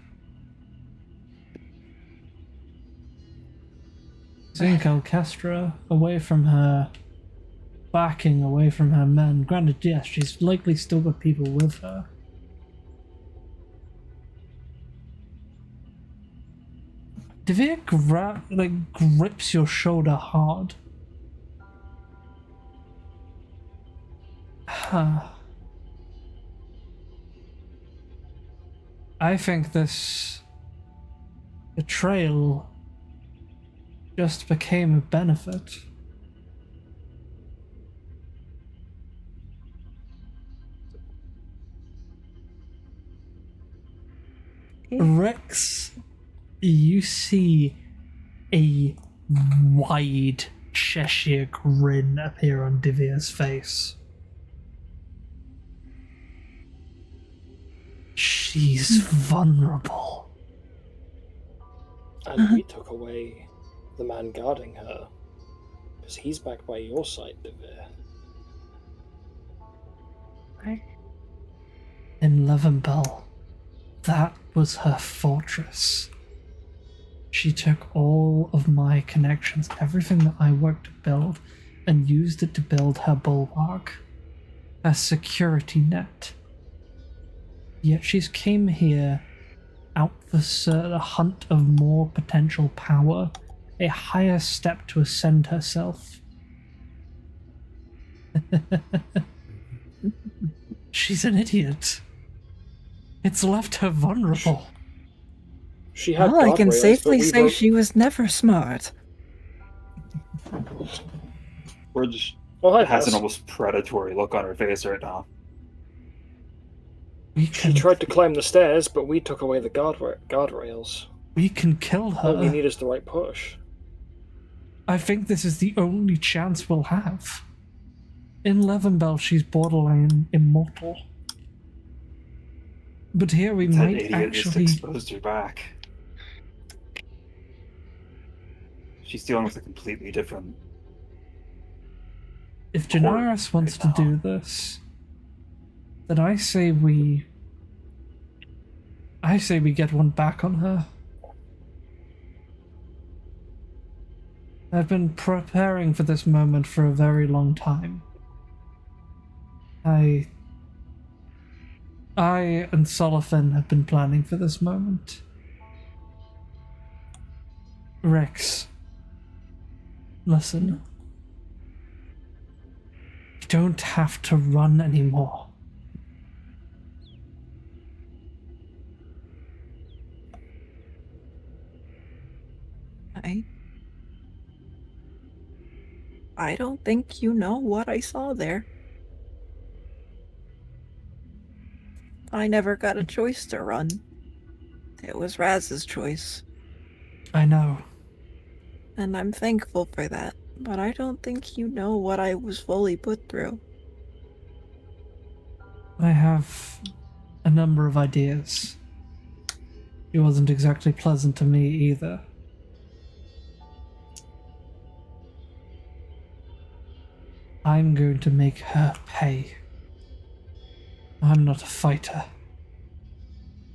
Seeing Alcestra away from her backing, away from her men. Granted, yes, she's likely still got people with her. Devere grips your shoulder hard. I think this betrayal just became a benefit. Rex, you see a wide Cheshire grin appear on Devere's face. She's vulnerable. And we took away the man guarding her, because he's back by your side, Devere. In Levenbell, that was her fortress. She took all of my connections, everything that I worked to build, and used it to build her bulwark, her security net. Yet she's came here out for the hunt of more potential power, a higher step to ascend herself. She's an idiot. It's left her vulnerable. She had Well, I can guardrails, safely but we say broke- she was never smart. Or just Well, I has an almost predatory look on her face right now. We She can, tried to climb the stairs, but we took away the guardrails. we can kill All we her. need is the right push. I think this is the only chance we'll have. In Levenbell, she's borderline immortal. But here we That might idiot just actually... exposed her back. She's dealing with a completely different... If Janaris wants to do this, then I say we get one back on her. I've been preparing for this moment for a very long time. I and Solofin have been planning for this moment. Rex, listen. You don't have to run anymore. I don't think you know what I saw there. I never got a choice to run. It was Raz's choice, I know. and I'm thankful for that, but I don't think you know what I was fully put through. I have a number of ideas. It wasn't exactly pleasant to me either. I'm going to make her pay. I'm not a fighter.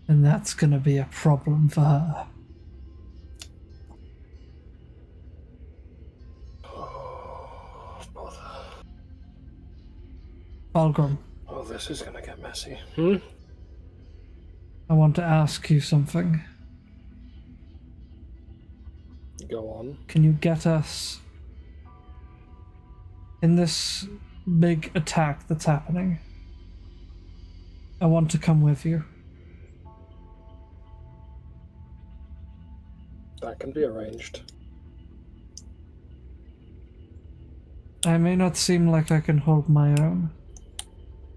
And that's gonna be a problem for her. Oh, bother. Balgrim, Oh, this is gonna get messy. I want to ask you something. Go on. Can you get us in this big attack that's happening? I want to come with you. That can be arranged. I may not seem like I can hold my own,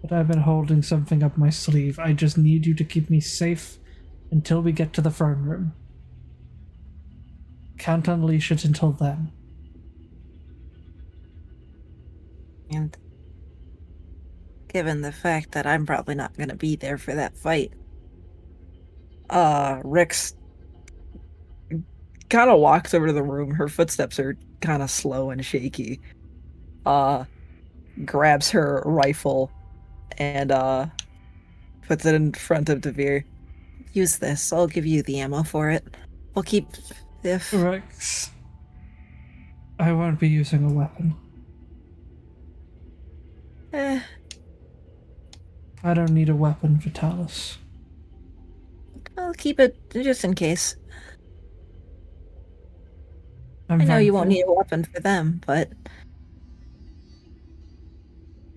but I've been holding something up my sleeve. I just need you to keep me safe until we get to the throne room. Can't unleash it until then. And given the fact that I'm probably not going to be there for that fight, Rix kind of walks over to the room. Her footsteps are kind of slow and shaky. Grabs her rifle and puts it in front of Devere. Use this. I'll give you the ammo for it. We'll keep if Rex, I won't be using a weapon. I don't need a weapon for Talus. I'll keep it just in case. I'm I know you won't thankful. need a weapon for them, but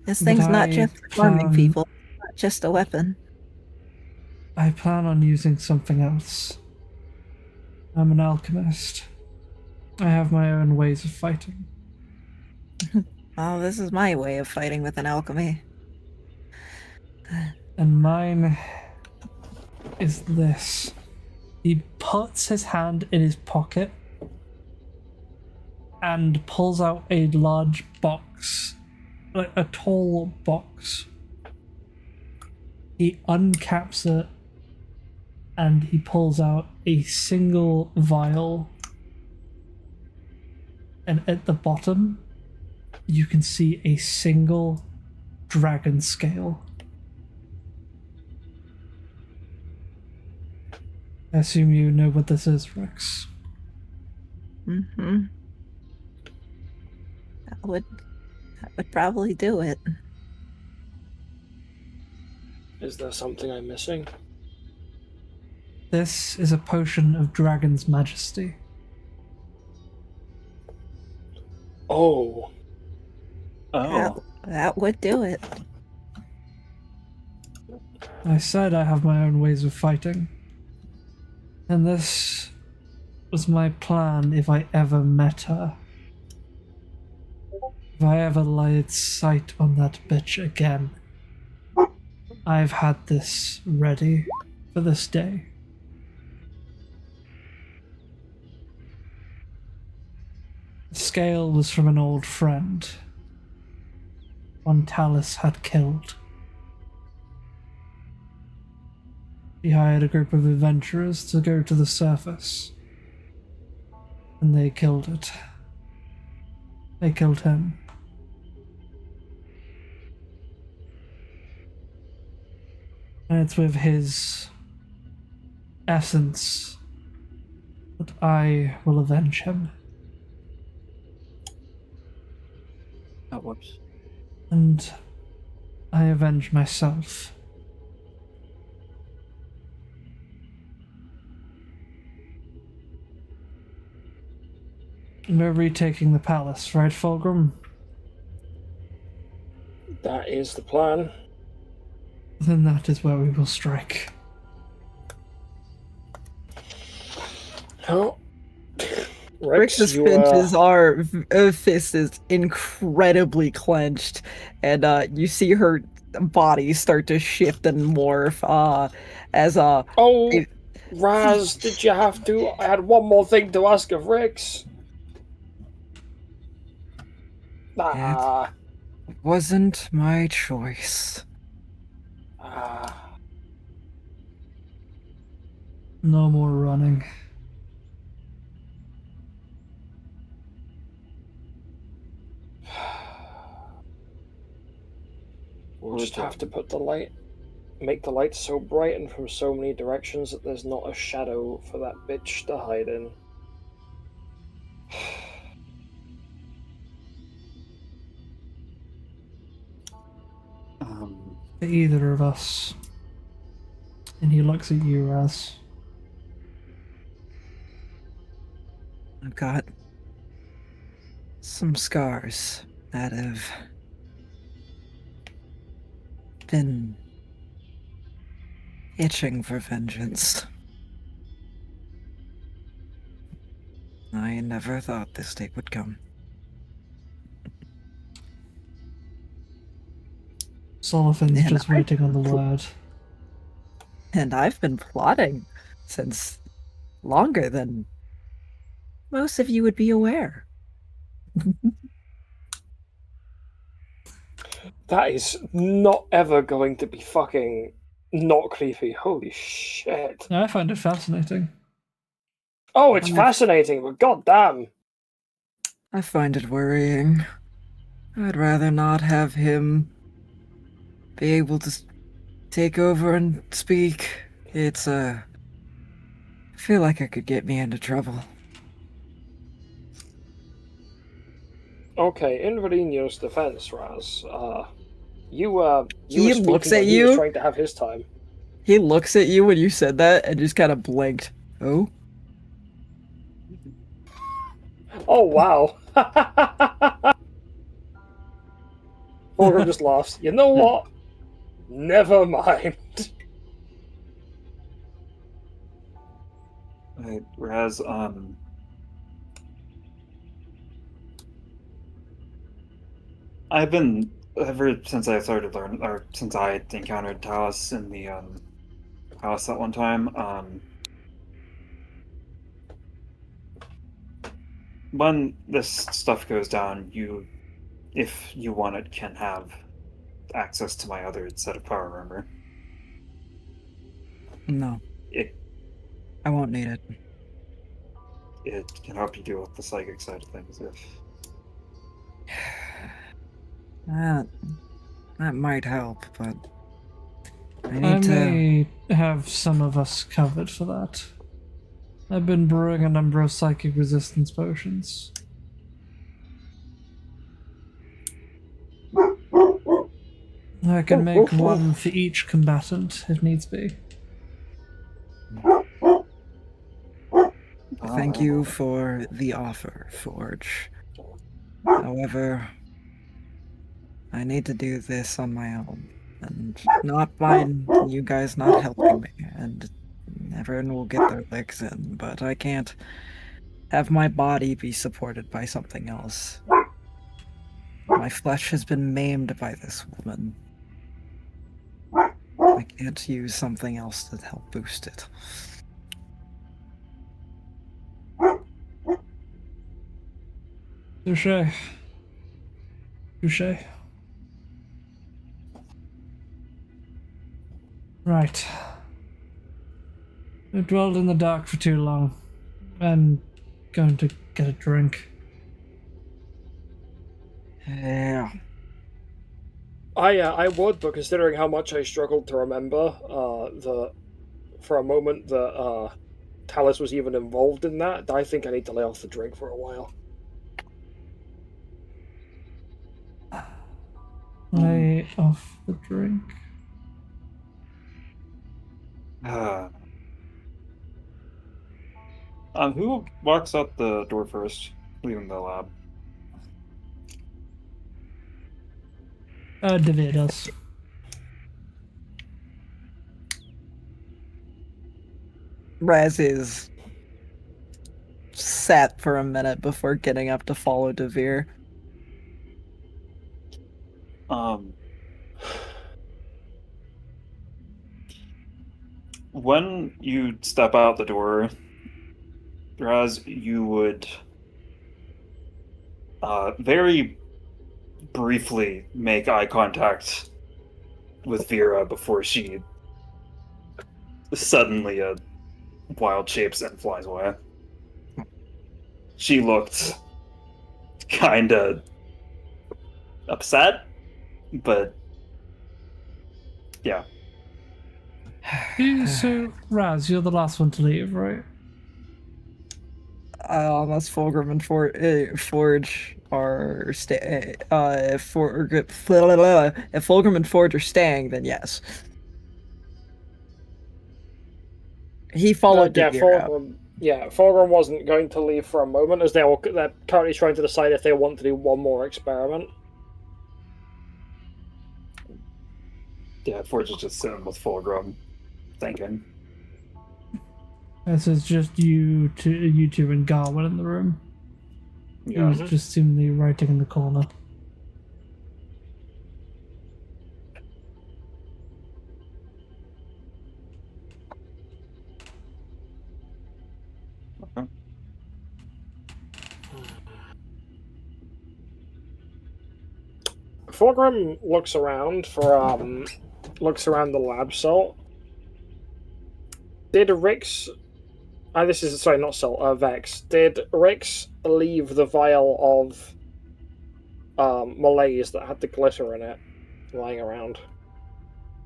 this But thing's not I just for harming plan- people. It's not just a weapon. I plan on using something else. I'm an alchemist. I have my own ways of fighting. Well, this is my way of fighting with an alchemy. And mine is this. He puts his hand in his pocket and pulls out a large box, like a tall box. He uncaps it and he pulls out a single vial. And at the bottom, you can see a single dragon scale. I assume you know what this is, Rex. Mm-hmm. That would probably do it. Is there something I'm missing? This is a potion of dragon's majesty. Oh. Oh. That would do it. I said I have my own ways of fighting. And this was my plan if I ever met her. If I ever laid sight on that bitch again. I've had this ready for this day. The scale was from an old friend. One Talus had killed. He hired a group of adventurers to go to the surface. And they killed it. They killed him. And it's with his essence that I will avenge him. Oh, whoops. And I avenge myself. We're retaking the palace, right, Fulgrim? That is the plan. Then that is where we will strike. Oh. Rix's you, pinches are fist is incredibly clenched, and you see her body start to shift and morph. Oh, Raz, did you have to? I had one more thing to ask of Rix. Ah. wasn't my choice. Ah. No more running. We'll just have to put the light, make the light so bright and from so many directions that there's not a shadow for that bitch to hide in. To either of us. And he looks at you, Raz. I've got some scars that have been itching for vengeance. I never thought this day would come. Solithin's And just waiting on the word. And I've been plotting since longer than most of you would be aware. That is not ever going to be fucking not creepy. Holy shit. Yeah, I find it fascinating. Oh, it's fascinating, but goddamn. I find it worrying. I'd rather not have him be able to take over and speak. It's, I feel like it could get me into trouble. Okay, in Varinho's defense, Raz, you He were looks speaking at when he was you. trying to have his time. He looks at you when you said that and just kind of blinked. Oh? Oh, wow. Fulgrim just laughs. You know what? Never mind. Right, Raz, I've been ever since I started learning, or since I encountered Talos in the house that one time. When this stuff goes down, you, if you want it, can have access to my other set of power armor. No, It I won't need it. can help you deal with the psychic side of things if. That might help, but I I need to. may have some of us covered for that. I've been brewing a number of psychic resistance potions. I can make one for each combatant if needs be. Thank you for the offer, Forge. However, I need to do this on my own, and not mind you guys not helping me, and everyone will get their licks in, but I can't have my body be supported by something else. My flesh has been maimed by this woman. I can't use something else to help boost it. Touché. Touché. Right. I dwelled in the dark for too long. I'm going to get a drink. Yeah. I would, but considering how much I struggled to remember, for a moment that Talos was even involved in that, I think I need to lay off the drink for a while. Lay off the drink. Who walks out the door first, leaving the lab? Devere does. Raz is sat for a minute before getting up to follow Devere. When you step out the door, Raz, you would very briefly make eye contact with Vera before she suddenly wild shapes and flies away. She looked kinda upset, but yeah. So, Raz, you're the last one to leave, right? Unless Fulgrim and Forge are if Fulgrim and Forge are staying, then yes. He followed Devere out. Fulgrim wasn't going to leave for a moment, as they're currently trying to decide if they want to do one more experiment. Yeah, Forge is just sitting with Fulgrim, thinking. This is just you two and Garwin in the room. He was just seemingly writing in the corner. Okay. Fulgrim looks around the lab cell. Did Rix... this is, sorry, not cell, Vex. Did Rix leave the vial of malaise that had the glitter in it lying around?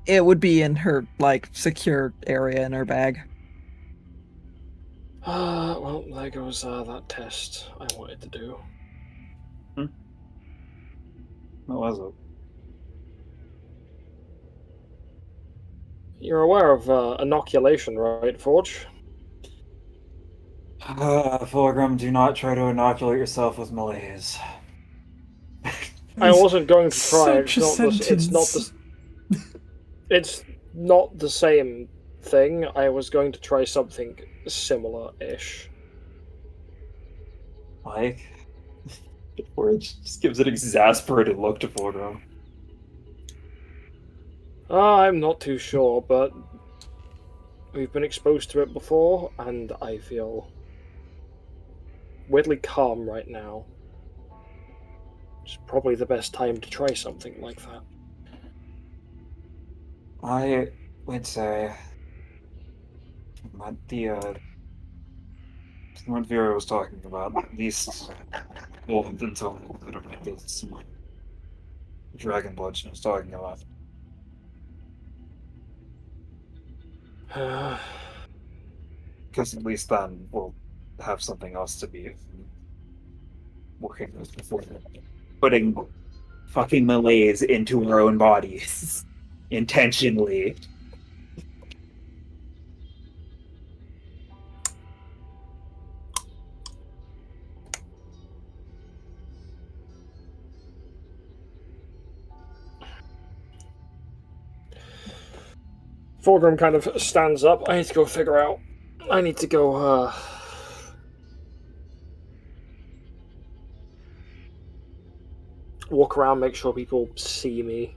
It would be in her, like, secure area in her bag. Well, there goes that test I wanted to do. What was it? You're aware of inoculation, right, Forge? Fulgrim, do not try to inoculate yourself with malaise. I wasn't going to try. Such a sentence. It's not the same thing. I was going to try something similar-ish. Like, Forge just gives an exasperated look to Fulgrim. I'm not too sure, but we've been exposed to it before, and I feel weirdly calm right now. It's probably the best time to try something like that. I would say what Vera was talking about, at least until this dragon blood she was talking about. Because at least then we'll have something else to be working with before putting fucking malaise into our own bodies intentionally. Fulgrim kind of stands up. I need to go figure out. I need to go, walk around, make sure people see me.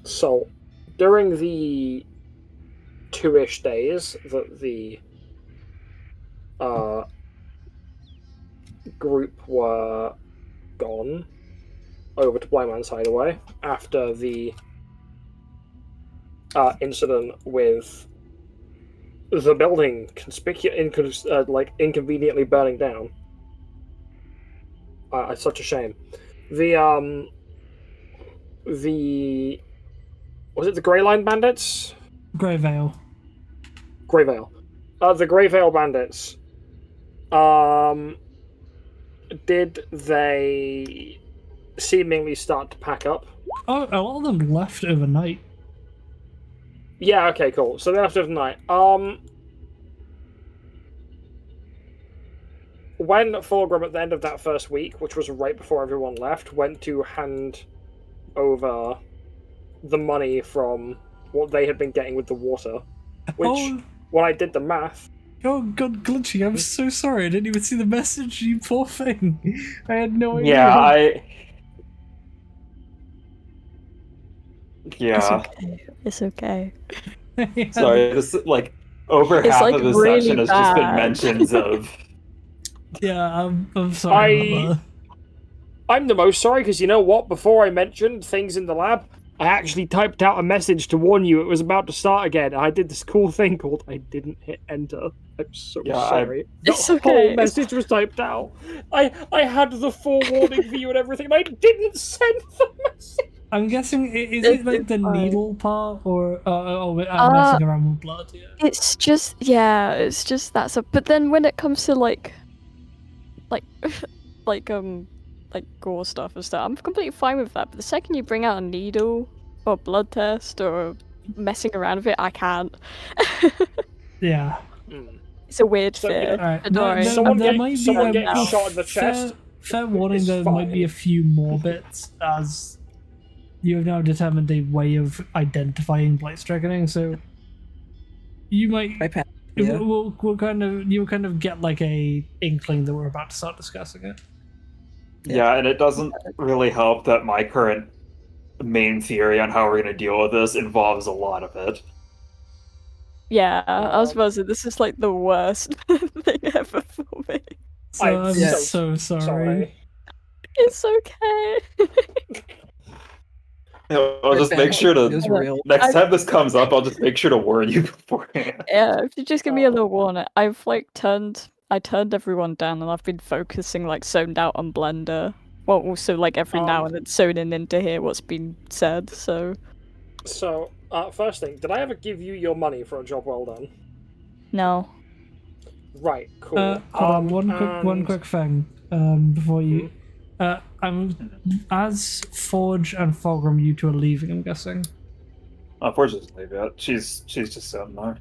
So, during the 2-ish days that the group were gone over to Blind Man's Hideaway after the incident with the building inconveniently burning down. It's such a shame. The was it the Grey Line Bandits? Grey Veil. Grey Veil. The Grey Veil Bandits. Did they seemingly start to pack up? Oh, a lot of them left overnight. Yeah, okay, cool. So they left overnight. When Fulgrim, at the end of that first week, which was right before everyone left, went to hand over the money from what they had been getting with the water, which, when I did the math... Oh god, Glitchy, I'm so sorry. I didn't even see the message, you poor thing. I had no idea. Yeah, It's okay. Sorry, this, like, over It's, half like, of this really section has just been bad. mentions of... Yeah, I'm sorry about that. I'm the most sorry, because you know what? Before I mentioned things in the lab, I actually typed out a message to warn you it was about to start again. I did this cool thing called I didn't hit enter. I'm so sorry. It's The okay. whole message was typed out. I had the forewarning for you and everything, and I didn't send the message. I'm guessing, is it like the needle part, or I'm messing around with blood? Yeah. It's just that stuff. But then when it comes to like gore stuff and stuff, I'm completely fine with that. But the second you bring out a needle or blood test or messing around with it, I can't. Yeah. It's a weird So, fear. Alright, But don't worry. Someone might getting be shot in the chest. Fair warning, It's there might be a few more bits, as you have now determined a way of identifying blight striking. So, You might. I pen. Yeah. We'll you'll kind of get like a inkling that we're about to start discussing it. Yeah, and it doesn't really help that my current main theory on how we're going to deal with this involves a lot of it. Yeah, I was about to say, this is like the worst thing ever for me. So I'm I'm so so sorry. Sorry. It's okay. I'll just make sure It was to real. next time this comes up, I'll just make sure to warn you beforehand. Yeah, if you just give me a little warning. I've like I turned everyone down and I've been focusing like zoned out on Blender. Well, also like every now and then zoning in to hear what's been said, so... So, first thing, did I ever give you your money for a job well done? No. Right, cool. Hold on, one quick thing before you. As Forge and Fulgrim, you two are leaving, I'm guessing. Unfortunately, yeah, she's just sitting there.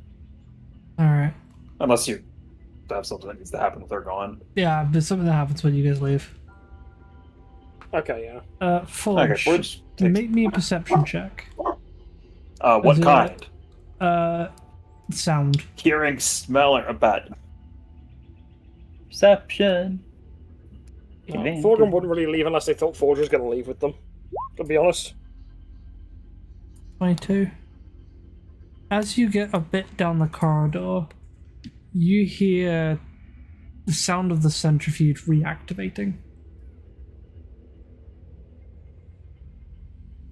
Alright. Unless you have something that needs to happen with her gone. Yeah, there's something that happens when you guys leave. Okay, yeah. Forge, Okay, Forge make me a perception check. What Is it- kind? Sound. Hearing, smell, or bad? Perception. Fulgrim wouldn't really leave unless they thought Forge was going to leave with them, to be honest. 22. As you get a bit down the corridor, you hear the sound of the centrifuge reactivating.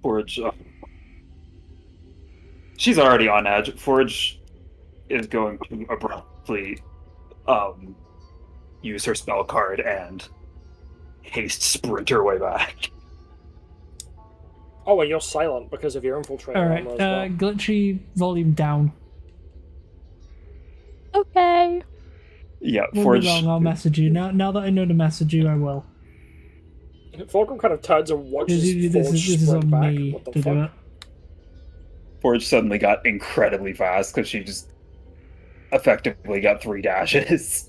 Forge. She's already on edge. Forge is going to abruptly use her spell card and haste sprint her way back. Oh, and you're silent because of your infiltrator Alright, armor as well. glitchy volume down. Okay. Yeah, Won't Forge. be long, I'll message you. Now that I know to message you, I will. Fulgrim kind of turns and watches This Forge is sprint on back. me What the to do fuck? it. Forge suddenly got incredibly fast because she just effectively got 3 dashes.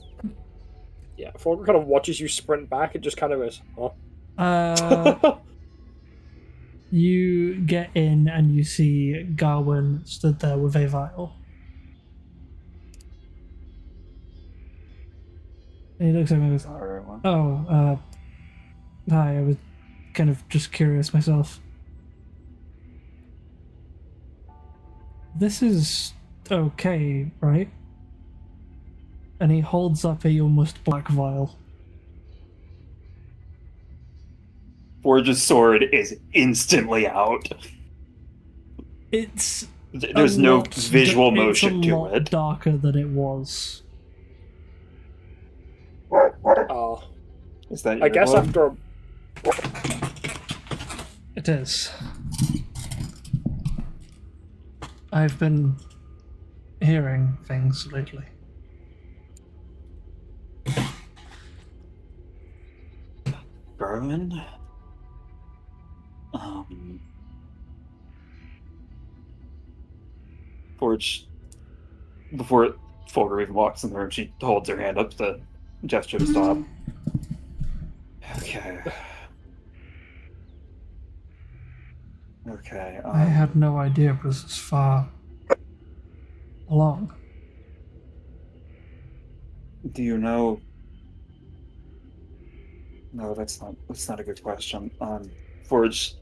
Yeah, Fulgrim kind of watches you sprint back and just kind of goes, huh? You get in and you see Garwin stood there with a vial. And he looks at me and goes, "Oh, hi, I was kind of just curious myself. This is okay, right?" And he holds up a almost black vial. Forge's sword is instantly out. It's There's no visual motion it's a to lot it. darker than it was. Is that I guess blood? after It is. I've been hearing things lately. Garvin? Forge, before Fulgur even walks in the room, she holds her hand up to gesture to stop. Okay. Okay. I had no idea it was this far along. Do you know? No, that's not a good question. Forge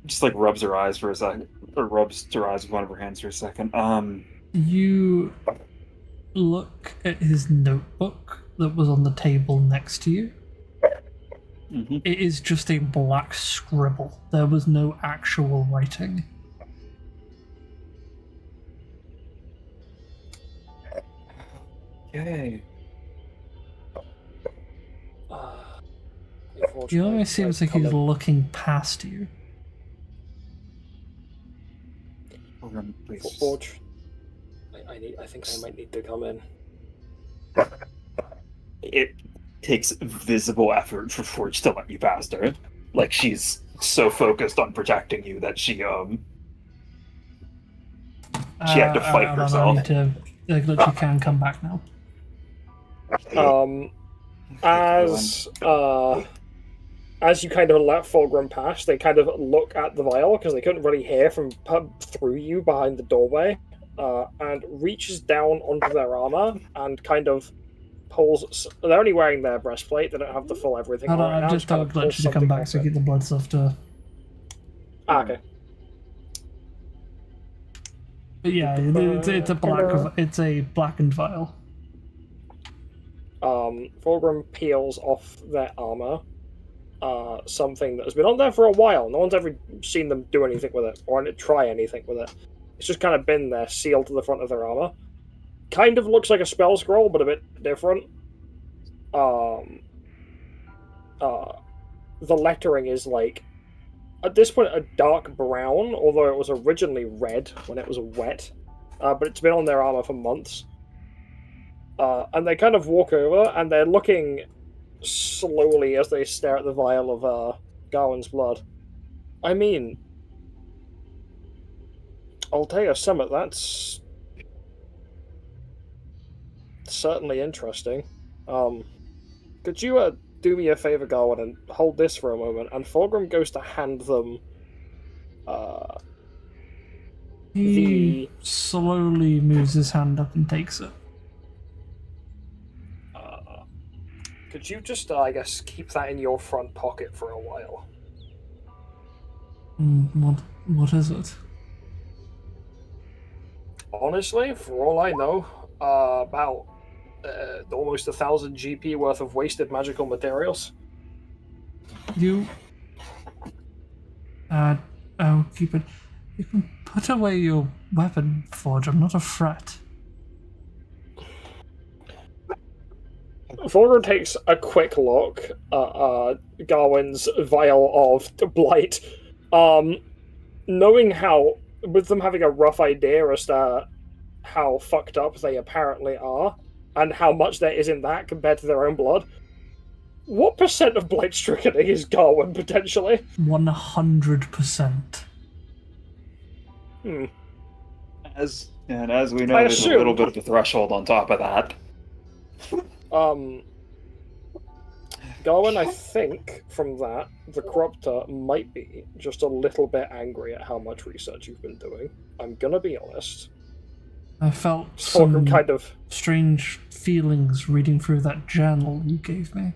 just like rubs her eyes for a second, or rubs her eyes with one of her hands for a second. You look at his notebook that was on the table next to you. Mm-hmm. It is just a black scribble. There was no actual writing. Okay. He almost seems like he's looking past you. Please. Forge, I think I might need to come in. It takes visible effort for Forge to let you past her. Like she's so focused on protecting you that she had to fight I don't herself. need to, like, literally can come back now. As as you kind of let Fulgrim pass, they kind of look at the vial because they couldn't really hear from through you behind the doorway, and reaches down onto their armor and kind of pulls. They're only wearing their breastplate; they don't have the full everything. Hold on on, right I've now, just kind of told pulls Glitch to come something back off so it. get the blood softer. Okay. But yeah, it's a blackened vial. Fulgrim peels off their armor. Something that has been on there for a while. No one's ever seen them do anything with it or try anything with it. It's just kind of been there, sealed to the front of their armor. Kind of looks like a spell scroll, but a bit different. The lettering is like, at this point, a dark brown, although it was originally red when it was wet. But it's been on their armor for months. And they kind of walk over, and they're looking slowly as they stare at the vial of Gawain's blood. I mean, I'll tell you something, that's certainly interesting. Could you do me a favor, Gawain, and hold this for a moment? And Fulgrim goes to hand them He slowly moves his hand up and takes it. Could you just, I guess, keep that in your front pocket for a while? What is it? Honestly, for all I know, about almost 1,000 GP worth of wasted magical materials. I'll keep it. You can put away your weapon, Forge. I'm not a threat. Fulgrim takes a quick look at Gawain's vial of blight, knowing how, with them having a rough idea as to how fucked up they apparently are, and how much there is in that compared to their own blood. What percent of blight stricken is Gawain potentially? 100%. As we know, I there's assume- a little bit of a threshold on top of that. Gawain, I think, from that, the Corruptor might be just a little bit angry at how much research you've been doing. I'm gonna be honest. I felt Fulgrim some kind of... strange feelings reading through that journal you gave me.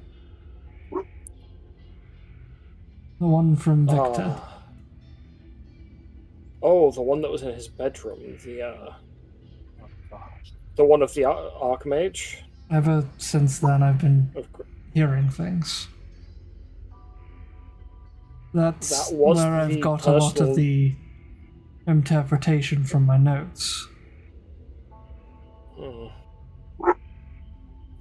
The one from Victor. Oh, the one that was in his bedroom. The one of the Archmage. Ever since then, I've been hearing things. That's That was where I've the got a lot personal- of the interpretation from my notes.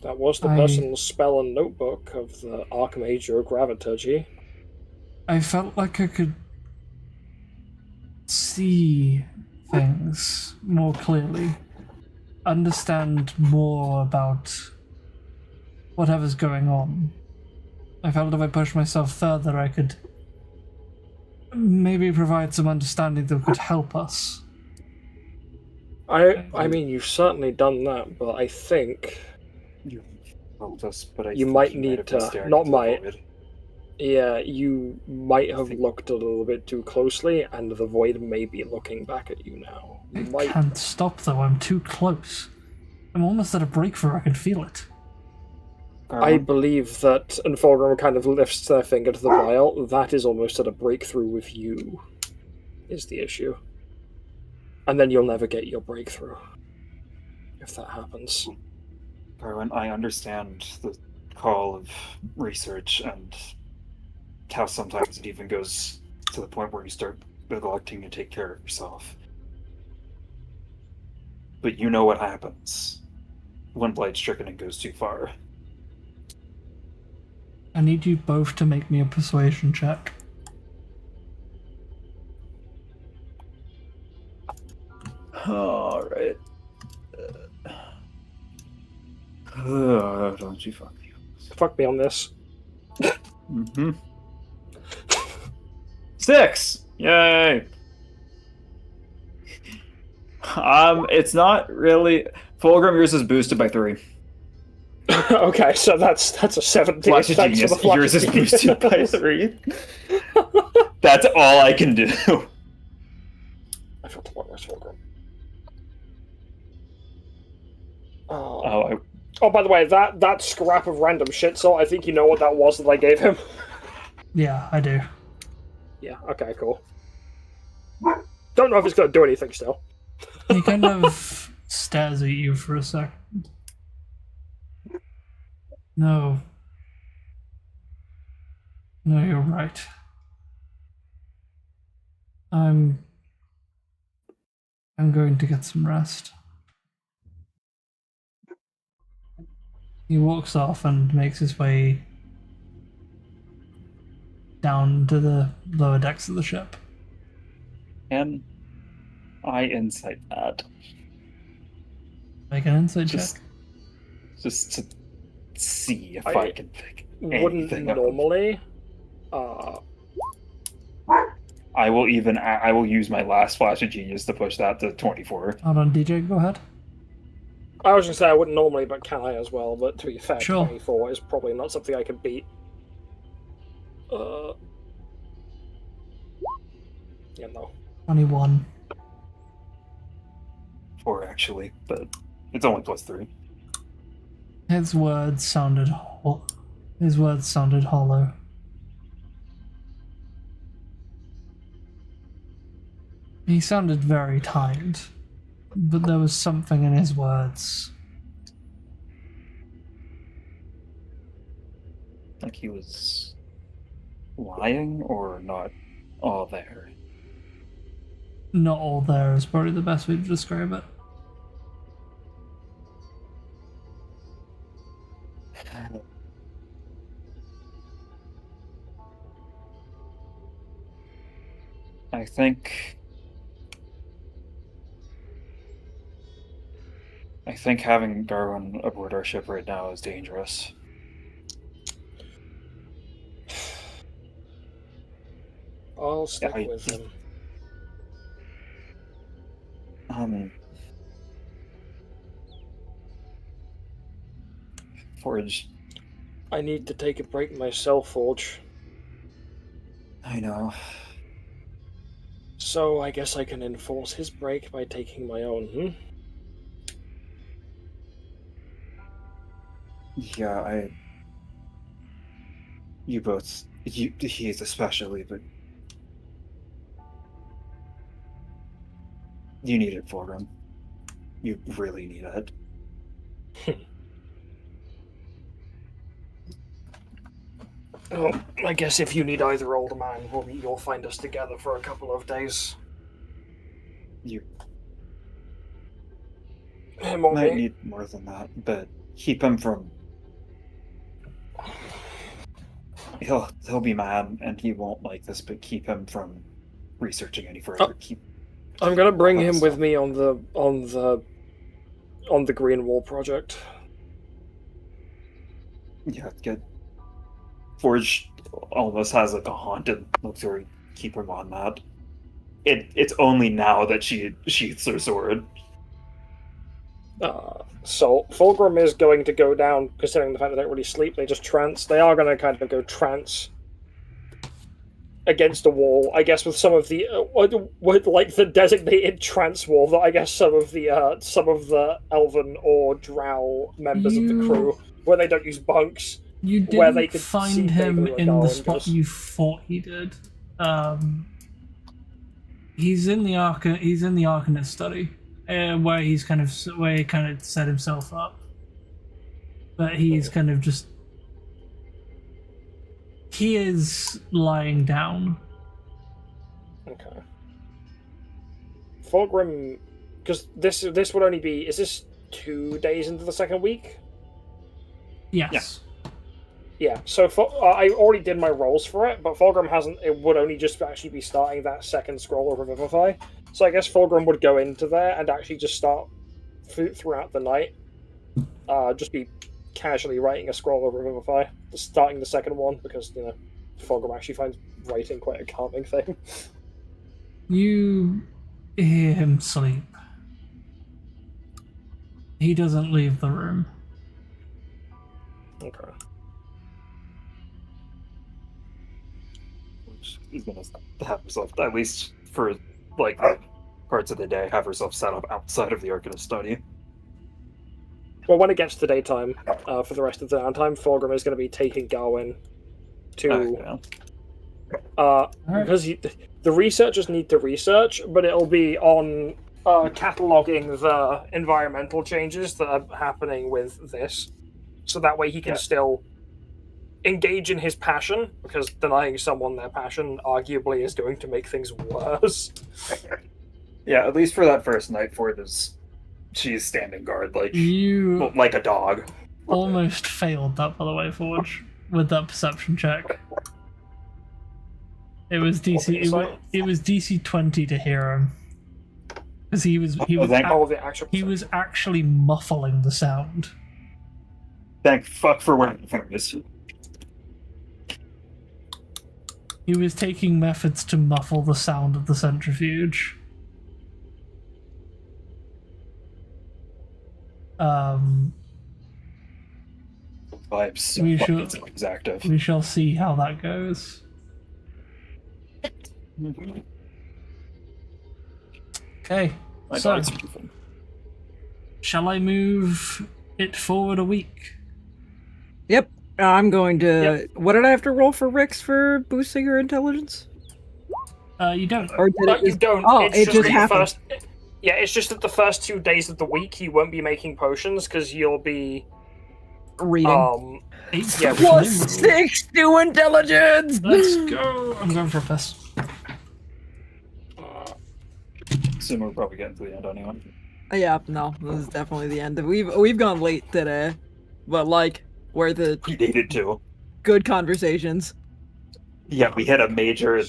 That was the personal spell and notebook of the Archmage or Graviturgy. I felt like I could see things more clearly, understand more about whatever's going on. I felt if I pushed myself further, I could maybe provide some understanding that could help us. I mean, you've certainly done that, but I think You helped us, but I you think might you need have been to... staring Not into the might. void. Yeah, you might have looked a little bit too closely, and the void may be looking back at you now. You I might... can't stop though, I'm too close. I'm almost at a breakthrough, I can feel it. I believe that, and Fulgrim kind of lifts their finger to the vial, that is almost at a breakthrough with you, is the issue. And then you'll never get your breakthrough, if that happens. Garwin, I understand the call of research and how sometimes it even goes to the point where you start neglecting to take care of yourself. But you know what happens when blight stricken goes too far. I need you both to make me a persuasion check. Alright. Don't you fuck me. Fuck me on this. Mm-hmm. 6! Yay! It's not really... Fulgrim, yours is boosted by 3. Okay, so that's a 17. Flash of Thanks for Genius. the flash Yours of is boosted by genius. 3. That's all I can do. I felt the wrong Fulgrim. Oh, Oh, by the way, that scrap of random shit, so I think you know what that was that I gave him. Yeah, I do. Yeah, okay, cool. Don't know if it's going to do anything still. He kind of stares at you for a second. No. No, you're right. I'm going to get some rest. He walks off and makes his way down to the lower decks of the ship. can I insight that? Make an insight Just, check. just to see if I can pick Wouldn't anything up. normally. I will use my last flash of genius to push that to 24. Hold on, DJ, go ahead. I was going to say I wouldn't normally, but can I as well? But to be fair, Sure. 24 is probably not something I can beat. Yeah, no. 21. 4 actually, but it's only plus 3. His words sounded hollow. He sounded very tired, but there was something in his words. Like he was lying or not all there. Not all there is probably the best way to describe it. I think having Darwin aboard our ship right now is dangerous. I'll stick Yeah, with him. Forge. I need to take a break myself, Forge. I know. So I guess I can enforce his break by taking my own, Yeah, you both, he is especially, but you need it for him. You really need it. Oh, I guess if you need either, older man, you'll find us together for a couple of days. You Him or might me. need more than that, but keep him from. He'll be mad and he won't like this, but keep him from researching any further. I'm gonna bring him with me on the Green Wall project. Yeah, good. Forge almost has like a haunted look to her. Keep him on that. It's only now that she sheaths her sword. So Fulgrim is going to go down, considering the fact they don't really sleep, they just trance. They are going to kind of go trance against the wall, I guess, with some of the with like the designated trance wall that I guess some of the Elven or Drow members of the crew, where they don't use bunks. You where they didn't could find see him David in the Regal spot and you thought he did. He's in the Arcanist study, where he kind of set himself up. But he's kind of just he is lying down. Okay. Fulgrim, because this would only be, is this 2 days into the second week? Yes. Yeah, so I already did my rolls for it, but Fulgrim hasn't. It would only just actually be starting that second scroll of Revivify. So I guess Fulgrim would go into there and actually just start throughout the night. Just be casually writing a scroll of Revivify, starting the second one, because, you know, Fulgrim actually finds writing quite a calming thing. You hear him sleep. He doesn't leave the room. Okay. She's gonna have herself, at least for like parts of the day, have herself set up outside of the Arcanist study. Well, when it gets to daytime, for the rest of the downtime, Fulgrim is going to be taking Garwin to because the researchers need to research, but it'll be on cataloging the environmental changes that are happening with this, so that way he can still engage in his passion, because denying someone their passion arguably is going to make things worse. Yeah, at least for that first night, she's standing guard like a dog. Almost failed that, by the way, Forge, with that perception check. It was DC. It was DC 20 to hear him, because he was actually muffling the sound. Thank fuck for wearing this. He was taking methods to muffle the sound of the centrifuge. We shall see how that goes. Okay, so shall I move it forward a week? Yep, I'm going to... Yep. What did I have to roll for Rix for boosting her intelligence? You don't. Or did it you don't. Oh, it's it just happened. It's just that the first 2 days of the week you won't be making potions, because you'll be... reading. +6 to intelligence! Let's go! I'm going for a piss. Assume we're probably getting to the end anyway. Yeah, no, this is definitely the end. We've gone late today, but where the we needed to. Good conversations. Yeah, we hit a major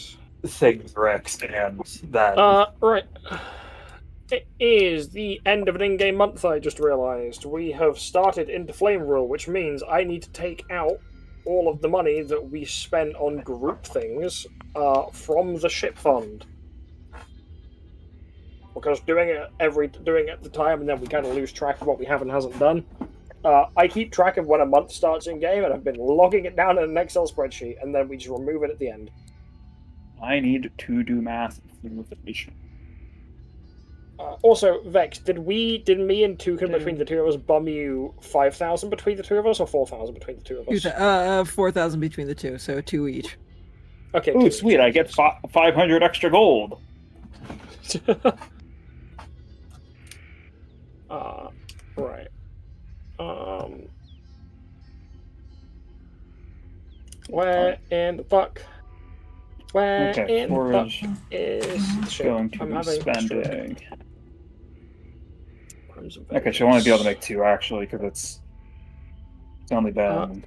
thing with Rex, and that. Right. It is the end of an in-game month. I just realised we have started into Flame Rule, which means I need to take out all of the money that we spent on group things from the ship fund. Because doing it at the time, and then we kind of lose track of what we have and hasn't done. I keep track of when a month starts in game, and I've been logging it down in an Excel spreadsheet, and then we just remove it at the end. I need to do math. Also, Vex, did me and Toucan between the two of us bum you 5,000 between the two of us, or 4,000 between the two of us? 4,000 between the two, so 2 each. Okay. Ooh, sweet! I get 500 extra gold. Right. Where in the fuck? Where in the fuck is the ship? Going to be spending. Okay, she'll only be able to make 2 actually, because it's only bad.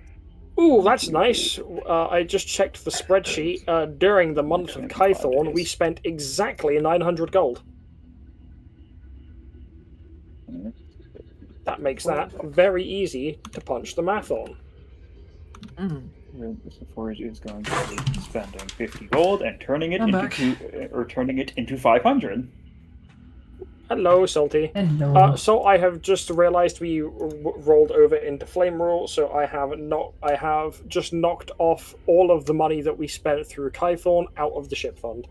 Ooh, that's nice. I just checked the spreadsheet. During the month of Kythorn, we spent exactly 900 gold. That makes that very easy to punch the math on. The forage is going to be spending 50 gold and turning it into 500. Hello, Salty. Hello. So I have just realised we rolled over into Flame Rule, so I have just knocked off all of the money that we spent through Kythorn out of the ship fund.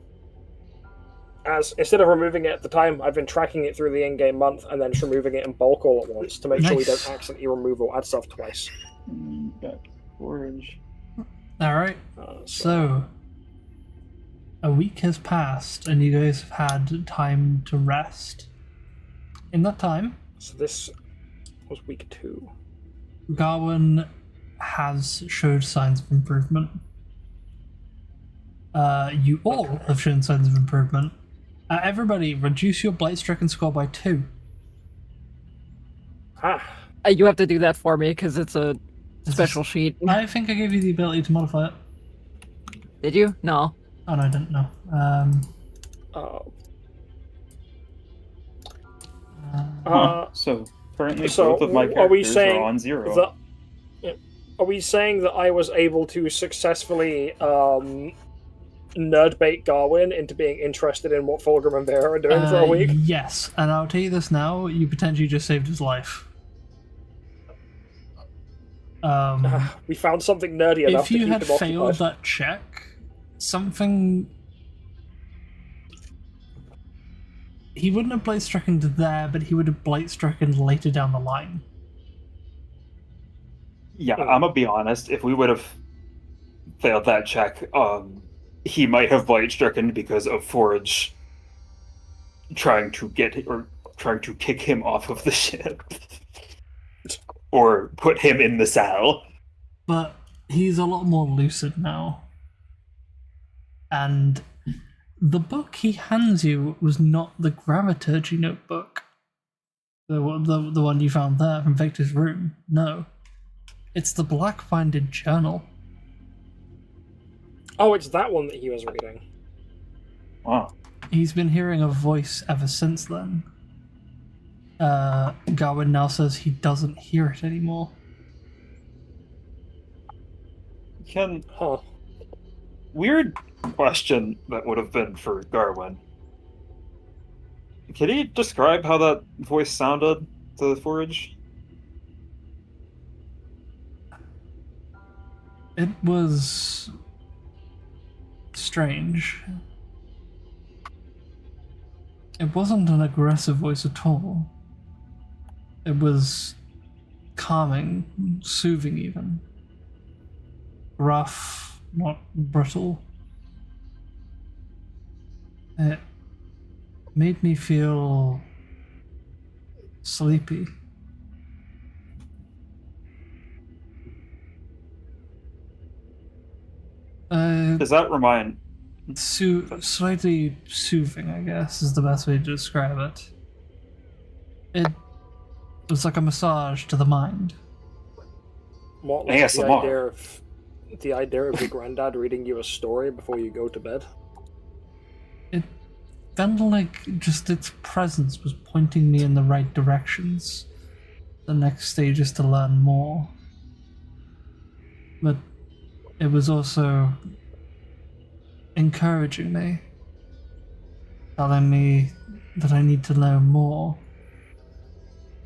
As instead of removing it at the time, I've been tracking it through the in-game month and then just removing it in bulk all at once to make sure we don't accidentally remove or add stuff twice. Forage. Alright, so a week has passed and you guys have had time to rest. In that time, so this was week 2. Garwin has showed signs of improvement. You all have shown signs of improvement. Everybody, reduce your blight-stricken score by 2. You have to do that for me because it's a special sheet. I think I gave you the ability to modify it. Did you? No. Oh no, I didn't know. So currently, both of my characters are on 0. Are we saying that I was able to successfully nerdbait Garwin into being interested in what Fulgrim and Vera are doing for a week? Yes, and I'll tell you this now, you potentially just saved his life. We found something nerdy enough If to you keep had him failed occupied. that check, something. He wouldn't have blight stricken there, but he would have blight stricken later down the line. Yeah, I'm gonna be honest. If we would have failed that check, he might have blight stricken because of Forge trying to kick him off of the ship, or put him in the saddle. But he's a lot more lucid now. And the book he hands you was not the Gravitergy notebook. The one you found there from Victor's room. No. It's the black-binded journal. Oh, it's that one that he was reading. Wow. He's been hearing a voice ever since then. Garwin now says he doesn't hear it anymore. Weird question that would have been for Garwin. Can he describe how that voice sounded to the Forge? It was strange. It wasn't an aggressive voice at all. It was calming, soothing even. Rough, not brittle. It made me feel sleepy. Does that remind? Slightly soothing, I guess, is the best way to describe it. It was like a massage to the mind. What was the idea of your granddad reading you a story before you go to bed? It felt like just its presence was pointing me in the right directions. The next stage is to learn more. But it was also encouraging me, telling me that I need to learn more.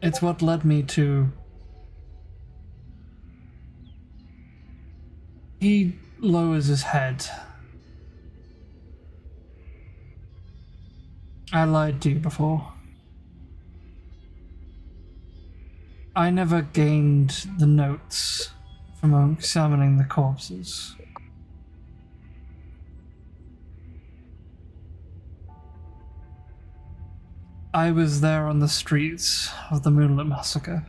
It's what led me to... He lowers his head. I lied to you before. I never gained the notes from examining the corpses. I was there on the streets of the Moonlit Massacre.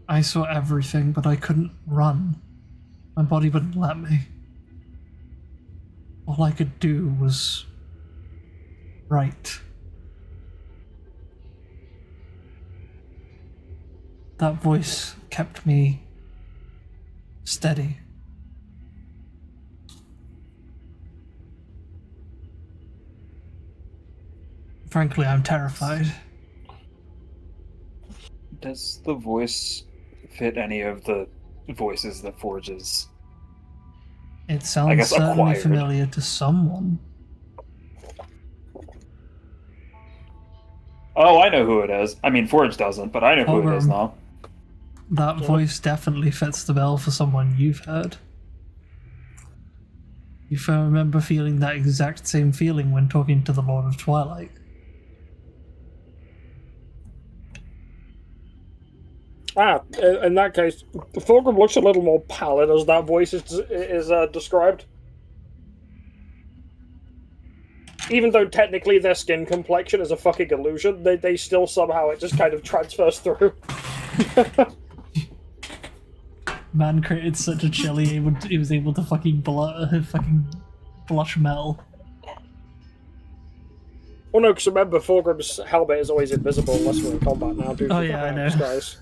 I saw everything, but I couldn't run. My body wouldn't let me. All I could do was write. That voice kept me steady. Frankly, I'm terrified. Does the voice fit any of the voices that Forges? It sounds certainly acquired. familiar to someone. Oh, I know who it is. I mean, Forge doesn't, but I know who it is now. That voice definitely fits the bill for someone you've heard. You remember feeling that exact same feeling when talking to the Lord of Twilight. In that case, Fulgrim looks a little more pallid as that voice is described. Even though technically their skin complexion is a fucking illusion, they still somehow, it just kind of transfers through. Man created such a chili, he was able to fucking blush Mel. Well, no, because remember, Fulgrim's helmet is always invisible unless we're in combat now, dude. Oh yeah, I know. Guys.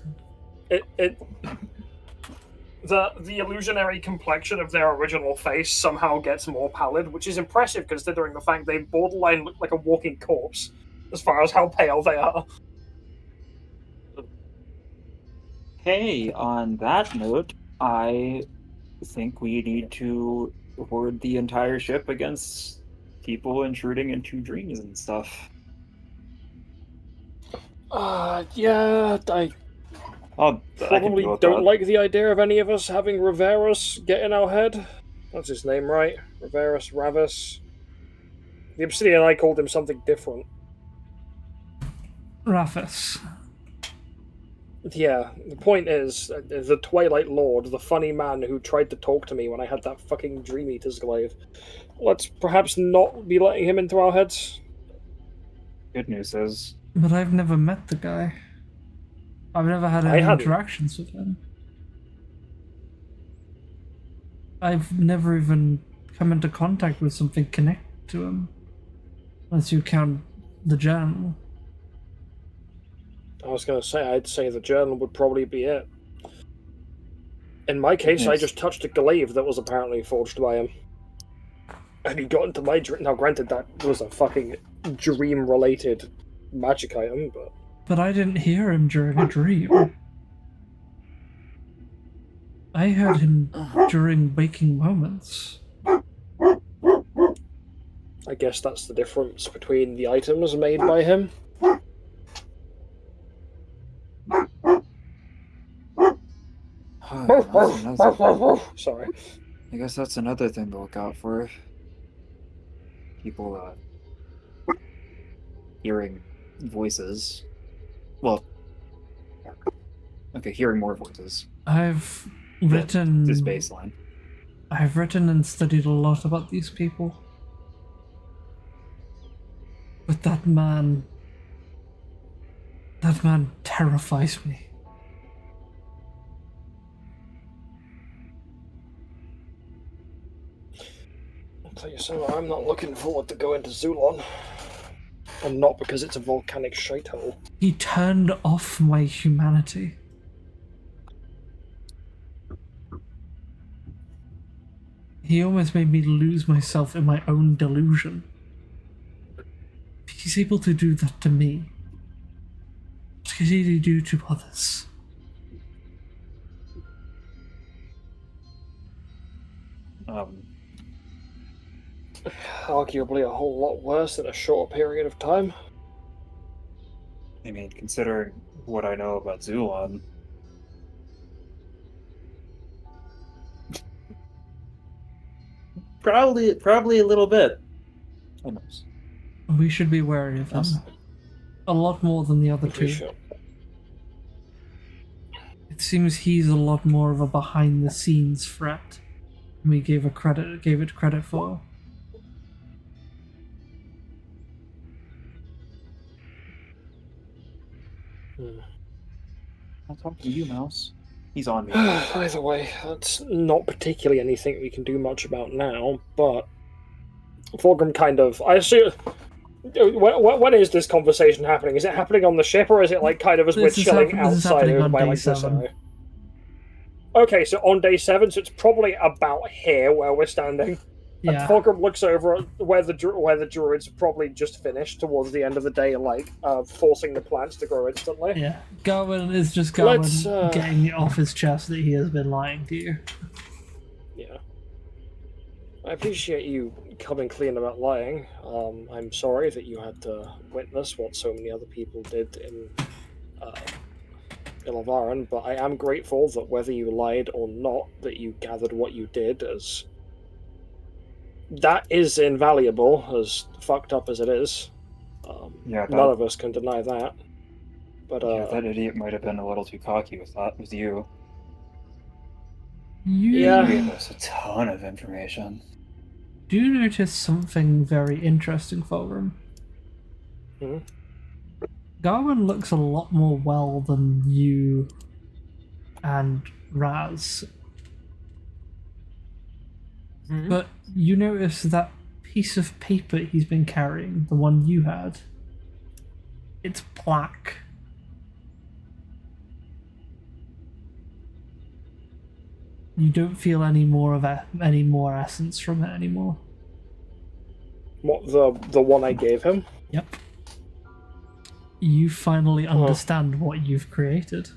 The illusionary complexion of their original face somehow gets more pallid, which is impressive considering the fact they borderline look like a walking corpse, as far as how pale they are. Hey, on that note, I think we need to ward the entire ship against people intruding into dreams and stuff. Yeah, I can Probably deal with don't that. like the idea of any of us having Riveras get in our head. That's his name, right? Riveras, Ravis. The Obsidian Eye called him something different. Rafis. Yeah, the point is, the Twilight Lord, the funny man who tried to talk to me when I had that fucking Dream Eater's glaive. Let's perhaps not be letting him into our heads. Good news is, But I've never met the guy. I've never had I any hadn't. interactions with him. I've never even come into contact with something connected to him. Unless you count the journal. I was going to say, I'd say the journal would probably be it. In my case, I Yes. just touched a glaive that was apparently forged by him. And he got into my dream. Now, granted, that was a fucking dream-related magic item, but... But I didn't hear him during a dream. I heard him during waking moments. I guess that's the difference between the items made by him. Sorry. I guess that's another thing to look out for. people hearing voices. Well, okay, hearing more voices. I've written This baseline. I've written and studied a lot about these people. But that man terrifies me. I'll tell you so, I'm not looking forward to going to Zulon. And not because it's a volcanic shithole. He turned off my humanity. He almost made me lose myself in my own delusion. If he's able to do that to me, what could he do to others? Arguably a whole lot worse in a short period of time. I mean, considering what I know about Zulon, probably a little bit. Who knows? We should be wary of him. A lot more than the other two. Sure. It seems he's a lot more of a behind-the-scenes threat than we gave it credit for. I'll talk to you, Mouse. He's on me. Either way, that's not particularly anything we can do much about now, but Fulgrim kind of... I assume... When is this conversation happening? Is it happening on the ship, or is it like kind of as we're This is chilling this is outside happening over on by day like this 7. area? Okay, so on day 7, so it's probably about here where we're standing. Yeah. And Fulgrim looks over at where the druids probably just finished towards the end of the day, like forcing the plants to grow instantly. Yeah. Garwin is just Garwin Let's, getting it off his chest that he has been lying to you. Yeah. I appreciate you coming clean about lying. I'm sorry that you had to witness what so many other people did in Ilavaran, but I am grateful that whether you lied or not, that you gathered what you did, as that is invaluable, as fucked up as it is. Yeah, None of us can deny that. But yeah, that idiot might have been a little too cocky with you. You Yeah. He gave us a ton of information. do notice something very interesting, Fulgrim. Hmm? Garwin looks a lot more well than you and Raz. But you notice that piece of paper he's been carrying, the one you had, it's black. You don't feel any more essence from it anymore. What, the one I gave him? Yep. You finally understand what you've created.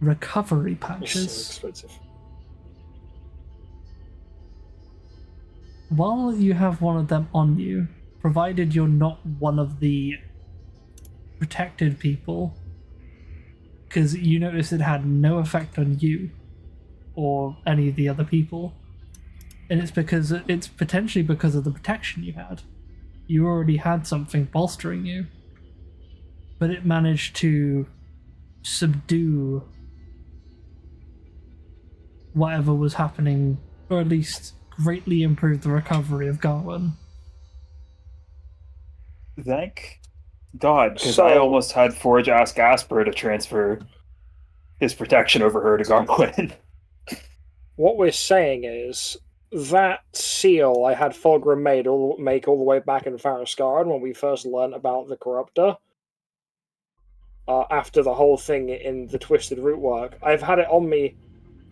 Recovery It's so patches. expensive. While you have one of them on you, provided you're not one of the protected people, because you noticed it had no effect on you or any of the other people, and it's potentially because of the protection you had. You already had something bolstering you, but it managed to subdue whatever was happening, or at least greatly improve the recovery of Garwin. Thank God, because So- I almost had Forge ask Asper to transfer his protection over her to Garwin. What we're saying is that seal I had Fulgrim make all the way back in Farisgard when we first learned about the Corruptor. After the whole thing in the Twisted Root work, I've had it on me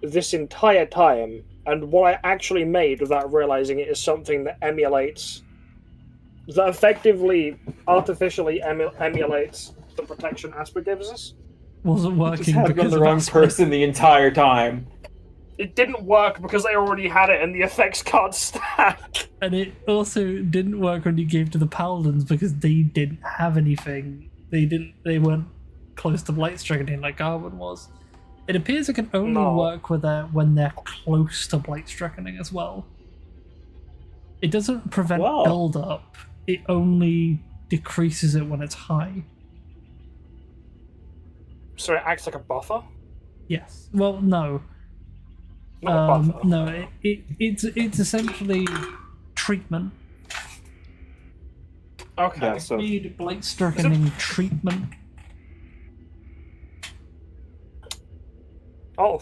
this entire time, and what I actually made without realizing it is something that effectively artificially emulates the protection Asper gives us. Wasn't Just working had it on because the of wrong Asper. person the entire time. It didn't work because they already had it and the effects can't stack. And it also didn't work when you gave to the Paladins because they didn't have anything. They weren't close to Blight Striking like Garwin was. It appears it can only work when they're close to Blight Striking as well. It doesn't prevent build-up, it only decreases it when it's high. So it acts like a buffer? Yes. Well, no. Not a buffer. No, it's essentially treatment. Okay. Yeah, so Need Blight Striking treatment. Oh,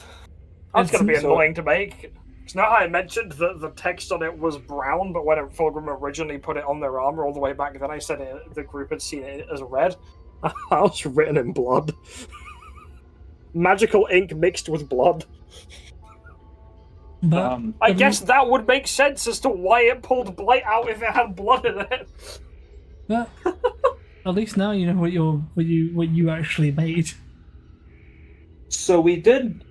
that's It's- going to be so- annoying to make. Because now I mentioned that the text on it was brown, but when Fulgrim originally put it on their armor all the way back then, I said the group had seen it as red. I was written in blood. Magical ink mixed with blood. But I guess that would make sense as to why it pulled blight out if it had blood in it. But at least now you know what you actually made. So we did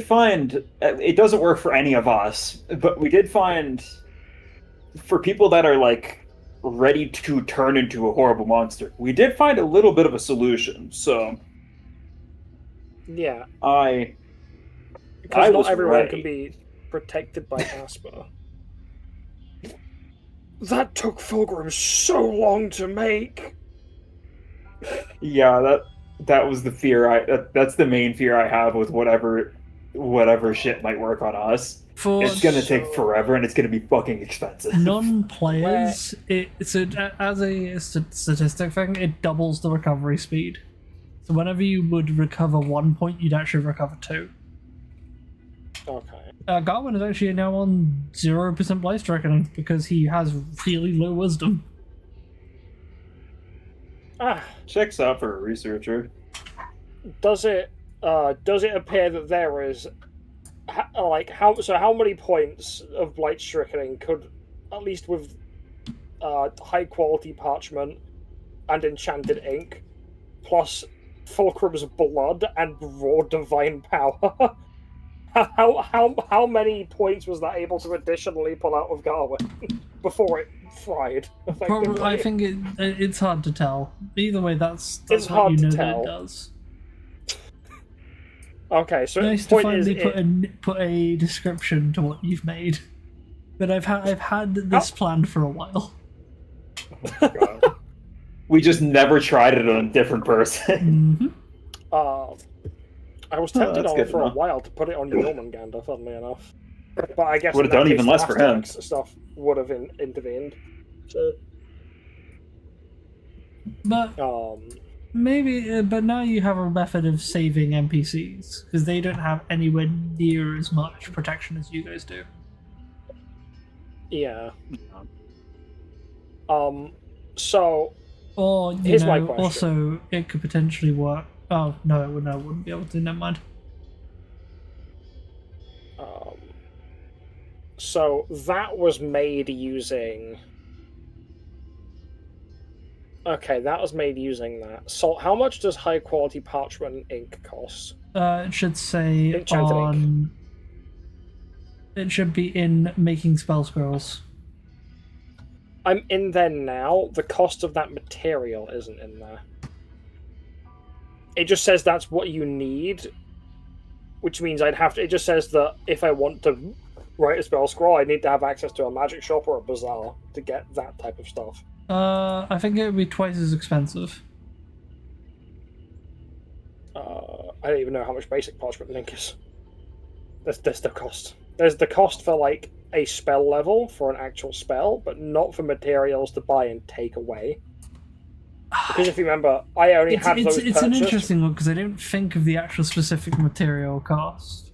find it doesn't work for any of us, but we did find for people that are like ready to turn into a horrible monster, we did find a little bit of a solution. So Yeah. I Because not was everyone ready. can be protected by Asper. That took Fulgrim so long to make. Yeah, that was the fear that's the main fear I have with whatever shit might work on us. It's gonna take forever and it's gonna be fucking expensive. Non-players, as a statistic thing, it doubles the recovery speed. So whenever you would recover 1 point, you'd actually recover 2. Okay. Garwin is actually now on 0% Blight Striking because he has really low wisdom. Checks out for a researcher. Does it appear that there is how many points of blight stricken could, at least with high quality parchment and enchanted ink, plus Fulcrum's blood and raw divine power? How many points was that able to additionally pull out of Garwin before it fried? Probably, I think it's hard to tell. Either way, that's It's what hard you to know that tell. it does. Okay, so Nice the to point is, finally put a description to what you've made. But I've had this planned for a while. We just never tried it on a different person. I was tempted that's on good it for a enough. while to put it on Jormungandr, funnily enough. But I guess Would've in that done case, even the less for him. Asterix stuff would have intervened. So, But maybe, but now you have a method of saving NPCs because they don't have anywhere near as much protection as you guys do. yeah. So Or you Here's my know, question. also it could potentially work. Oh no, it wouldn't be able to. Never mind. So that was made using. Okay, that was made using that. So, how much does high quality parchment ink cost? It should say Enchanted ink. on. It should be in making spell scrolls. I'm in there now. The cost of that material isn't in there. It just says that's what you need, which means I'd have to. It just says that if I want to write a spell scroll, I need to have access to a magic shop or a bazaar to get that type of stuff. I think it would be twice as expensive. I don't even know how much basic parchment link is. There's the cost. There's the cost for like a spell level for an actual spell, but not for materials to buy and take away. Because if you remember, I only have those It's an purchased. interesting one because I don't think of the actual specific material cost.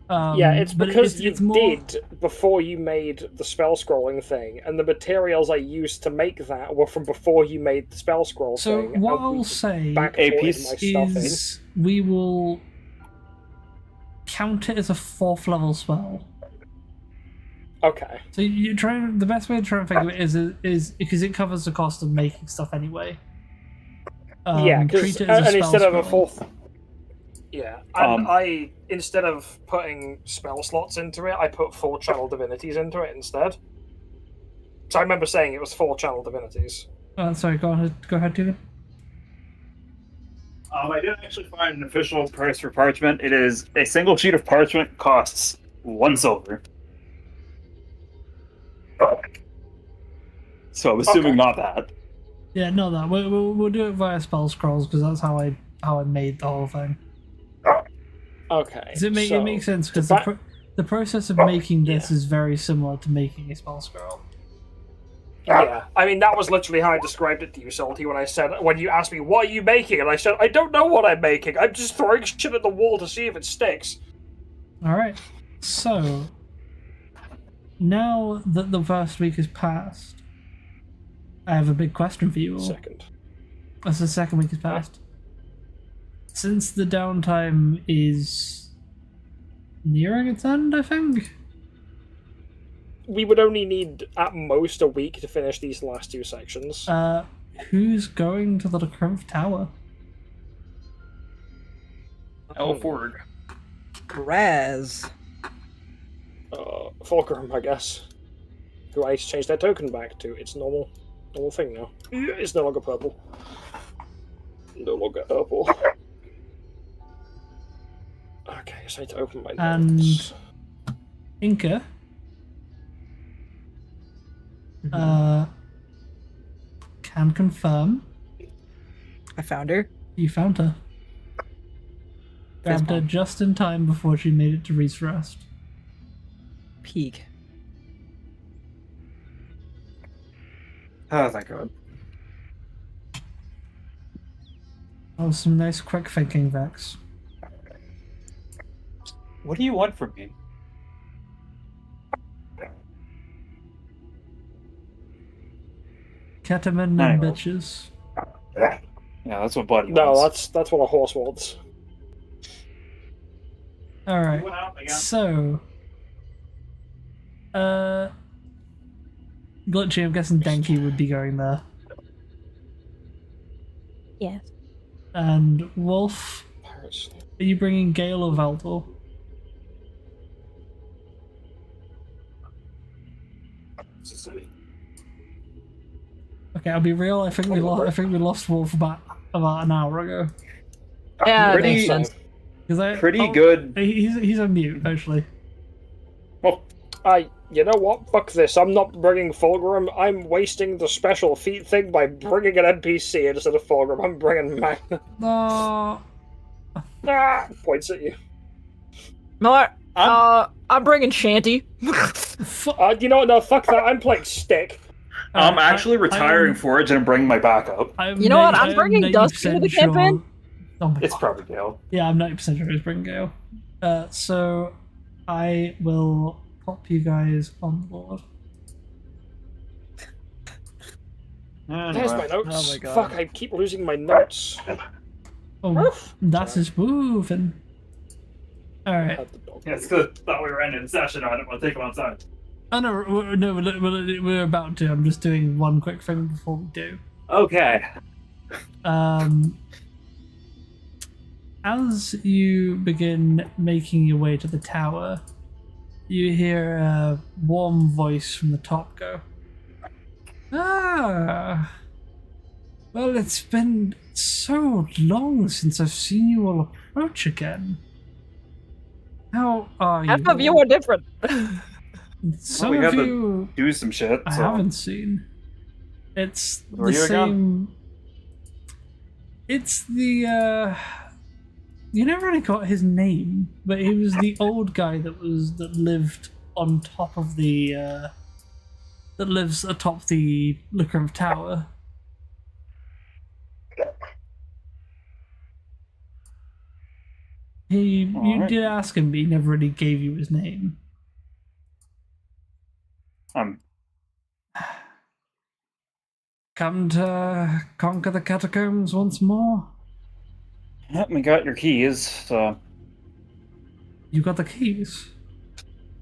Yeah, it's but because it's you more... did before you made the spell scrolling thing, and the materials I used to make that were from before you made the spell scroll So thing. what and I'll we say backported my stuff in. is we will count it as a 4th level spell. Okay. So you try. The best way to try and think of it is because it covers the cost of making stuff anyway. Yeah, because treat it as a and spell instead of a scroll. fourth. Yeah, and I instead of putting spell slots into it, I put 4 channel divinities into it instead. So I remember saying it was 4 channel divinities. Sorry, go ahead, Dugan. I didn't actually find an official price for parchment. It is a single sheet of parchment costs 1 silver. So I'm assuming not that. Yeah, no, that we'll do it via spell scrolls because that's how I made the whole thing. Okay. Does it makes sense because the process of making this is very similar to making a spell scroll. Yeah, I mean that was literally how I described it to you, Salty, when you asked me what are you making, and I said I don't know what I'm making. I'm just throwing shit at the wall to see if it sticks. All right, so now that the first week has passed, I have a big question for you all. Second. As the second week has passed, since the downtime is nearing its end, I think. We would only need at most a week to finish these last 2 sections. Who's going to the Lacrymph Tower? Elford. Raz. Fulcrum, I guess. Who I changed their token back to its normal thing now. It's no longer purple. No longer purple. Okay, so I need to open my notes. And Inca. Can confirm. I found her. You found her. Grabbed her just in time before she made it to Reese Rest. Peak. How's that going? That was some nice quick thinking, Vex. What do you want from me? Ketamine and bitches. Yeah, that's what Buddy No, wants. that's what a horse wants. Alright, so... Glitchy, I'm guessing Denki would be going there. Yes. And Wolf, are you bringing Gale or Valdor? Okay, I'll be real. I think we lost Wolf about an hour ago. Yeah, that Pretty- makes sense. Good. He's on mute actually. Well, You know what? Fuck this. I'm not bringing Fulgrim. I'm wasting the special feat thing by bringing an NPC instead of Fulgrim. I'm bringing Magna. No. Points at you. No, I'm bringing Shanty. You know what? No, fuck that. I'm playing Stick. I'm actually retiring Forge and I'm bringing my backup. You know what? I'm bringing Dusty to the campaign. Oh my It's God. probably Gale. Yeah, I'm 90% sure he's bringing Gale. So I will pop you guys on board. There's my notes. Oh my God. Fuck, I keep losing my notes. Oh, that is moving. Alright. Yeah, it's because I thought we were ending session. I didn't want to take him outside. Oh no, we're about to. I'm just doing one quick thing before we do. Okay. As you begin making your way to the tower, you hear a warm voice from the top go, Ah. Well, it's been so long since I've seen you all approach again. How are you? Half of you all? are different. Some we of had to you do some shit. I So. haven't seen. It's Who are the you again? same. It's the You never really got his name, but he was the old guy that lived on top of the that lives atop the Lucrum Tower. You Alright. did ask him, but he never really gave you his name. Come to conquer the catacombs once more? Yep, we got your keys, so. You got the keys.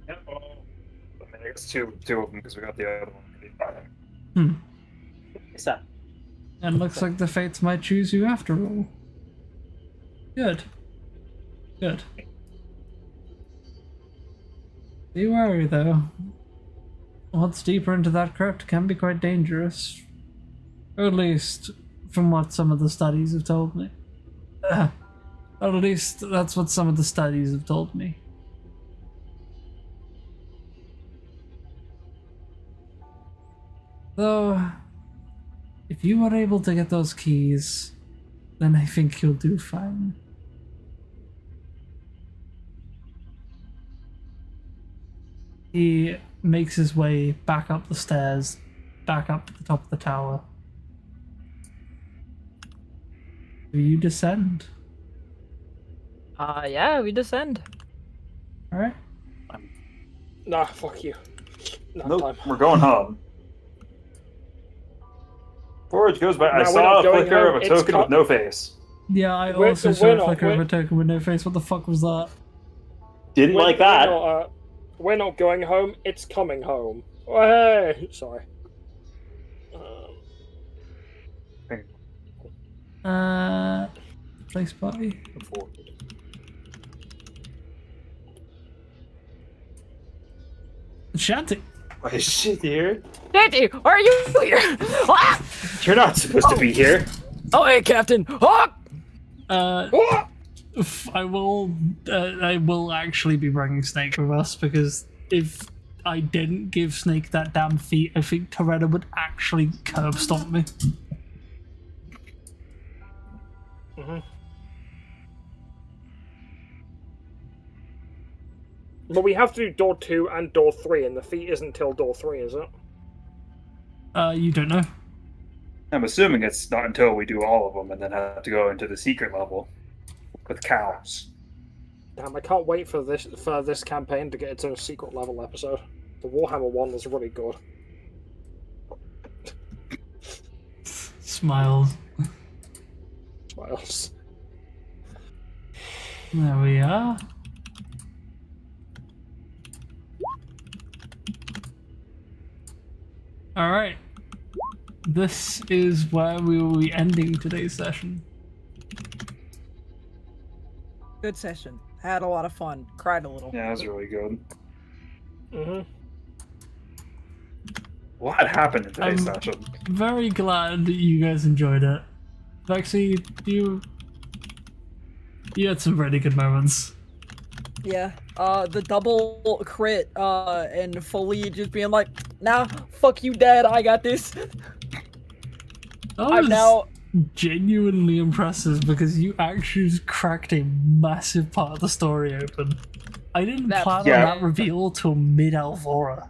Yep. I mean, I guess two of them because we got the other one. Hmm. What's that? And looks like the fates might choose you after all. Good. Good. Be wary though. What's deeper into that crypt can be quite dangerous. Or at least, from what some of the studies have told me. At least, that's what some of the studies have told me. Though, if you are able to get those keys, then I think you'll do fine. He makes his way back up the stairs, back up to the top of the tower. Do you descend? Yeah, we descend. Alright. Nah, fuck you. Not Nope, time. we're going home. Forge goes by. I No, we're saw not a going flicker home, of a it's token with no face. Yeah, I We're- also we're saw a not- flicker of a we're- token with no face. What the fuck was that? Didn't like that. We're not going home. It's coming home. Oh, hey, sorry. Place party. Shanty. Why is she here? Daddy, are you here? Ah! You're not supposed to be here. Oh, hey, Captain. Ah! I will actually be bringing Snake with us because if I didn't give Snake that damn feat, I think Toretta would actually curb stomp me. But we have to do door 2 and door 3, and the feat isn't till door 3, is it? You don't know. I'm assuming it's not until we do all of them and then have to go into the secret level with cows. Damn, I can't wait for this campaign to get into a secret level episode. The Warhammer one was really good. Smiles. Smiles. There we are. Alright. This is where we will be ending today's session. Good session. Had a lot of fun. Cried a little. Yeah, that was really good. Mm-hmm. A lot happened in today's session. Very glad that you guys enjoyed it. Vexy, you had some really good moments. Yeah. The double crit, and Foley just being like, nah, fuck you, Dad, I got this. That I'm was now. genuinely impressive because you actually just cracked a massive part of the story open. I didn't That- plan Yeah. on that reveal till mid-Alvora.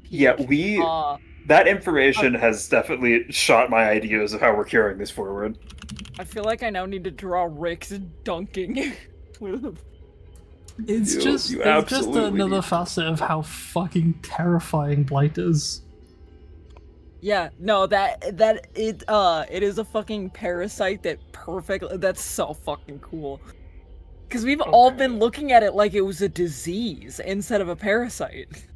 Yeah, that Uh, information has definitely shot my ideas of how we're carrying this forward. I feel like I now need to draw Rick's dunking. It's You just absolutely another need- facet of how fucking terrifying Blight is. Yeah, no, it is a fucking parasite that's so fucking cool. Because we've all been looking at it like it was a disease instead of a parasite.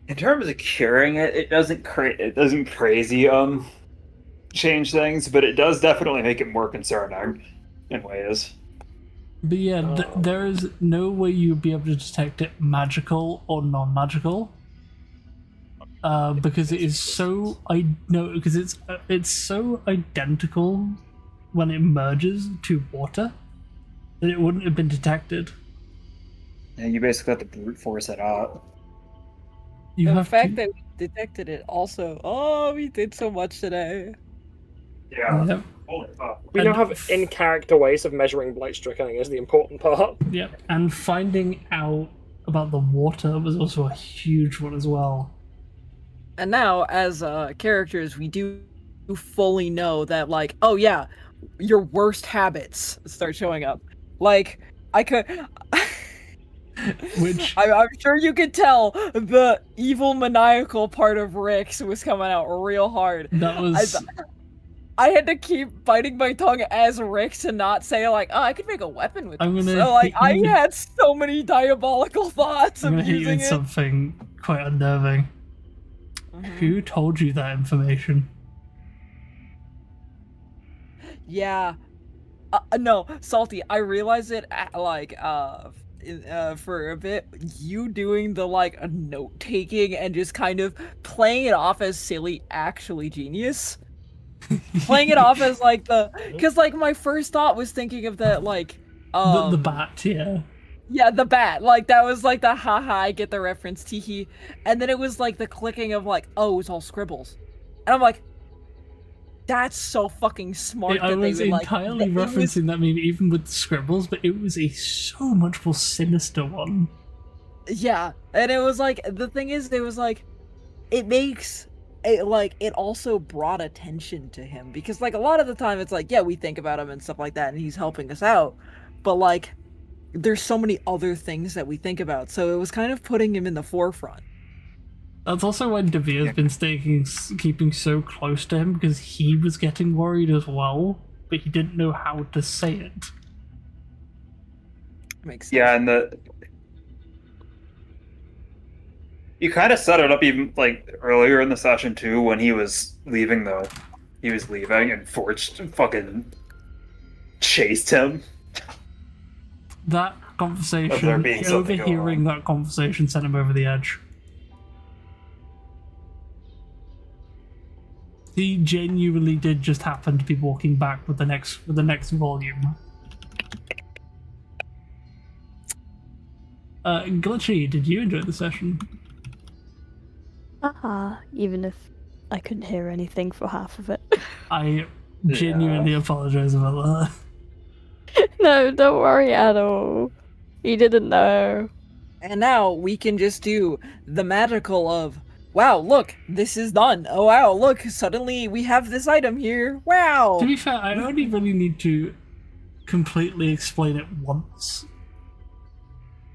In terms of curing it, it doesn't crazy change things, but it does definitely make it more concerning in ways. But yeah, there is no way you'd be able to detect it magical or non-magical. because it is so because it's so identical when it merges to water that it wouldn't have been detected. Yeah, you basically have to brute force it out. You The have fact to, that we detected it also. Oh, we did so much today. Yeah. Yep. Holy fuck. We And now have in-character ways of measuring blight stricken is the important part. Yep, and finding out about the water was also a huge one as well. And now, as characters, we do fully know that, like, oh yeah, your worst habits start showing up. Like, I could. Which I'm sure you could tell the evil maniacal part of Rick's was coming out real hard. that was I had to keep biting my tongue as Rick to not say like, oh, I could make a weapon with I'm this. gonna So like, hit I you- had so many diabolical thoughts I'm of gonna hit you using with it. something quite unnerving. Who told you that information? Yeah. No, Salty, I realized it for a bit, you doing the like note taking and just kind of playing it off as silly, actually genius. Playing it off as like because like my first thought was thinking of that like The bat, yeah. yeah, the bat, like that was like the haha, I get the reference, teehee, and then it was like the clicking of like, oh, it's all scribbles, and I'm like, that's so fucking smart. I that was they would, entirely it was- referencing that meme even with the scribbles, but it was a so much more sinister one. Yeah, and it was like the thing is, it was like it makes it like it also brought attention to him because like a lot of the time it's like yeah we think about him and stuff like that and he's helping us out, but like there's so many other things that we think about, so it was kind of putting him in the forefront. That's also why Devere's been keeping so close to him because he was getting worried as well, but he didn't know how to say it. Makes sense. Yeah, and you kind of set it up even like earlier in the session too when he was leaving though. He was leaving and Forge fucking chased him. That Of there conversation, being something going overhearing that conversation sent him over the edge. He genuinely did just happen to be walking back with the next volume. Glitchy, did you enjoy the session? Even if I couldn't hear anything for half of it. I genuinely apologize about that. No, don't worry at all. He didn't know. And now we can just do the magical of wow, look, this is done. Oh wow, look, suddenly we have this item here. Wow. To be fair, I only really need to completely explain it once.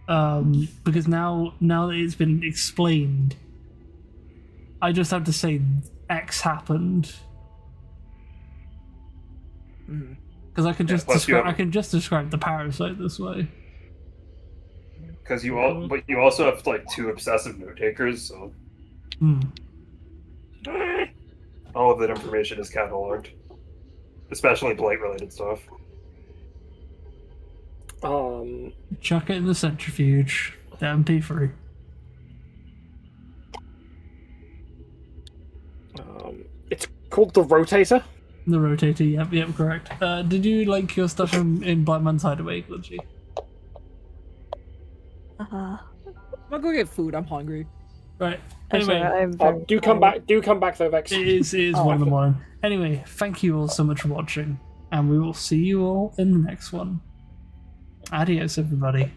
Because now that it's been explained, I just have to say X happened. Because I can just describe the parasite this way. Because but you also have like two obsessive note takers, so all of that information is cataloged, especially blight related stuff. Chuck it in the centrifuge. The MP3. It's called the Rotator. The rotator, yep, correct. Did you like your stuff in Blind Man's Hideaway, Glitchy? I'm gonna go get food. I'm hungry. Right. Actually, Anyway, I'm very Do come back though, Vex. it is 1 in the morning. Anyway, thank you all so much for watching, and we will see you all in the next one. Adios, everybody.